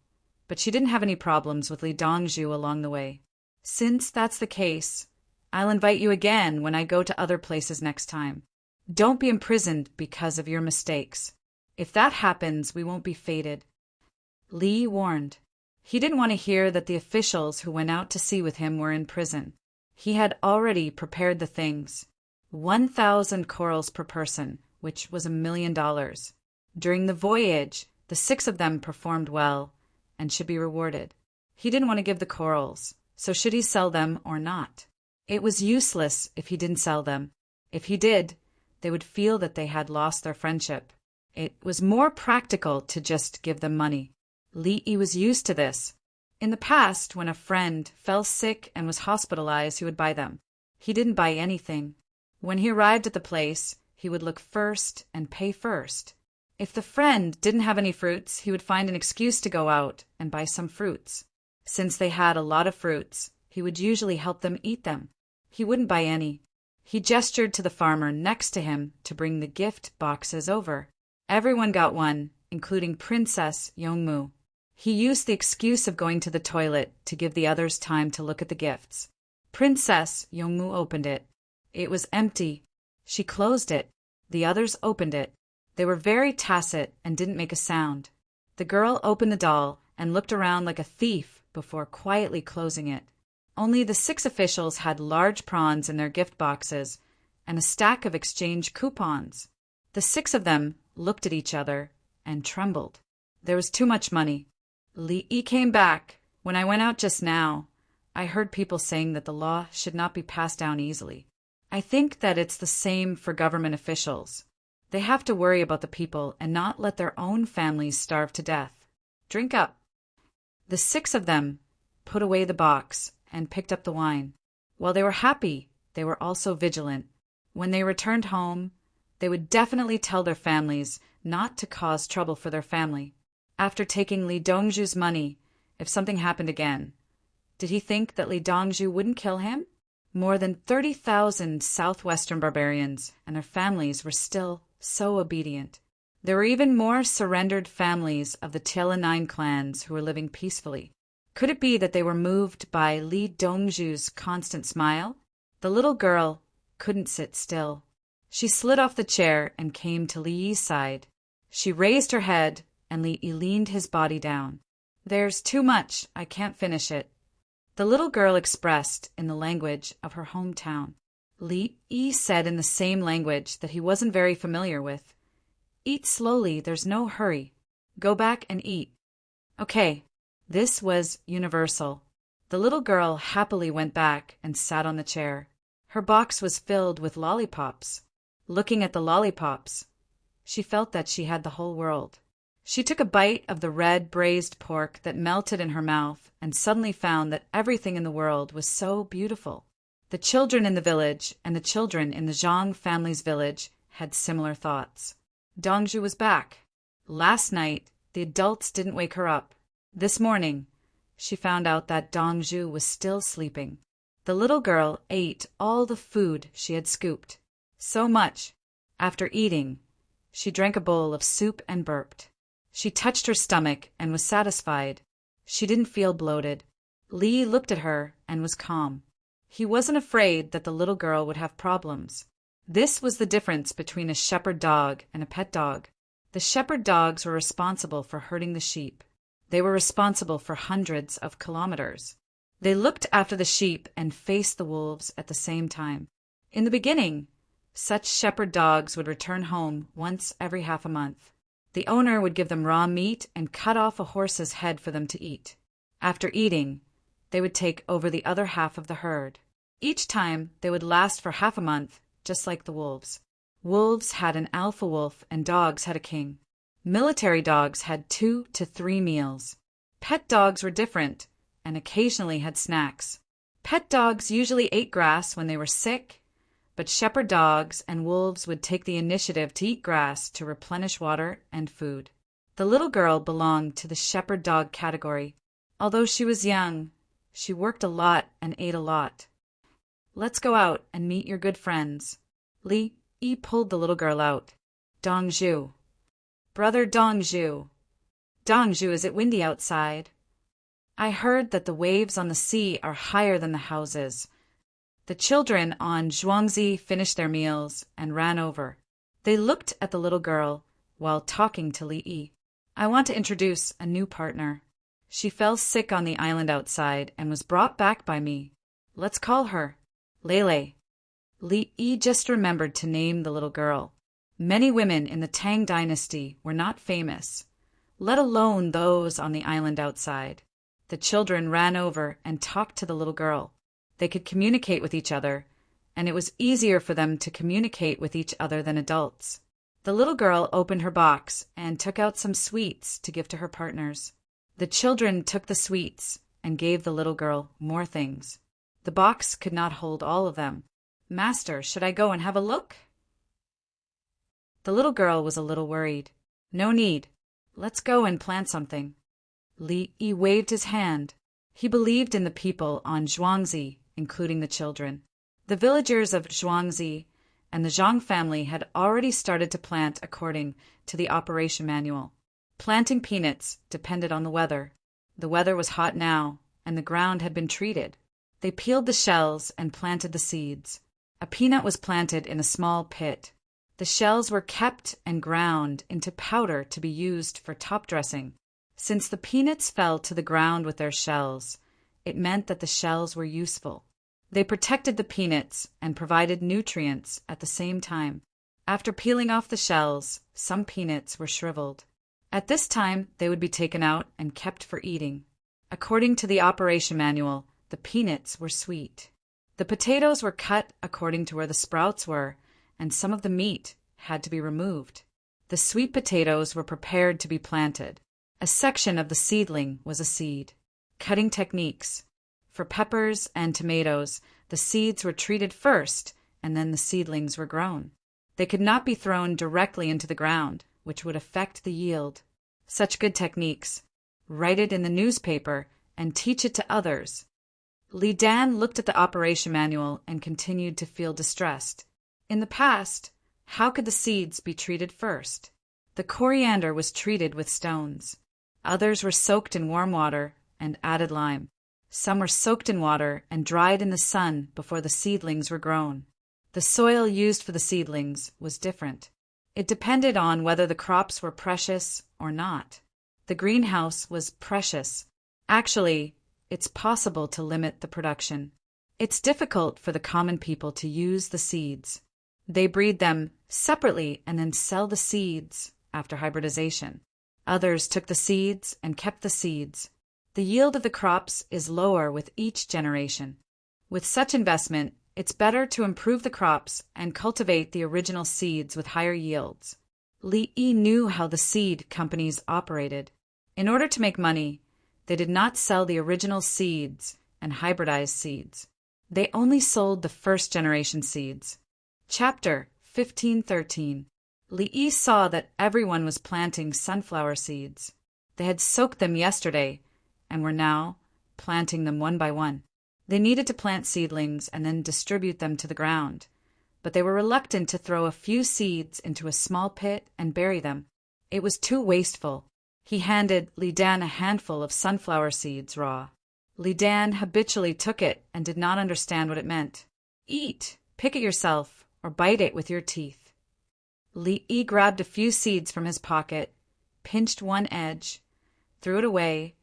but she didn't have any problems with Li Dongzhu along the way. Since that's the case, I'll invite you again when I go to other places next time. Don't be imprisoned because of your mistakes. If that happens, we won't be fated." Li warned. He didn't want to hear that the officials who went out to sea with him were in prison. He had already prepared the things. 1,000 corals per person, which was $1,000,000. During the voyage, the 6 of them performed well and should be rewarded. He didn't want to give the corals, so should he sell them or not? It was useless if he didn't sell them. If he did, they would feel that they had lost their friendship. It was more practical to just give them money. Li was used to this. In the past, when a friend fell sick and was hospitalized, he would buy them. He didn't buy anything. When he arrived at the place, he would look first and pay first. If the friend didn't have any fruits, he would find an excuse to go out and buy some fruits. Since they had a lot of fruits, he would usually help them eat them. He wouldn't buy any. He gestured to the farmer next to him to bring the gift boxes over. Everyone got one, including Princess Yongmu. He used the excuse of going to the toilet to give the others time to look at the gifts. Princess Yongmu opened it. It was empty. She closed it. The others opened it. They were very tacit and didn't make a sound. The girl opened the doll and looked around like a thief before quietly closing it. Only the 6 officials had large prawns in their gift boxes and a stack of exchange coupons. The 6 of them looked at each other and trembled. There was too much money. Li came back. When I went out just now, I heard people saying that the law should not be passed down easily. I think that it's the same for government officials. They have to worry about the people and not let their own families starve to death. Drink up. The 6 of them put away the box and picked up the wine. While they were happy, they were also vigilant. When they returned home, they would definitely tell their families not to cause trouble for their family. After taking Li Dongju's money, if something happened again, did he think that Li Dongju wouldn't kill him? More than 30,000 southwestern barbarians and their families were still so obedient. There were even more surrendered families of the Tialanine clans who were living peacefully. Could it be that they were moved by Li Dongju's constant smile? The little girl couldn't sit still. She slid off the chair and came to Li's side. She raised her head, and Li leaned his body down. "There's too much. I can't finish it." The little girl expressed in the language of her hometown. Li said in the same language that he wasn't very familiar with, "Eat slowly, there's no hurry. Go back and eat." Okay, this was universal. The little girl happily went back and sat on the chair. Her box was filled with lollipops. Looking at the lollipops, she felt that she had the whole world. She took a bite of the red braised pork that melted in her mouth and suddenly found that everything in the world was so beautiful. The children in the village and the children in the Zhang family's village had similar thoughts. Dongju was back. Last night, the adults didn't wake her up. This morning, she found out that Dongju was still sleeping. The little girl ate all the food she had scooped. So much. After eating, she drank a bowl of soup and burped. She touched her stomach and was satisfied. She didn't feel bloated. Li looked at her and was calm. He wasn't afraid that the little girl would have problems. This was the difference between a shepherd dog and a pet dog. The shepherd dogs were responsible for herding the sheep. They were responsible for hundreds of kilometers. They looked after the sheep and faced the wolves at the same time. In the beginning, such shepherd dogs would return home once every half a month. The owner would give them raw meat and cut off a horse's head for them to eat. After eating, they would take over the other half of the herd. Each time, they would last for half a month, just like the wolves. Wolves had an alpha wolf and dogs had a king. Military dogs had 2 to 3 meals. Pet dogs were different and occasionally had snacks. Pet dogs usually ate grass when they were sick, but shepherd dogs and wolves would take the initiative to eat grass to replenish water and food. The little girl belonged to the shepherd dog category. Although she was young, she worked a lot and ate a lot. "Let's go out and meet your good friends." Li pulled the little girl out. "Dongju. Brother Dongju. Dongju, is it windy outside? I heard that the waves on the sea are higher than the houses. The children on Zhuangzi finished their meals and ran over. They looked at the little girl while talking to Li Yi. I want to introduce a new partner. She fell sick on the island outside and was brought back by me. Let's call her Lele. Li Yi just remembered to name the little girl. Many women in the Tang dynasty were not famous, let alone those on the island outside. The children ran over and talked to the little girl. They could communicate with each other, and it was easier for them to communicate with each other than adults. The little girl opened her box and took out some sweets to give to her partners. The children took the sweets and gave the little girl more things. The box could not hold all of them. Master, should I go and have a look? The little girl was a little worried. No need. Let's go and plant something. Li Yi waved his hand. He believed in the people on Zhuangzi, including the children. The villagers of Zhuangzi and the Zhang family had already started to plant according to the operation manual. Planting peanuts depended on the weather. The weather was hot now, and the ground had been treated. They peeled the shells and planted the seeds. A peanut was planted in a small pit. The shells were kept and ground into powder to be used for top dressing. Since the peanuts fell to the ground with their shells, it meant that the shells were useful. They protected the peanuts and provided nutrients at the same time. After peeling off the shells, some peanuts were shriveled. At this time, they would be taken out and kept for eating. According to the operation manual, the peanuts were sweet. The potatoes were cut according to where the sprouts were, and some of the meat had to be removed. The sweet potatoes were prepared to be planted. A section of the seedling was a seed. Cutting techniques. For peppers and tomatoes, the seeds were treated first, and then the seedlings were grown. They could not be thrown directly into the ground, which would affect the yield. Such good techniques. Write it in the newspaper and teach it to others. Li Dan looked at the operation manual and continued to feel distressed. In the past, how could the seeds be treated first? The coriander was treated with stones. Others were soaked in warm water and added lime. Some were soaked in water and dried in the sun before the seedlings were grown. The soil used for the seedlings was different. It depended on whether the crops were precious or not. The greenhouse was precious. Actually, it's possible to limit the production. It's difficult for the common people to use the seeds. They breed them separately and then sell the seeds after hybridization. Others took the seeds and kept the seeds. The yield of the crops is lower with each generation. With such investment, it's better to improve the crops and cultivate the original seeds with higher yields. Li Yi knew how the seed companies operated. In order to make money, they did not sell the original seeds and hybridized seeds. They only sold the first generation seeds. Chapter 1513. Li Yi saw that everyone was planting sunflower seeds. They had soaked them yesterday and were now planting them one by one. They needed to plant seedlings and then distribute them to the ground, but they were reluctant to throw a few seeds into a small pit and bury them. It was too wasteful. He handed Li Dan a handful of sunflower seeds raw. Li Dan habitually took it and did not understand what it meant. Eat, pick it yourself, or bite it with your teeth. Li Yi grabbed a few seeds from his pocket, pinched one edge, threw it away,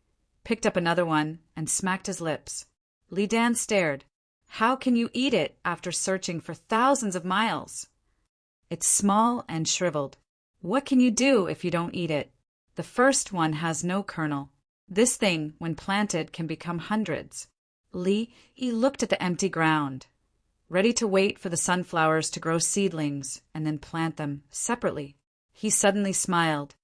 picked up another one, and smacked his lips. Li Dan stared. How can you eat it after searching for thousands of miles? It's small and shriveled. What can you do if you don't eat it? The first one has no kernel. This thing, when planted, can become hundreds. Li Yi looked at the empty ground, ready to wait for the sunflowers to grow seedlings and then plant them separately. He suddenly smiled.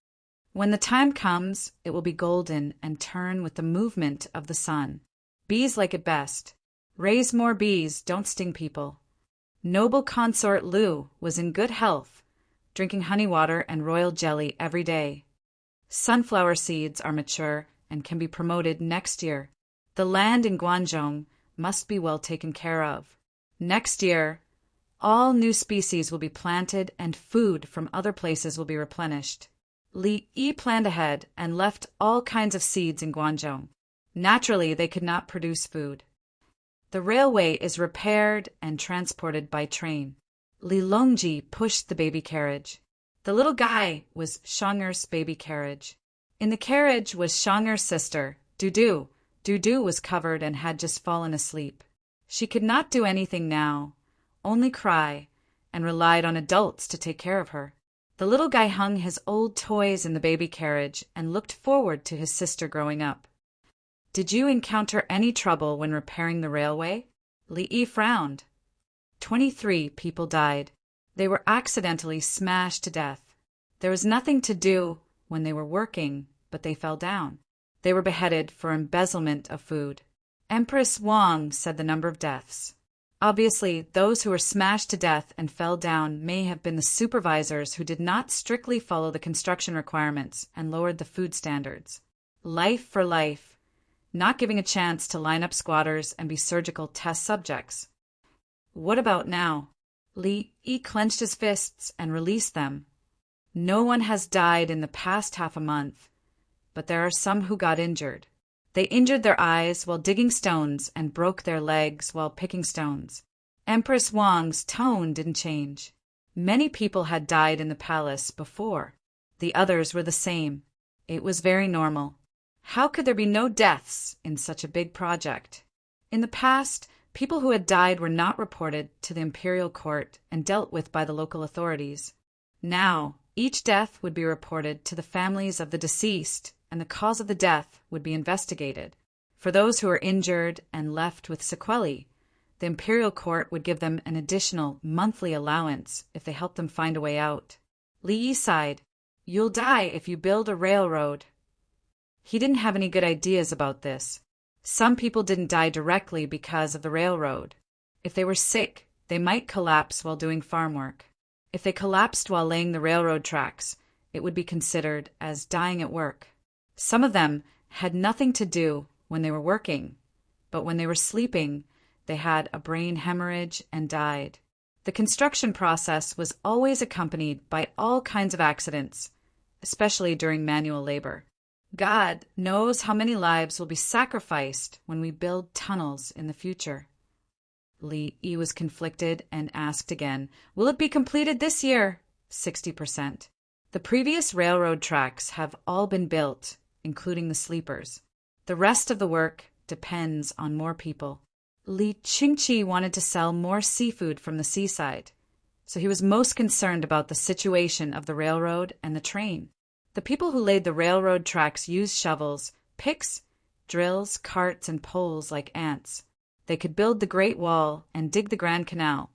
When the time comes, it will be golden and turn with the movement of the sun. Bees like it best. Raise more bees, don't sting people. Noble consort Lu was in good health, drinking honey water and royal jelly every day. Sunflower seeds are mature and can be promoted next year. The land in Guangzhou must be well taken care of. Next year, all new species will be planted and food from other places will be replenished. Li Yi planned ahead and left all kinds of seeds in Guangzhou. Naturally, they could not produce food. The railway is repaired and transported by train. Li Longji pushed the baby carriage. The little guy was Shang'er's baby carriage. In the carriage was Shang'er's sister, Dudu. Dudu was covered and had just fallen asleep. She could not do anything now, only cry, and relied on adults to take care of her. The little guy hung his old toys in the baby carriage and looked forward to his sister growing up. Did you encounter any trouble when repairing the railway? Li Yi frowned. 23 people died. They were accidentally smashed to death. There was nothing to do when they were working, but they fell down. They were beheaded for embezzlement of food. Empress Wang said the number of deaths. Obviously, those who were smashed to death and fell down may have been the supervisors who did not strictly follow the construction requirements and lowered the food standards. Life for life, not giving a chance to line up squatters and be surgical test subjects. What about now? Li Yi clenched his fists and released them. No one has died in the past half a month, but there are some who got injured. They injured their eyes while digging stones and broke their legs while picking stones. Empress Wang's tone didn't change. Many people had died in the palace before. The others were the same. It was very normal. How could there be no deaths in such a big project? In the past, people who had died were not reported to the imperial court and dealt with by the local authorities. Now, each death would be reported to the families of the deceased, and the cause of the death would be investigated. For those who were injured and left with sequelae, the imperial court would give them an additional monthly allowance if they helped them find a way out. Li Yi sighed. You'll die if you build a railroad. He didn't have any good ideas about this. Some people didn't die directly because of the railroad. If they were sick, they might collapse while doing farm work. If they collapsed while laying the railroad tracks, it would be considered as dying at work. Some of them had nothing to do when they were working, but when they were sleeping, they had a brain hemorrhage and died. The construction process was always accompanied by all kinds of accidents, especially during manual labor. God knows how many lives will be sacrificed when we build tunnels in the future. Li Yi was conflicted and asked again, will it be completed this year? 60%. The previous railroad tracks have all been built, including the sleepers. The rest of the work depends on more people. Li Qingqi wanted to sell more seafood from the seaside, so he was most concerned about the situation of the railroad and the train. The people who laid the railroad tracks used shovels, picks, drills, carts, and poles like ants. They could build the Great Wall and dig the Grand Canal,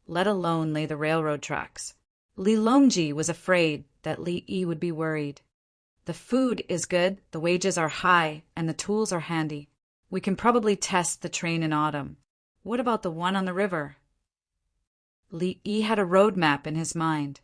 let alone lay the railroad tracks. Li Longji was afraid that Li Yi would be worried. The food is good, the wages are high, and the tools are handy. We can probably test the train in autumn. What about the one on the river? Li Yi had a road map in his mind.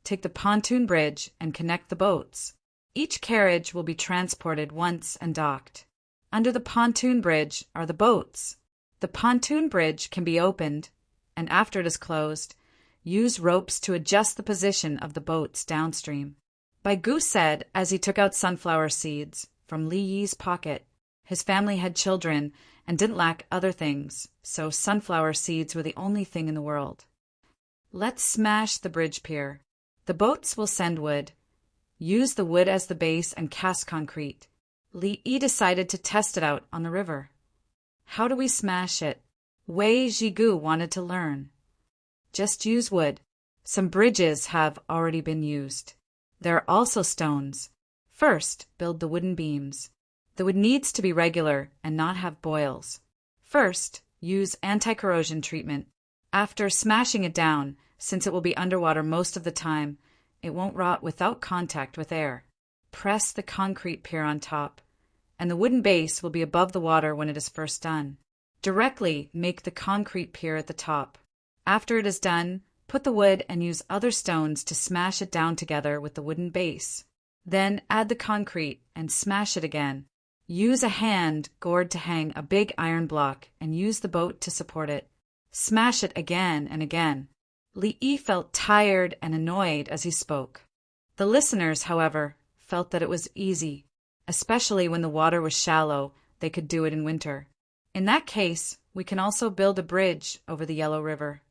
Take the pontoon bridge and connect the boats. Each carriage will be transported once and docked. Under the pontoon bridge are the boats. The pontoon bridge can be opened, and after it is closed, use ropes to adjust the position of the boats downstream. Bai Gu said as he took out sunflower seeds from Li Yi's pocket. His family had children and didn't lack other things, so sunflower seeds were the only thing in the world. Let's smash the bridge pier. The boats will send wood. Use the wood as the base and cast concrete. Li Yi decided to test it out on the river. How do we smash it? Wei Zhigu wanted to learn. Just use wood. Some bridges have already been used. There are also stones. First, build the wooden beams. The wood needs to be regular and not have boils. First, use anti-corrosion treatment. After smashing it down, since it will be underwater most of the time, it won't rot without contact with air. Press the concrete pier on top, and the wooden base will be above the water when it is first done. Directly make the concrete pier at the top. After it is done, put the wood and use other stones to smash it down together with the wooden base. Then add the concrete and smash it again. Use a hand gourd to hang a big iron block and use the boat to support it. Smash it again and again. Li Yi felt tired and annoyed as he spoke. The listeners, however, felt that it was easy. Especially when the water was shallow, they could do it in winter. In that case, we can also build a bridge over the Yellow River.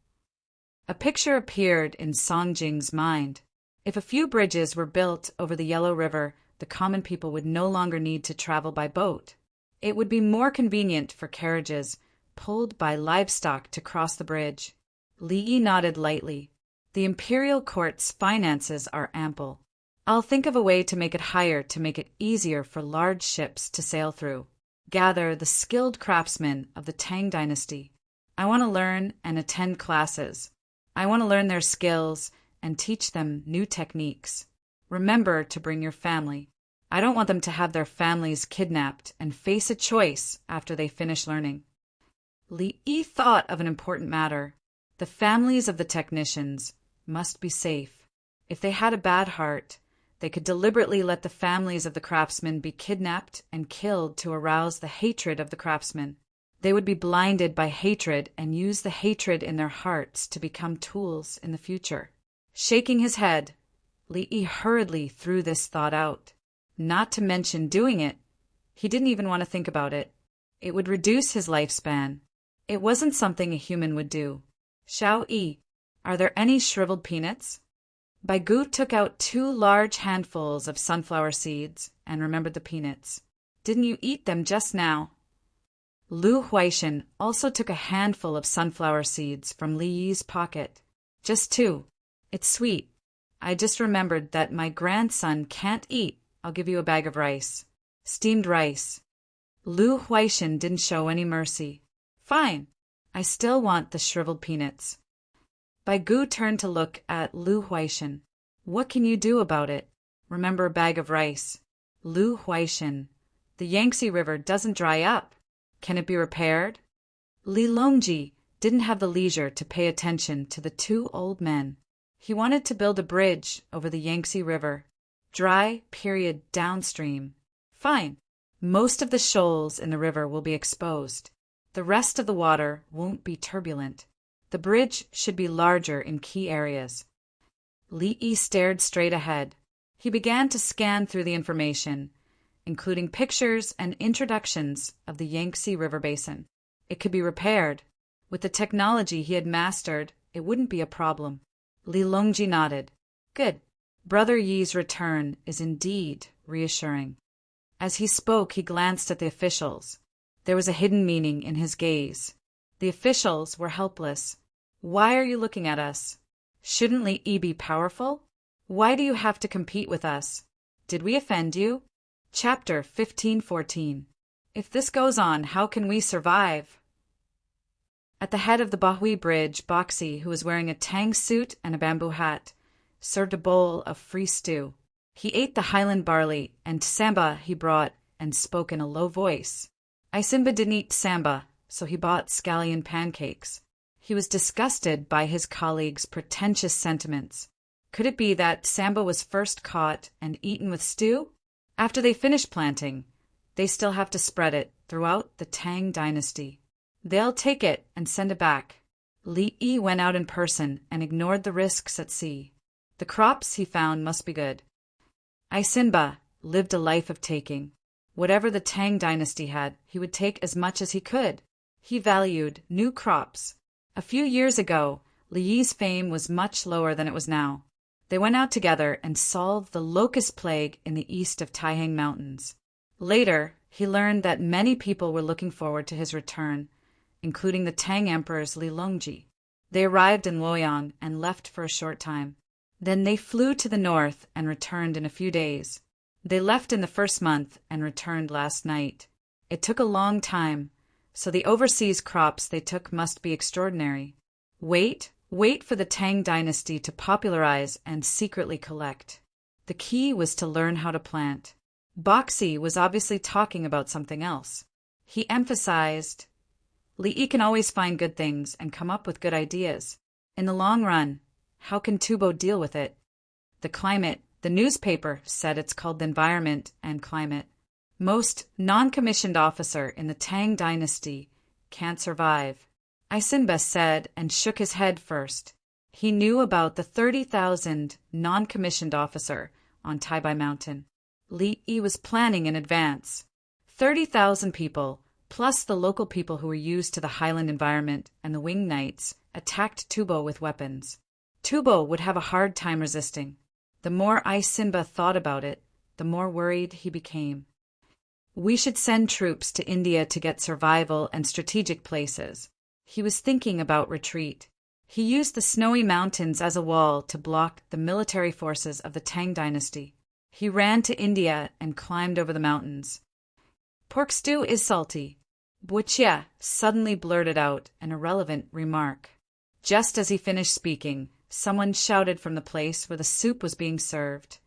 A picture appeared in Song Jing's mind. If a few bridges were built over the Yellow River, the common people would no longer need to travel by boat. It would be more convenient for carriages pulled by livestock to cross the bridge. Li Yi nodded lightly. The imperial court's finances are ample. I'll think of a way to make it higher to make it easier for large ships to sail through. Gather the skilled craftsmen of the Tang dynasty. I want to learn and attend classes. I want to learn their skills and teach them new techniques. Remember to bring your family. I don't want them to have their families kidnapped and face a choice after they finish learning. Li Yi thought of an important matter. The families of the technicians must be safe. If they had a bad heart, they could deliberately let the families of the craftsmen be kidnapped and killed to arouse the hatred of the craftsmen. They would be blinded by hatred and use the hatred in their hearts to become tools in the future. Shaking his head, Li Yi hurriedly threw this thought out. Not to mention doing it. He didn't even want to think about it. It would reduce his lifespan. It wasn't something a human would do. Xiao Yi, are there any shriveled peanuts? Bai Gu took out 2 large handfuls of sunflower seeds and remembered the peanuts. Didn't you eat them just now? Lu Huaishan also took a handful of sunflower seeds from Li Yi's pocket. Just 2. It's sweet. I just remembered that my grandson can't eat. I'll give you a bag of rice. Steamed rice. Lu Huaishan didn't show any mercy. Fine. I still want the shriveled peanuts. Bai Gu turned to look at Lu Huaishan. What can you do about it? Remember a bag of rice. Lu Huaishan. The Yangtze River doesn't dry up. Can it be repaired? Li Longji didn't have the leisure to pay attention to the 2 old men. He wanted to build a bridge over the Yangtze River. Dry period downstream. Fine. Most of the shoals in the river will be exposed. The rest of the water won't be turbulent. The bridge should be larger in key areas. Li Yi stared straight ahead. He began to scan through the information, including pictures and introductions of the Yangtze River basin. It could be repaired. With the technology he had mastered, it wouldn't be a problem. Li Longji nodded. Good. Brother Yi's return is indeed reassuring. As he spoke, he glanced at the officials. There was a hidden meaning in his gaze. The officials were helpless. Why are you looking at us? Shouldn't Li Yi be powerful? Why do you have to compete with us? Did we offend you? Chapter 1514. If this goes on, how can we survive? At the head of the Bahui Bridge, Boxy, who was wearing a Tang suit and a bamboo hat, served a bowl of free stew. He ate the highland barley, and samba he brought and spoke in a low voice. Isimba didn't eat samba, so he bought scallion pancakes. He was disgusted by his colleague's pretentious sentiments. Could it be that samba was first caught and eaten with stew? After they finish planting, they still have to spread it throughout the Tang dynasty. They'll take it and send it back. Li Yi went out in person and ignored the risks at sea. The crops he found must be good. Isinba lived a life of taking. Whatever the Tang dynasty had, he would take as much as he could. He valued new crops. A few years ago, Li Yi's fame was much lower than it was now. They went out together and solved the locust plague in the east of Taihang Mountains. Later, he learned that many people were looking forward to his return, including the Tang Emperor's Li Longji. They arrived in Luoyang and left for a short time. Then they flew to the north and returned in a few days. They left in the first month and returned last night. It took a long time, so the overseas crops they took must be extraordinary. Wait for the Tang dynasty to popularize and secretly collect. The key was to learn how to plant. Boxy was obviously talking about something else. He emphasized, Li Yi can always find good things and come up with good ideas. In the long run, how can Tubo deal with it? The climate, the newspaper said it's called the environment and climate. Most non-commissioned officer in the Tang dynasty can't survive. Isinba said and shook his head first. He knew about the 30,000 non-commissioned officer on Taibai Mountain. Li Yi was planning in advance. 30,000 people Plus, the local people who were used to the highland environment and the winged knights attacked Tubo with weapons. Tubo would have a hard time resisting. The more Simba thought about it, the more worried he became. We should send troops to India to get survival and strategic places. He was thinking about retreat. He used the snowy mountains as a wall to block the military forces of the Tang dynasty. He ran to India and climbed over the mountains. Pork stew is salty. Buchia suddenly blurted out an irrelevant remark. Just as he finished speaking, someone shouted from the place where the soup was being served.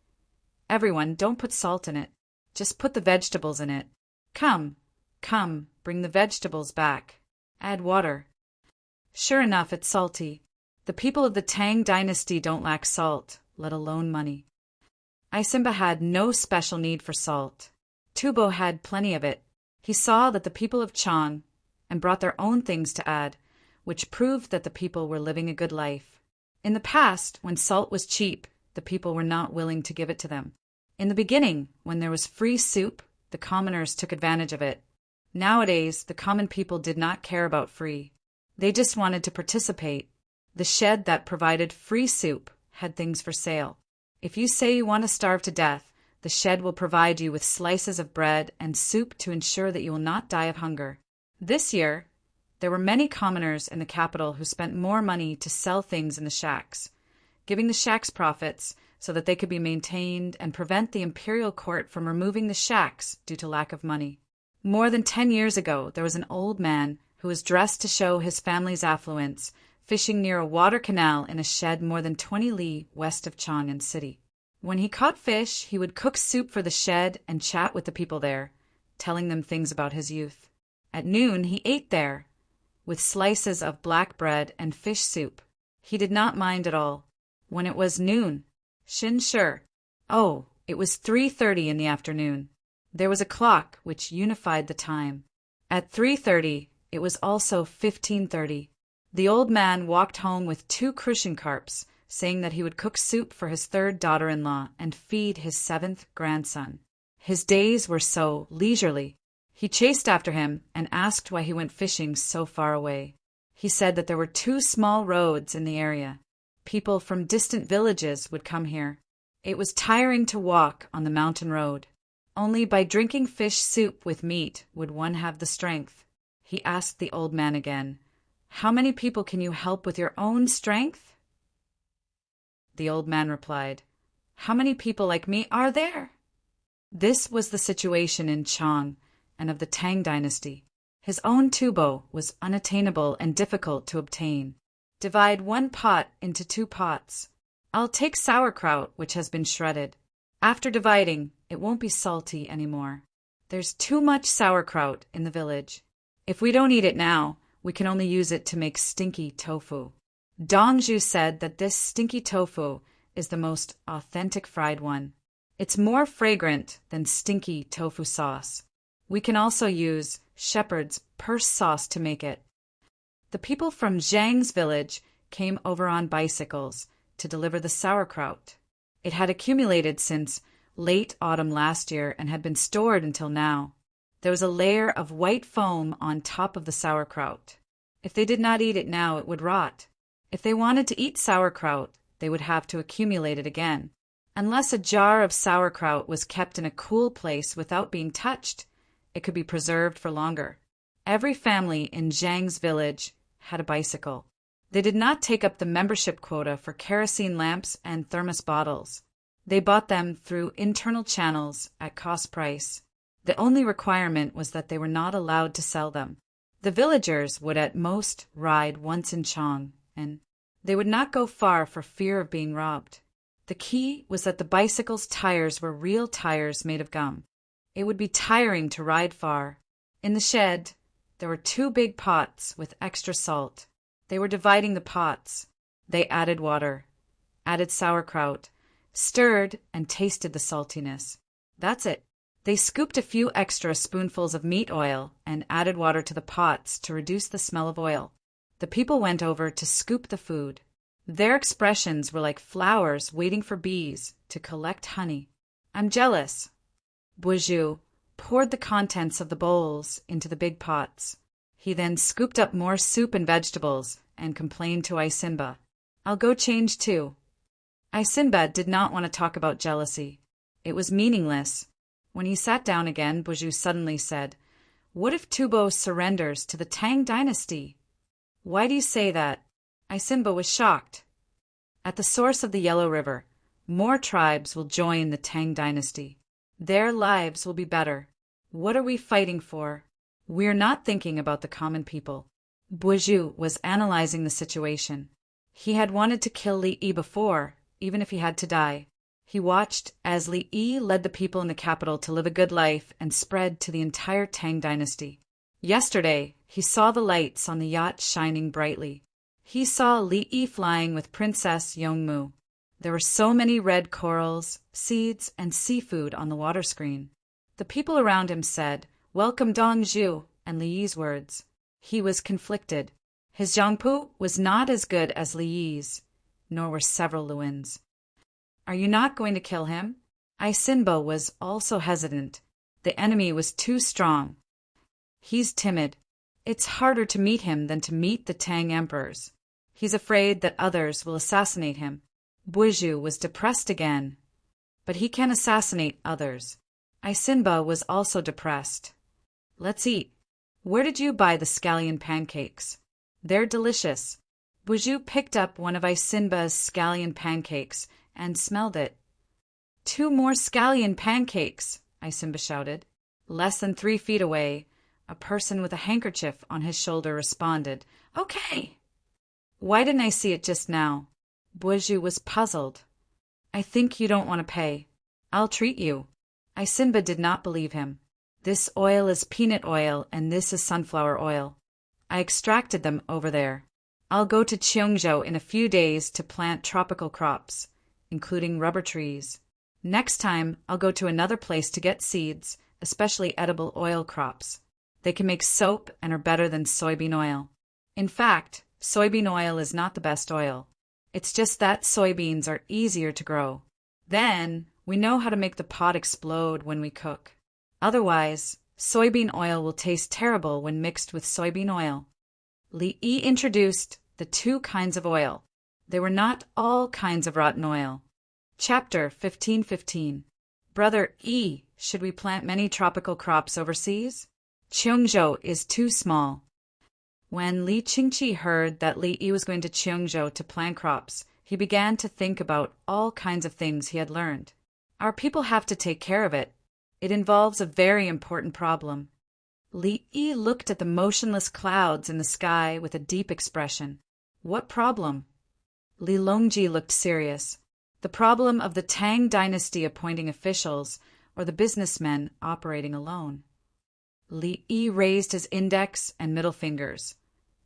Everyone, don't put salt in it. Just put the vegetables in it. Come, bring the vegetables back. Add water. Sure enough, it's salty. The people of the Tang dynasty don't lack salt, let alone money. Simba had no special need for salt. Tubo had plenty of it. He saw that the people of Chang and brought their own things to add, which proved that the people were living a good life. In the past, when salt was cheap, the people were not willing to give it to them. In the beginning, when there was free soup, the commoners took advantage of it. Nowadays, the common people did not care about free. They just wanted to participate. The shed that provided free soup had things for sale. If you say you want to starve to death, the shed will provide you with slices of bread and soup to ensure that you will not die of hunger. This year, there were many commoners in the capital who spent more money to sell things in the shacks, giving the shacks profits so that they could be maintained and prevent the imperial court from removing the shacks due to lack of money. More than 10 years ago, there was an old man who was dressed to show his family's affluence, fishing near a water canal in a shed more than 20 li west of Chang'an City. When he caught fish, he would cook soup for the shed and chat with the people there, telling them things about his youth. At noon, he ate there, with slices of black bread and fish soup. He did not mind at all. When it was noon, sure. Oh, it was 3:30 in the afternoon. There was a clock which unified the time. At 3:30, it was also 15:30. The old man walked home with 2 crucian carps, saying that he would cook soup for his 3rd daughter-in-law and feed his 7th grandson. His days were so leisurely. He chased after him and asked why he went fishing so far away. He said that there were 2 small roads in the area. People from distant villages would come here. It was tiring to walk on the mountain road. Only by drinking fish soup with meat would one have the strength. He asked the old man again, "How many people can you help with your own strength?" The old man replied, "How many people like me are there?" This was the situation in Chang and of the Tang dynasty. His own tubo was unattainable and difficult to obtain. Divide 1 pot into 2 pots. I'll take sauerkraut, which has been shredded. After dividing, it won't be salty anymore. There's too much sauerkraut in the village. If we don't eat it now, we can only use it to make stinky tofu. Dongzhu said that this stinky tofu is the most authentic fried one. It's more fragrant than stinky tofu sauce. We can also use shepherd's purse sauce to make it. The people from Zhang's village came over on bicycles to deliver the sauerkraut. It had accumulated since late autumn last year and had been stored until now. There was a layer of white foam on top of the sauerkraut. If they did not eat it now, it would rot. If they wanted to eat sauerkraut, they would have to accumulate it again. Unless a jar of sauerkraut was kept in a cool place without being touched, it could be preserved for longer. Every family in Zhang's village had a bicycle. They did not take up the membership quota for kerosene lamps and thermos bottles. They bought them through internal channels at cost price. The only requirement was that they were not allowed to sell them. The villagers would at most ride once in Chang, and they would not go far for fear of being robbed. The key was that the bicycle's tires were real tires made of gum. It would be tiring to ride far. In the shed, there were 2 big pots with extra salt. They were dividing the pots. They added water, added sauerkraut, stirred, and tasted the saltiness. That's it. They scooped a few extra spoonfuls of meat oil and added water to the pots to reduce the smell of oil. The people went over to scoop the food. Their expressions were like flowers waiting for bees to collect honey. "I'm jealous." "Buju, poured the contents of the bowls into the big pots. He then scooped up more soup and vegetables and complained to Isinba, "I'll go change too." Isinba did not want to talk about jealousy. It was meaningless. When he sat down again, Buju suddenly said, "What if Tubo surrenders to the Tang dynasty?" "Why do you say that?" Isinba was shocked. "At the source of the Yellow River, more tribes will join the Tang dynasty. Their lives will be better. What are we fighting for? We're not thinking about the common people." Buju was analyzing the situation. He had wanted to kill Li Yi before, even if he had to die. He watched as Li Yi led the people in the capital to live a good life and spread to the entire Tang dynasty. Yesterday, he saw the lights on the yacht shining brightly. He saw Li Yi flying with Princess Yongmu. There were so many red corals, seeds, and seafood on the water screen. The people around him said, "Welcome Dong Zhu," and Li Yi's words. He was conflicted. His Jiangpu was not as good as Li Yi's, nor were several Luins. "Are you not going to kill him?" Isinbo was also hesitant. The enemy was too strong. "He's timid. It's harder to meet him than to meet the Tang emperors. He's afraid that others will assassinate him." Buju was depressed again. "But he can assassinate others." Isinba was also depressed. "Let's eat. Where did you buy the scallion pancakes?" "They're delicious." Buju picked up one of Isinba's scallion pancakes and smelled it. "2 more scallion pancakes!" Isinba shouted. Less than 3 feet away, a person with a handkerchief on his shoulder responded, "Okay." "Why didn't I see it just now?" Buju was puzzled. "I think you don't want to pay. I'll treat you." Isinba did not believe him. "This oil is peanut oil and this is sunflower oil. I extracted them over there. I'll go to Cheongzhou in a few days to plant tropical crops, including rubber trees. Next time, I'll go to another place to get seeds, especially edible oil crops. They can make soap and are better than soybean oil. In fact, soybean oil is not the best oil. It's just that soybeans are easier to grow. Then, we know how to make the pot explode when we cook. Otherwise, soybean oil will taste terrible when mixed with soybean oil." Li Yi introduced the 2 kinds of oil. They were not all kinds of rotten oil. Chapter 15:15. "Brother Yi, should we plant many tropical crops overseas? Cheongzhou is too small." When Li Qingqi heard that Li Yi was going to Cheongzhou to plant crops, he began to think about all kinds of things he had learned. Our people have to take care of it. It involves a very important problem. Li Yi looked at the motionless clouds in the sky with a deep expression. "What problem?" Li Longji looked serious. "The problem of the Tang dynasty appointing officials, or the businessmen operating alone." Li Yi raised his index and middle fingers,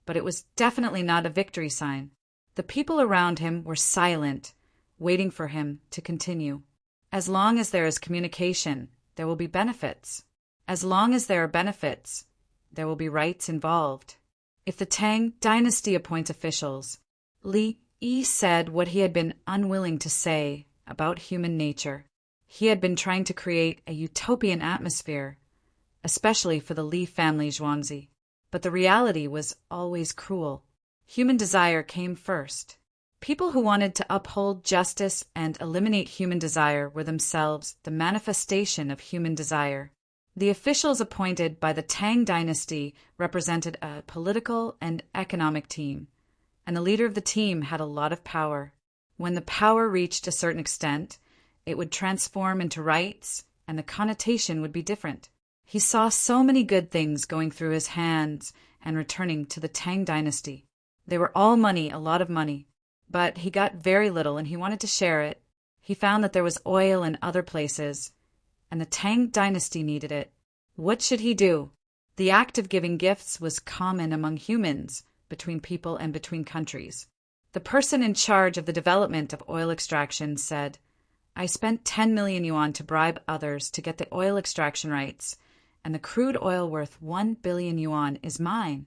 but it was definitely not a victory sign. The people around him were silent, waiting for him to continue. "As long as there is communication, there will be benefits. As long as there are benefits, there will be rights involved. If the Tang dynasty appoints officials," Li Yi said what he had been unwilling to say about human nature. He had been trying to create a utopian atmosphere, especially for the Li family Zhuangzi. But the reality was always cruel. Human desire came first. People who wanted to uphold justice and eliminate human desire were themselves the manifestation of human desire. The officials appointed by the Tang dynasty represented a political and economic team, and the leader of the team had a lot of power. When the power reached a certain extent, it would transform into rights, and the connotation would be different. He saw so many good things going through his hands and returning to the Tang dynasty. They were all money, a lot of money. But he got very little and he wanted to share it. He found that there was oil in other places, and the Tang dynasty needed it. What should he do? The act of giving gifts was common among humans, between people and between countries. The person in charge of the development of oil extraction said, "I spent 10 million yuan to bribe others to get the oil extraction rights, and the crude oil worth 1 billion yuan is mine."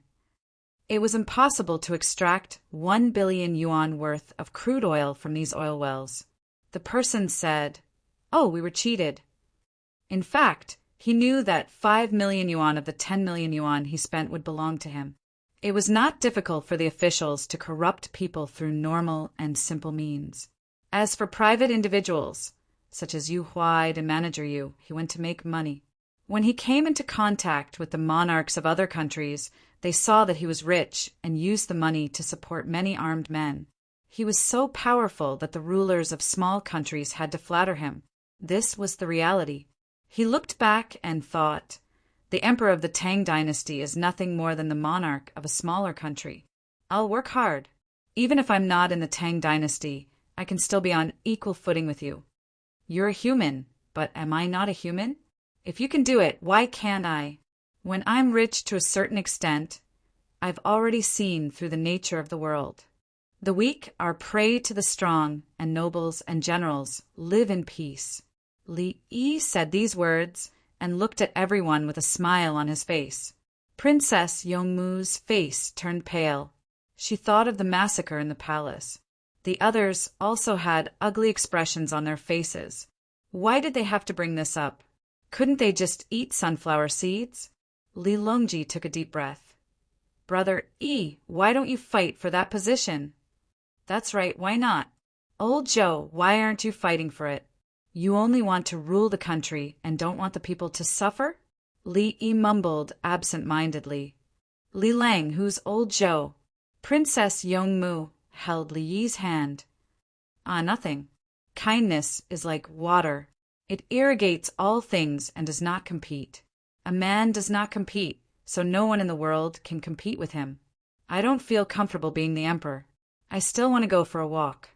It was impossible to extract 1 billion yuan worth of crude oil from these oil wells. The person said, "Oh, we were cheated." In fact, He knew that 5 million yuan of the 10 million yuan he spent would belong to him. It was not difficult for the officials to corrupt people through normal and simple means. As for private individuals, such as Yu Huai, the manager Yu, he went to make money. When he came into contact with the monarchs of other countries, they saw that he was rich and used the money to support many armed men. He was so powerful that the rulers of small countries had to flatter him. This was the reality. He looked back and thought, the emperor of the Tang dynasty is nothing more than the monarch of a smaller country. I'll work hard. Even if I'm not in the Tang dynasty, I can still be on equal footing with you. You're a human, but am I not a human? If you can do it, why can't I? When I'm rich to a certain extent, I've already seen through the nature of the world. The weak are prey to the strong, and nobles and generals live in peace. Li Yi said these words and looked at everyone with a smile on his face. Princess Yongmu's face turned pale. She thought of the massacre in the palace. The others also had ugly expressions on their faces. Why did they have to bring this up? Couldn't they just eat sunflower seeds? Li Longji took a deep breath. Brother Yi, why don't you fight for that position? That's right, why not? Old Joe, why aren't you fighting for it? You only want to rule the country and don't want the people to suffer? Li Yi mumbled absent-mindedly. Li Lang, who's old Joe? Princess Yongmu held Li Yi's hand. Nothing. Kindness is like water. It irrigates all things and does not compete. A man does not compete, so no one in the world can compete with him. I don't feel comfortable being the emperor. I still want to go for a walk.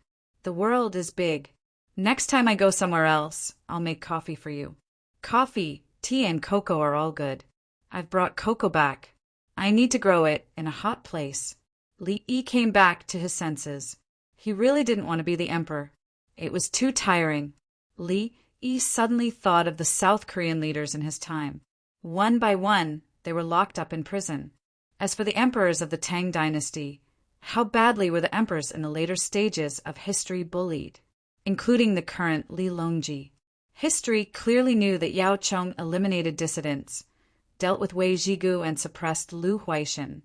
The world is big. Next time I go somewhere else, I'll make coffee for you. Coffee, tea, and cocoa are all good. I've brought cocoa back. I need to grow it in a hot place. Li Yi came back to his senses. He really didn't want to be the emperor. It was too tiring. Li Yi suddenly thought of the South Korean leaders in his time. One by one, they were locked up in prison. As for the emperors of the Tang dynasty, how badly were the emperors in the later stages of history bullied, including the current Li Longji. History clearly knew that Yao Cheng eliminated dissidents, dealt with Wei Jigu and suppressed Lu Huaishan,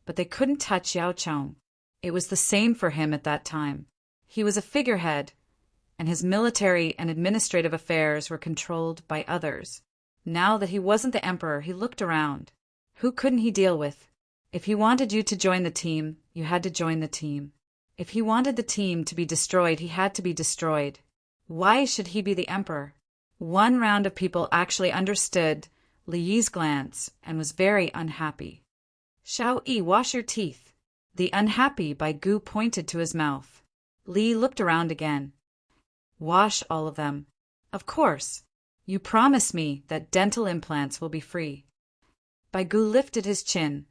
but they couldn't touch Yao Cheng. It was the same for him at that time. He was a figurehead, and his military and administrative affairs were controlled by others. Now that he wasn't the emperor, he looked around. Who couldn't he deal with? If he wanted you to join the team, you had to join the team. If he wanted the team to be destroyed, he had to be destroyed. Why should he be the emperor? One round of people actually understood Li Yi's glance and was very unhappy. Xiao Yi, wash your teeth. The unhappy Bai Gu pointed to his mouth. Li looked around again. Wash all of them. Of course. You promise me that dental implants will be free. Bai Gu lifted his chin.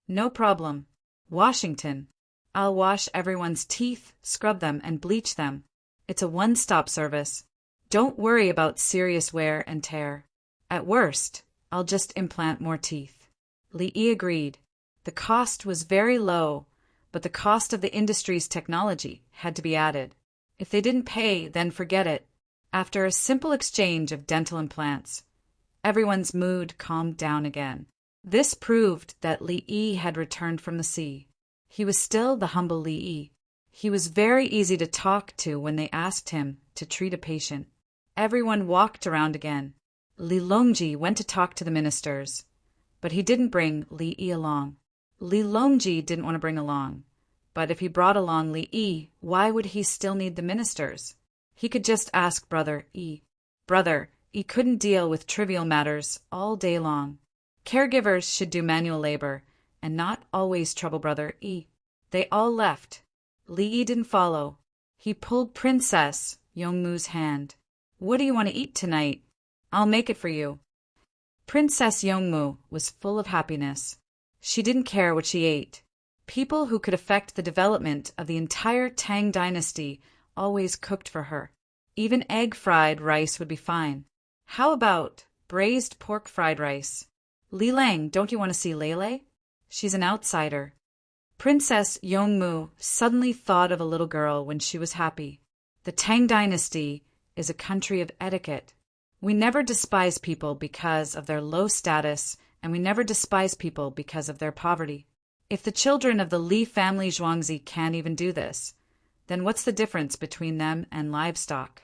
No problem. Washington. I'll wash everyone's teeth, scrub them, and bleach them. It's a one-stop service. Don't worry about serious wear and tear. At worst, I'll just implant more teeth. Li Yi agreed. The cost was very low, but the cost of the industry's technology had to be added. If they didn't pay, then forget it. After a simple exchange of dental implants, everyone's mood calmed down again. This proved that Li Yi had returned from the sea. He was still the humble Li Yi. He was very easy to talk to when they asked him to treat a patient. Everyone walked around again. Li Longji went to talk to the ministers, but he didn't bring Li Yi along. Li Longji didn't want to bring along, but if he brought along Li Yi, why would he still need the ministers? He could just ask Brother Yi. Brother Yi couldn't deal with trivial matters all day long. Caregivers should do manual labor and not always trouble Brother Yi. They all left. Li Yi didn't follow. He pulled Princess Yongmu's hand. What do you want to eat tonight? I'll make it for you. Princess Yongmu was full of happiness. She didn't care what she ate. People who could affect the development of the entire Tang dynasty always cooked for her. Even egg-fried rice would be fine. How about braised pork fried rice? Li Lang, don't you want to see Lele? She's an outsider. Princess Yongmu suddenly thought of a little girl when she was happy. The Tang dynasty is a country of etiquette. We never despise people because of their low status, and we never despise people because of their poverty. If the children of the Li family Zhuangzi can't even do this, then what's the difference between them and livestock?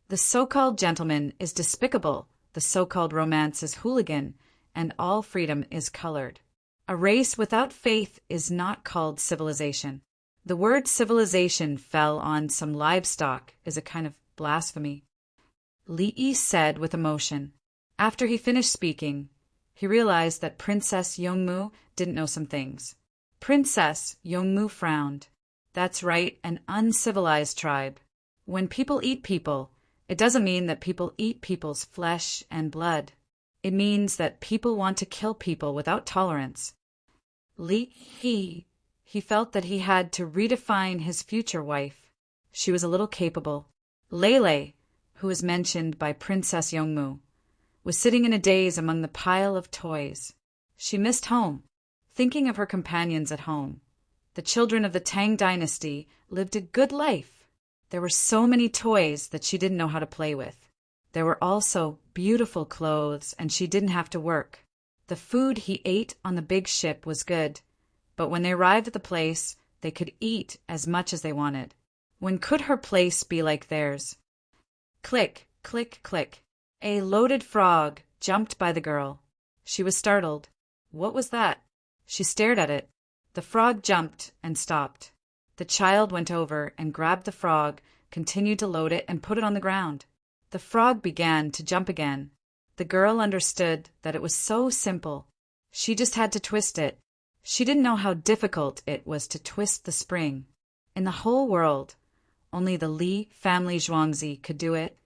The so-called gentleman is despicable, the so-called romance is hooligan, and all freedom is colored. A race without faith is not called civilization. The word civilization fell on some livestock is a kind of blasphemy. Li Yi said with emotion. After he finished speaking, he realized that Princess Yongmu didn't know some things. Princess Yongmu frowned. That's right, an uncivilized tribe. When people eat people, it doesn't mean that people eat people's flesh and blood. It means that people want to kill people without tolerance. Li Yi, he felt that he had to redefine his future wife. She was a little capable. Lele, who was mentioned by Princess Yongmu, was sitting in a daze among the pile of toys. She missed home, thinking of her companions at home. The children of the Tang dynasty lived a good life. There were so many toys that she didn't know how to play with. There were also beautiful clothes, and she didn't have to work. The food he ate on the big ship was good, but when they arrived at the place, they could eat as much as they wanted. When could her place be like theirs? Click, click, click. A loaded frog jumped by the girl. She was startled. What was that? She stared at it. The frog jumped and stopped. The child went over and grabbed the frog, continued to load it, and put it on the ground. The frog began to jump again. The girl understood that it was so simple. She just had to twist it. She didn't know how difficult it was to twist the spring. In the whole world, only the Li family Zhuangzi could do it.